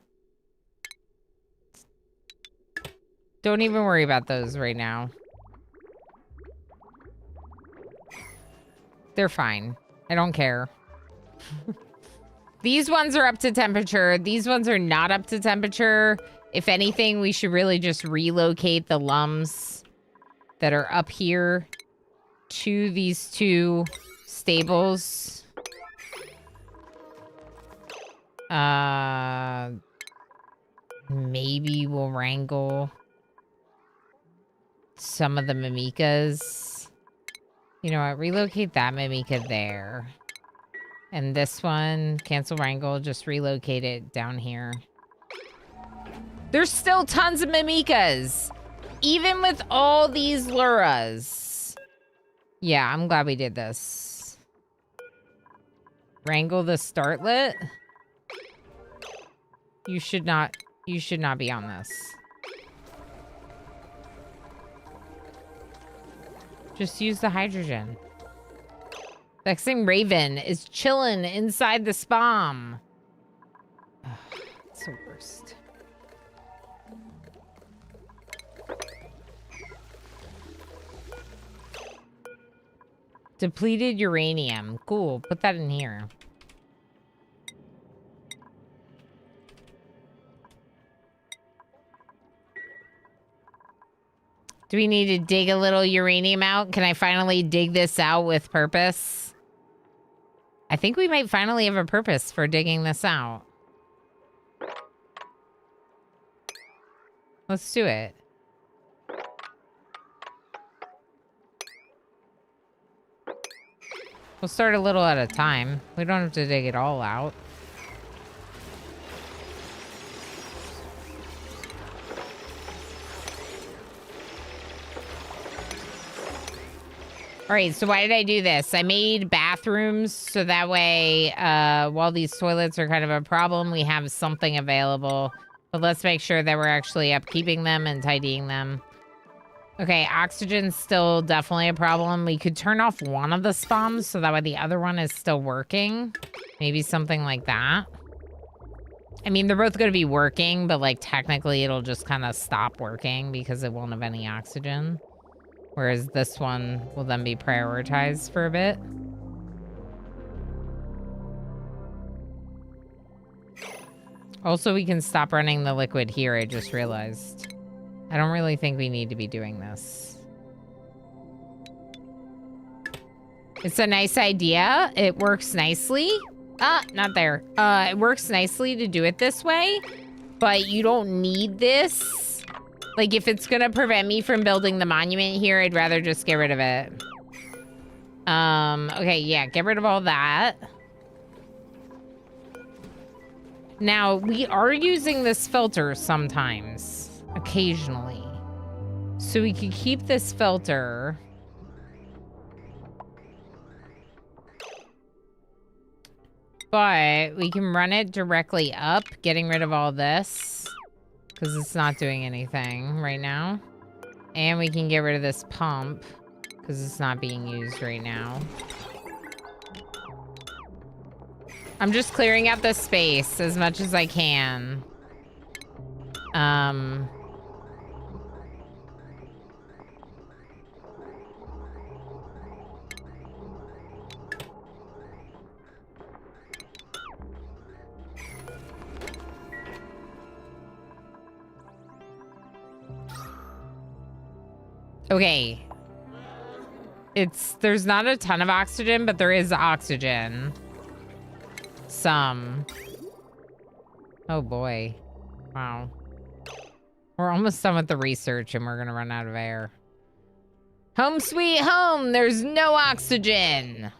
don't even worry about those right now. They're fine. I don't care. These ones are up to temperature. These ones are not up to temperature. If anything, we should really just relocate the lums that are up here to these two stables. Maybe we'll wrangle some of the mimikas. You know what? Relocate that mimika there. And this one, cancel wrangle, just relocate it down here. There's still tons of mimikas. Even with all these luras. Yeah, I'm glad we did this. Wrangle the startlet. You should not be on this. Just use the hydrogen. That same Raven is chilling inside the spam. It's the worst. Depleted uranium. Cool. Put that in here. Do we need to dig a little uranium out? Can I finally dig this out with purpose? I think we might finally have a purpose for digging this out. Let's do it. We'll start a little at a time. We don't have to dig it all out. All right, so why did I do this? I made bathrooms so that way while these toilets are kind of a problem, we have something available. But let's make sure that we're actually upkeeping them and tidying them. Okay, oxygen's still definitely a problem. We could turn off one of the spams so that way the other one is still working. Maybe something like that. I mean, they're both going to be working, but like technically it'll just kind of stop working because it won't have any oxygen. Whereas this one will then be prioritized for a bit. Also, we can stop running the liquid here, I just realized. I don't really think we need to be doing this. It's a nice idea. It works nicely. Not there. It works nicely to do it this way, but you don't need this. Like, if it's gonna prevent me from building the monument here, I'd rather just get rid of it. Okay, yeah, get rid of all that. Now, we are using this filter sometimes, occasionally. So we could keep this filter. But we can run it directly up, getting rid of all this. Because it's not doing anything right now. And we can get rid of this pump. Because it's not being used right now. I'm just clearing out the space as much as I can. Okay. There's not a ton of oxygen, but there is oxygen. Some. Oh boy. Wow. We're almost done with the research and we're gonna run out of air. Home sweet home, there's no oxygen.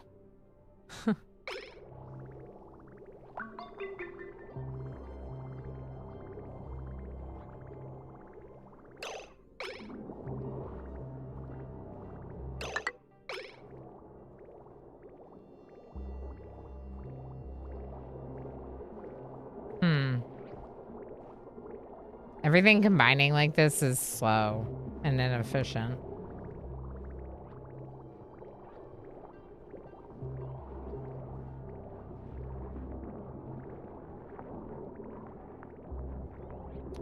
Everything combining like this is slow and inefficient.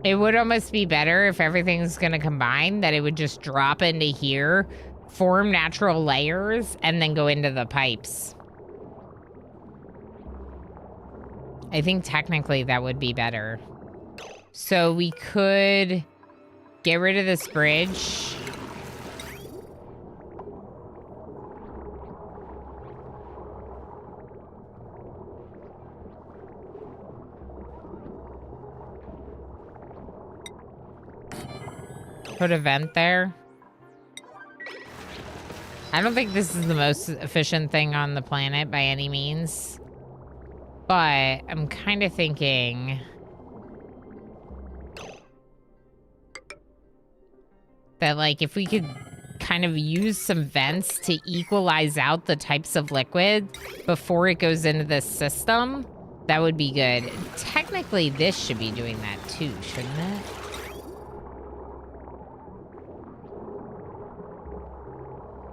It would almost be better if everything's gonna combine, that it would just drop into here, form natural layers, and then go into the pipes. I think technically that would be better. So we could get rid of this bridge. Put a vent there. I don't think this is the most efficient thing on the planet by any means. But I'm kind of thinking that, like, if we could kind of use some vents to equalize out the types of liquid before it goes into this system, that would be good. Technically, this should be doing that too, shouldn't it?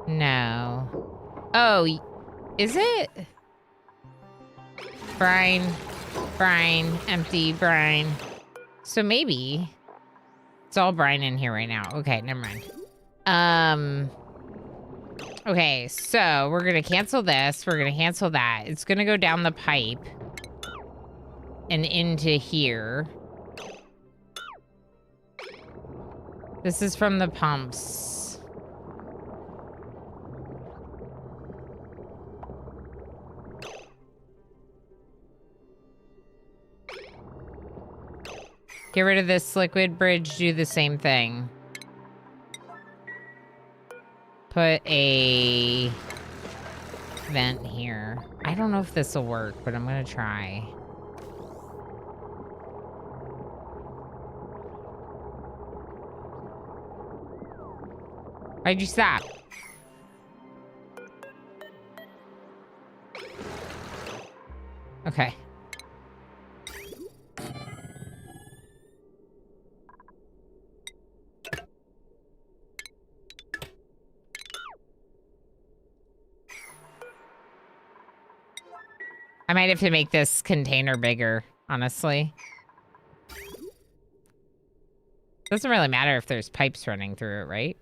No. Oh, is it? Brine, empty brine. So maybe it's all brine in here right now. Okay, never mind. Okay, so we're gonna cancel this. We're gonna cancel that. It's gonna go down the pipe and into here. This is from the pumps. Get rid of this liquid bridge, do the same thing. Put a vent here. I don't know if this will work, but I'm gonna try. Why'd you stop? Okay. I might have to make this container bigger, honestly. Doesn't really matter if there's pipes running through it, right?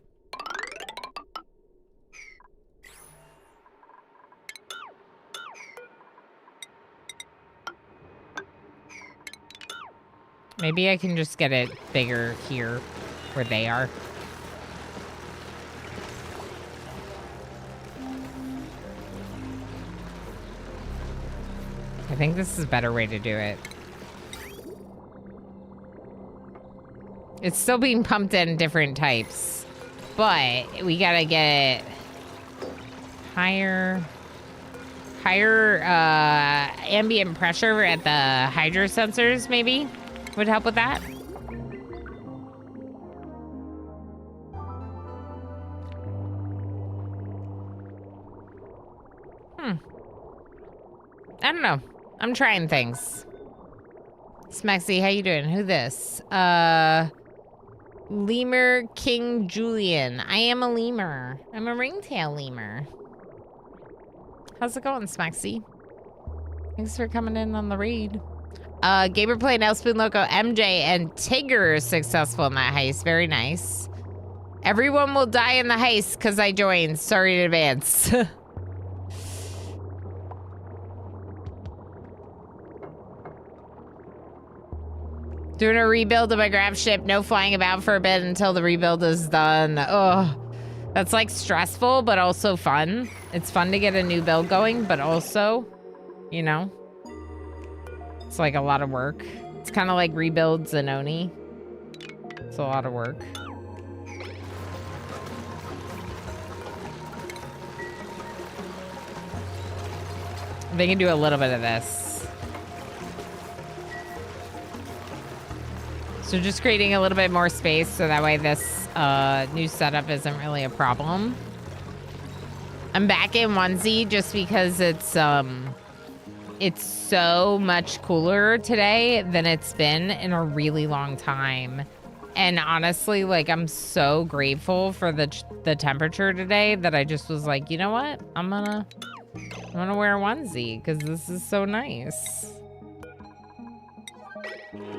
Maybe I can just get it bigger here where they are. I think this is a better way to do it. It's still being pumped in different types, but we gotta get higher ambient pressure at the hydro sensors, maybe would help with that. I don't know. I'm trying things. Smexy, how you doing? Who this? Lemur King Julian. I am a lemur. I'm a ringtail lemur. How's it going, Smexy? Thanks for coming in on the raid. Gamer playing Elspoon Loco, MJ, and Tigger is successful in that heist. Very nice. Everyone will die in the heist because I joined. Sorry in advance. Doing a rebuild of my grab ship. No flying about for a bit until the rebuild is done. Ugh. That's like stressful, but also fun. It's fun to get a new build going, but also, you know, it's like a lot of work. It's kind of like rebuild Zanoni. It's a lot of work. They can do a little bit of this. So just creating a little bit more space so that way this new setup isn't really a problem. I'm back in onesie just because it's so much cooler today than it's been in a really long time. And honestly, like, I'm so grateful for the temperature today that I just was like, you know what? I'm gonna wear a onesie because this is so nice.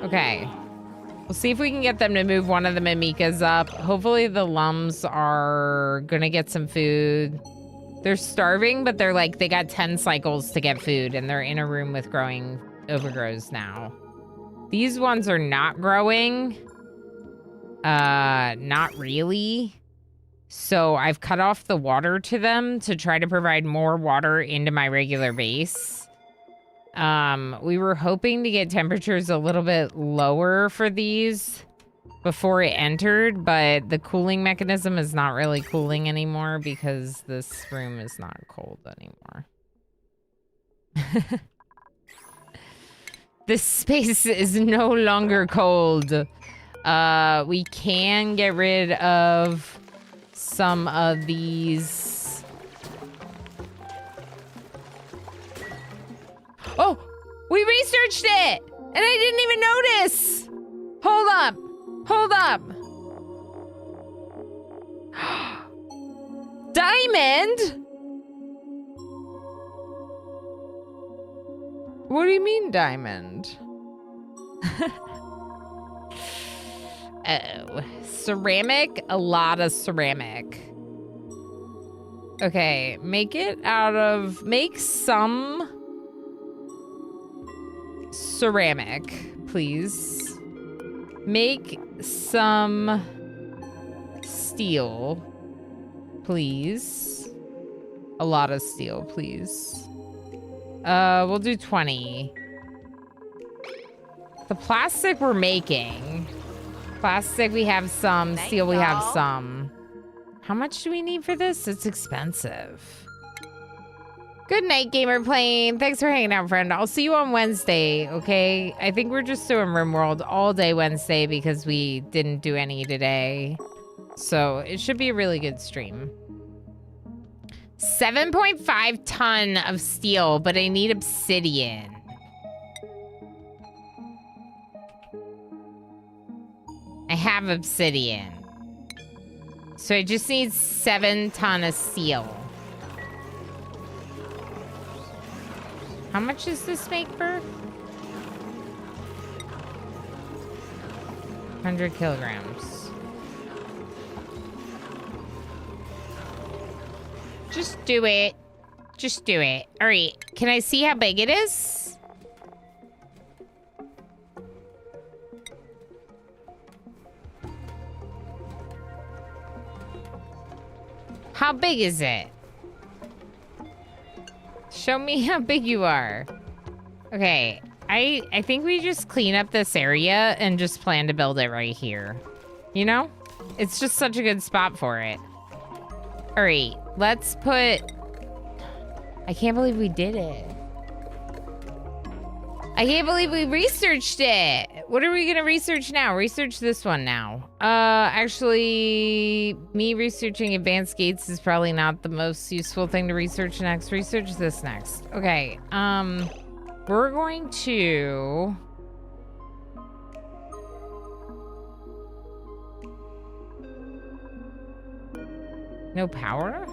Okay. We'll see if we can get them to move one of the mimikas up. Hopefully the lums are gonna get some food. They're starving, but they're like, they got 10 cycles to get food, and they're in a room with growing overgrows now. These ones are not growing. Not really. So I've cut off the water to them to try to provide more water into my regular base. We were hoping to get temperatures a little bit lower for these before it entered, but the cooling mechanism is not really cooling anymore because this room is not cold anymore. This space is no longer cold. We can get rid of some of these. Oh, we researched it, and I didn't even notice. Hold up. Hold up. Diamond? What do you mean diamond? Oh, ceramic, a lot of ceramic. Okay, make some ceramic, please. Make some steel, please. A lot of steel, please. We'll do 20. The plastic we're making. Plastic, we have some. Steel, we have some. How much do we need for this? It's expensive. Good night, Gamer Plane. Thanks for hanging out, friend. I'll see you on Wednesday, okay? I think we're just doing RimWorld all day Wednesday because we didn't do any today. So it should be a really good stream. 7.5 ton of steel, but I need obsidian. I have obsidian. So I just need 7 ton of steel. How much does this make for? 100 kilograms. Just do it. Just do it. All right. Can I see how big it is? How big is it? Show me how big you are. Okay. I think we just clean up this area and just plan to build it right here. You know? It's just such a good spot for it. All right. Let's put... I can't believe we did it. I can't believe we researched it. What are we going to research now? Research this one now. Actually, me researching advanced gates is probably not the most useful thing to research next. Research this next. Okay. We're going to... No power?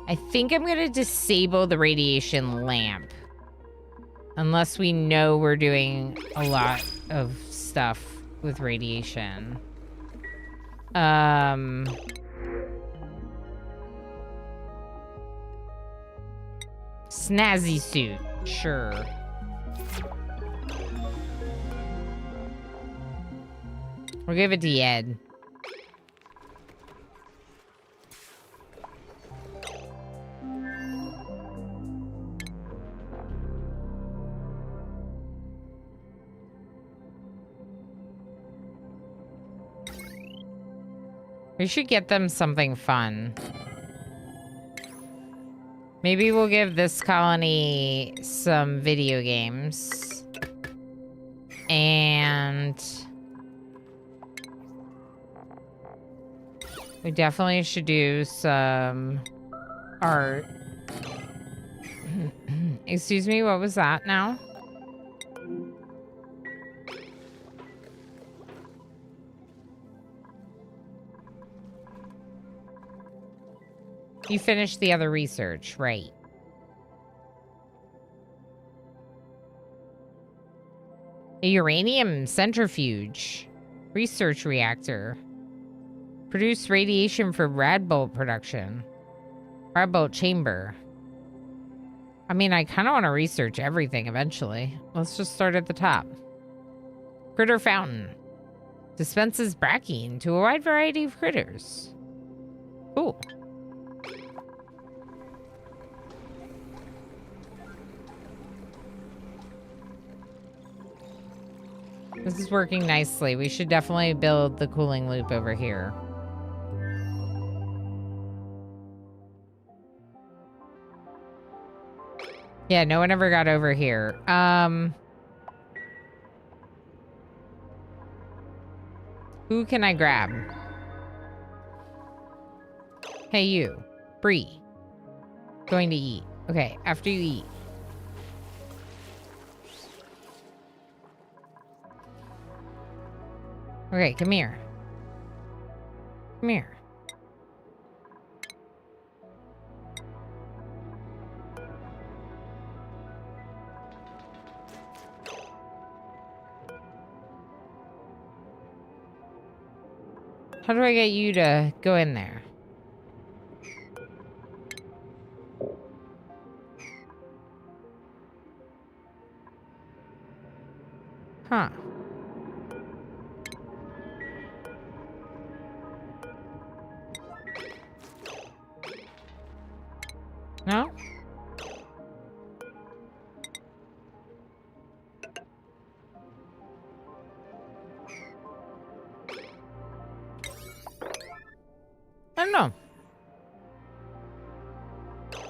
I think I'm going to disable the radiation lamp. Unless we know we're doing a lot of stuff with radiation. Snazzy suit. Sure. We'll give it to Ed. We should get them something fun. Maybe we'll give this colony some video games. And... we definitely should do some art. Excuse me, what was that now? You finished the other research, right? A uranium centrifuge. Research reactor. Produce radiation for Radbolt production. Radbolt chamber. I mean, I kind of want to research everything eventually. Let's just start at the top. Critter fountain. Dispenses brackine to a wide variety of critters. Cool. This is working nicely. We should definitely build the cooling loop over here. Yeah, no one ever got over here. Who can I grab? Hey, you. Bree. Going to eat. Okay, after you eat. Okay, come here. Come here. How do I get you to go in there? Huh. No? I don't know.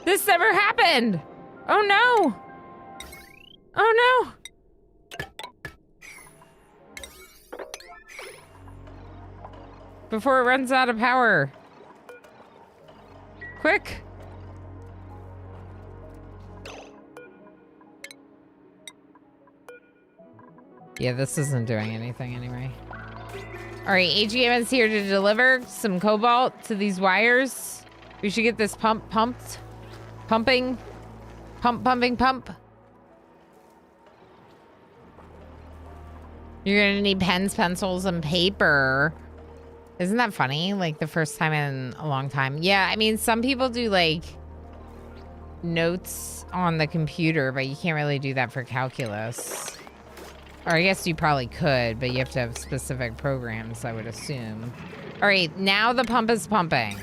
This never happened. Oh no. Oh no. Before it runs out of power. Quick. Yeah, this isn't doing anything anyway. All right, AGM is here to deliver some cobalt to these wires. We should get this pump pumped. Pumping. Pump. You're gonna need pens, pencils, and paper. Isn't that funny? Like the first time in a long time. Yeah, I mean, some people do like notes on the computer, but you can't really do that for calculus. Or I guess you probably could, but you have to have specific programs, I would assume. All right, now the pump is pumping.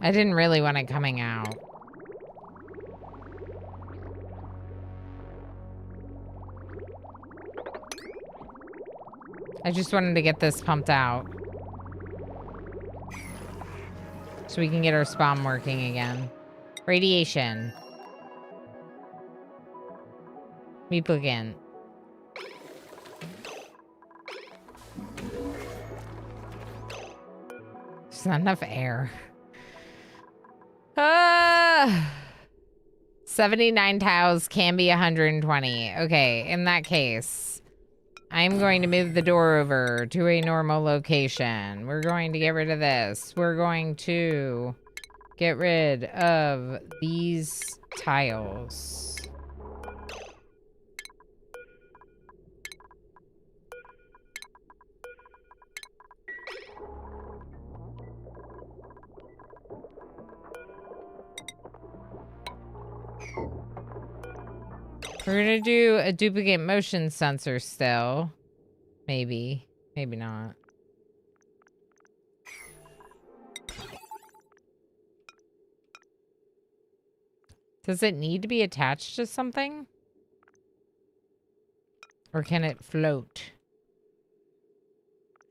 I didn't really want it coming out. I just wanted to get this pumped out. So we can get our spawn working again. Radiation. We begin. There's not enough air. 79 tiles can be 120. Okay, in that case, I'm going to move the door over to a normal location. We're going to get rid of this. We're going to get rid of these tiles. We're gonna do a duplicate motion sensor still. Maybe. Maybe not. Does it need to be attached to something? Or can it float?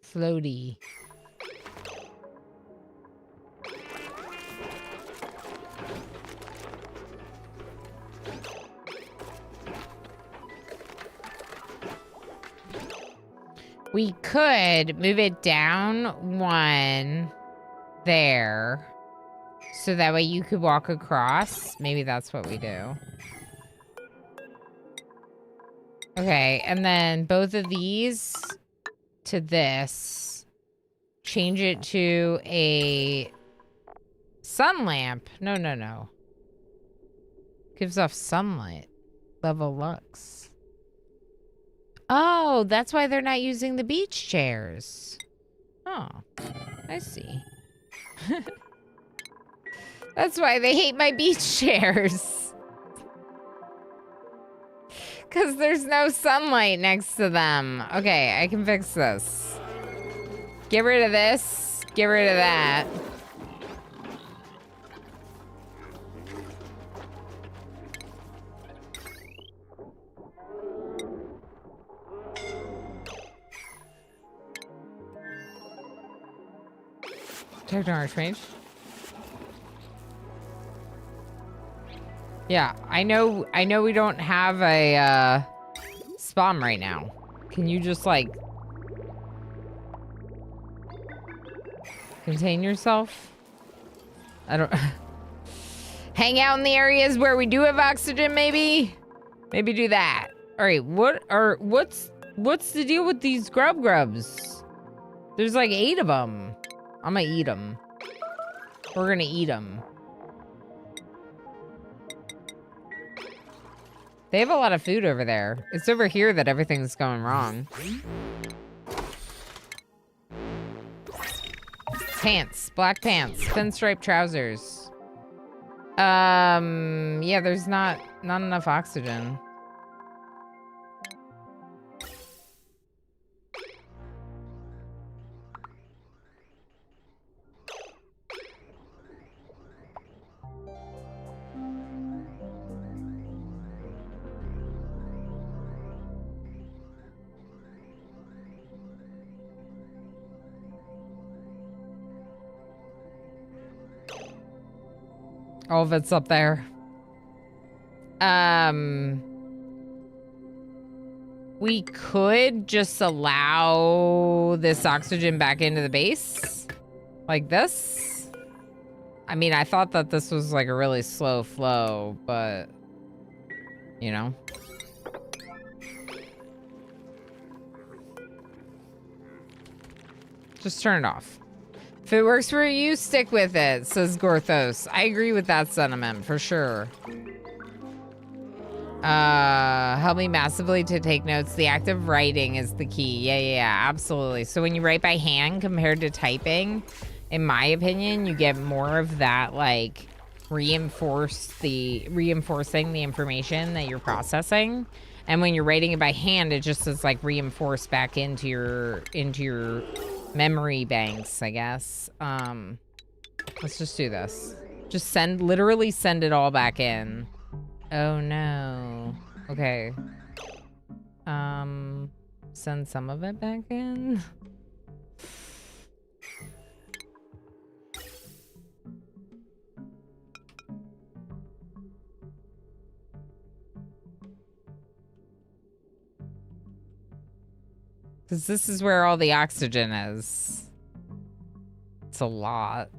Floaty. We could move it down one there. So that way you could walk across. Maybe that's what we do. Okay, and then both of these to this. Change it to a sun lamp. No, no, no. Gives off sunlight. Level Lux. Oh, that's why they're not using the beach chairs. Oh, I see. That's why they hate my beach chairs. Because there's no sunlight next to them. Okay, I can fix this. Get rid of this. Get rid of that. Protect Archmage. Yeah, I know we don't have a spawn right now. Can you just like contain yourself? I don't hang out in the areas where we do have oxygen, maybe? Maybe do that. All right, what's the deal with these grubs? There's like 8 of them. I'm gonna eat them. We're gonna eat them. They have a lot of food over there. It's over here that everything's going wrong. Pants, black pants, pinstripe trousers. Yeah, there's not enough oxygen. All of it's up there. We could just allow this oxygen back into the base. Like this. I mean, I thought that this was like a really slow flow, but... You know. Just turn it off. If it works for you, stick with it, says Gorthos. I agree with that sentiment, for sure. Help me massively to take notes. The act of writing is the key. Yeah, absolutely. So when you write by hand compared to typing, in my opinion, you get more of that, like, reinforcing the information that you're processing. And when you're writing it by hand, it just is, like, reinforced back into your memory banks, I guess. Let's just do this. Just literally send it all back in. Oh no. Okay. Send some of it back in. Because this is where all the oxygen is. It's a lot.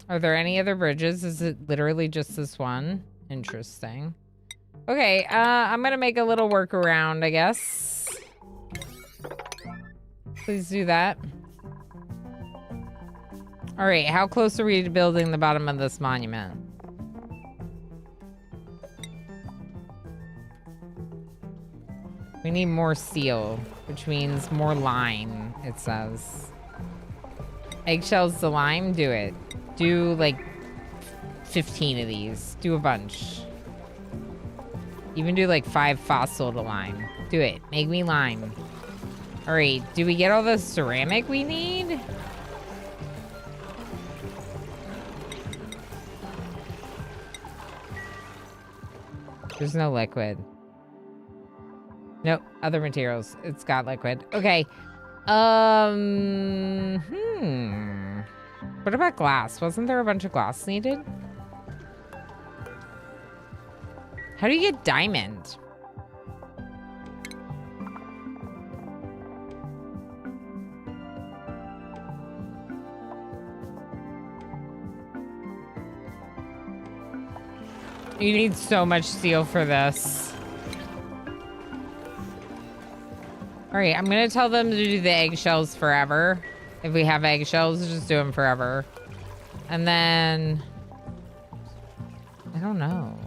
Are there any other bridges? Is it literally just this one? Interesting. Okay, I'm gonna make a little workaround, I guess. Please do that. All right, how close are we to building the bottom of this monument? We need more steel, which means more lime, it says. Eggshells to lime? Do it. Do, like, 15 of these. Do a bunch. Even do, like, 5 fossil to lime. Do it. Make me lime. Alright, do we get all the ceramic we need? There's no liquid. Nope, other materials. It's got liquid. Okay. What about glass? Wasn't there a bunch of glass needed? How do you get diamond? You need so much steel for this. All right, I'm gonna tell them to do the eggshells forever. If we have eggshells, just do them forever. And then, I don't know.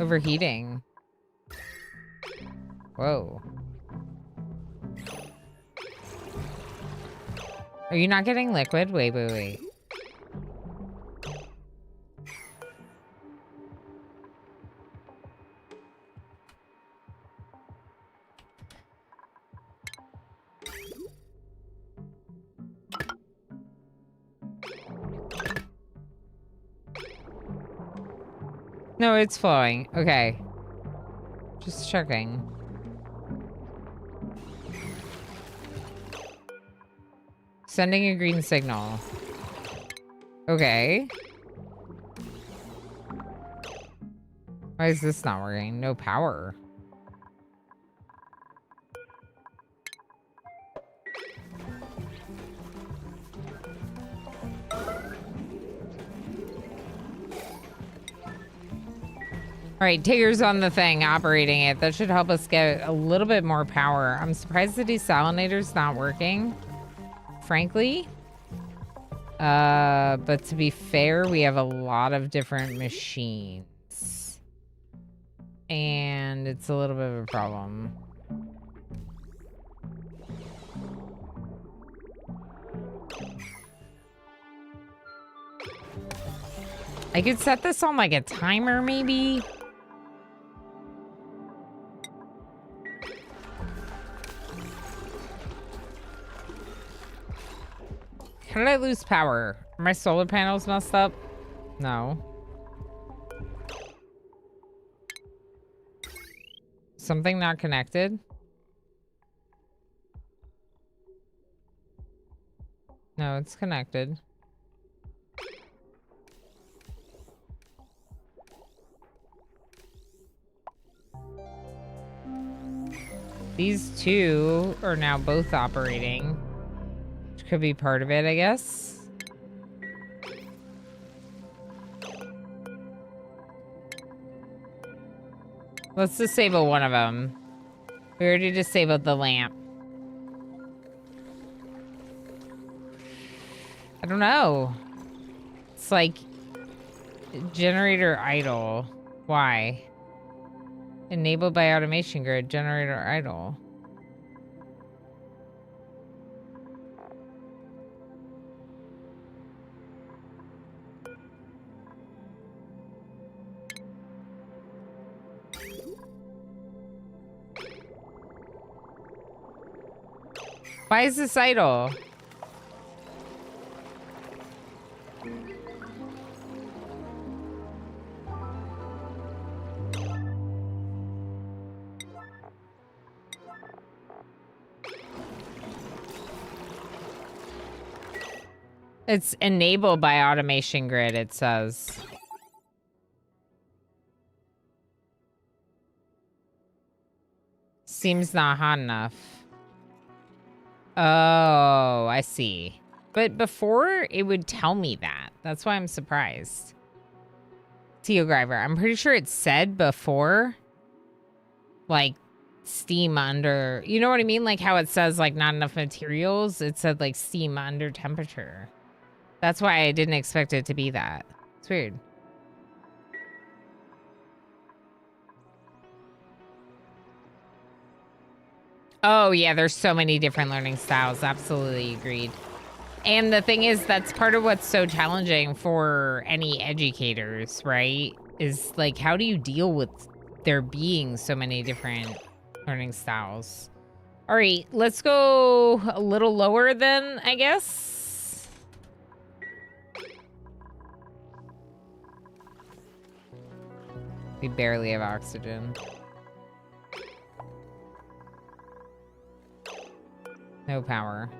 Overheating. Whoa. Are you not getting liquid? Wait. No, it's flowing. Okay. Just checking. Sending a green signal. Okay. Why is this not working? No power. All right, Tigger's on the thing, operating it. That should help us get a little bit more power. I'm surprised the desalinator's not working, frankly. But to be fair, we have a lot of different machines. And it's a little bit of a problem. I could set this on like a timer, maybe. How did I lose power? Are my solar panels messed up? No. Something not connected? No, it's connected. These two are now both operating. Which could be part of it, I guess. Let's disable one of them. We already disabled the lamp. I don't know. It's like generator idle. Why? Enabled by automation grid, generator idle. Why is this idle? It's enabled by automation grid, it says. Seems not hot enough. Oh, I see. But before, it would tell me that. That's why I'm surprised. Teo Driver, I'm pretty sure it said before, like, steam under... You know what I mean? Like how it says, like, not enough materials? It said, like, steam under temperature. That's why I didn't expect it to be that. It's weird. Oh, yeah, there's so many different learning styles. Absolutely agreed. And the thing is, that's part of what's so challenging for any educators, right? Is, like, how do you deal with there being so many different learning styles? All right, let's go a little lower then, I guess. We barely have oxygen. No power.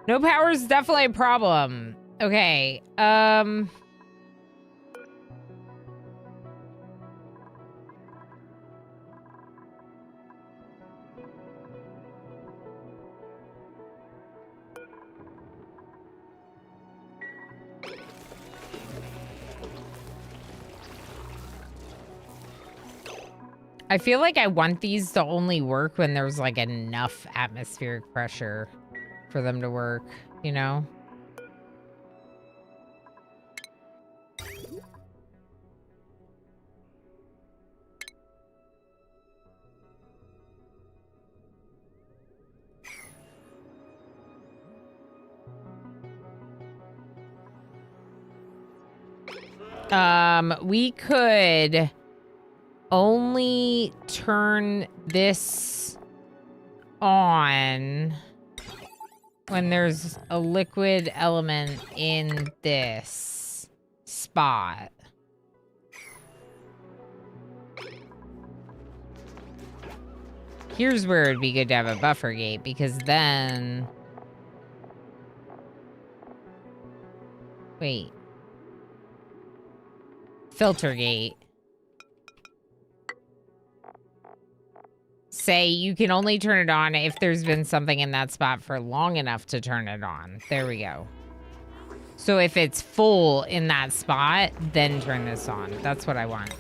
No power is definitely a problem. Okay. I feel like I want these to only work when there's like enough atmospheric pressure for them to work, you know? We could only turn this on when there's a liquid element in this spot. Here's where it'd be good to have a buffer gate, because then... Wait. Filter gate. Say you can only turn it on if there's been something in that spot for long enough to turn it on. There we go. So if it's full in that spot, then turn this on. That's what I want.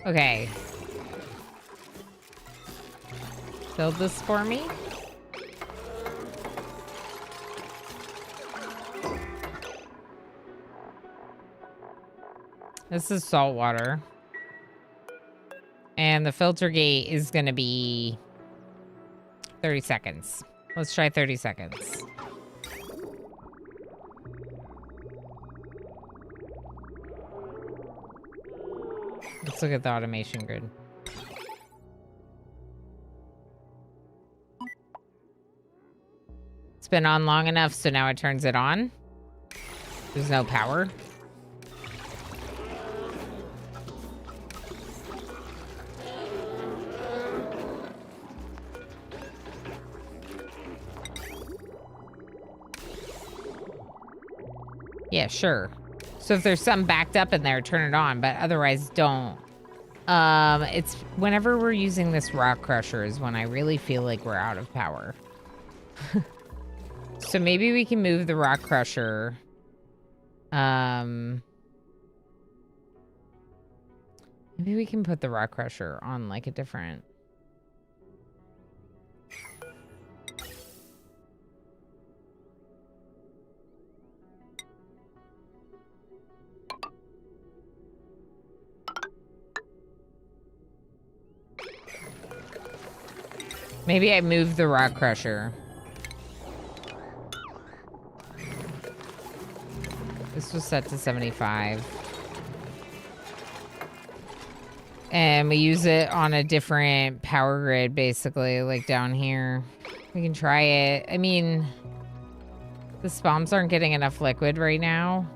Okay. Build this for me. This is salt water. And the filter gate is going to be 30 seconds. Let's try 30 seconds. Let's look at the automation grid. It's been on long enough, so now it turns it on. There's no power. Yeah, sure. So if there's something backed up in there, turn it on, but otherwise don't. It's whenever we're using this rock crusher is when I really feel like we're out of power. So maybe we can move the rock crusher. Maybe we can put the rock crusher on like a different... Maybe I moved the rock crusher. This was set to 75. And we use it on a different power grid, basically, like down here. We can try it. I mean, the spawns aren't getting enough liquid right now,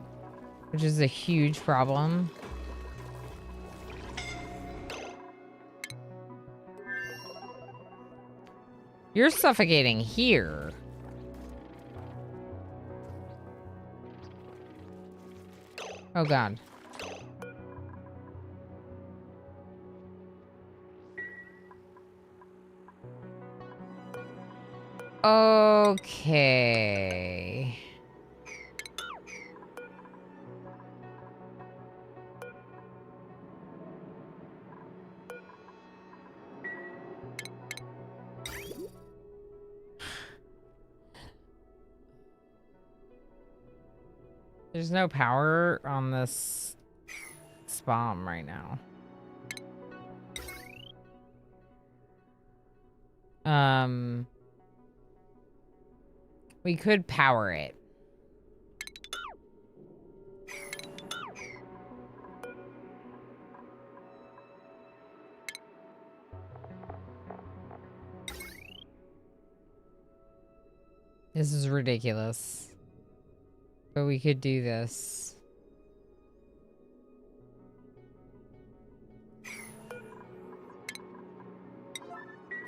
which is a huge problem. You're suffocating here. Oh, God. Okay. There's no power on this spawn right now. We could power it. This is ridiculous. But we could do this.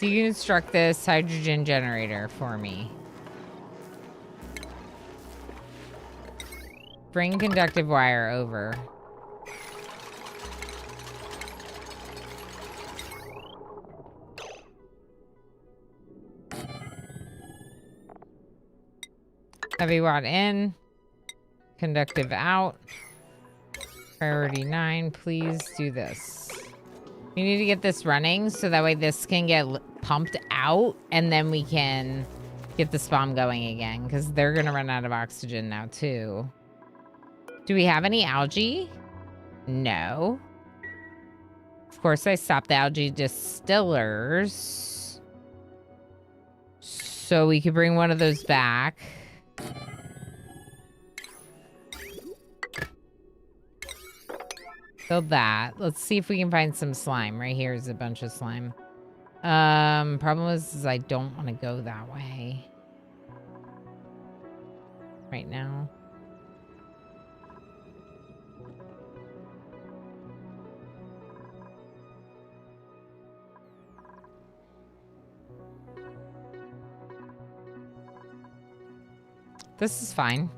Deconstruct this hydrogen generator for me. Bring conductive wire over. Heavy watt in. Conductive out. Priority 9, please do this. We need to get this running so that way this can get pumped out and then we can get the spawn going again because they're going to run out of oxygen now too. Do we have any algae? No. Of course, I stopped the algae distillers so we could bring one of those back. Build that. Let's see if we can find some slime. Right here is a bunch of slime. Problem is I don't want to go that way right now. This is fine.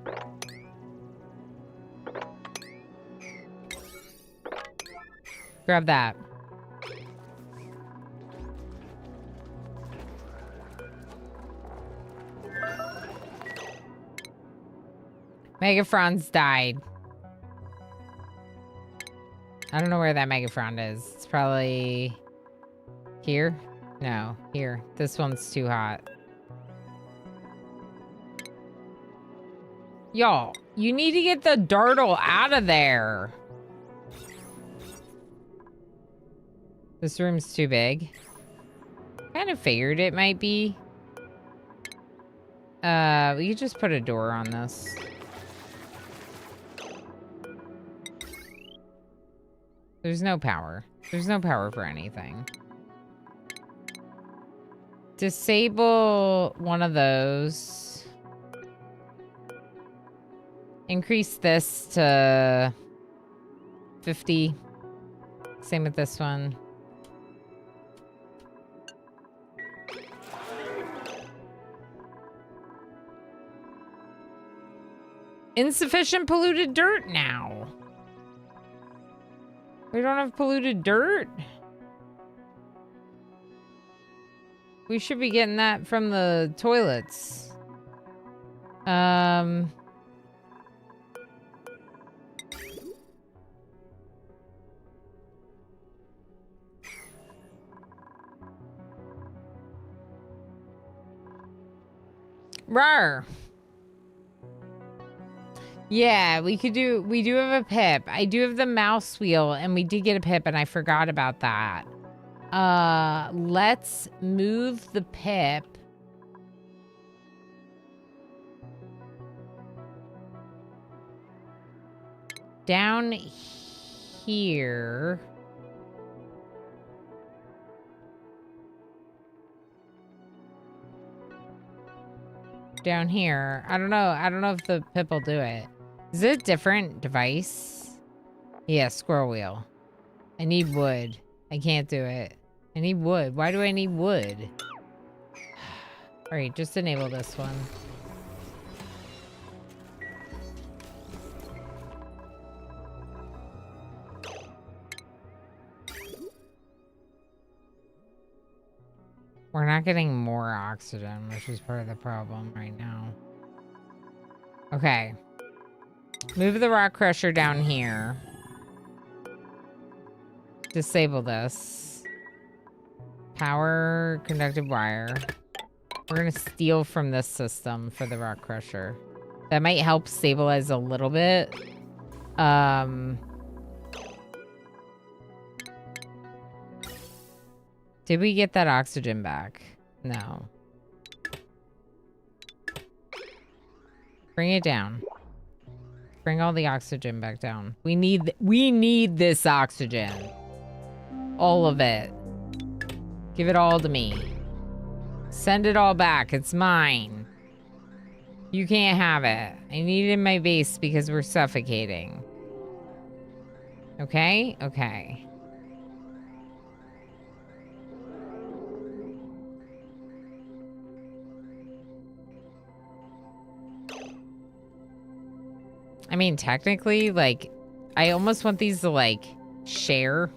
Grab that. Megafron's died. I don't know where that Megafron is. It's probably here. No, here. This one's too hot. Y'all, you need to get the Dartle out of there. This room's too big. Kind of figured it might be. We could just put a door on this. There's no power. There's no power for anything. Disable one of those. Increase this to 50. Same with this one. Insufficient polluted dirt now. We don't have polluted dirt. We should be getting that from the toilets. Rawr. Yeah, we do have a pip. I do have the mouse wheel, and we did get a pip, and I forgot about that. Let's move the pip. Down here. Down here. I don't know if the pip will do it. Is it a different device? Yeah, squirrel wheel. I need wood. I can't do it. I need wood. Why do I need wood? Alright, just enable this one. We're not getting more oxygen, which is part of the problem right now. Okay. Move the rock crusher down here. Disable this. Power conductive wire. We're gonna steal from this system for the rock crusher. That might help stabilize a little bit. Did we get that oxygen back? No. Bring it down. Bring all the oxygen back down. We need this oxygen. All of it. Give it all to me. Send it all back. It's mine. You can't have it. I need it in my base because we're suffocating. Okay? Okay. I mean, technically, like, I almost want these to, like, share.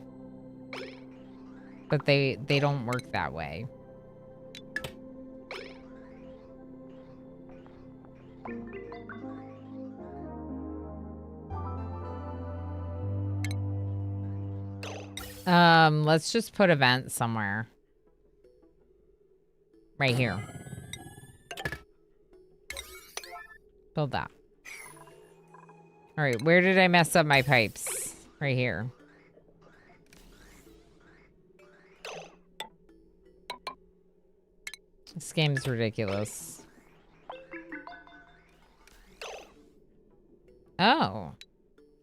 But they don't work that way. Let's just put a vent somewhere. Right here. Build that. All right, where did I mess up my pipes? Right here. This game is ridiculous. Oh.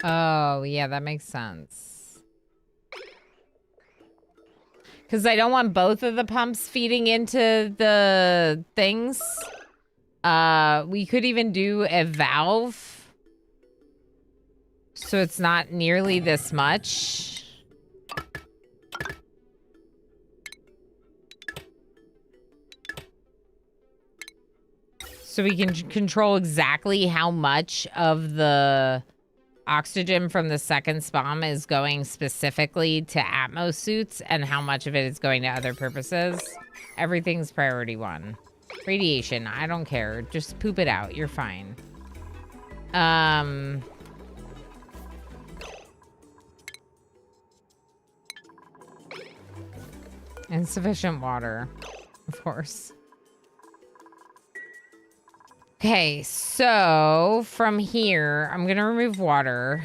Oh, yeah, that makes sense. Because I don't want both of the pumps feeding into the things. We could even do a valve. So it's not nearly this much. So we can control exactly how much of the oxygen from the second spawn is going specifically to Atmos suits and how much of it is going to other purposes. Everything's priority 1. Radiation, I don't care. Just poop it out. You're fine. Insufficient water, of course. Okay, so from here, I'm gonna remove water.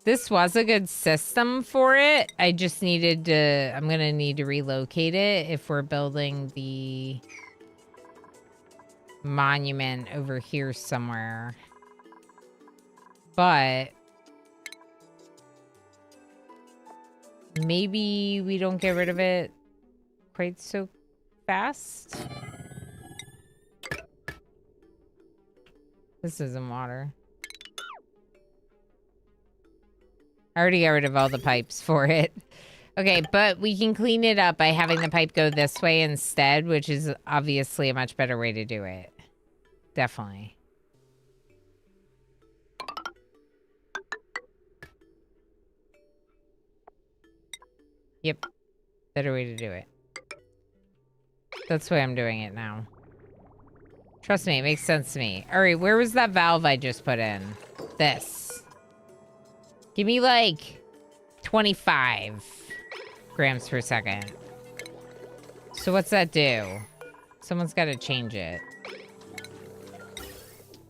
This was a good system for it. I just needed to, I'm gonna need to relocate it if we're building the monument over here somewhere. But maybe we don't get rid of it quite so fast. This isn't water. I already got rid of all the pipes for it. Okay, but we can clean it up by having the pipe go this way instead, which is obviously a much better way to do it. Definitely. Yep. Better way to do it. That's why I'm doing it now. Trust me, it makes sense to me. Alright, where was that valve I just put in? This. Give me like 25 grams per second. So what's that do? Someone's got to change it.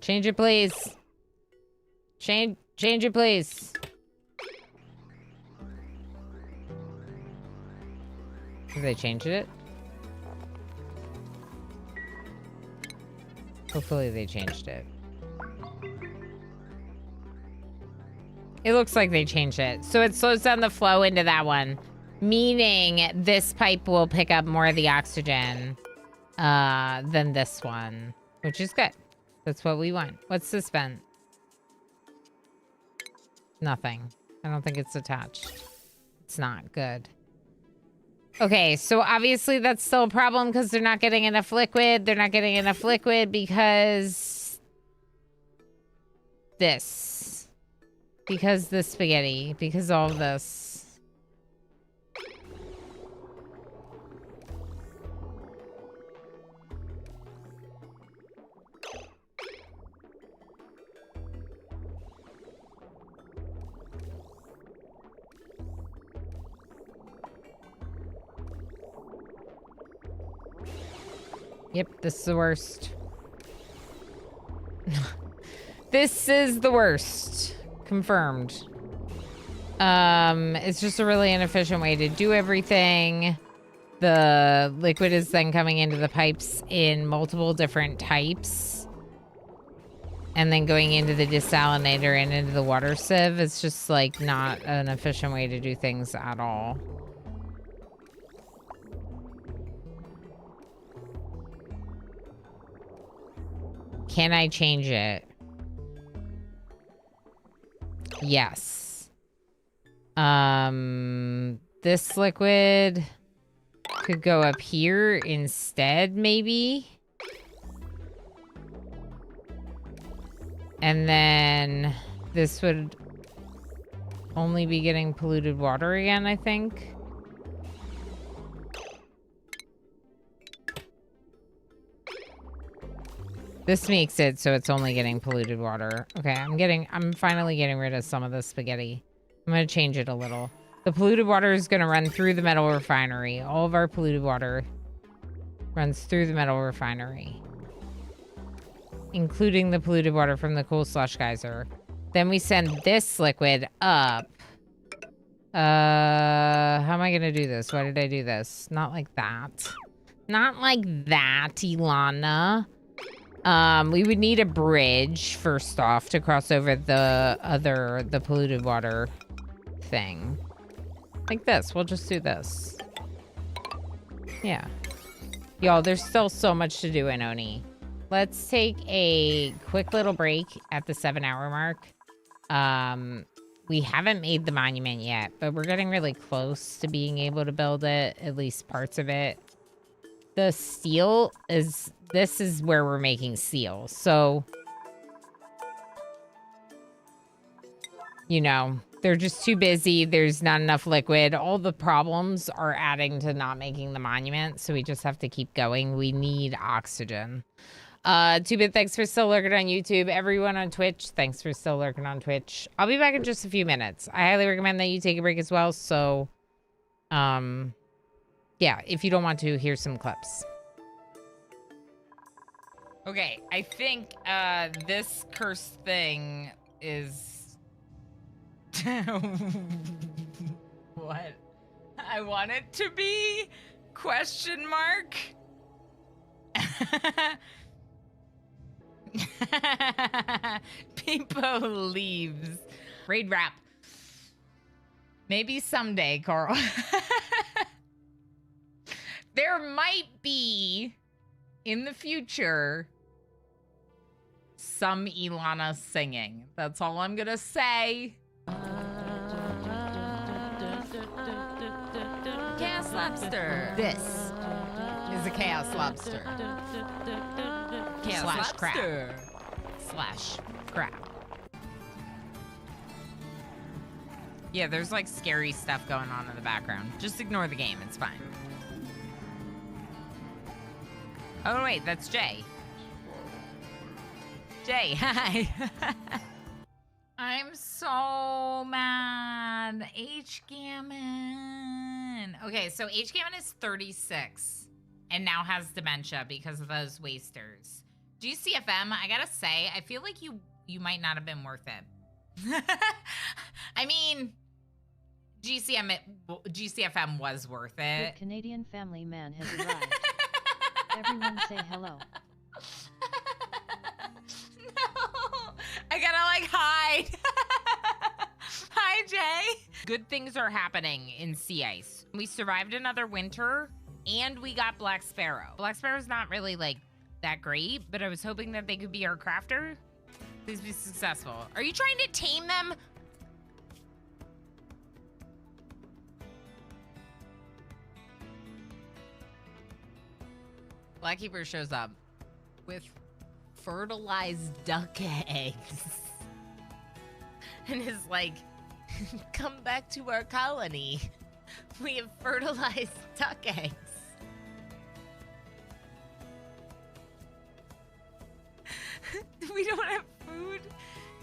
Change it, please. Change it, please. Have they changed it? Hopefully they changed it. It looks like they changed it. So it slows down the flow into that one. Meaning this pipe will pick up more of the oxygen than this one. Which is good. That's what we want. What's this vent? Nothing. I don't think it's attached. It's not good. Okay, so obviously that's still a problem because they're not getting enough liquid. They're not getting enough liquid because this. Because the spaghetti. Because all of this. Yep, this is the worst. This is the worst. Confirmed. It's just a really inefficient way to do everything. The liquid is then coming into the pipes in multiple different types. And then going into the desalinator and into the water sieve. It's just like not an efficient way to do things at all. Can I change it? Yes. This liquid could go up here instead, maybe. And then this would only be getting polluted water again, I think. This makes it so it's only getting polluted water. Okay, I'm finally getting rid of some of the spaghetti. I'm gonna change it a little. The polluted water is gonna run through the metal refinery. All of our polluted water runs through the metal refinery, including the polluted water from the cool slush geyser. Then we send this liquid up. How am I gonna do this? Why did I do this? Not like that. Not like that, Ilana. We would need a bridge first off to cross over the polluted water thing. Like this. We'll just do this. Yeah. Y'all, there's still so much to do in Oni. Let's take a quick little break at the 7-hour mark. We haven't made the monument yet, but we're getting really close to being able to build it, at least parts of it. The steel is, this is where we're making steel. So, you know, they're just too busy. There's not enough liquid. All the problems are adding to not making the monument. So we just have to keep going. We need oxygen. 2-Bit, thanks for still lurking on YouTube. Everyone on Twitch, thanks for still lurking on Twitch. I'll be back in just a few minutes. I highly recommend that you take a break as well. So, yeah, if you don't want to, here's some clips. Okay, I think this cursed thing is what I want it to be? Question mark. People leaves. Raid wrap. Maybe someday, Carl. There might be, in the future, some Ilana singing. That's all I'm gonna say. Chaos Lobster. This is a Chaos Lobster. Chaos slash crab. Slash crab. Yeah, there's like scary stuff going on in the background. Just ignore the game, it's fine. Oh wait, that's Jay. Jay, hi. I'm so mad. H-Gammon. Okay, so H-Gammon is 36 and now has dementia because of those wasters. GCFM, I gotta say, I feel like you might not have been worth it. I mean, GCFM was worth it. The Canadian family man has arrived. Everyone say hello. No, I gotta like hide. Hi, Jay. Good things are happening in Sea Ice. We survived another winter and we got Black Sparrow. Black Sparrow's not really like that great, but I was hoping that they could be our crafter. Please be successful. Are you trying to tame them? Blackkeeper shows up with fertilized duck eggs and is like, come back to our colony. We have fertilized duck eggs. We don't have food.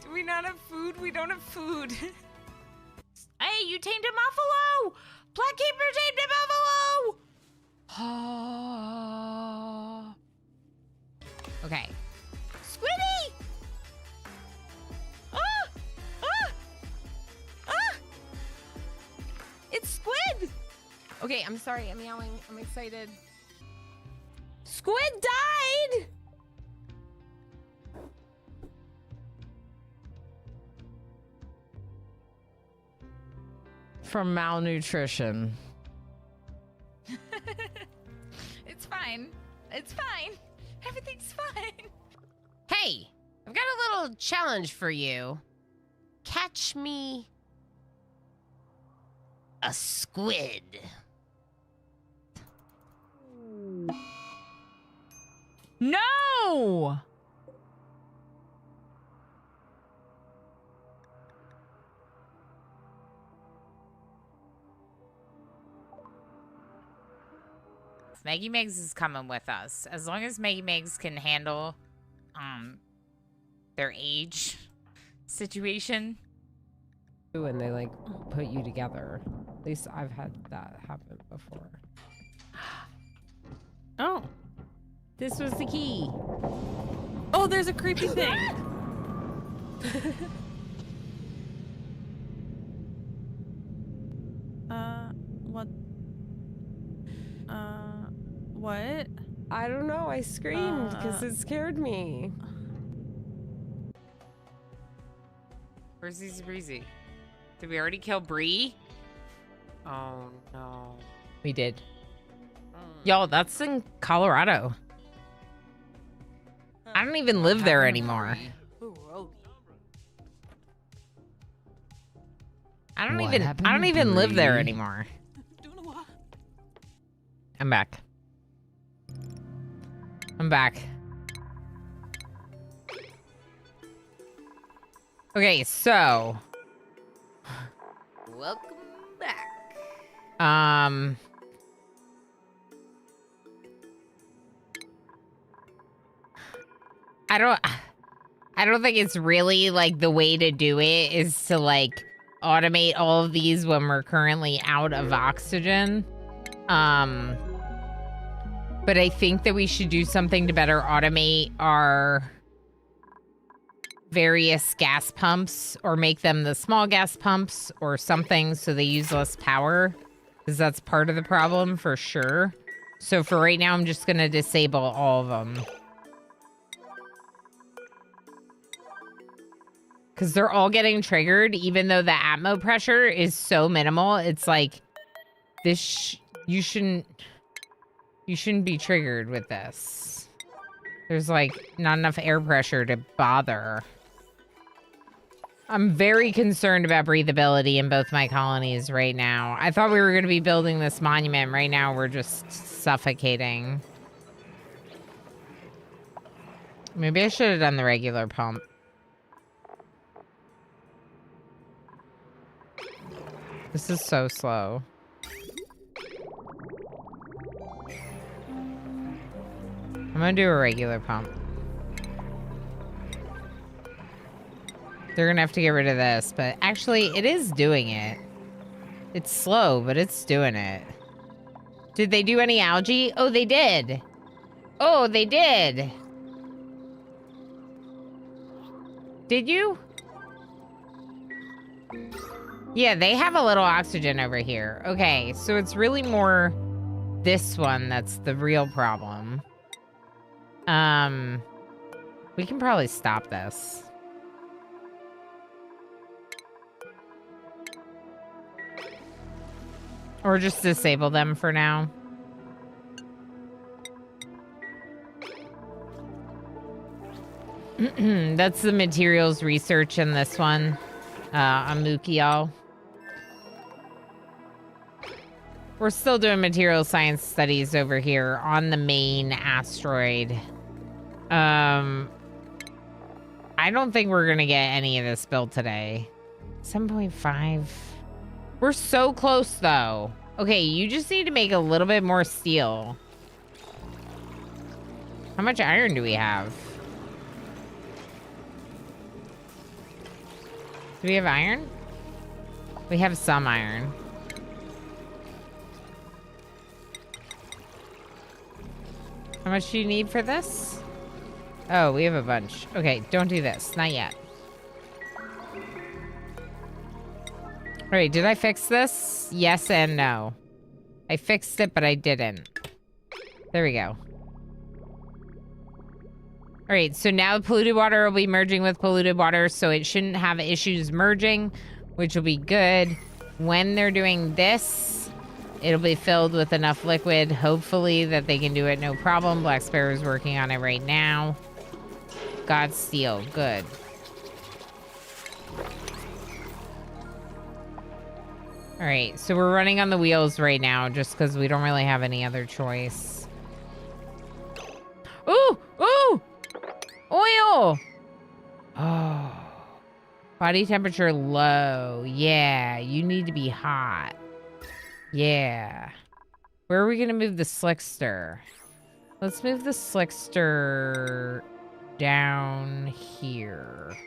Do we not have food? We don't have food. Hey, you tamed a buffalo! Blackkeeper tamed a buffalo! Oh. Okay. Squiddy! Ah! Ah! Ah! It's Squid! Okay, I'm sorry. I'm yelling. I'm excited. Squid died! From malnutrition. It's fine. It's fine. Everything's fine. Hey, I've got a little challenge for you. Catch me a squid. No! Maggie Megs is coming with us. As long as Maggie Megs can handle their age situation. And they like put you together. At least I've had that happen before. Oh, this was the key. Oh, there's a creepy thing. What? What? I don't know. I screamed because it scared me. Where's Easy Breezy? Did we already kill Bree? Oh no. We did. Y'all, that's in Colorado. I don't even live there anymore. I don't even live there anymore. I'm back. I'm back. Okay, so Welcome back. I don't think it's really like the way to do it is to like automate all of these when we're currently out of oxygen. But I think that we should do something to better automate our various gas pumps or make them the small gas pumps or something so they use less power, because that's part of the problem for sure. So for right now, I'm just going to disable all of them. Because they're all getting triggered, even though the atmo pressure is so minimal. It's like, this you shouldn't be triggered with this. There's like not enough air pressure to bother. I'm very concerned about breathability in both my colonies right now. I thought we were going to be building this monument. Right now, we're just suffocating. Maybe I should have done the regular pump. This is so slow. I'm gonna do a regular pump. They're gonna have to get rid of this, but actually it is doing it. It's slow, but it's doing it. Did they do any algae? Oh, they did. Oh, they did. Did you? Yeah, they have a little oxygen over here. Okay, so it's really more this one that's the real problem. We can probably stop this. Or just disable them for now. That's the materials research in this one. Amuki, y'all. We're still doing material science studies over here on the main asteroid. I don't think we're gonna get any of this built today. 7.5. We're so close, though. Okay, you just need to make a little bit more steel. How much iron do we have? Do we have iron? We have some iron. How much do you need for this? Oh, we have a bunch. Okay, don't do this. Not yet. All right, did I fix this? Yes and no. I fixed it, but I didn't. There we go. All right, so now polluted water will be merging with polluted water, so it shouldn't have issues merging, which will be good. When they're doing this, it'll be filled with enough liquid, hopefully, that they can do it no problem. Black Sparrow's working on it right now. God steel, good. All right, so we're running on the wheels right now just because we don't really have any other choice. Ooh! Ooh! Oil! Oh. Body temperature low. Yeah, you need to be hot. Yeah. Where are we going to move the slickster? Let's move the slickster down here.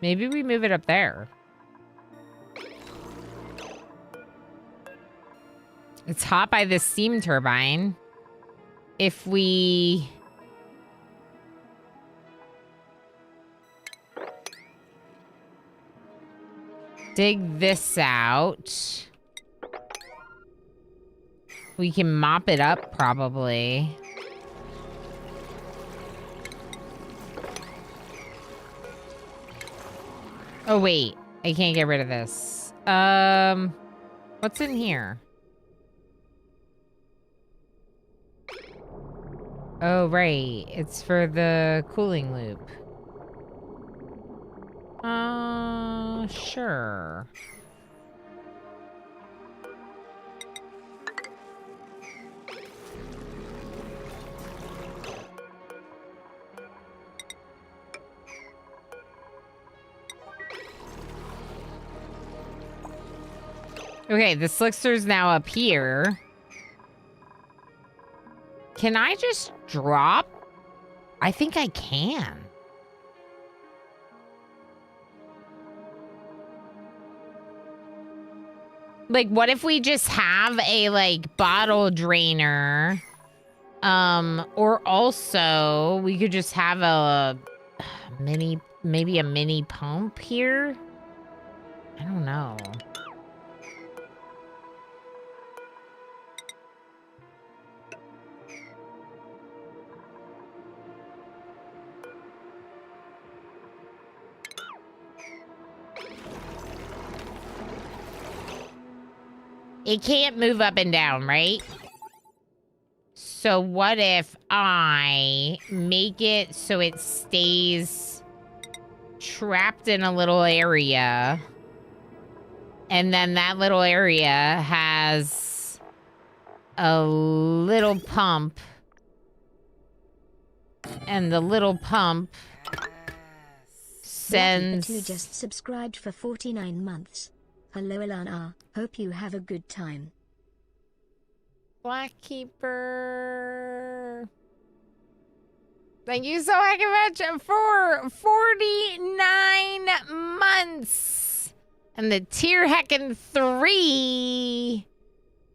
Maybe we move it up there. It's hot by the steam turbine. If we... dig this out, we can mop it up, probably. Oh, wait. I can't get rid of this. What's in here? Oh, right. It's for the cooling loop. Sure. Okay, the Slickster's now up here. Can I just drop? I think I can. Like, what if we just have a, like, bottle drainer? Or also, we could just have a maybe a mini pump here? I don't know. It can't move up and down, right? So what if I make it so it stays trapped in a little area, and then that little area has a little pump, and the little pump sends... Who just subscribed for 49 months. Hello, Ilana. Hope you have a good time. Blackkeeper. Thank you so much for 49 months. And the tier heckin' 3.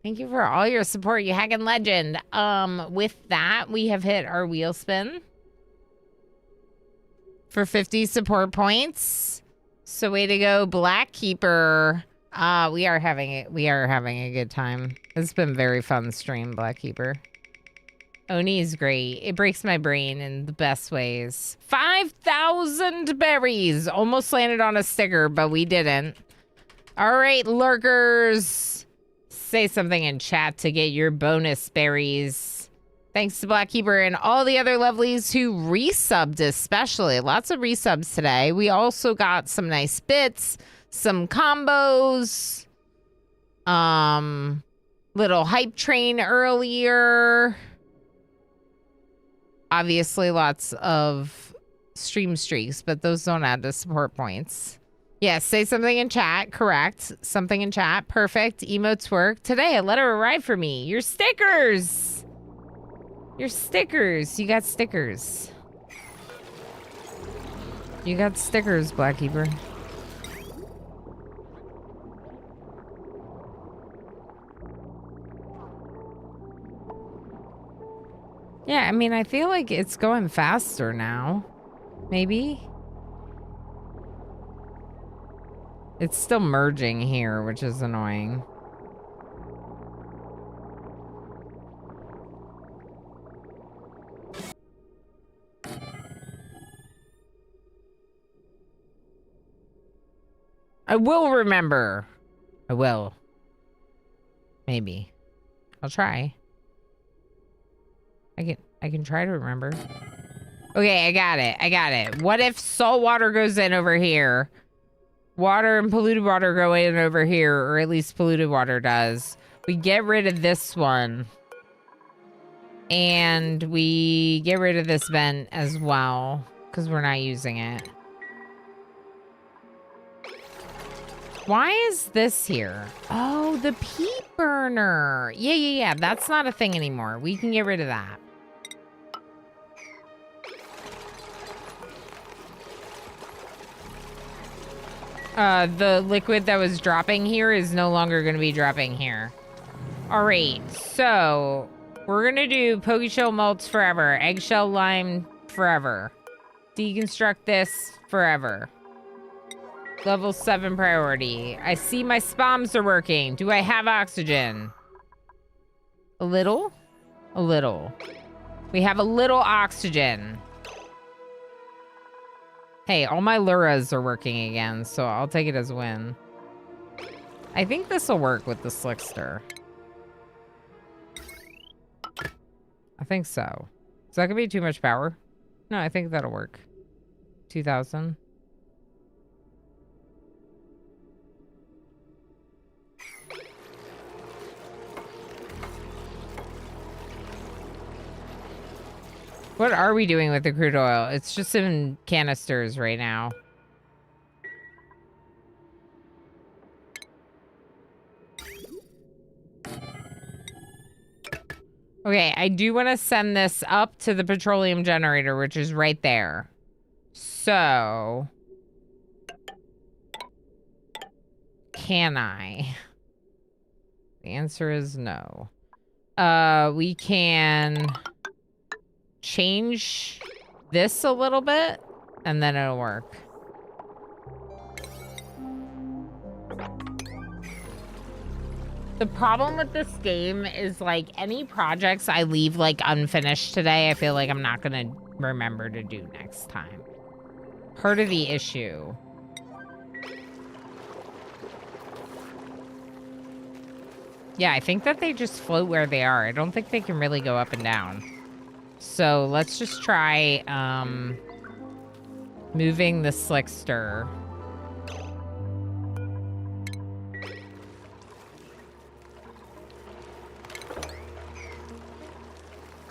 Thank you for all your support, you heckin' legend. With that, we have hit our wheel spin for 50 support points. So way to go, Blackkeeper. We are having a good time. It's been very fun stream, Blackkeeper. Oni is great. It breaks my brain in the best ways. 5,000 berries. Almost landed on a sticker, but we didn't. All right, lurkers. Say something in chat to get your bonus berries. Thanks to Blackkeeper and all the other lovelies who resubbed especially. Lots of resubs today. We also got some nice bits. Some combos, little hype train earlier. Obviously lots of stream streaks, but those don't add to support points. Yes, say something in chat, correct. Something in chat, perfect. Emotes work. Today, a letter arrived for me. Your stickers! Your stickers, you got stickers. You got stickers, Blackkeeper. Yeah, I mean, I feel like it's going faster now. Maybe? It's still merging here, which is annoying. I will remember. I will. Maybe. I'll try. I can try to remember. Okay, I got it. What if salt water goes in over here? Water and polluted water go in over here, or at least polluted water does. We get rid of this one. And we get rid of this vent as well, because we're not using it. Why is this here? Oh, the peat burner. Yeah. That's not a thing anymore. We can get rid of that. The liquid that was dropping here is no longer going to be dropping here. All right, so we're going to do Pokeshell Malts forever. Eggshell Lime forever. Deconstruct this forever. Level 7 priority. I see my spams are working. Do I have oxygen? A little? A little. We have a little oxygen. Hey, all my luras are working again, so I'll take it as a win. I think this will work with the Slickster. I think so. Is that gonna be too much power? No, I think that'll work. 2,000. What are we doing with the crude oil? It's just in canisters right now. Okay, I do want to send this up to the petroleum generator, which is right there. So... can I? The answer is no. We can... change this a little bit, and then it'll work. The problem with this game is, like, any projects I leave, like, unfinished today, I feel like I'm not gonna remember to do next time. Part of the issue. Yeah, I think that they just float where they are. I don't think they can really go up and down. So let's just try moving the Slickster.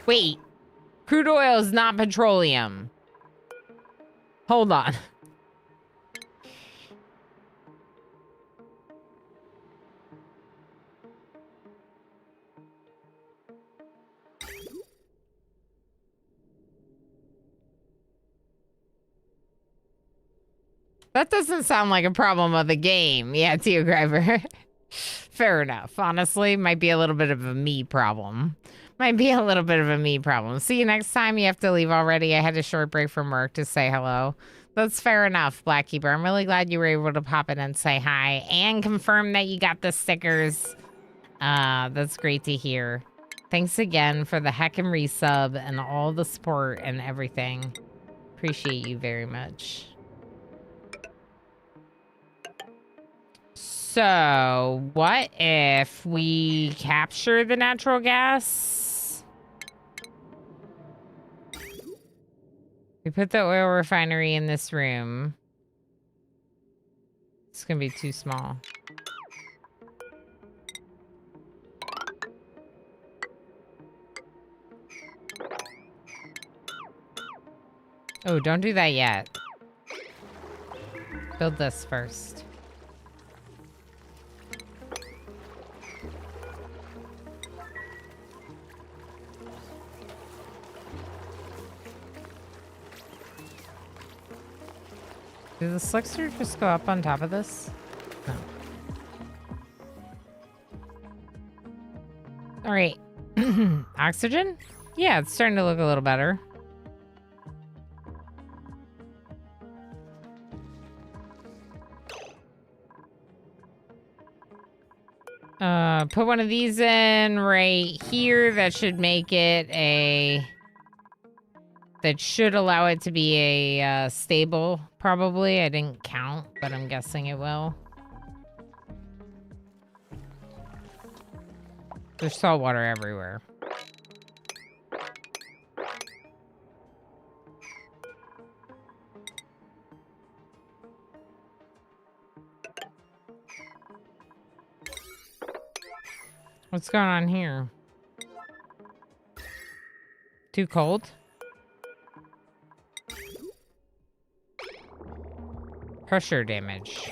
Wait, crude oil is not petroleum. Hold on. That doesn't sound like a problem of the game. Yeah, Teogriver. Fair enough. Honestly, might be a little bit of a me problem. Might be a little bit of a me problem. See you next time. You have to leave already. I had a short break from work to say hello. That's fair enough, Blackkeeper. I'm really glad you were able to pop in and say hi and confirm that you got the stickers. That's great to hear. Thanks again for the heckin' resub and all the support and everything. Appreciate you very much. So, what if we capture the natural gas? We put the oil refinery in this room. It's gonna be too small. Oh, don't do that yet. Build this first. Did the Slickster just go up on top of this? No. All right. Oxygen? Yeah, it's starting to look a little better. Put one of these in right here. That should make it a... that should allow it to be a stable, probably. I didn't count, but I'm guessing it will. There's salt water everywhere. What's going on here? Too cold? Pressure damage.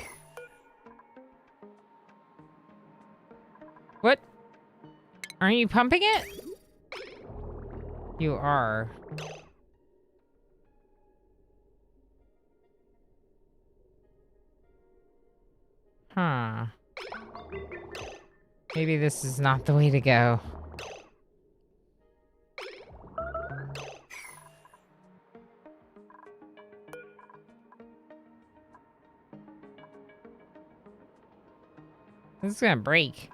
What? Aren't you pumping it? You are. Huh. Maybe this is not the way to go. This is gonna break.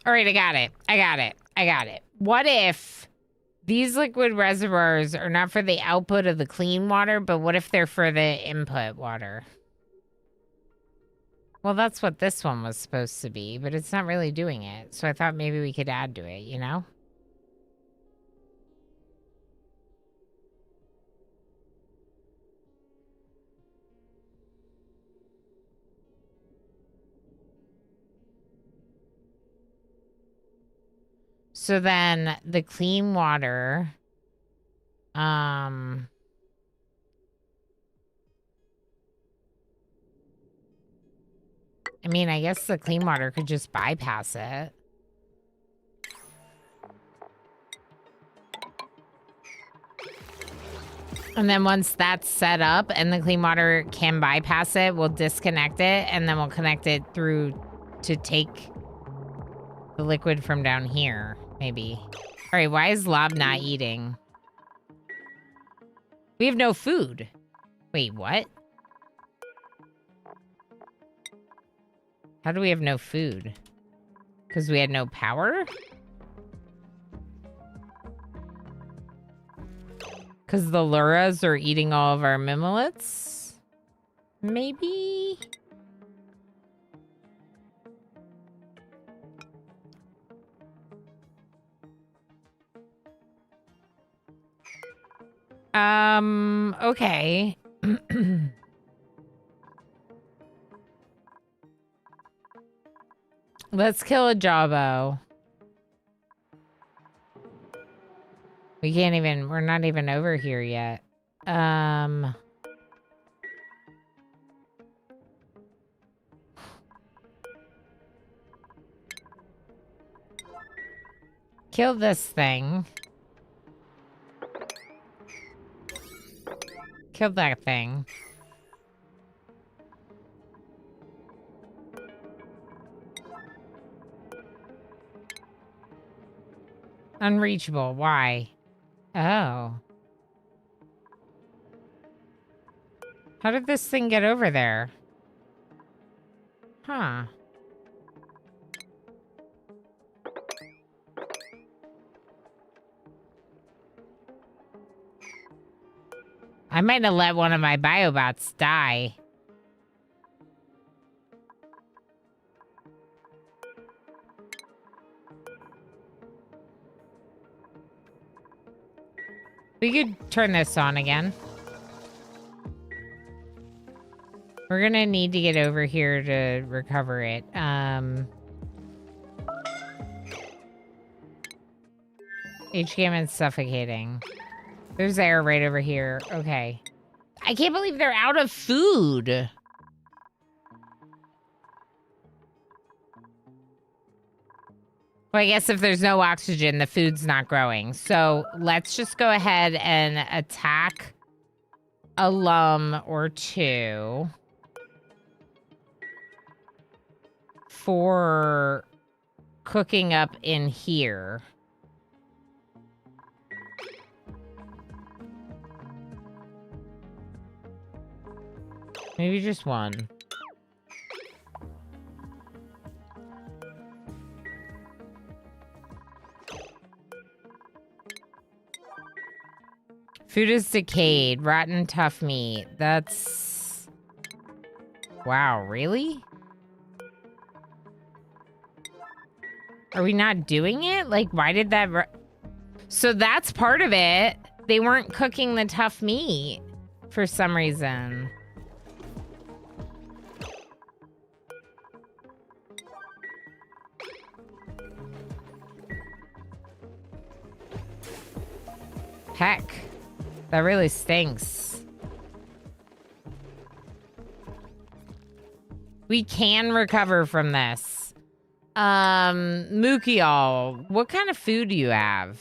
All right, I got it. I got it. I got it. What if these liquid reservoirs are not for the output of the clean water, but what if they're for the input water? Well, that's what this one was supposed to be, but it's not really doing it. So I thought maybe we could add to it, you know? So then the clean water, I mean, I guess the clean water could just bypass it. And then once that's set up and the clean water can bypass it, we'll disconnect it and then we'll connect it through to take the liquid from down here, maybe. All right, why is Lob not eating? We have no food. Wait, what? How do we have no food? Because we had no power? Because the Luras are eating all of our mimolets? Maybe? Okay. Let's kill a Jawbo. We can't even, we're not even over here yet. Kill this thing. Kill that thing. Unreachable. Why? Oh. How did this thing get over there? Huh. I might have let one of my biobots die. We could turn this on again. We're gonna need to get over here to recover it. HCAM is suffocating. There's air right over here. Okay. I can't believe they're out of food. Well, I guess if there's no oxygen, the food's not growing. So let's just go ahead and attack a lum or two for cooking up in here. Maybe just one. Food is decayed. Rotten tough meat. That's... Wow, really? Are we not doing it? Like, why did that... So that's part of it. They weren't cooking the tough meat. for some reason. Heck, that really stinks. We can recover from this. Mukial, what kind of food do you have?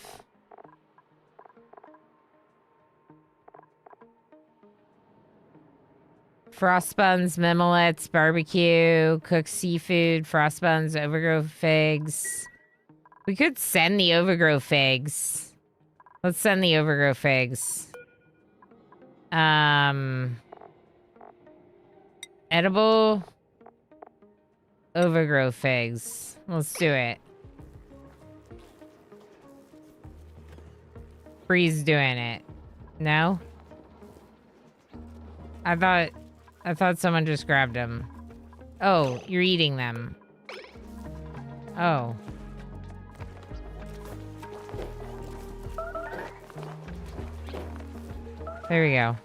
Frost buns, mimolets, barbecue, cooked seafood, frost buns, overgrowth figs. We could send the overgrowth figs. Let's send the overgrowth figs. Edible overgrowth figs. Let's do it. Bree's doing it. No? I thought someone just grabbed them. Oh, you're eating them. Oh. There we go.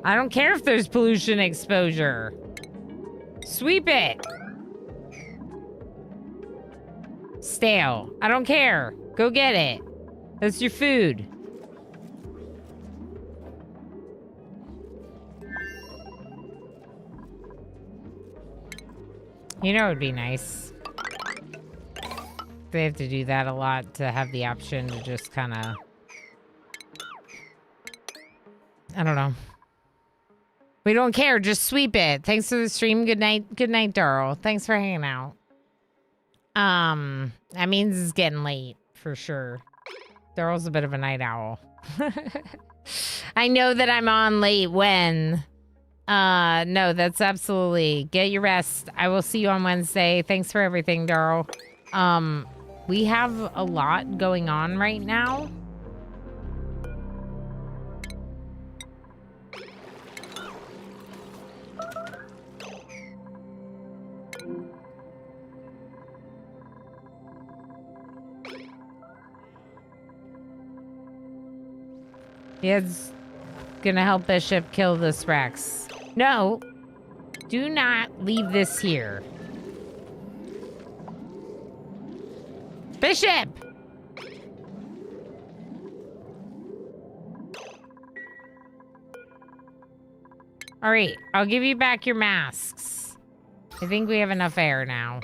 I don't care if there's pollution exposure. Sweep it. Stale. I don't care. Go get it. That's your food. You know it would be nice. They have to do that a lot to have the option to just kind of... I don't know. We don't care. Just sweep it. Thanks for the stream. Good night. Good night, Darl. Thanks for hanging out. That means it's getting late for sure. Darl's a bit of a night owl. I know that I'm on late when. No, that's absolutely. Get your rest. I will see you on Wednesday. Thanks for everything, Darl. We have a lot going on right now. It's gonna help Bishop kill this Rex. No, do not leave this here. Bishop! All right, I'll give you back your masks. I think we have enough air now.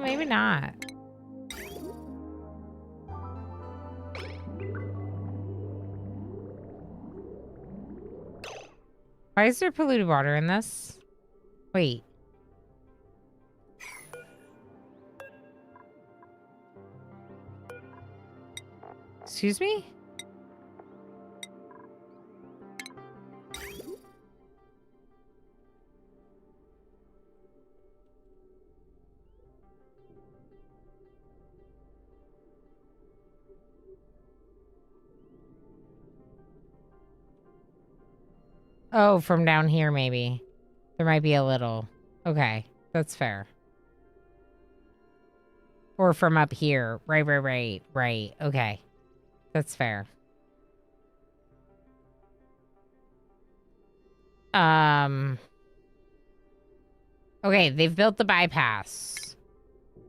Maybe not. Why is there polluted water in this? Wait. Excuse me? Oh, from down here, maybe. There might be a little. Okay, that's fair. Or from up here. Right. Okay. That's fair. Okay, they've built the bypass.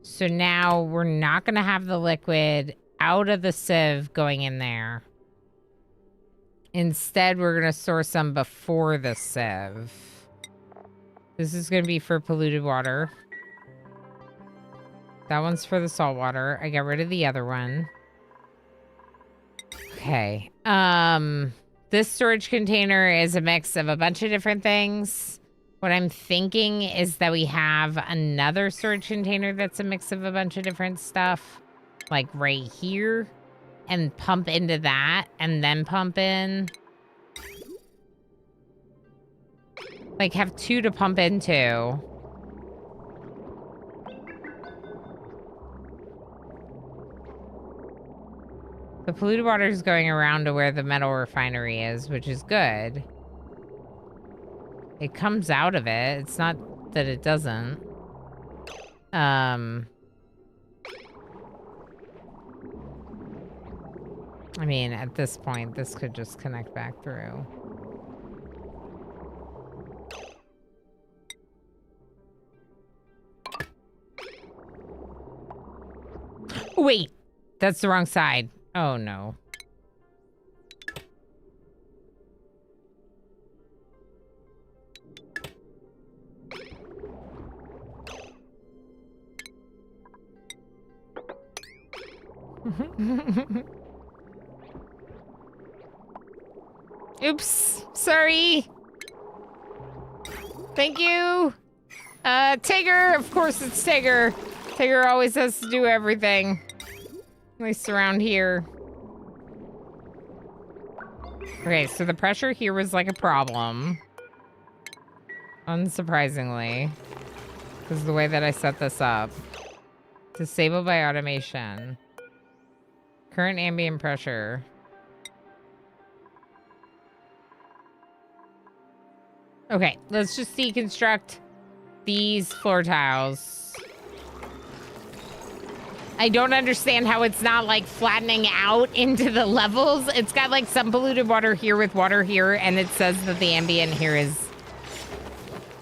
So now we're not going to have the liquid out of the sieve going in there. Instead, we're going to store some before the sieve. This is going to be for polluted water. That one's for the salt water. I got rid of the other one. Okay. This storage container is a mix of a bunch of different things. What I'm thinking is that we have another storage container that's a mix of a bunch of different stuff. Like right here. And pump into that. And then pump in. Like have two to pump into. The polluted water is going around to where the metal refinery is, which is good. It comes out of it. It's not that it doesn't. I mean, at this point, this could just connect back through. Wait, that's the wrong side. Oh, no. Oops, sorry. Thank you. Tigger, of course it's Tigger. Tigger always has to do everything. At least around here. Okay, so the pressure here was like a problem. Unsurprisingly. Because of the way that I set this up. Disabled by automation. Current ambient pressure. Okay, let's just deconstruct these floor tiles. I don't understand how it's not like flattening out into the levels. It's got like some polluted water here with water here, and it says that the ambient here is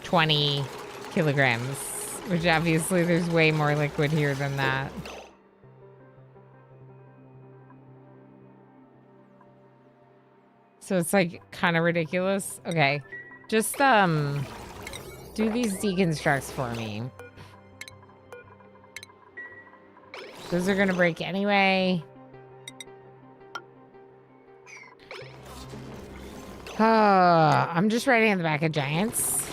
20 kilograms, which obviously there's way more liquid here than that. So it's like kind of ridiculous. Okay, just do these deconstructs for me. Those are gonna break anyway. I'm just writing in the back of Giants.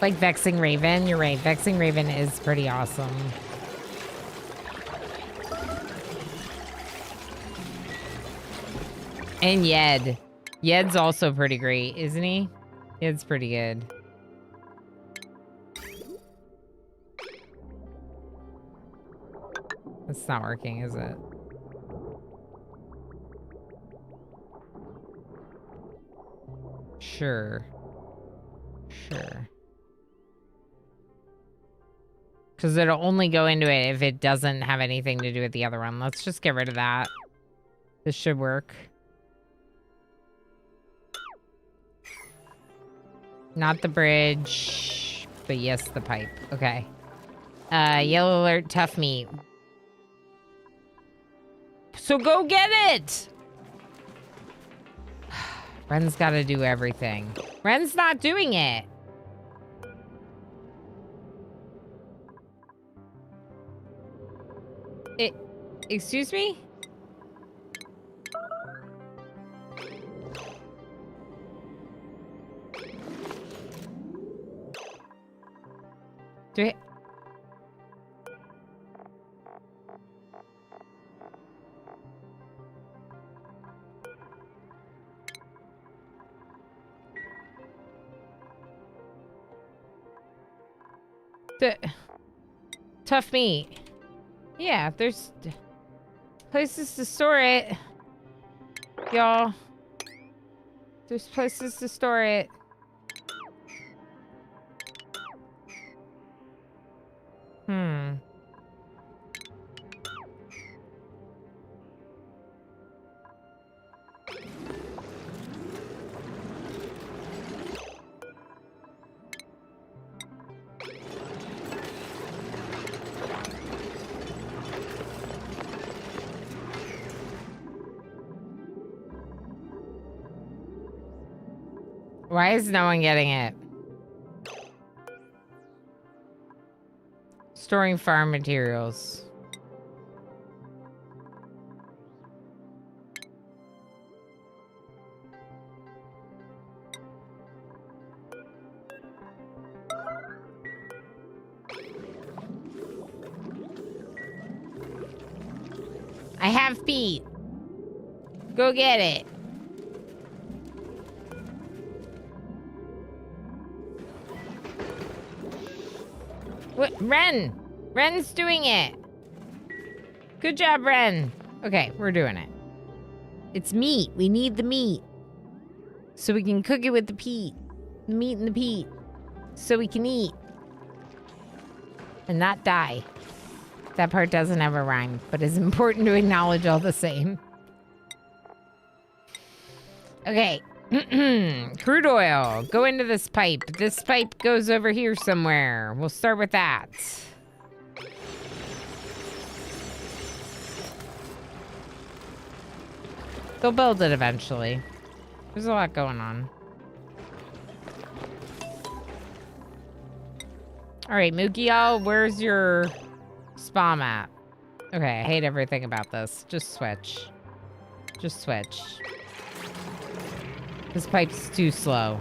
Like Vexing Raven. You're right. Vexing Raven is pretty awesome. And Yed. Yed's also pretty great, isn't he? Yed's pretty good. It's not working, is it? Sure. Sure. Because it'll only go into it if it doesn't have anything to do with the other one. Let's just get rid of that. This should work. Not the bridge, but yes, the pipe. Okay. Yellow alert, tough meat. So go get it! Ren's gotta do everything. Ren's not doing it. Excuse me? Do it. Tough meat. Yeah, there's places to store it. Y'all. There's places to store it. Why is no one getting it? Storing farm materials. I have feet. Go get it. What? Ren! Ren's doing it! Good job, Ren! Okay, we're doing it. It's meat. We need the meat. So we can cook it with the peat. The meat and the peat. So we can eat. And not die. That part doesn't have a rhyme, but it's important to acknowledge all the same. Okay. Crude oil. Go into this pipe. This pipe goes over here somewhere. We'll start with that. They'll build it eventually. There's a lot going on. All right, Mukiel, where's your spa map? Okay, I hate everything about this. Just switch. Just switch. This pipe's too slow.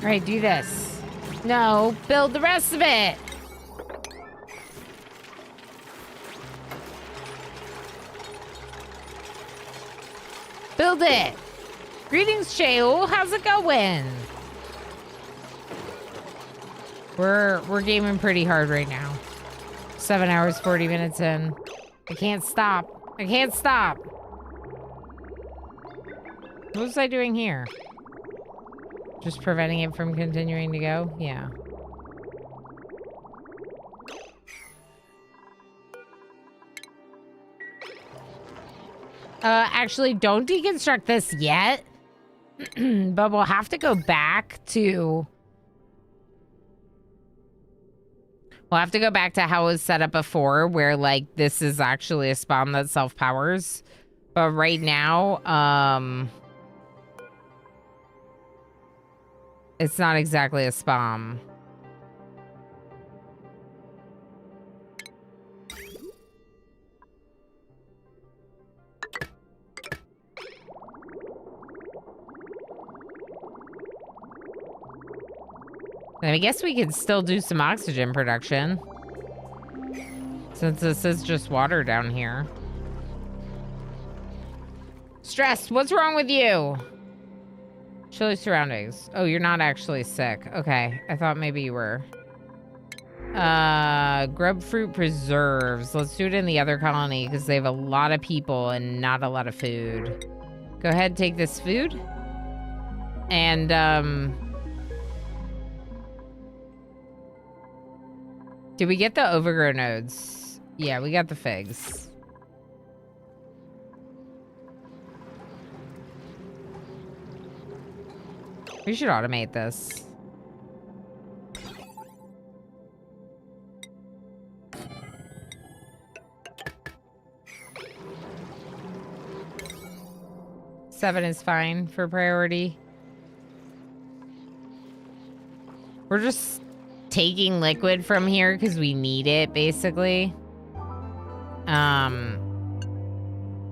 All right, do this. No, build the rest of it. Build it. Greetings, Cheol. How's it going? We're gaming pretty hard right now. 7 hours, 40 minutes in. I can't stop. I can't stop. What was I doing here? Just preventing it from continuing to go? Yeah. Actually, don't deconstruct this yet. But we'll have to go back to... We'll have to go back to how it was set up before, where, like, this is actually a spawn that self-powers. But right now, it's not exactly a spawn. And I guess we could still do some oxygen production. Since this is just water down here. Stressed, what's wrong with you? Chilly surroundings. Oh, you're not actually sick. Okay, I thought maybe you were. Grub fruit preserves. Let's do it in the other colony because they have a lot of people and not a lot of food. Go ahead, take this food. And, did we get the overgrow nodes? Yeah, we got the figs. We should automate this. Seven is fine for priority. We're just taking liquid from here because we need it, basically.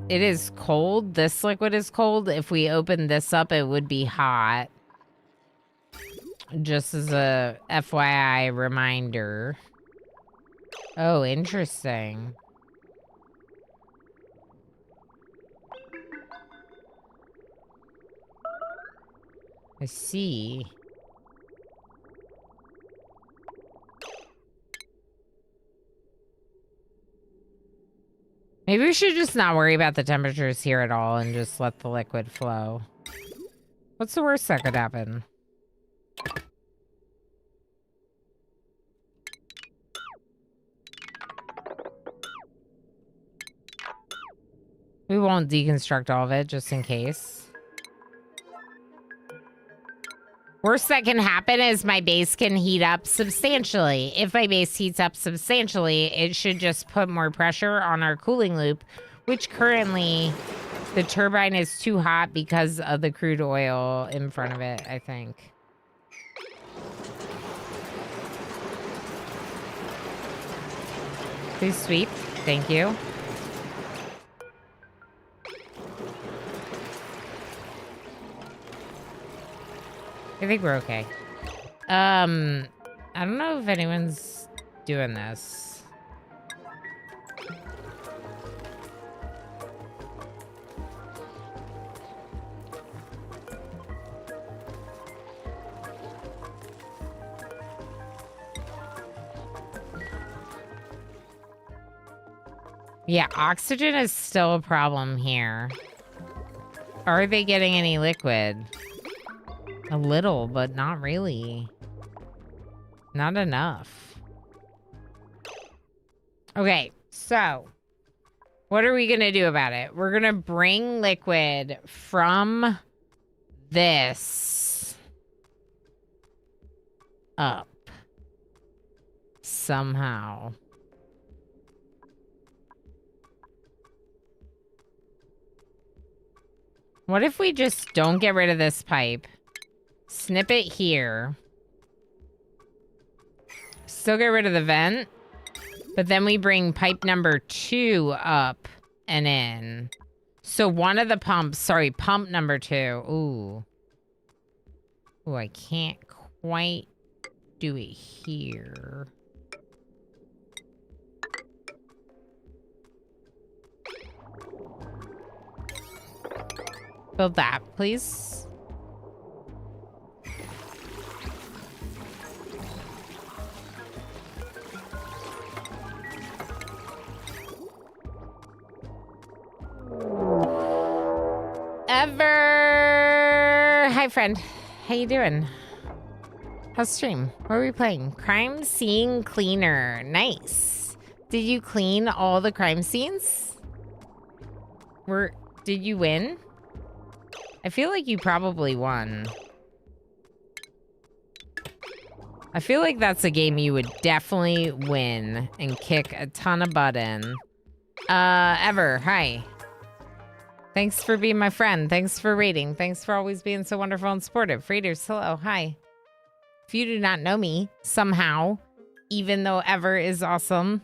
It is cold. This liquid is cold. If we open this up, it would be hot. Just as a FYI reminder. Oh, interesting. I see. Maybe we should just not worry about the temperatures here at all and just let the liquid flow. What's the worst that could happen? We won't deconstruct all of it just in case. Worst that can happen is my base can heat up substantially. If my base heats up substantially, it should just put more pressure on our cooling loop, which currently the turbine is too hot because of the crude oil in front of it, I think. Please sweep. Thank you. I think we're okay. I don't know if anyone's doing this. Yeah, oxygen is still a problem here. Are they getting any liquid? A little, but not really. Not enough. Okay, so what are we gonna do about it? We're gonna bring liquid from this up somehow. What if we just don't get rid of this pipe? Snip it here. Still get rid of the vent. But then we bring pipe number 2 up and in. So one of the pumps, sorry, pump number 2. Ooh. Ooh, I can't quite do it here. Build that, please. Ever. Hi, friend. How you doing? How's stream? What are we playing? Crime scene cleaner. Nice. Did you clean all the crime scenes? Did you win? I feel like you probably won. I feel like that's a game you would definitely win and kick a ton of butt in. Ever, hi. Thanks for being my friend. Thanks for rating. Thanks for always being so wonderful and supportive. Readers, hello, hi. If you do not know me, somehow, even though Ever is awesome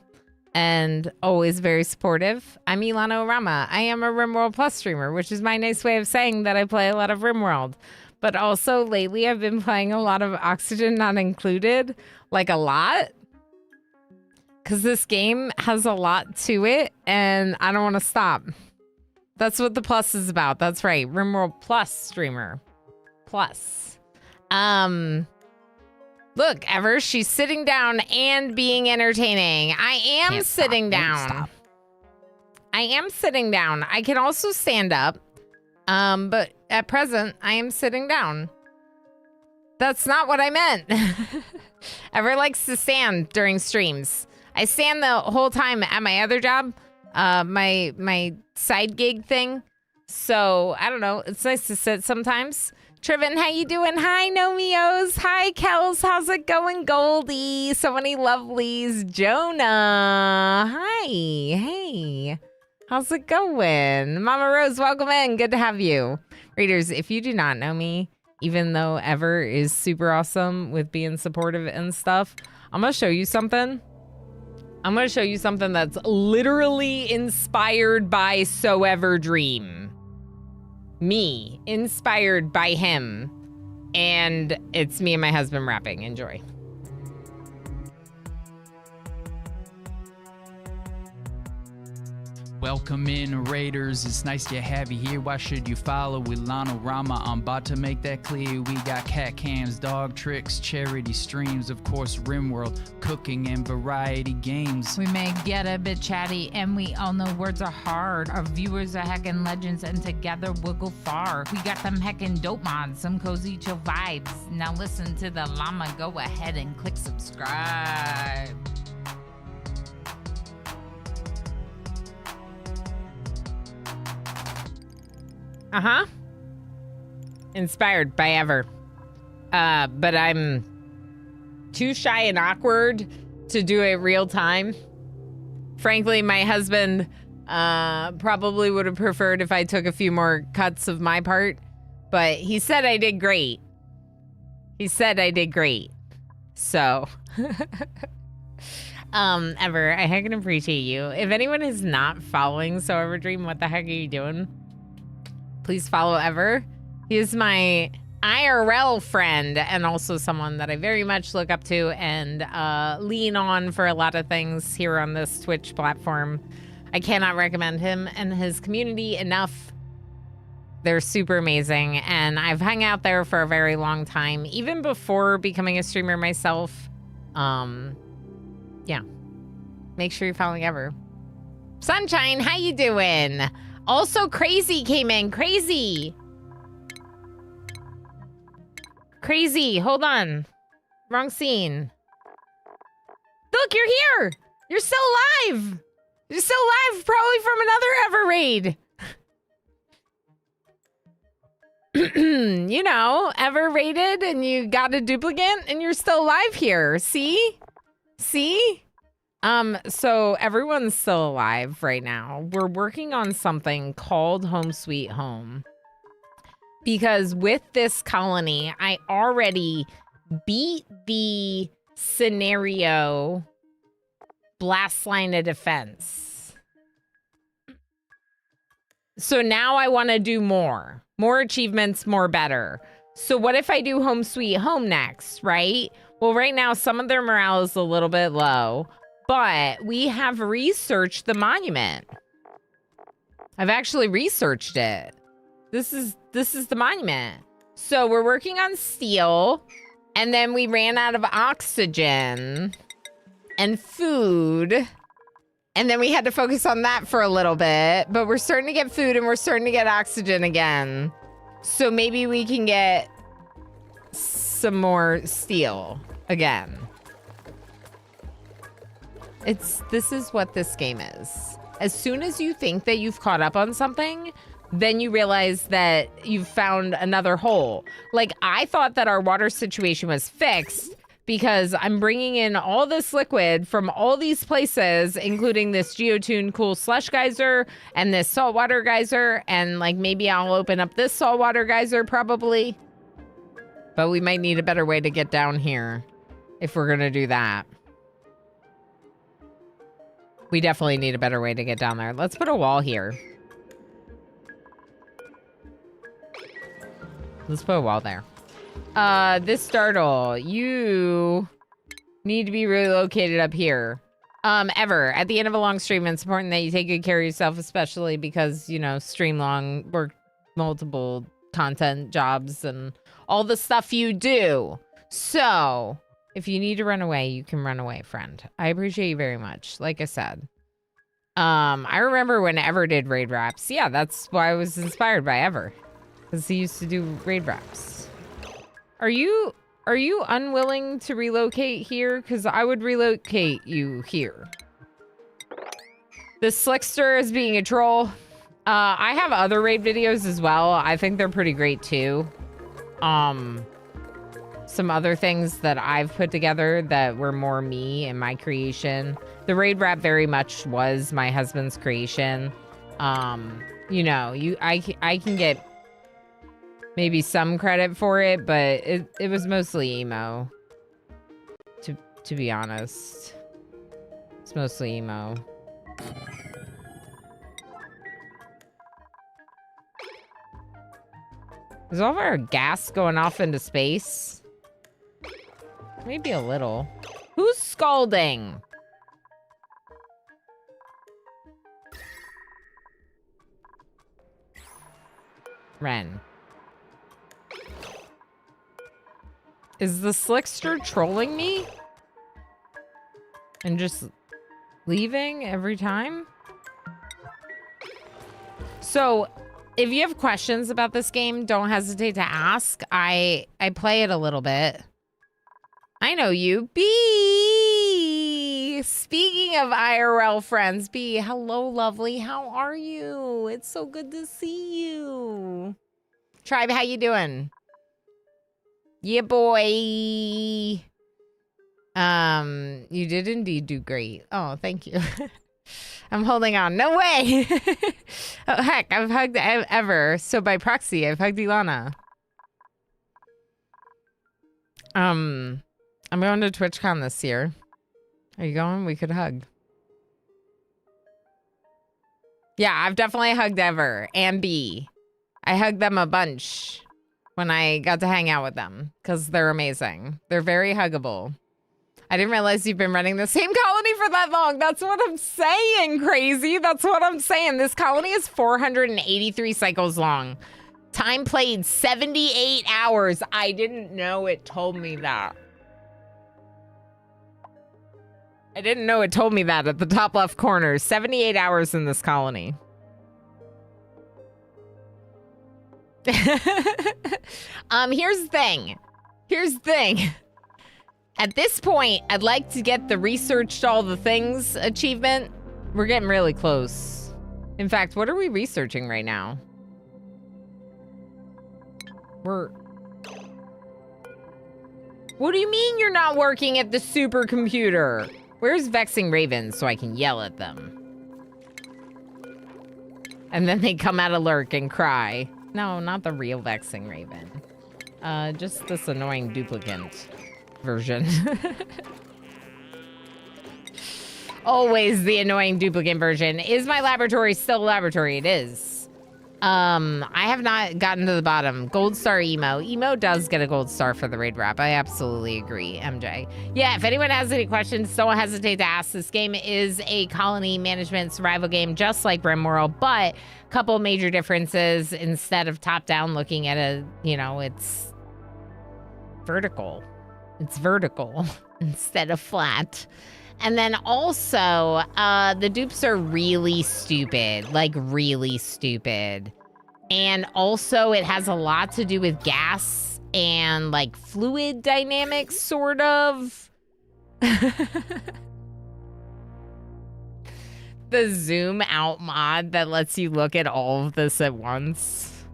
and always very supportive, I'm Ilana Orama. I am a RimWorld Plus streamer, which is my nice way of saying that I play a lot of RimWorld. But also, lately, I've been playing a lot of Oxygen Not Included. Like, a lot. Because this game has a lot to it, and I don't want to stop. That's what the plus is about. That's right. RimWorld Plus streamer. Plus. Look, Ever, she's sitting down and being entertaining. I am sitting down. I am sitting down. I can also stand up. But at present, I am sitting down. That's not what I meant. Ever likes to stand during streams. I stand the whole time at my other job, my side gig thing. So, I don't know. It's nice to sit sometimes. Triven, how you doing? Hi, Nomios. Hi, Kels. How's it going, Goldie? So many lovelies. Jonah. Hi. Hey. How's it going? Mama Rose, welcome in. Good to have you. Readers, if you do not know me, even though Ever is super awesome with being supportive and stuff, I'm going to show you something. I'm going to show you something that's literally inspired by So Ever Dream. Me, inspired by him. And it's me and my husband rapping. Enjoy. Welcome in, Raiders. It's nice to have you here. Why should you follow Ilana Rama? I'm about to make that clear. We got cat cams, dog tricks, charity streams, of course, RimWorld, cooking, and variety games. We may get a bit chatty, and we all know words are hard. Our viewers are heckin' legends, and together we'll go far. We got them heckin' dope mods, some cozy chill vibes. Now listen to the llama. Go ahead and click subscribe. Uh-huh. Inspired by Ever. But I'm too shy and awkward to do it real time. Frankly, my husband probably would have preferred if I took a few more cuts of my part, but he said I did great. He said I did great. So, Ever, I heckin' appreciate you. If anyone is not following So Ever Dream, what the heck are you doing? Please follow Ever. He is my IRL friend and also someone that I very much look up to and lean on for a lot of things here on this Twitch platform. I cannot recommend him and his community enough. They're super amazing, and I've hung out there for a very long time, even before becoming a streamer myself. Yeah. Make sure you're following Ever. Sunshine, how you doing? Also, Crazy came in. Crazy. Crazy, hold on. Wrong scene. Look, you're here. You're still alive. You're still alive, probably from another Ever raid. You know, Ever raided and you got a duplicate and you're still alive here. See? See? So everyone's still alive right now. We're working on something called Home Sweet Home. Because with this colony, I already beat the scenario blast line of defense. So now I want to do more. More achievements, more better. So what if I do Home Sweet Home next, right? Well, right now, some of their morale is a little bit low, but we have researched the monument. I've actually researched it. This is the monument. So we're working on steel, and then we ran out of oxygen and food. And then we had to focus on that for a little bit, but we're starting to get food and we're starting to get oxygen again. So maybe we can get some more steel again. This is what this game is. As soon as you think that you've caught up on something, then you realize that you've found another hole. Like, I thought that our water situation was fixed because I'm bringing in all this liquid from all these places, including this Geotune cool slush geyser and this saltwater geyser. And like, maybe I'll open up this saltwater geyser probably. But we might need a better way to get down here if we're gonna do that. We definitely need a better way to get down there. Let's put a wall here. Let's put a wall there. This startle, you need to be relocated up here. Ever, at the end of a long stream, it's important that you take good care of yourself, especially because, you know, stream long, work multiple content jobs and all the stuff you do. So, if you need to run away, you can run away, friend. I appreciate you very much, like I said. I remember when Ever did raid raps. Yeah, that's why I was inspired by Ever. Because he used to do raid raps. Are you unwilling to relocate here? Because I would relocate you here. The Slickster is being a troll. I have other raid videos as well. I think they're pretty great too. Some other things that I've put together that were more me and my creation. The raid rap very much was my husband's creation. You know, I can get maybe some credit for it, but it was mostly emo. To be honest. It's mostly emo. Is all of our gas going off into space? Maybe a little. Who's scalding? Ren. Is the Slickster trolling me? And just leaving every time? So, if you have questions about this game, don't hesitate to ask. I play it a little bit. I know you. B! Speaking of IRL friends, B, hello, lovely. How are you? It's so good to see you. Tribe, how you doing? Yeah, boy. You did indeed do great. Oh, thank you. I'm holding on. No way. Oh, heck, I've hugged Ever. So by proxy, I've hugged Ilana. I'm going to TwitchCon this year. Are you going? We could hug. Yeah, I've definitely hugged Ever and B. I hugged them a bunch. when I got to hang out with them because they're amazing. They're very huggable. I didn't realize you've been running the same colony for that long. That's what I'm saying, crazy. That's what I'm saying. This colony is 483 cycles long. Time played 78 hours. I didn't know it told me that. I didn't know it told me that at the top left corner. 78 hours in this colony. Here's the thing. Here's the thing. At this point, I'd like to get the researched all the things achievement. We're getting really close. In fact, what are we researching right now? What do you mean you're not working at the supercomputer? Where's Vexing Ravens so I can yell at them? And then they come out of lurk and cry. No, not the real Vexing Raven. Just this annoying duplicate version. Always the annoying duplicate version. Is my laboratory still a laboratory? It is. I have not gotten to the bottom. Gold star Emo. Emo does get a gold star for the raid wrap. I absolutely agree, MJ. Yeah, if anyone has any questions, don't hesitate to ask. This game is a colony management survival game, just like RimWorld, but a couple major differences. Instead of top-down looking at a, you know, it's vertical. It's vertical instead of flat. And then also, the dupes are really stupid, like really stupid. And also it has a lot to do with gas and like fluid dynamics, sort of. The zoom out mod that lets you look at all of this at once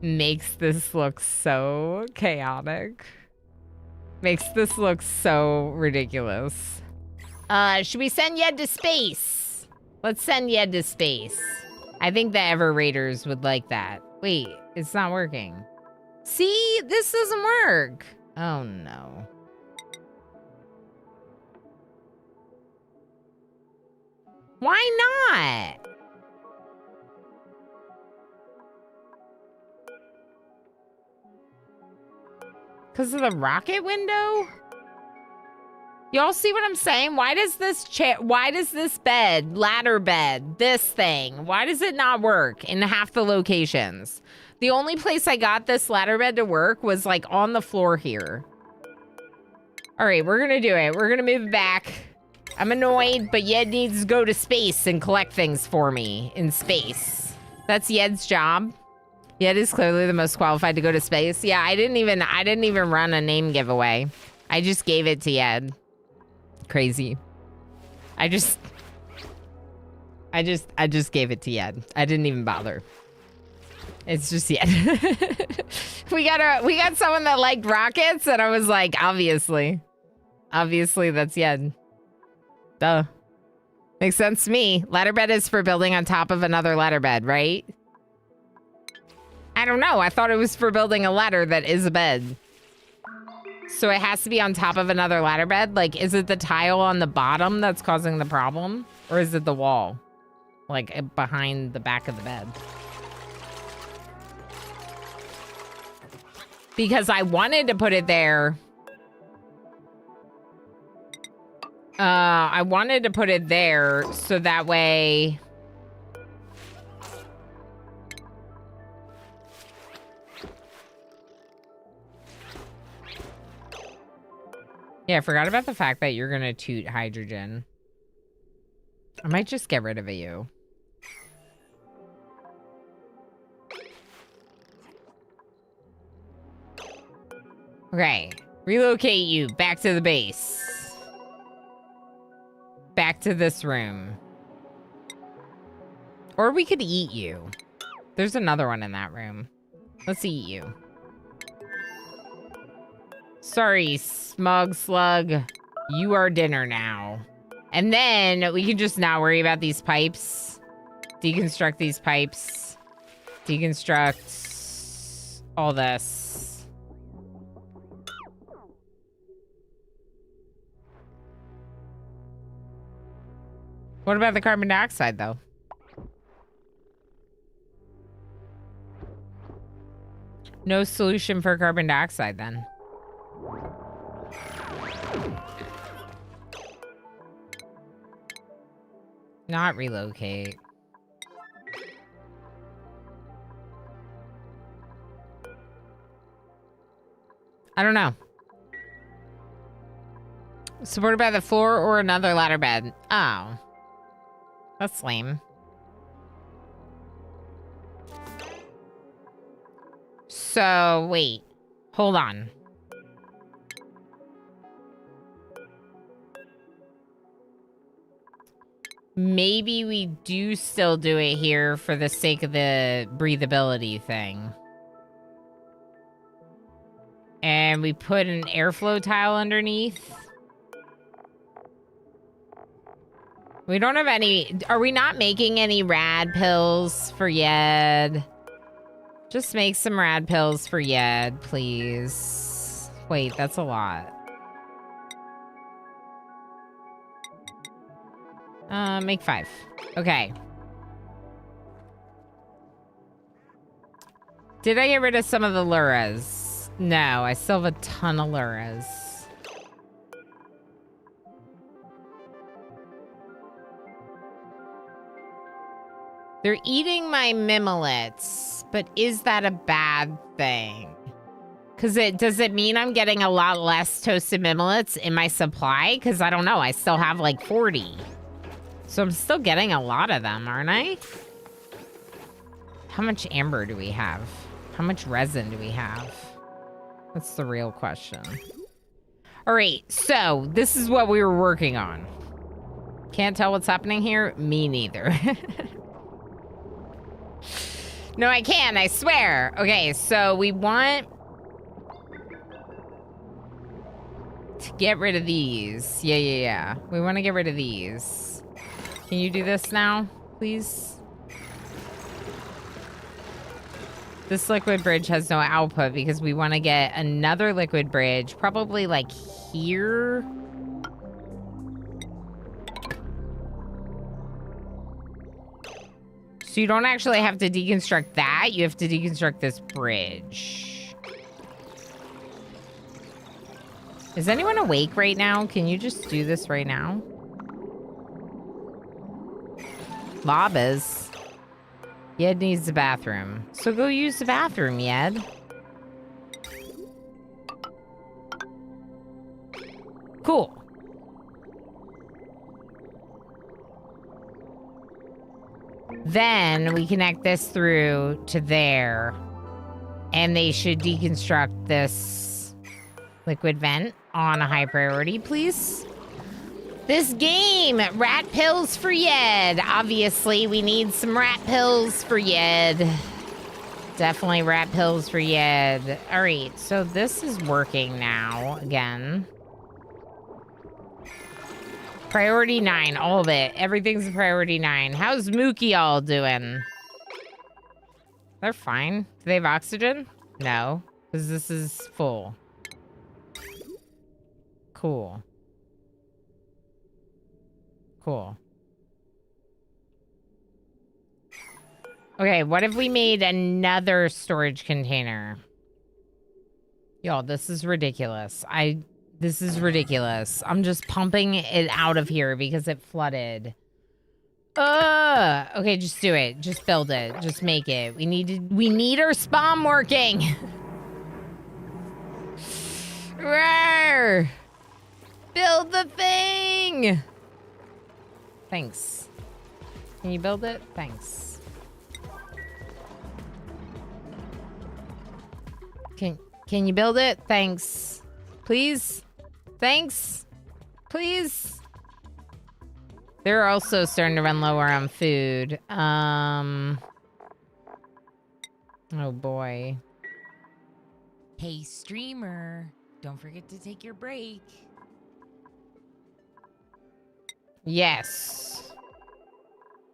makes this look so chaotic. Makes this look so ridiculous. Should we send Yed to space? Let's send Yed to space. I think the Ever Raiders would like that. Wait, it's not working. See, this doesn't work. Oh no. Why not? Because of the rocket window? Y'all see what I'm saying? Why does this chair, why does this bed, ladder bed, this thing, why does it not work in half the locations? The only place I got this ladder bed to work was like on the floor here. All right, we're gonna do it. We're gonna move back. I'm annoyed, but Yed needs to go to space and collect things for me in space. That's Yed's job. Yed is clearly the most qualified to go to space. Yeah, I didn't even run a name giveaway. I just gave it to Yed. Crazy. I just gave it to Yed. I didn't even bother. It's just Yed. we got someone that liked rockets, and I was like, obviously that's Yed. Duh. Makes sense to me. Ladder bed is for building on top of another ladder bed, right? I don't know. I thought it was for building a ladder that is a bed. So it has to be on top of another ladder bed? Like, is it the tile on the bottom that's causing the problem? Or is it the wall? Like, behind the back of the bed? Because I wanted to put it there. I wanted to put it there so that way... Yeah, I forgot about the fact that you're gonna toot hydrogen. I might just get rid of you. Okay, relocate you back to the base. Back to this room. Or we could eat you. There's another one in that room. Let's eat you. Sorry, smug slug. You are dinner now. And then we can just not worry about these pipes. Deconstruct these pipes. Deconstruct all this. What about the carbon dioxide, though? No solution for carbon dioxide then. Not relocate. I don't know. Supported by the floor or another ladder bed. Oh. That's lame. So, wait. Hold on. Maybe we do still do it here for the sake of the breathability thing. And we put an airflow tile underneath. We don't have any... Are we not making any rad pills for Yed? Just make some rad pills for Yed, please. Wait, that's a lot. Make 5. Okay. Did I get rid of some of the luras? No, I still have a ton of luras. They're eating my mimolets, but is that a bad thing? Because does it mean I'm getting a lot less toasted mimolets in my supply? Because I don't know, I still have like 40. So I'm still getting a lot of them, aren't I? How much amber do we have? How much resin do we have? That's the real question. All right, so this is what we were working on. Can't tell what's happening here? Me neither. No, I can, I swear. Okay, so we want to get rid of these. Yeah. We want to get rid of these. Can you do this now, please? This liquid bridge has no output because we want to get another liquid bridge, probably like here. So you don't actually have to deconstruct that. You have to deconstruct this bridge. Is anyone awake right now? Can you just do this right now? Lob is. Yed needs the bathroom. So go use the bathroom, Yed. Cool. Then we connect this through to there. And they should deconstruct this liquid vent on a high priority, please. This game, rat pills for Yed. Obviously, we need some rat pills for Yed. Definitely rat pills for Yed. All right, so this is working now again. Priority 9, all of it. Everything's a priority 9. How's Mookie all doing? They're fine. Do they have oxygen? No, because this is full. Cool. Cool. Okay, what if we made another storage container? Y'all, this is ridiculous. This is ridiculous. I'm just pumping it out of here because it flooded. Okay, just do it. Just build it. Just make it. We need our spawn working. Rawr! Build the thing. Thanks. Can you build it? Thanks. Can you build it? Thanks. Please? Thanks. Please? They're also starting to run lower on food. Oh boy. Hey, streamer. Don't forget to take your break. Yes.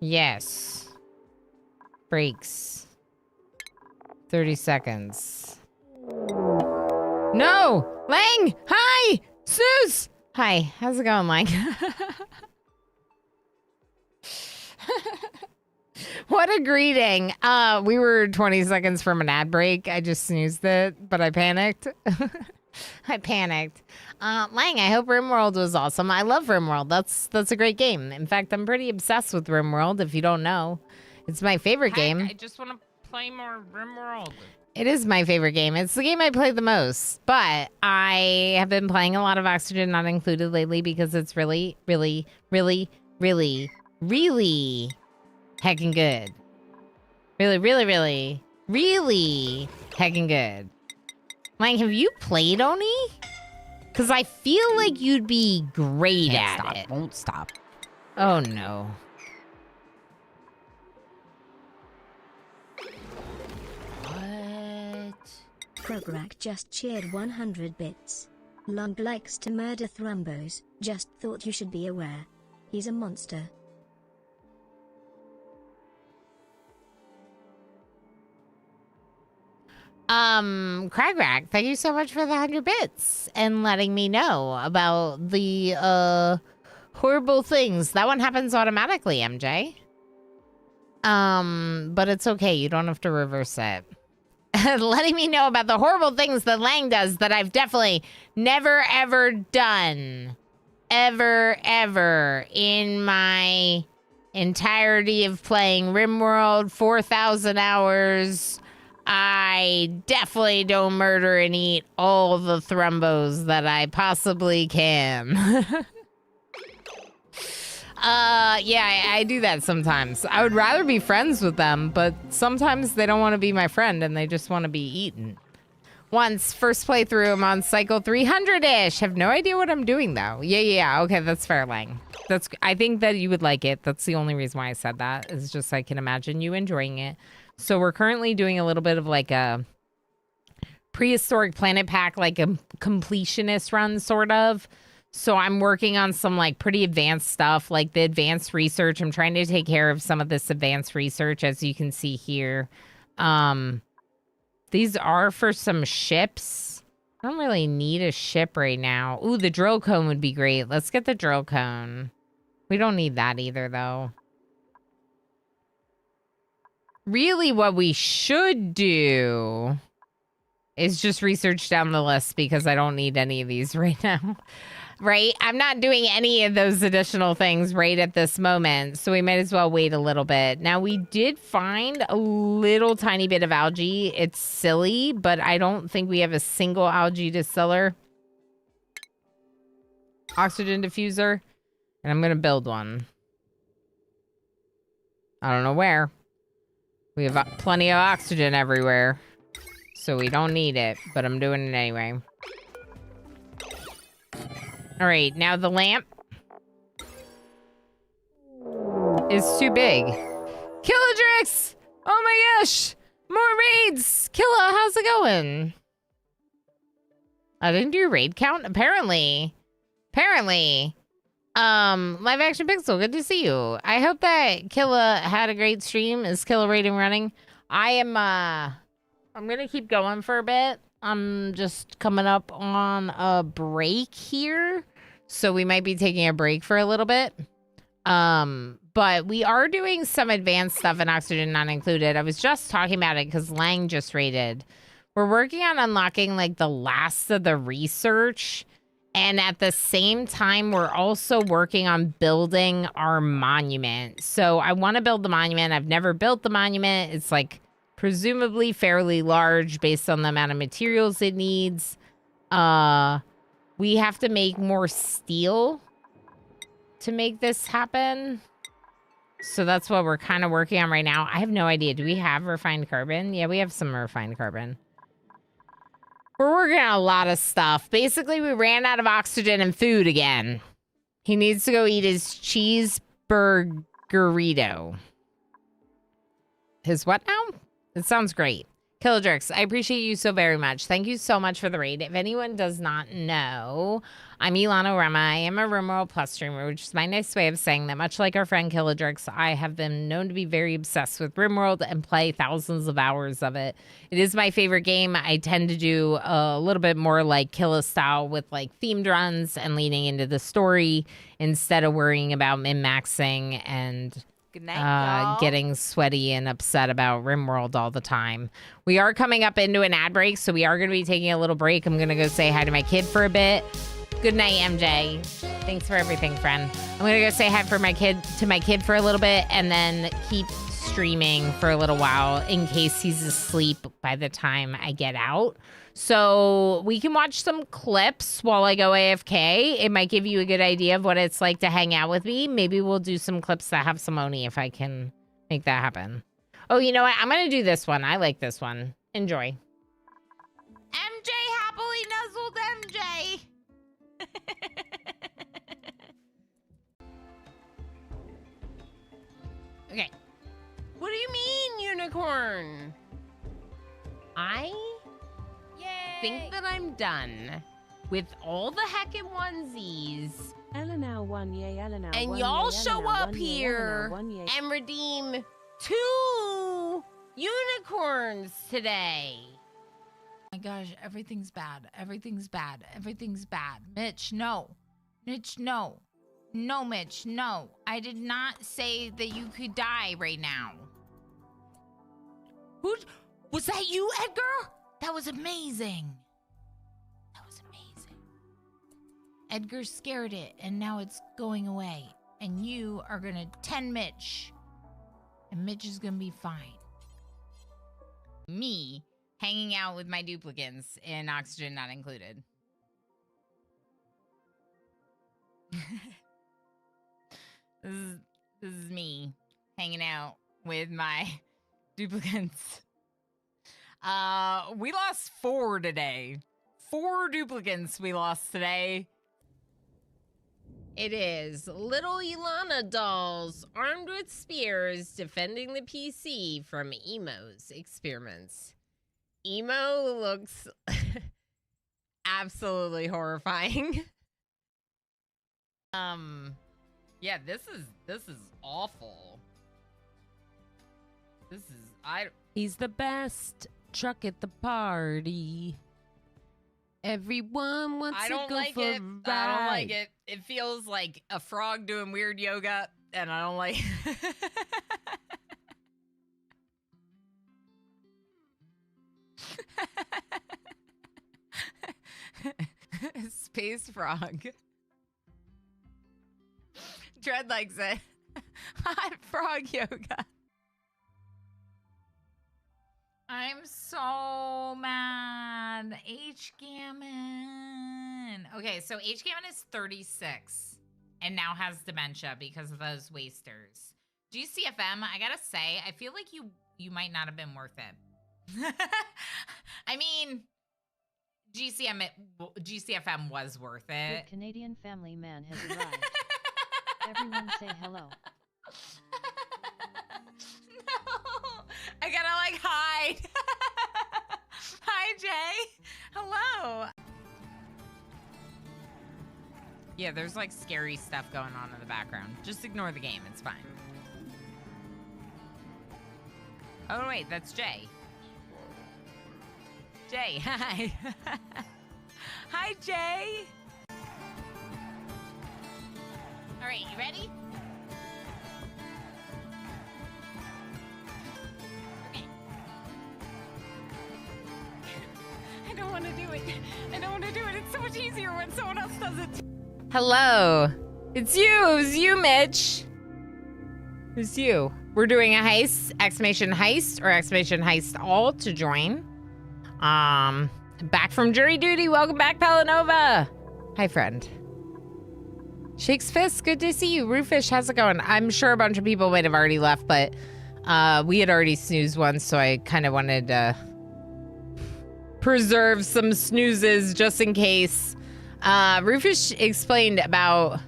Yes. Breaks. 30 seconds. No! Lang! Hi! Zeus! Hi, how's it going, Lang? What a greeting. We were 20 seconds from an ad break. I just snoozed it, but I panicked. I panicked. Lang, I hope RimWorld was awesome. I love RimWorld. That's a great game. In fact, I'm pretty obsessed with RimWorld, if you don't know. It's my favorite game. I just want to play more RimWorld. It is my favorite game. It's the game I play the most. But I have been playing a lot of Oxygen Not Included lately because it's really, really, really, really, really heckin' good. Really, really, really, really heckin' good. Like, have you played Oni? Because I feel like you'd be great at it. Won't stop. Oh, no. Krograk just cheered 100 bits. Lung likes to murder thrumbos, just thought you should be aware. He's a monster. Kragrak, thank you so much for the 100 bits and letting me know about the, horrible things. That one happens automatically, MJ. But it's okay. You don't have to reverse it. Letting me know about the horrible things that Lang does that I've definitely never, ever done. Ever in my entirety of playing RimWorld, 4,000 hours. I definitely don't murder and eat all the thrumbos that I possibly can. Yeah, I do that sometimes. I would rather be friends with them, but sometimes they don't want to be my friend and they just want to be eaten. Once, first playthrough, I'm on cycle 300-ish. Have no idea what I'm doing, though. Yeah. Okay, that's fair, Lang. I think that you would like it. That's the only reason why I said that. Is just I can imagine you enjoying it. So we're currently doing a little bit of like a prehistoric planet pack, like a completionist run, sort of. So I'm working on some like pretty advanced stuff, like the advanced research. I'm trying to take care of some of this advanced research, as you can see here. These are for some ships. I don't really need a ship right now. Ooh, the drill cone would be great. Let's get the drill cone. We don't need that either, though. Really, what we should do is just research down the list because I don't need any of these right now. Right? I'm not doing any of those additional things right at this moment, so we might as well wait a little bit. Now, we did find a little tiny bit of algae. It's silly, but I don't think we have a single algae distiller. Oxygen diffuser. And I'm going to build one. I don't know where. We have plenty of oxygen everywhere, so we don't need it, but I'm doing it anyway. All right, now the lamp is too big. Killadrix! Oh my gosh! More raids! Killa, how's it going? I didn't do raid count? Apparently. Live action pixel, good to see you. I hope that Killa had a great stream. Is Killa rating running? I'm gonna keep going for a bit. I'm just coming up on a break here. So we might be taking a break for a little bit. But we are doing some advanced stuff in Oxygen Not Included. I was just talking about it because Lang just raided. We're working on unlocking like the last of the research. And at the same time, we're also working on building our monument. So I want to build the monument. I've never built the monument. It's like presumably fairly large based on the amount of materials it needs. We have to make more steel to make this happen. So that's what we're kind of working on right now. I have no idea. Do we have refined carbon? Yeah, we have some refined carbon. We're working on a lot of stuff. Basically, we ran out of oxygen and food again. He needs to go eat his cheeseburgerito. His what now? It sounds great. Killadrix, I appreciate you so very much. Thank you so much for the raid. If anyone does not know, I'm Ilana Rema. I am a RimWorld Plus streamer, which is my nice way of saying that much like our friend Killadrix, I have been known to be very obsessed with RimWorld and play thousands of hours of it. It is my favorite game. I tend to do a little bit more like Killa style with like themed runs and leaning into the story instead of worrying about min-maxing and Good night, y'all. getting sweaty and upset about RimWorld all the time. We are coming up into an ad break, so we are going to be taking a little break. I'm going to go say hi to my kid for a bit. Good night, MJ. Thanks for everything, friend. I'm going to go say hi to my kid for a little bit and then keep streaming for a little while in case he's asleep by the time I get out. So we can watch some clips while I go AFK. It might give you a good idea of what it's like to hang out with me. Maybe we'll do some clips that have some Oni if I can make that happen. Oh, you know what? I'm going to do this one. I like this one. Enjoy. MJ happily nuzzled MJ. Okay. What do you mean, unicorn? I think that I'm done with all the heckin' onesies. Eleanor won, yay, Eleanor. And won, y'all yay, show Eleanor, up won, yay, here Eleanor, won, yay. and redeem 2 unicorns today. Oh my gosh, everything's bad. Everything's bad. Everything's bad. Mitch, no. Mitch, no. No, Mitch, no. I did not say that you could die right now. Was that you, Edgar? That was amazing. That was amazing. Edgar scared it, and now it's going away. And you are gonna 10 Mitch. And Mitch is gonna be fine. Me hanging out with my duplicants in oxygen not included. This is me hanging out with my duplicants. We lost 4 today. 4 duplicants we lost today. It is little Ilana dolls armed with spears defending the PC from Emo's experiments. Emo looks absolutely horrifying. Yeah, this is awful. He's the best truck at the party. Everyone wants to go for a ride. I don't like it. It feels like a frog doing weird yoga, and I don't like Space frog. Dread likes it. Hot frog yoga. I'm so mad. H Gammon. Okay, so H Gammon is 36 and now has dementia because of those wasters. GCFM, I gotta say, I feel like you might not have been worth it. I mean, GCFM was worth it. The Canadian family man has arrived. Everyone say hello. No, I gotta like hide. Hi, Jay. Hello. Yeah, there's like scary stuff going on in the background. Just ignore the game. It's fine. Oh, wait, that's Jay. Jay, hi. Hi, Jay. All right, you ready? Okay. I don't want to do it. I don't want to do it. It's so much easier when someone else does it. Hello. It's you. It was you, Mitch. It's you. We're doing a heist, exclamation heist, or exclamation heist all to join. Back from jury duty. Welcome back, Palanova. Hi, friend. Shakes fist. Good to see you. Roofish, how's it going? I'm sure a bunch of people might have already left, but we had already snoozed once, so I kind of wanted to preserve some snoozes just in case. Roofish explained about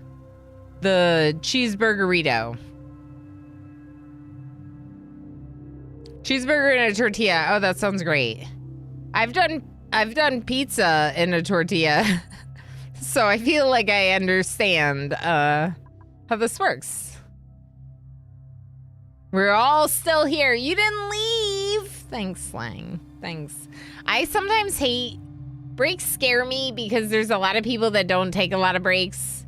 the cheeseburgerito. Cheeseburger and a tortilla. Oh, that sounds great. I've done pizza in a tortilla, so I feel like I understand how this works. We're all still here. You didn't leave. Thanks, Slang. Thanks. I sometimes hate breaks. Scare me because there's a lot of people that don't take a lot of breaks,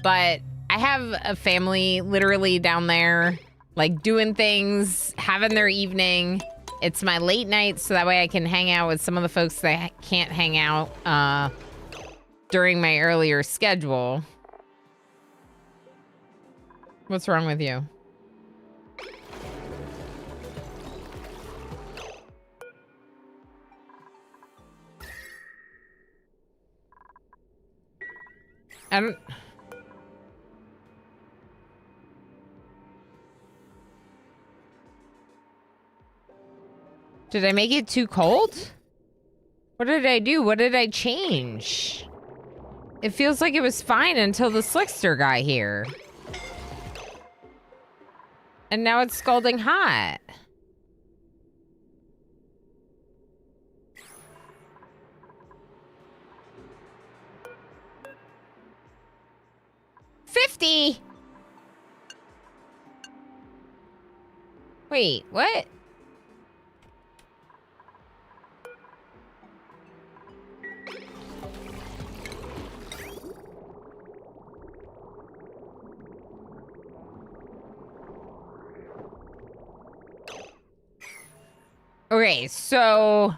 but I have a family literally down there, like doing things, having their evening. It's my late night, so that way I can hang out with some of the folks that can't hang out during my earlier schedule. What's wrong with you? I don't... Did I make it too cold? What did I do? What did I change? It feels like it was fine until the Slickster got here. And now it's scalding hot. $50. Wait, what? Okay, so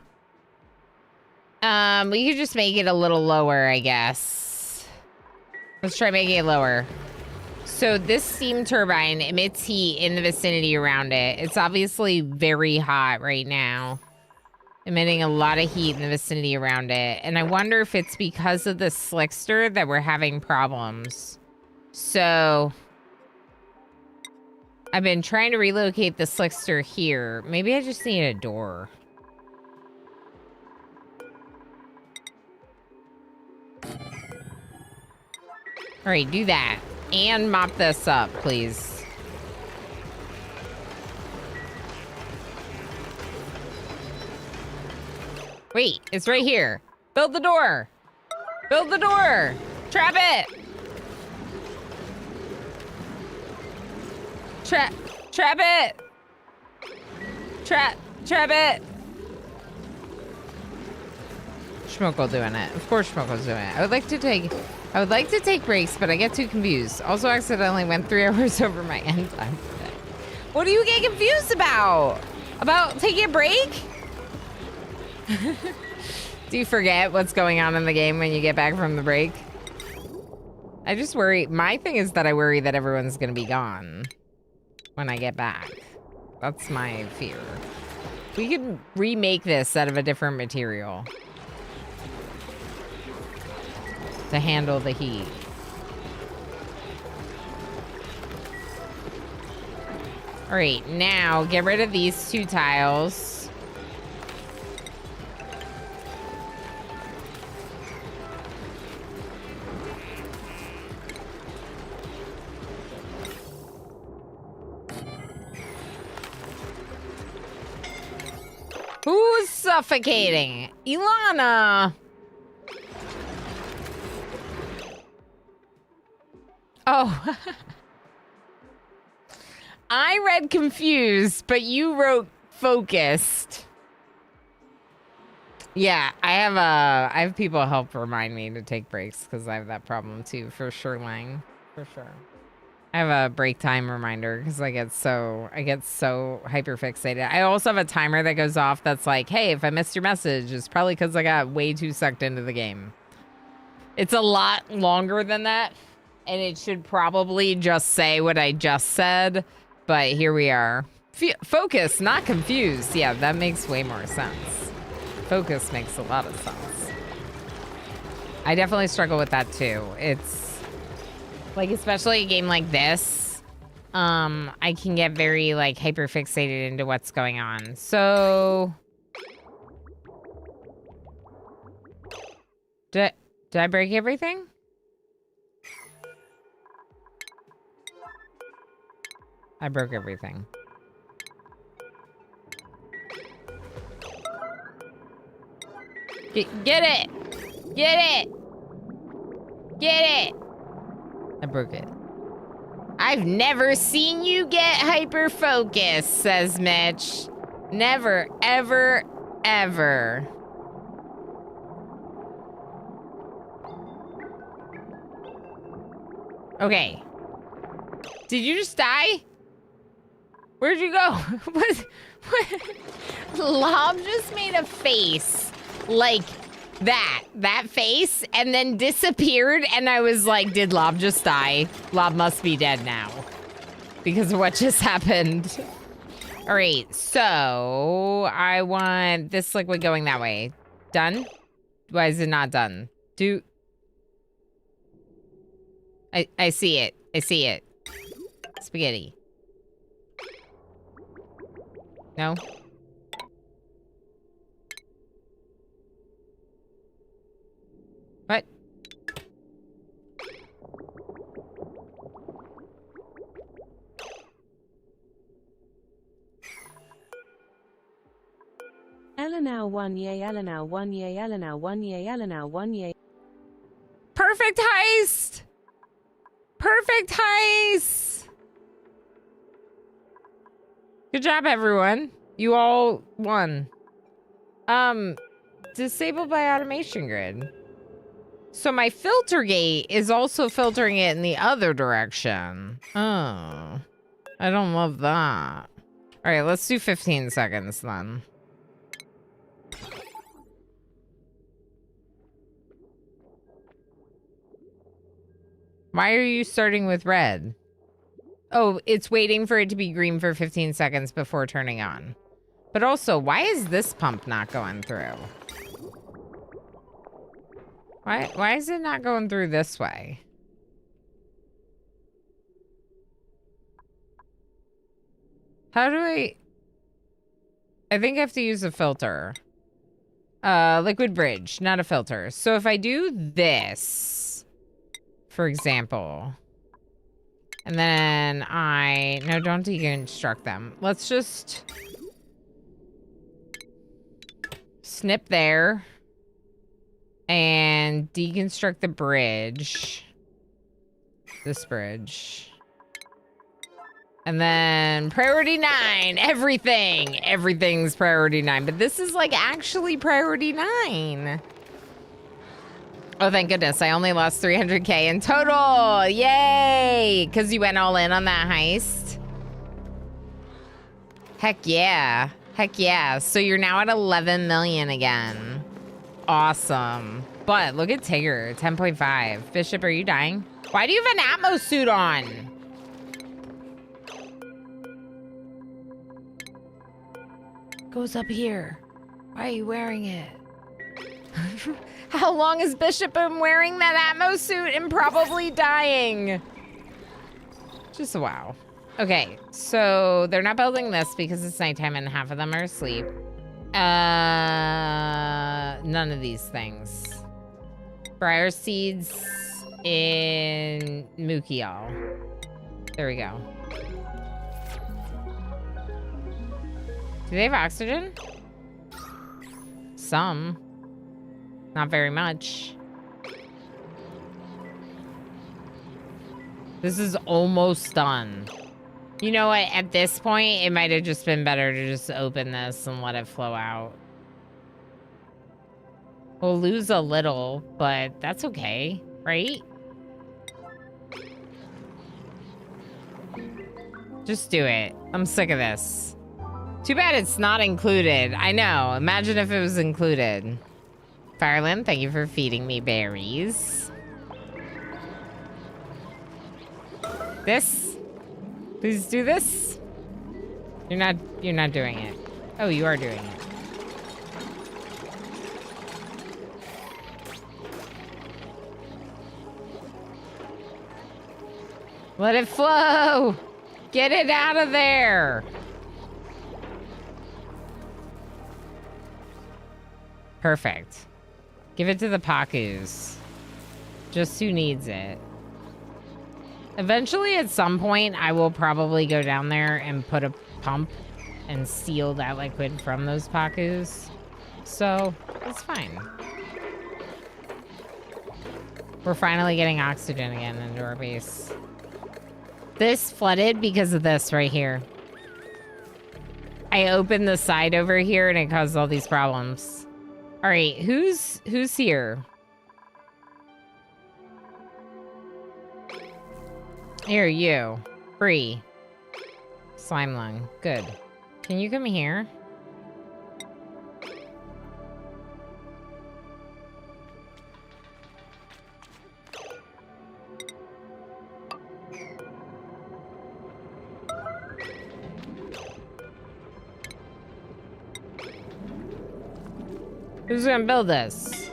we could just make it a little lower, I guess. Let's try making it lower. So this steam turbine emits heat in the vicinity around it. It's obviously very hot right now, emitting a lot of heat in the vicinity around it. And I wonder if it's because of the Slickster that we're having problems. So I've been trying to relocate the Slickster here. Maybe I just need a door. All right, do that. And mop this up, please. Wait, it's right here. Build the door. Build the door. Trap it. Trap it. Trap it. Schmokel doing it. Of course Schmokel's doing it. I would like to take breaks, but I get too confused. Also accidentally went 3 hours over my end time today. What do you get confused about? About taking a break? Do you forget what's going on in the game when you get back from the break? I just worry. My thing is that I worry that everyone's gonna be gone when I get back. That's my fear. We could remake this out of a different material to handle the heat. All right, now get rid of these 2 tiles. Who's suffocating? Ilana! Oh. I read confused, but you wrote focused. Yeah, I have people help remind me to take breaks because I have that problem too, for sure, Lang. For sure. I have a break time reminder because I get so hyper fixated. I also have a timer that goes off that's like, hey, if I missed your message, it's probably because I got way too sucked into the game. It's a lot longer than that, and it should probably just say what I just said, but here we are. Focus, not confused. Yeah, that makes way more sense. Focus makes a lot of sense. I definitely struggle with that too. It's like, especially a game like this, I can get very like hyper fixated into what's going on. So did I break everything? I broke everything. Get it! Get it! Get it! I broke it. I've never seen you get hyper-focused, says Mitch. Never, ever, ever. Okay. Did you just die? Where'd you go? What? Lob just made a face like that face, and then disappeared. And I was like, did Lob just die? Lob must be dead now because of what just happened. All right, so I want this liquid going that way. Done? Why is it not done? I see it. I see it. Spaghetti. No? What? Eleanor 1 yay, Eleanor 1 yay, Eleanor 1 yay, Eleanor 1 yay. Perfect heist! Perfect heist! Good job, everyone. You all won. Disabled by automation grid. So my filter gate is also filtering it in the other direction. Oh. I don't love that. All right, let's do 15 seconds then. Why are you starting with red? Oh, it's waiting for it to be green for 15 seconds before turning on. But also, why is this pump not going through? Why is it not going through this way? How do I think I have to use a filter. Liquid bridge, not a filter. So if I do this, for example, and then no, don't deconstruct them. Let's just snip there and deconstruct the bridge. This bridge. And then priority 9, everything's priority 9, but this is like actually priority 9. Oh, thank goodness. I only lost 300K in total. Yay. Because you went all in on that heist. Heck yeah. Heck yeah. So you're now at 11 million again. Awesome. But look at Tigger, 10.5. Bishop, are you dying? Why do you have an Atmos suit on? Goes up here. Why are you wearing it? How long has Bishop been wearing that Atmos suit and probably dying? Just wow. Okay, so they're not building this because it's nighttime and half of them are asleep. None of these things. Briar seeds in Mukial. There we go. Do they have oxygen? Some. Not very much. This is almost done. You know what? At this point, it might have just been better to just open this and let it flow out. We'll lose a little, but that's okay, right? Just do it. I'm sick of this. Too bad it's not included. I know. Imagine if it was included. Fireland, thank you for feeding me berries. This? Please do this. You're not doing it. Oh, you are doing it. Let it flow. Get it out of there. Perfect. Give it to the Pakus. Just who needs it. Eventually, at some point, I will probably go down there and put a pump and seal that liquid from those Pakus. So, it's fine. We're finally getting oxygen again into our base. This flooded because of this right here. I opened the side over here and it caused all these problems. All right, who's here? Here, you. Free. Slime lung. Good. Can you come here? Who's gonna build this?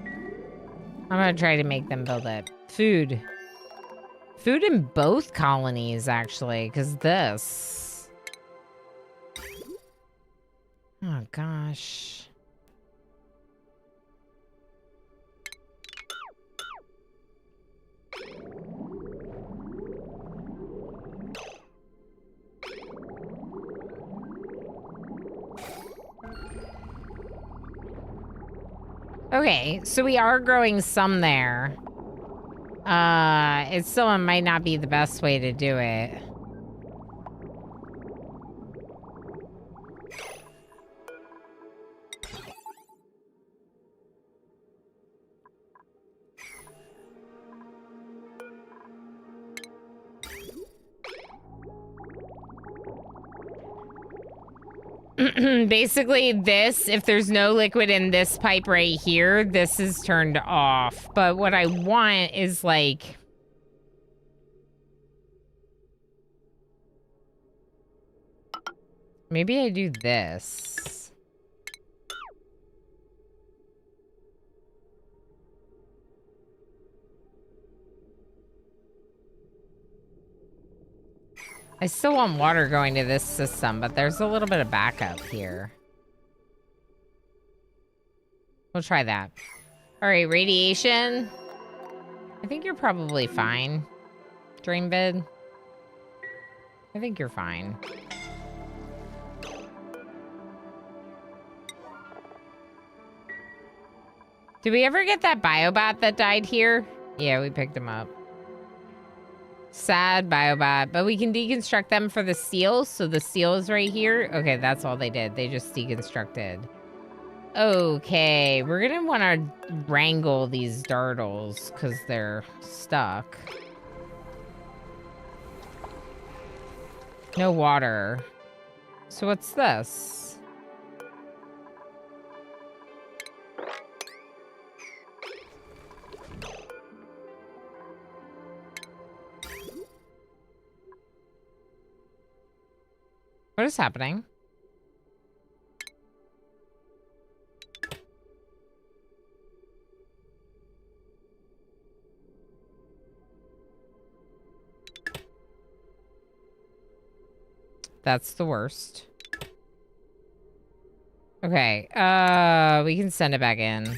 I'm gonna try to make them build it. Food. Food in both colonies, actually, because this. Oh, gosh. Okay, so we are growing some there. It still might not be the best way to do it. Basically, this, if there's no liquid in this pipe right here, this is turned off. But what I want is like... maybe I do this. I still want water going to this system, but there's a little bit of backup here. We'll try that. All right, radiation. I think you're probably fine. Drain bed. I think you're fine. Did we ever get that biobot that died here? Yeah, we picked him up. Sad biobot, but we can deconstruct them for the seal. So the seal is right here. Okay, that's all they did. They just deconstructed. Okay, we're gonna want to wrangle these dartles because they're stuck. No water. So what's this? What is happening? That's the worst. Okay, we can send it back in.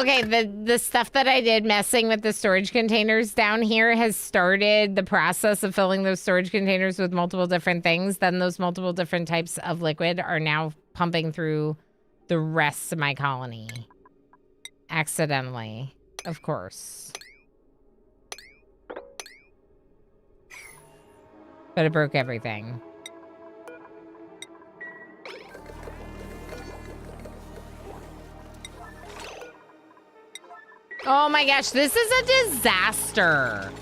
Okay, the stuff that I did messing with the storage containers down here has started the process of filling those storage containers with multiple different things. Then those multiple different types of liquid are now pumping through the rest of my colony. Accidentally, of course. But it broke everything. Oh my gosh, this is a disaster.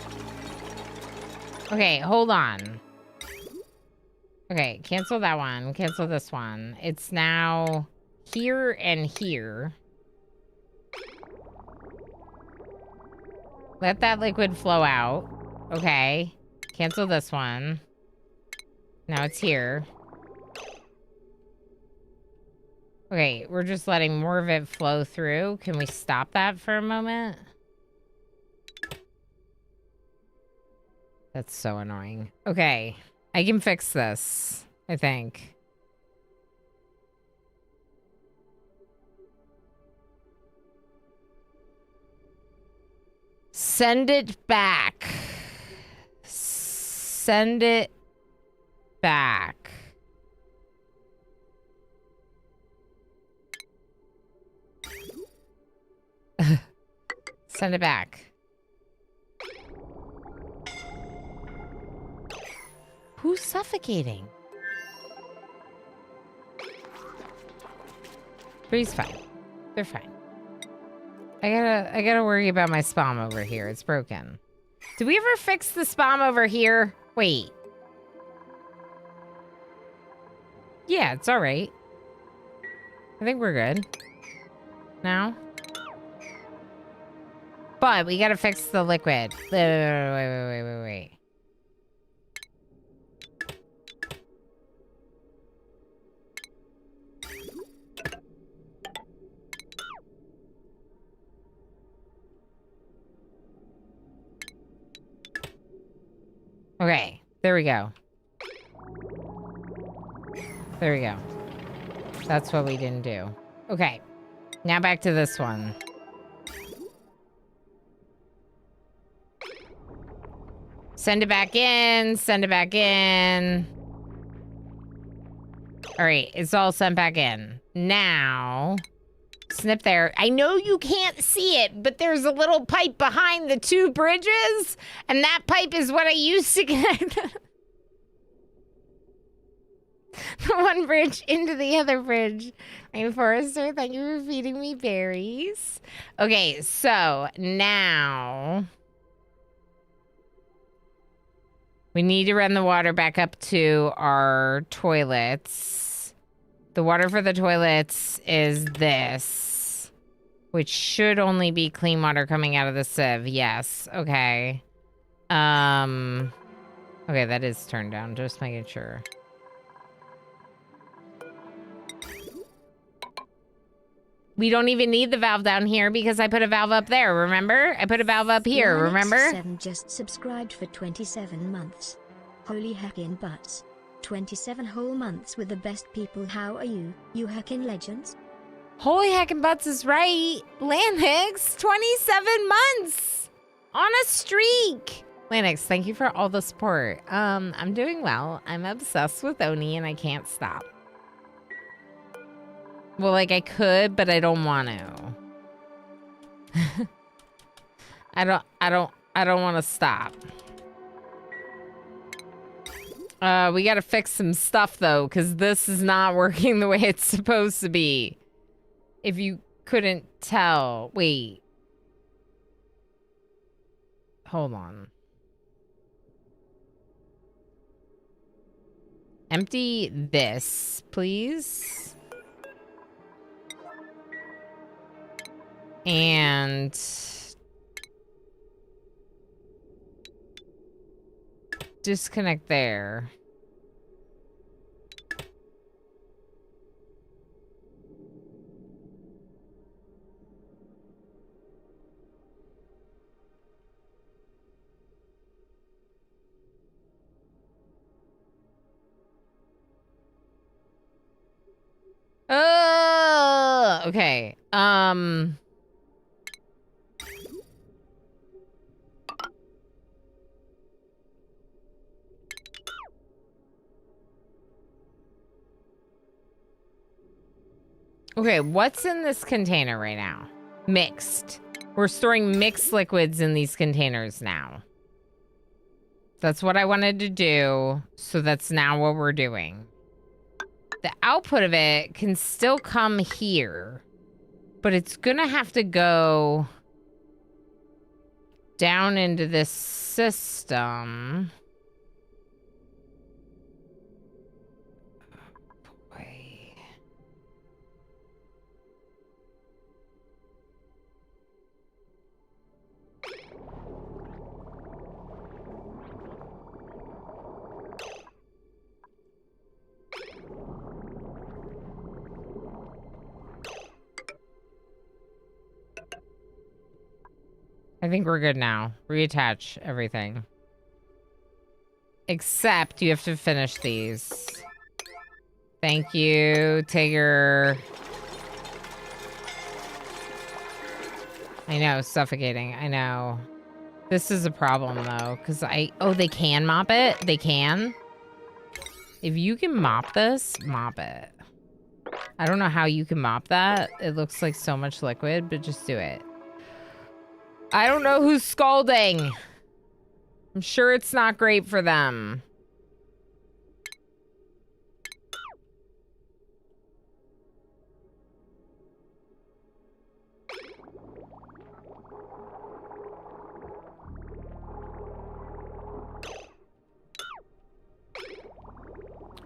Okay, hold on. Okay, cancel that one. Cancel this one. It's now here and here. Let that liquid flow out. Okay. Cancel this one. Now it's here. Okay, we're just letting more of it flow through. Can we stop that for a moment? That's so annoying. Okay, I can fix this, I think. Send it back. Send it back. Send it back. Who's suffocating? But he's fine. They're fine. I gotta worry about my spam over here. It's broken. Did we ever fix the spam over here? Wait. Yeah, it's all right. I think we're good. Now? But we gotta fix the liquid. Wait. Okay, there we go. There we go. That's what we didn't do. Okay, now back to this one. Send it back in, send it back in. All right, it's all sent back in. Now, snip there. I know you can't see it, but there's a little pipe behind the two bridges, and that pipe is what I used to connect the one bridge into the other bridge. My forester, thank you for feeding me berries. Okay, so now we need to run the water back up to our toilets. The water for the toilets is this, which should only be clean water coming out of the sieve. Yes. Okay. Okay, that is turned down. Just making sure. We don't even need the valve down here because I put a valve up there, remember? I put a valve up here, remember? 7 just subscribed for 27 months. Holy heckin' butts. 27 whole months with the best people. How are you, you heckin' legends? Holy heckin' butts is right. Lanix, 27 months on a streak. Lanix, thank you for all the support. I'm doing well. I'm obsessed with Oni and I can't stop. Well, like I could, but I don't want to. I don't want to stop. We got to fix some stuff though, because this is not working the way it's supposed to be. If you couldn't tell. Wait. Hold on. Empty this, please. And disconnect there. Oh, okay. Okay, what's in this container right now? Mixed. We're storing mixed liquids in these containers now. That's what I wanted to do, so that's now what we're doing. The output of it can still come here, but it's gonna have to go down into this system. I think we're good now. Reattach everything. Except you have to finish these. Thank you, Tigger. I know, suffocating. I know. This is a problem, though, because oh, they can mop it? They can? If you can mop this, mop it. I don't know how you can mop that. It looks like so much liquid, but just do it. I don't know who's scalding. I'm sure it's not great for them.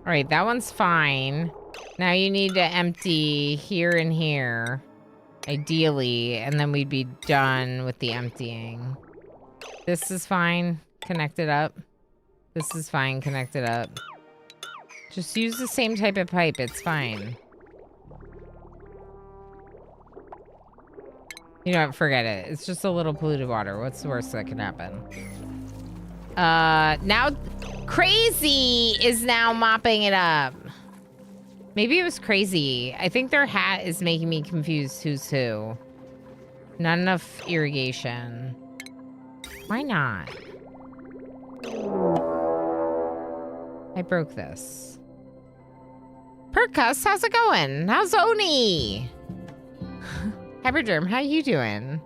All right, that one's fine. Now you need to empty here and here, ideally, and then we'd be done with the emptying. This is fine. Connect it up. This is fine. Connect it up. Just use the same type of pipe. It's fine. You know what? Forget it. It's just a little polluted water. What's the worst that can happen? Now Crazy is now mopping it up. Maybe it was Crazy. I think their hat is making me confused who's who. Not enough irrigation. Why not? I broke this. Percus, how's it going? How's Oni? Hyperderm, how you doing?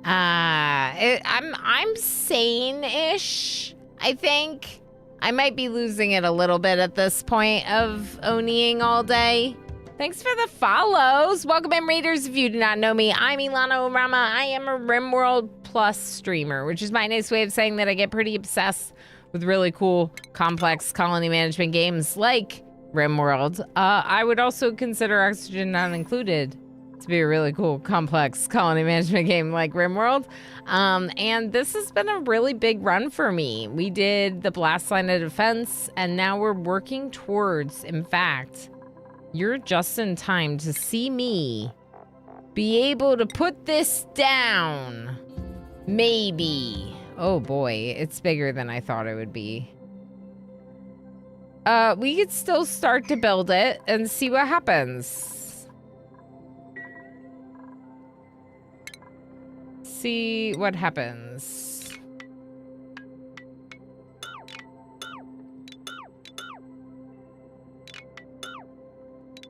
I'm sane-ish, I think. I might be losing it a little bit at this point of Oniing all day. Thanks for the follows. Welcome in, Raiders. If you do not know me, I'm Ilana Rama. I am a RimWorld Plus streamer, which is my nice way of saying that I get pretty obsessed with really cool, complex colony management games like RimWorld. I would also consider Oxygen Not Included to be a really cool, complex colony management game like RimWorld. And this has been a really big run for me. We did the Blast Line of Defense, and now we're working towards, in fact, you're just in time to see me be able to put this down. Maybe. Oh boy, it's bigger than I thought it would be. We could still start to build it and see what happens. See what happens.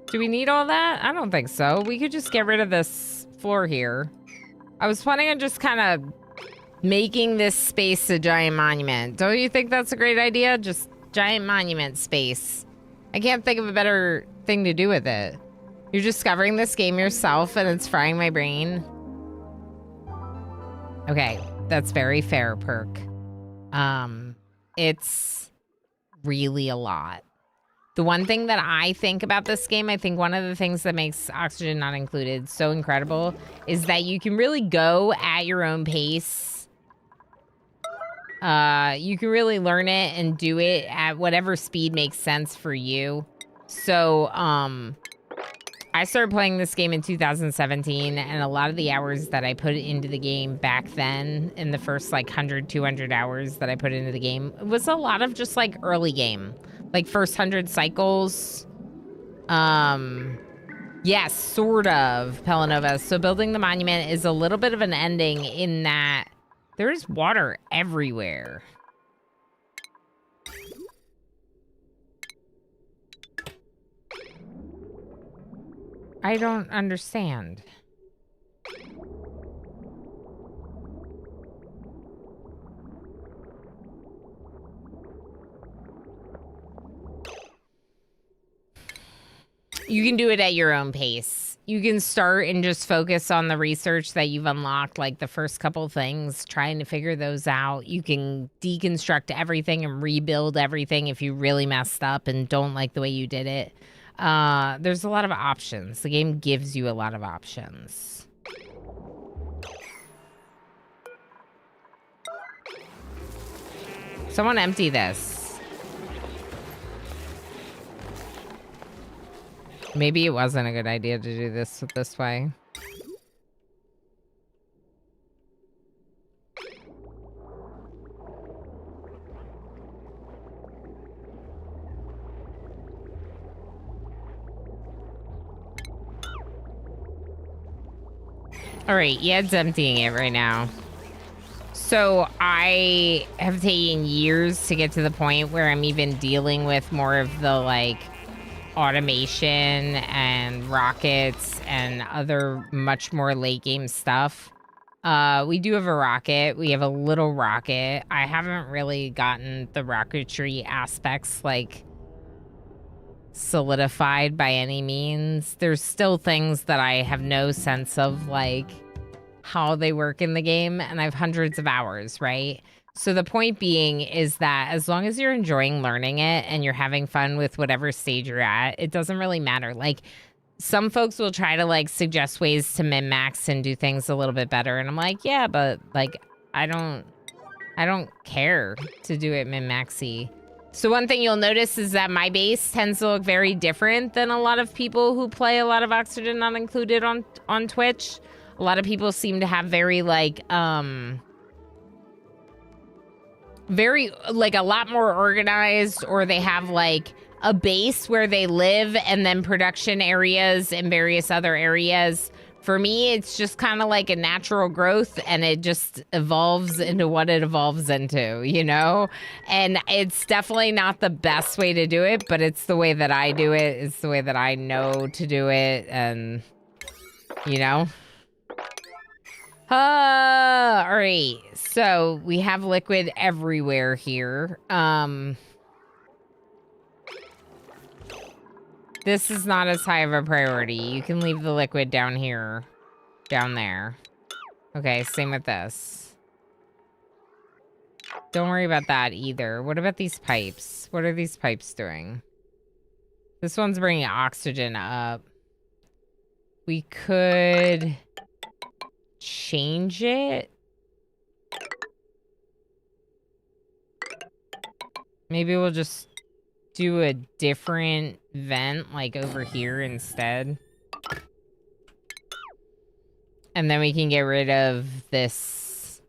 Do we need all that? I don't think so. We could just get rid of this floor here. I was planning on just kind of making this space a giant monument. Don't you think that's a great idea? Just giant monument space. I can't think of a better thing to do with it. You're discovering this game yourself and it's frying my brain. Okay, that's very fair, Perk. It's really a lot. The one thing that I think about this game, I think one of the things that makes Oxygen Not Included so incredible is that you can really go at your own pace. You can really learn it and do it at whatever speed makes sense for you. So, I started playing this game in 2017, and a lot of the hours that I put into the game back then, in the first like 100, 200 hours that I put into the game, it was a lot of just like early game. Like first 100 cycles. Yes, sort of, Pelanova. So building the monument is a little bit of an ending in that there's water everywhere. I don't understand. You can do it at your own pace. You can start and just focus on the research that you've unlocked, like the first couple things, trying to figure those out. You can deconstruct everything and rebuild everything if you really messed up and don't like the way you did it. There's a lot of options. The game gives you a lot of options. Someone empty this. Maybe it wasn't a good idea to do this way. All right, Yed's emptying it right now. So I have taken years to get to the point where I'm even dealing with more of the like automation and rockets and other much more late game stuff. We do have a rocket. We have a little rocket. I haven't really gotten the rocketry aspects like solidified by any means. There's still things that I have no sense of like how they work in the game, and I have hundreds of hours, right? So the point being is that as long as you're enjoying learning it and you're having fun with whatever stage you're at, it doesn't really matter. Like, some folks will try to like suggest ways to min-max and do things a little bit better. And I'm like, yeah, but like, I don't care to do it min-maxy. So one thing you'll notice is that my base tends to look very different than a lot of people who play a lot of Oxygen Not Included on Twitch. A lot of people seem to have very like, very like a lot more organized, or they have like a base where they live and then production areas and various other areas. For me, it's just kind of like a natural growth, and it just evolves into what it evolves into, you know? And it's definitely not the best way to do it, but it's the way that I do it. It's the way that I know to do it, and, you know? All right. So we have liquid everywhere here. This is not as high of a priority. You can leave the liquid down here. Down there. Okay, same with this. Don't worry about that either. What about these pipes? What are these pipes doing? This one's bringing oxygen up. We could change it. Maybe we'll just do a different vent, like over here instead. And then we can get rid of this,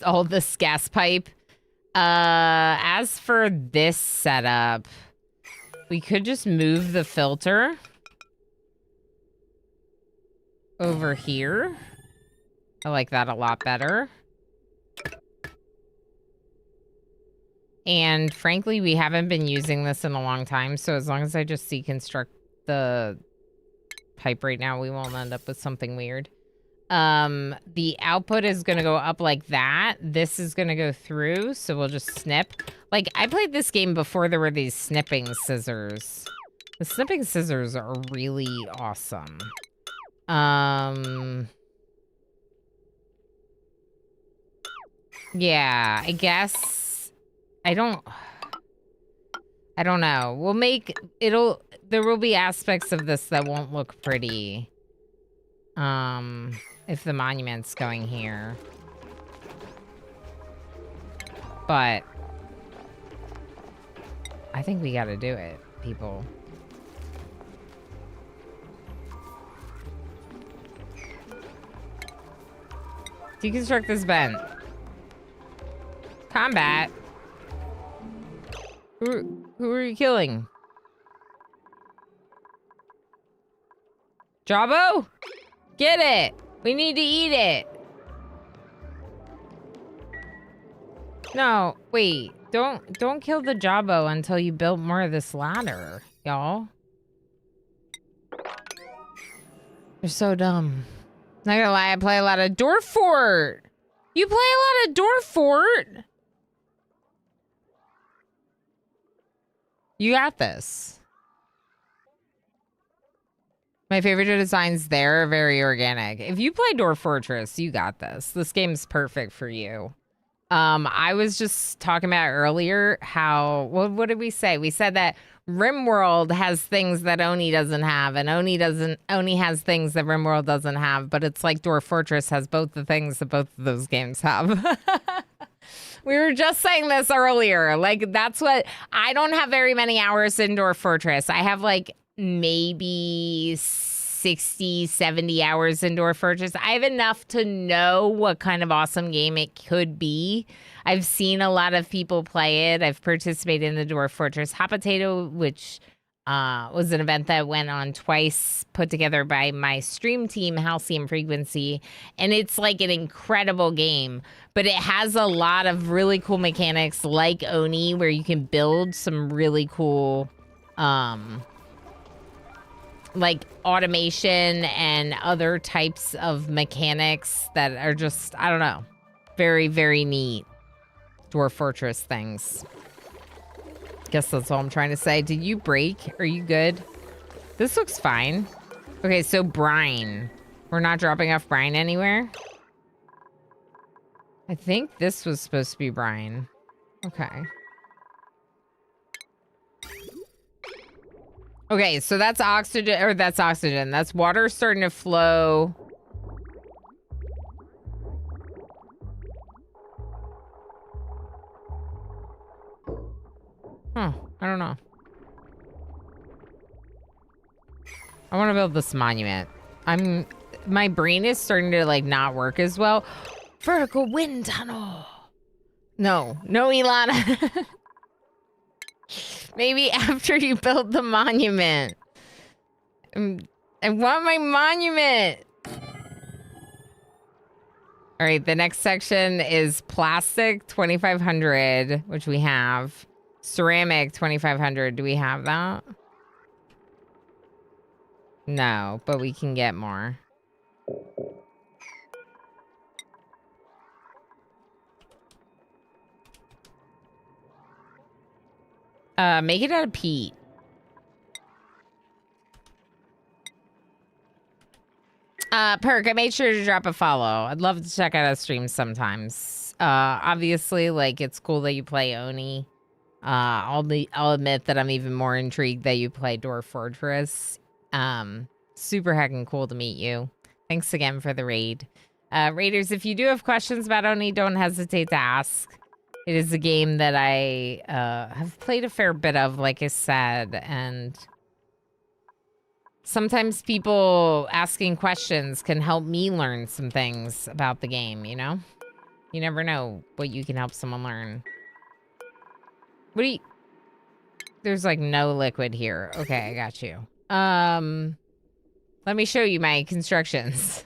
all this gas pipe. As for this setup, we could just move the filter over here. I like that a lot better. And frankly, we haven't been using this in a long time, so as long as I just deconstruct the pipe right now, we won't end up with something weird. The output is going to go up like that. This is going to go through, so we'll just snip. Like, I played this game before there were these snipping scissors. The snipping scissors are really awesome. Yeah, I guess... I don't know. We'll make... There will be aspects of this that won't look pretty. If the monument's going here. But... I think we gotta do it, people. Deconstruct this vent. Combat. Who are you killing? Jawbo? Get it! We need to eat it! No, wait. Don't kill the Jawbo until you build more of this ladder, y'all. You're so dumb. Not gonna lie, I play a lot of Dwarf Fort! You play a lot of Dwarf Fort? You got this. My favorite designs there are very organic. If you play Dwarf Fortress, you got this. This game's perfect for you. I was just talking about earlier how, what did we say? We said that RimWorld has things that Oni doesn't have, and Oni has things that RimWorld doesn't have, but it's like Dwarf Fortress has both the things that both of those games have. We were just saying this earlier. Like, that's what... I don't have very many hours in Dwarf Fortress. I have, like, maybe 60, 70 hours in Dwarf Fortress. I have enough to know what kind of awesome game it could be. I've seen a lot of people play it. I've participated in the Dwarf Fortress Hot Potato, which was an event that went on twice, put together by my stream team, Halcyon Frequency. And it's like an incredible game. But it has a lot of really cool mechanics like Oni, where you can build some really cool, like automation and other types of mechanics that are just, I don't know, very, very neat Dwarf Fortress things. Guess that's all I'm trying to say. Did you break? Are you good? This looks fine. Okay, so brine. We're not dropping off brine anywhere? I think this was supposed to be brine. Okay. Okay, so that's oxygen, or that's oxygen. That's water starting to flow. Huh, I don't know. I want to build this monument. My brain is starting to like not work as well. Vertical wind tunnel. No, Ilana. Maybe after you build the monument. I want my monument. All right, the next section is plastic 2,500, which we have. Ceramic 2,500. Do we have that? No, but we can get more. Make it out of peat. Perk, I made sure to drop a follow. I'd love to check out a stream sometimes. Obviously, like, it's cool that you play Oni. I'll admit that I'm even more intrigued that you play Dwarf Fortress. Super heckin' cool to meet you. Thanks again for the raid. Raiders, if you do have questions about Oni, don't hesitate to ask. It is a game that I have played a fair bit of, like I said, and sometimes people asking questions can help me learn some things about the game, you know? You never know what you can help someone learn. What do you... There's like no liquid here. Okay, I got you. Let me show you my constructions.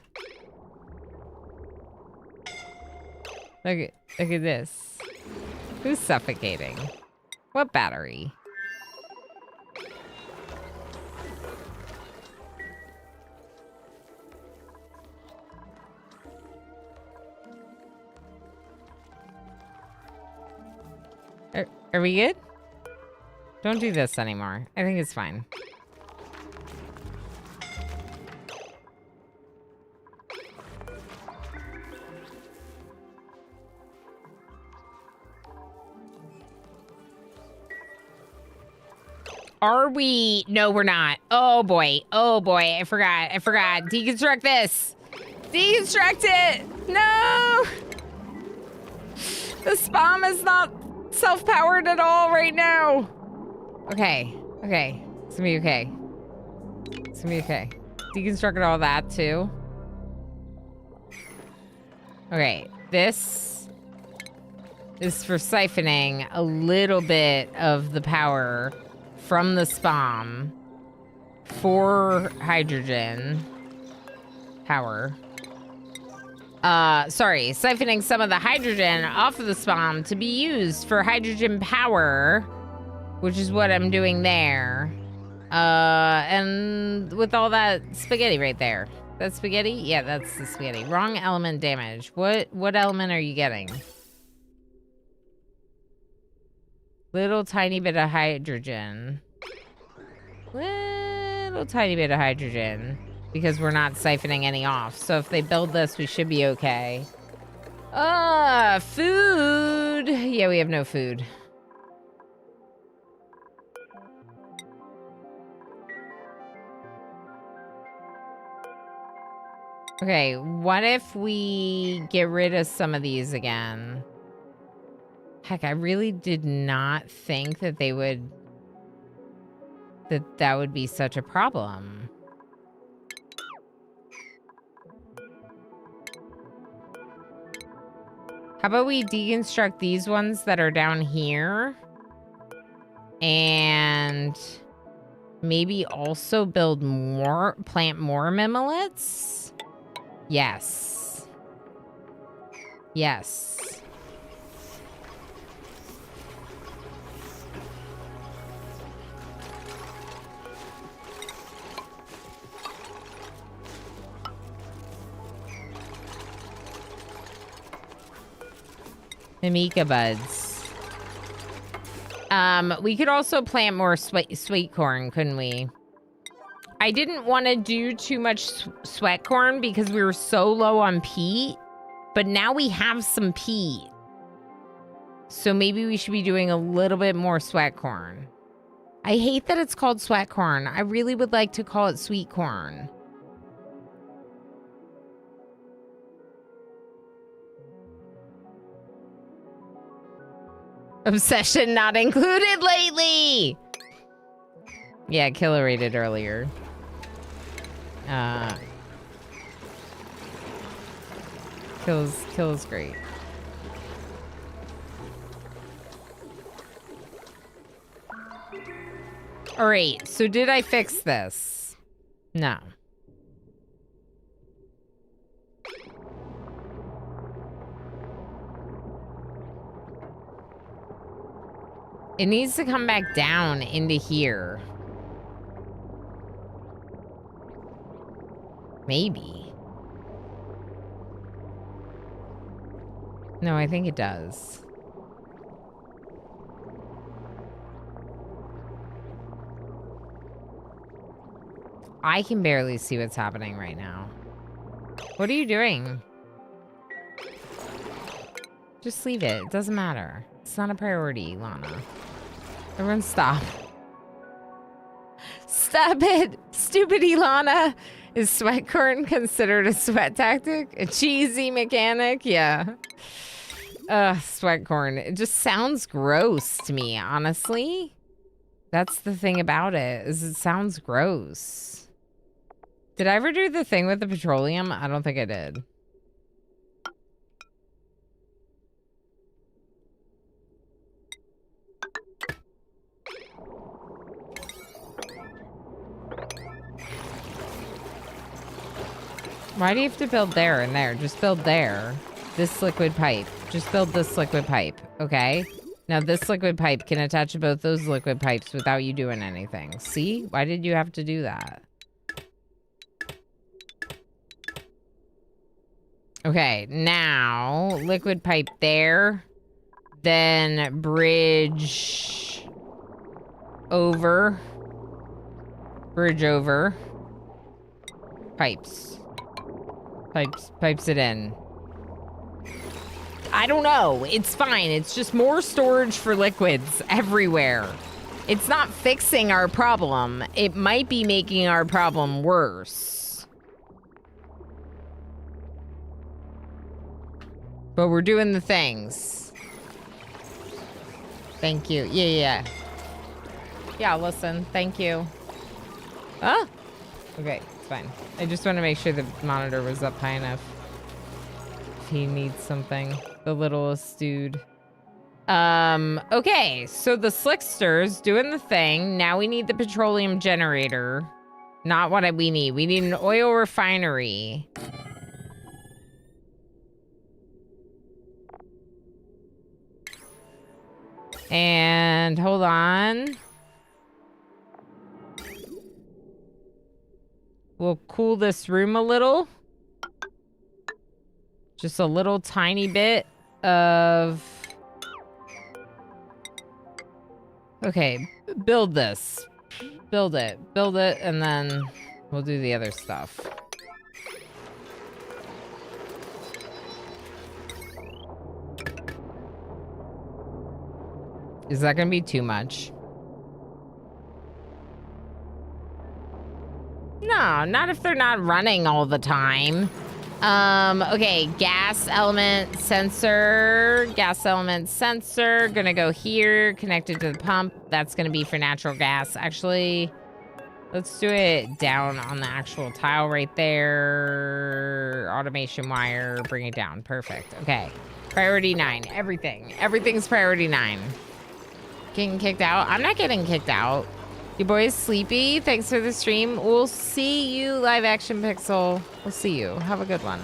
Look at this. Who's suffocating? What battery? Are we good? Don't do this anymore. I think it's fine. Are we? No, we're not. Oh boy. Oh boy. I forgot. Deconstruct this. Deconstruct it. No. The spam is not self-powered at all right now. Okay. It's gonna be okay. Deconstructed all that too. Okay. This is for siphoning a little bit of the power from the spam for hydrogen power. Sorry, siphoning some of the hydrogen off of the spam to be used for hydrogen power, which is what I'm doing there. And with all that spaghetti right there. That's spaghetti? Yeah, that's the spaghetti. Wrong element damage. What element are you getting? Little tiny bit of hydrogen. Little tiny bit of hydrogen. Because we're not siphoning any off. So if they build this, we should be okay. Food. Yeah, we have no food. Okay, what if we get rid of some of these again? Heck, I really did not think that they would... that would be such a problem. How about we deconstruct these ones that are down here? And maybe also build more, plant more mimolets? Yes. Yes. Mimica buds. We could also plant more sweet corn, couldn't we? I didn't want to do too much sweat corn because we were so low on peat But now we have some peat. So maybe we should be doing a little bit more sweat corn. I hate that it's called sweat corn. I really would like to call it sweet corn. Obsession not included lately. Yeah, killer rated earlier. Kill is great. All right, so did I fix this? No. It needs to come back down into here. Maybe. No, I think it does. I can barely see what's happening right now. What are you doing? Just leave it. It doesn't matter. It's not a priority, Lana. Everyone stop. Stop it! Stupid Ilana! Is sweat corn considered a sweat tactic? A cheesy mechanic? Yeah. Sweat corn. It just sounds gross to me, honestly. That's the thing about it, is it sounds gross. Did I ever do the thing with the petroleum? I don't think I did. Why do you have to build there and there? Just build there. This liquid pipe. Just build this liquid pipe, okay? Now this liquid pipe can attach to both those liquid pipes without you doing anything. See? Why did you have to do that? Okay, now liquid pipe there. Then bridge over. Bridge over. Pipes. Pipes it in. I don't know. It's fine. It's just more storage for liquids everywhere. It's not fixing our problem. It might be making our problem worse. But we're doing the things. Thank you. Yeah. Yeah, listen. Thank you. Huh? Okay, it's fine. I just want to make sure the monitor was up high enough. If he needs something. The littlest dude. Okay, so the slickster's doing the thing. Now we need the petroleum generator. Not what we need. We need an oil refinery. And hold on. We'll cool this room a little. Just a little tiny bit of... Okay, build this. Build it, and then we'll do the other stuff. Is that gonna be too much? No, not if they're not running all the time. Okay, gas element sensor. Gonna go here, connected to the pump. That's gonna be for natural gas. Actually, let's do it down on the actual tile right there. Automation wire, bring it down. Perfect. Okay. Priority 9. Everything's priority 9. Getting kicked out? I'm not getting kicked out. Your boy is sleepy. Thanks for the stream. We'll see you, Live Action Pixel. We'll see you. Have a good one.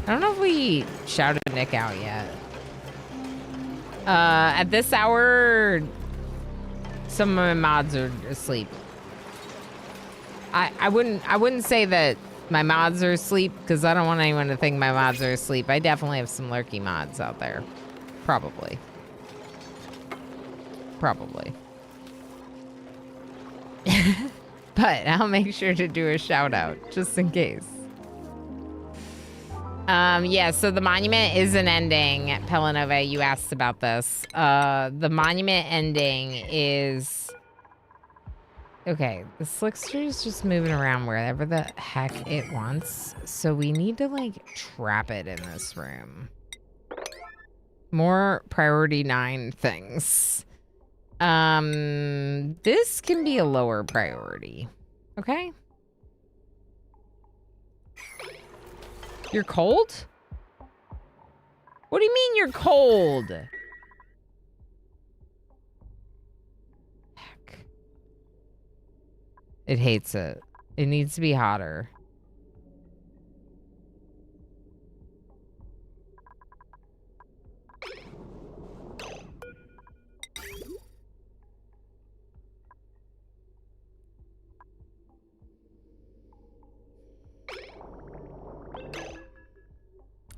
I don't know if we shouted Nick out yet. At this hour, some of my mods are asleep. I wouldn't say that my mods are asleep because I don't want anyone to think my mods are asleep. I definitely have some lurky mods out there. Probably. But I'll make sure to do a shout out just in case. Yeah, so the monument is an ending. Pelanova, you asked about this. The monument ending is... Okay, the Slickster is just moving around wherever the heck it wants. So we need to, like, trap it in this room. More priority 9 things. This can be a lower priority. Okay? You're cold? What do you mean you're cold? Heck. It hates it. It needs to be hotter.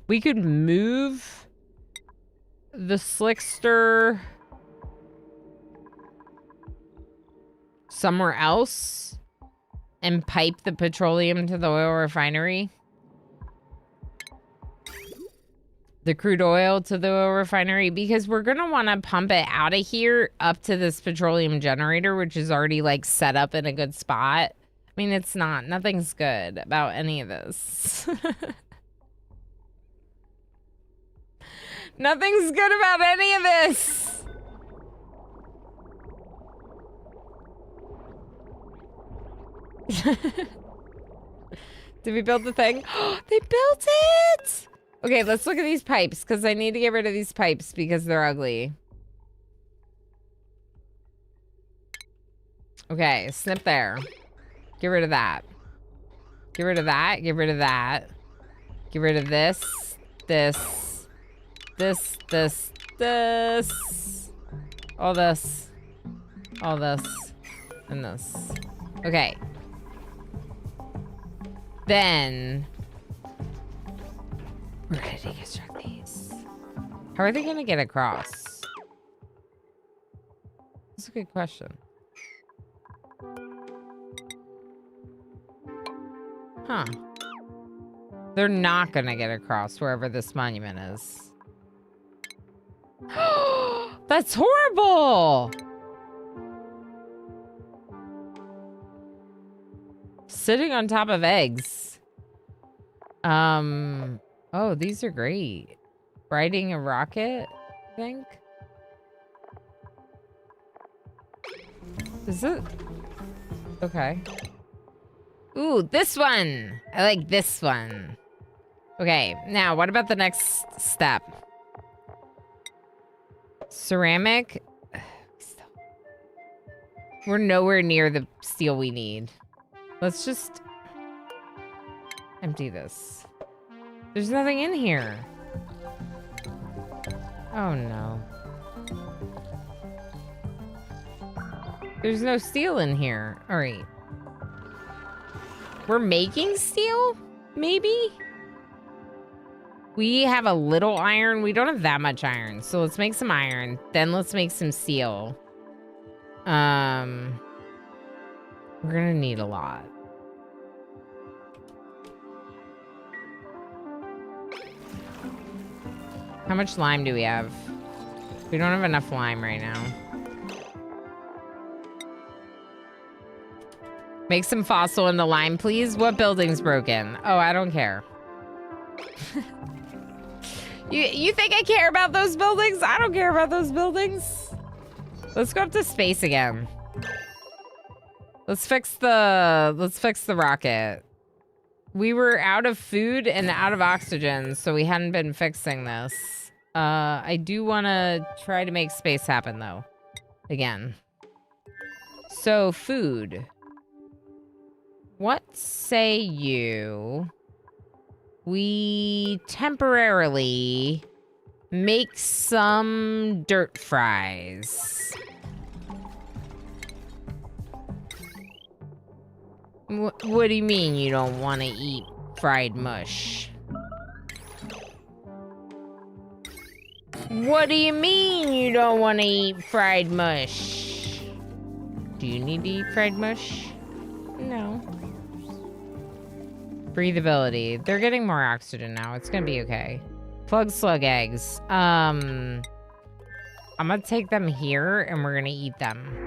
We could move the Slickster somewhere else and pipe the petroleum to the oil refinery. The crude oil to the oil refinery, because we're going to want to pump it out of here up to this petroleum generator, which is already like set up in a good spot. I mean, it's not. Nothing's good about any of this. Nothing's good about any of this. Did we build the thing? They built it! Okay, let's look at these pipes, because I need to get rid of these pipes because they're ugly. Okay, snip there. Get rid of that. Get rid of that. Get rid of that. Get rid of this. This. This. All this. All this. And this. Okay. Then we're gonna deconstruct these. How are they gonna get across? That's a good question. Huh. They're not gonna get across wherever this monument is. That's horrible! Sitting on top of eggs. Oh, these are great. Riding a rocket, I think. Is it? Okay. Ooh, this one. I like this one. Okay, now what about the next step? Ceramic. We're nowhere near the steel we need. Let's just empty this. There's nothing in here. Oh no. There's no steel in here. All right. We're making steel? Maybe? We have a little iron. We don't have that much iron. So let's make some iron. Then let's make some steel. We're gonna need a lot. How much lime do we have? We don't have enough lime right now. Make some fossil in the lime, please. What building's broken? Oh, I don't care. You think I care about those buildings? I don't care about those buildings. Let's go up to space again. Let's fix the rocket. We were out of food and out of oxygen, so we hadn't been fixing this. I do want to try to make space happen, though. Again. So, food. What say you... we temporarily make some dirt fries. What do you mean you don't want to eat fried mush? What do you mean you don't want to eat fried mush? Do you need to eat fried mush? No. Breathability. They're getting more oxygen now. It's gonna be okay. Plug slug eggs. I'm gonna take them here and we're gonna eat them.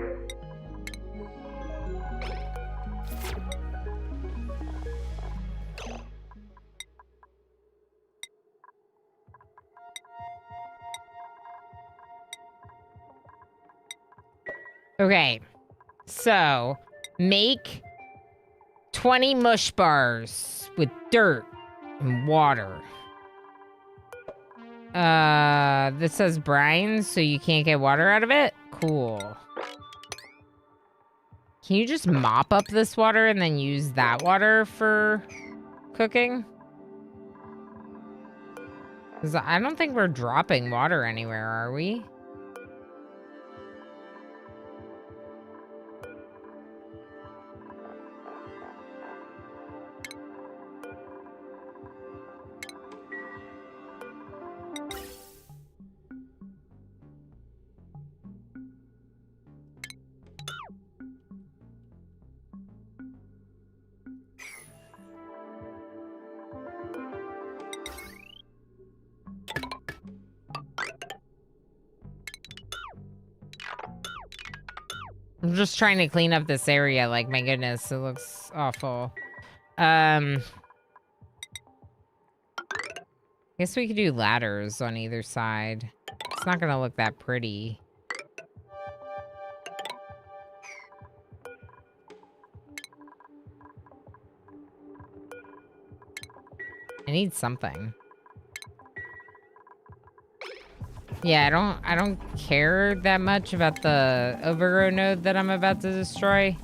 Okay, so make 20 mush bars with dirt and water. This says brine, so you can't get water out of it? Cool. Can you just mop up this water and then use that water for cooking? Because I don't think we're dropping water anywhere, are we? I'm just trying to clean up this area. Like, my goodness, it looks awful. Guess we could do ladders on either side. It's not gonna look that pretty. I need something. Yeah, I don't care that much about the overgrow node that I'm about to destroy.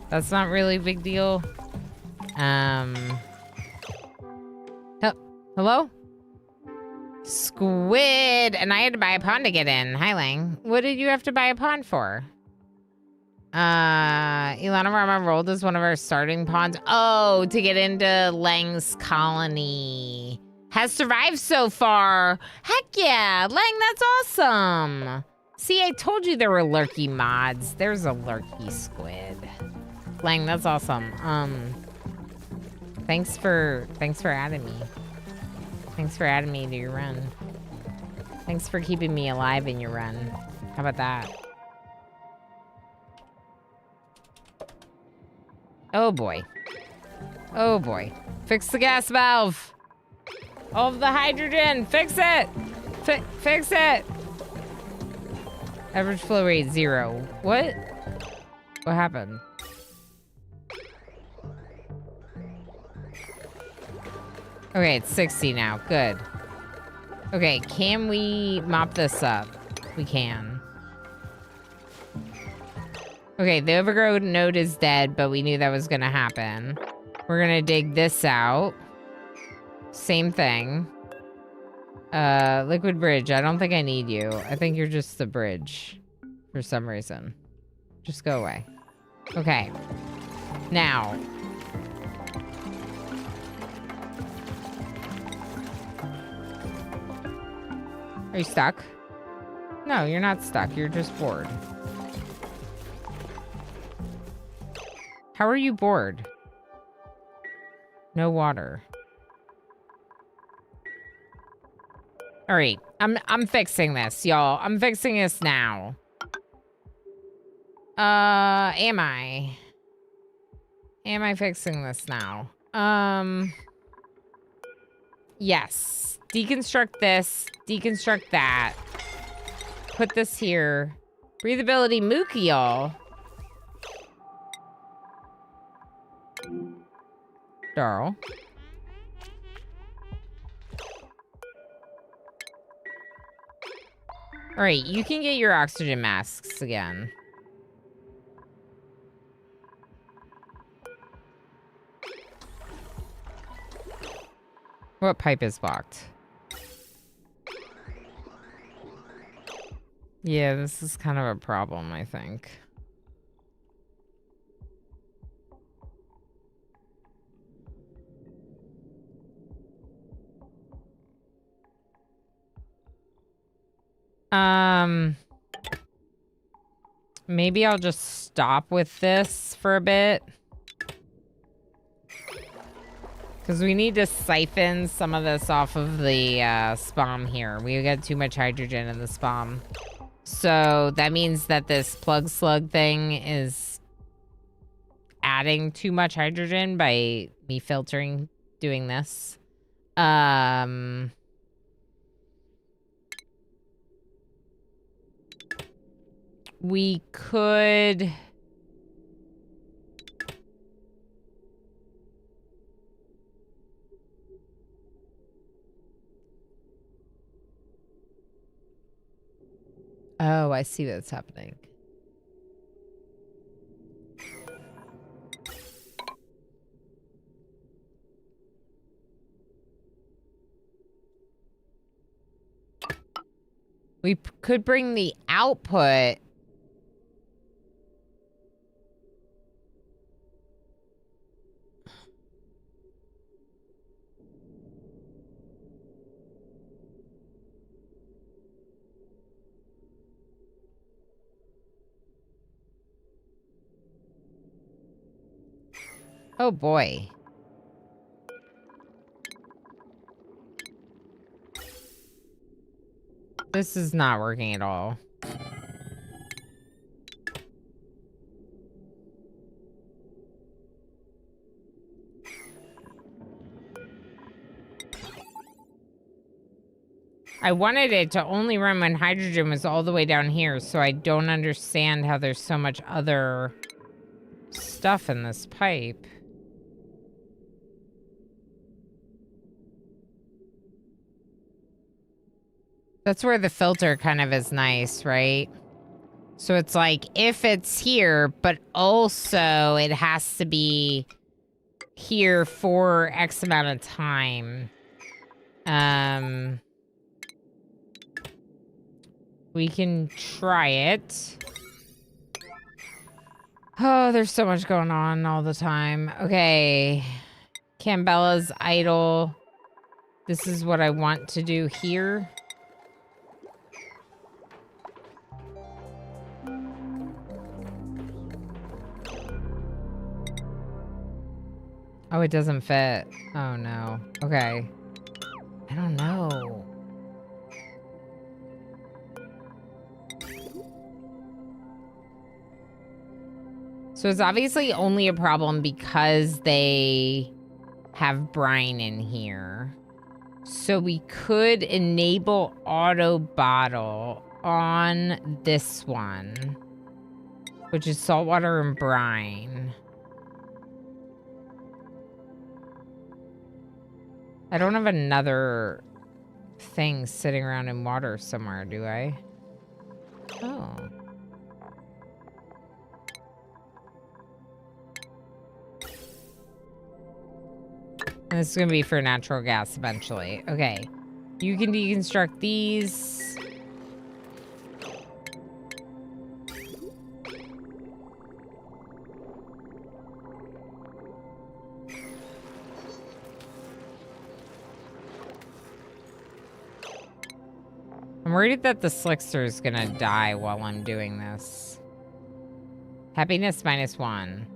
That's not really a big deal. Hello? Squid! And I had to buy a pond to get in. Hi, Lang. What did you have to buy a pond for? Ilana Rama rolled as one of our starting ponds. Oh, to get into Lang's colony. Has survived so far. Heck yeah, Lang, that's awesome. See, I told you there were lurky mods. There's a lurky squid. Lang, that's awesome. Thanks for adding me. Thanks for adding me to your run. Thanks for keeping me alive in your run. How about that? Oh boy. Oh boy. Fix the gas valve. All of the hydrogen. Fix it. Fix it. Average flow rate 0. What? What happened? Okay, it's 60 now. Good. Okay, can we mop this up? We can. Okay, the overgrow node is dead, but we knew that was gonna happen. We're gonna dig this out. Same thing. Liquid bridge. I don't think I need you. I think you're just the bridge for some reason. Just go away. Okay. Now. Are you stuck? No, you're not stuck. You're just bored. How are you bored? No water. All right, I'm fixing this, y'all. I'm fixing this now. Am I? Am I fixing this now? Yes. Deconstruct this. Deconstruct that. Put this here. Breathability Mookie, y'all. Darl. All right, you can get your oxygen masks again. What pipe is blocked? Yeah, this is kind of a problem, I think. Maybe I'll just stop with this for a bit. Because we need to siphon some of this off of the spam here. We got too much hydrogen in the spam. So that means that this plug slug thing is adding too much hydrogen by me filtering doing this. We could... Oh, I see what's happening. We could bring the output. Oh boy. This is not working at all. I wanted it to only run when hydrogen was all the way down here, so I don't understand how there's so much other stuff in this pipe. That's where the filter kind of is nice, right? So it's like, if it's here, but also it has to be here for X amount of time. We can try it. Oh, there's so much going on all the time. Okay. Cambella's idle. This is what I want to do here. Oh, it doesn't fit. Oh, no. Okay. I don't know. So it's obviously only a problem because they have brine in here. So we could enable auto bottle on this one, which is saltwater and brine. I don't have another thing sitting around in water somewhere, do I? Oh. And this is going to be for natural gas eventually. Okay. You can deconstruct these. I'm worried that the Slickster is going to die while I'm doing this. Happiness -1.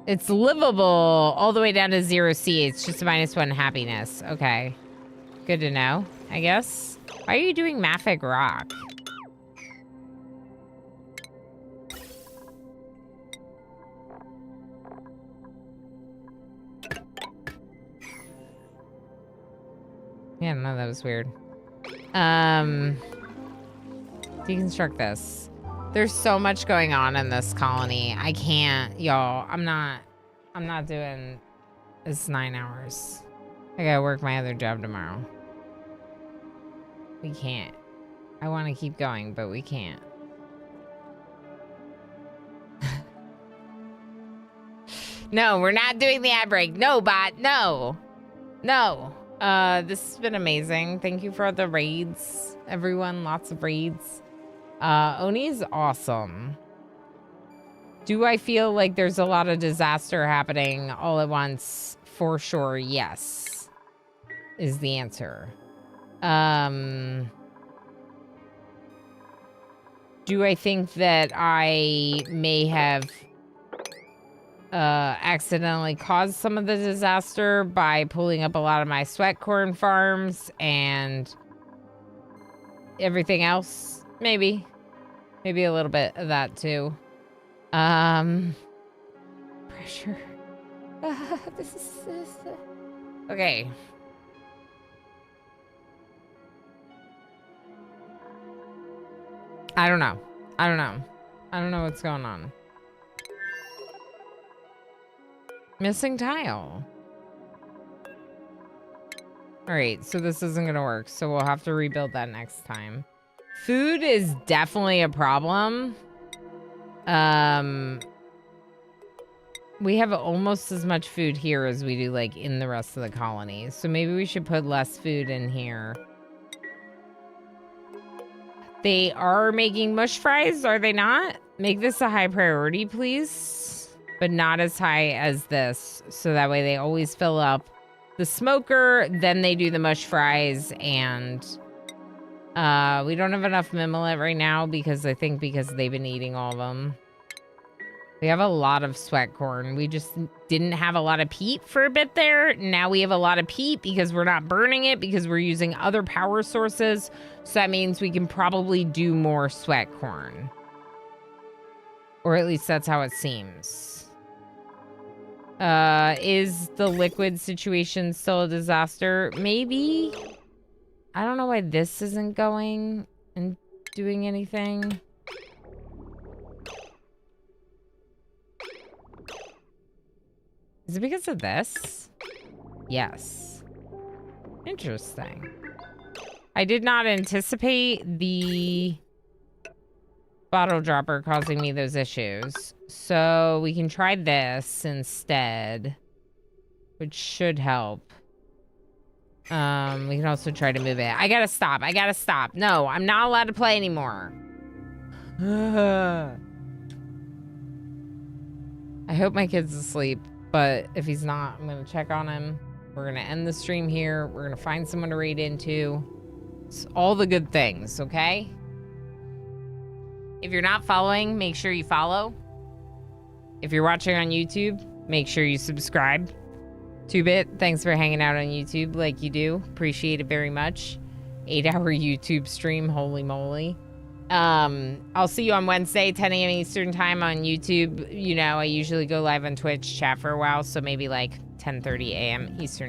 It's livable all the way down to 0C. It's just a -1 happiness. Okay. Good to know, I guess. Why are you doing Maffic Rock? Yeah, no, that was weird. Deconstruct this. There's so much going on in this colony. I can't, y'all. I'm not doing this 9 hours. I gotta work my other job tomorrow. We can't. I want to keep going, but we can't. No, we're not doing the ad break. No, bot. No. No. This has been amazing. Thank you for the raids, everyone. Lots of raids. Oni's awesome. Do I feel like there's a lot of disaster happening all at once? For sure, yes. Is the answer. Do I think that I may have accidentally caused some of the disaster by pulling up a lot of my sweat corn farms and everything else? Maybe. Maybe a little bit of that too. Pressure. This is okay. I don't know. I don't know. I don't know what's going on. Missing tile. All right, so this isn't gonna work. So we'll have to rebuild that next time. Food is definitely a problem. We have almost as much food here as we do like in the rest of the colony. So maybe we should put less food in here. They are making mush fries, are they not? Make this a high priority, please. But not as high as this. So that way they always fill up the smoker, then they do the mush fries, and we don't have enough mimolette right now because they've been eating all of them. We have a lot of sweat corn. We just didn't have a lot of peat for a bit there. Now we have a lot of peat because we're not burning it because we're using other power sources. So that means we can probably do more sweat corn. Or at least that's how it seems. Is the liquid situation still a disaster? Maybe. I don't know why this isn't going and doing anything. Is it because of this? Yes. Interesting. I did not anticipate the bottle dropper causing me those issues. So we can try this instead, which should help. We can also try to move it. I gotta stop. I gotta stop. No, I'm not allowed to play anymore. I hope my kid's asleep. But if he's not, I'm going to check on him. We're going to end the stream here. We're going to find someone to raid into. It's all the good things, okay? If you're not following, make sure you follow. If you're watching on YouTube, make sure you subscribe. 2-Bit, thanks for hanging out on YouTube like you do. Appreciate it very much. 8-hour YouTube stream, holy moly. I'll see you on Wednesday, 10 a.m. Eastern time on YouTube. You know, I usually go live on Twitch, chat for a while, so maybe like 10:30 a.m. Eastern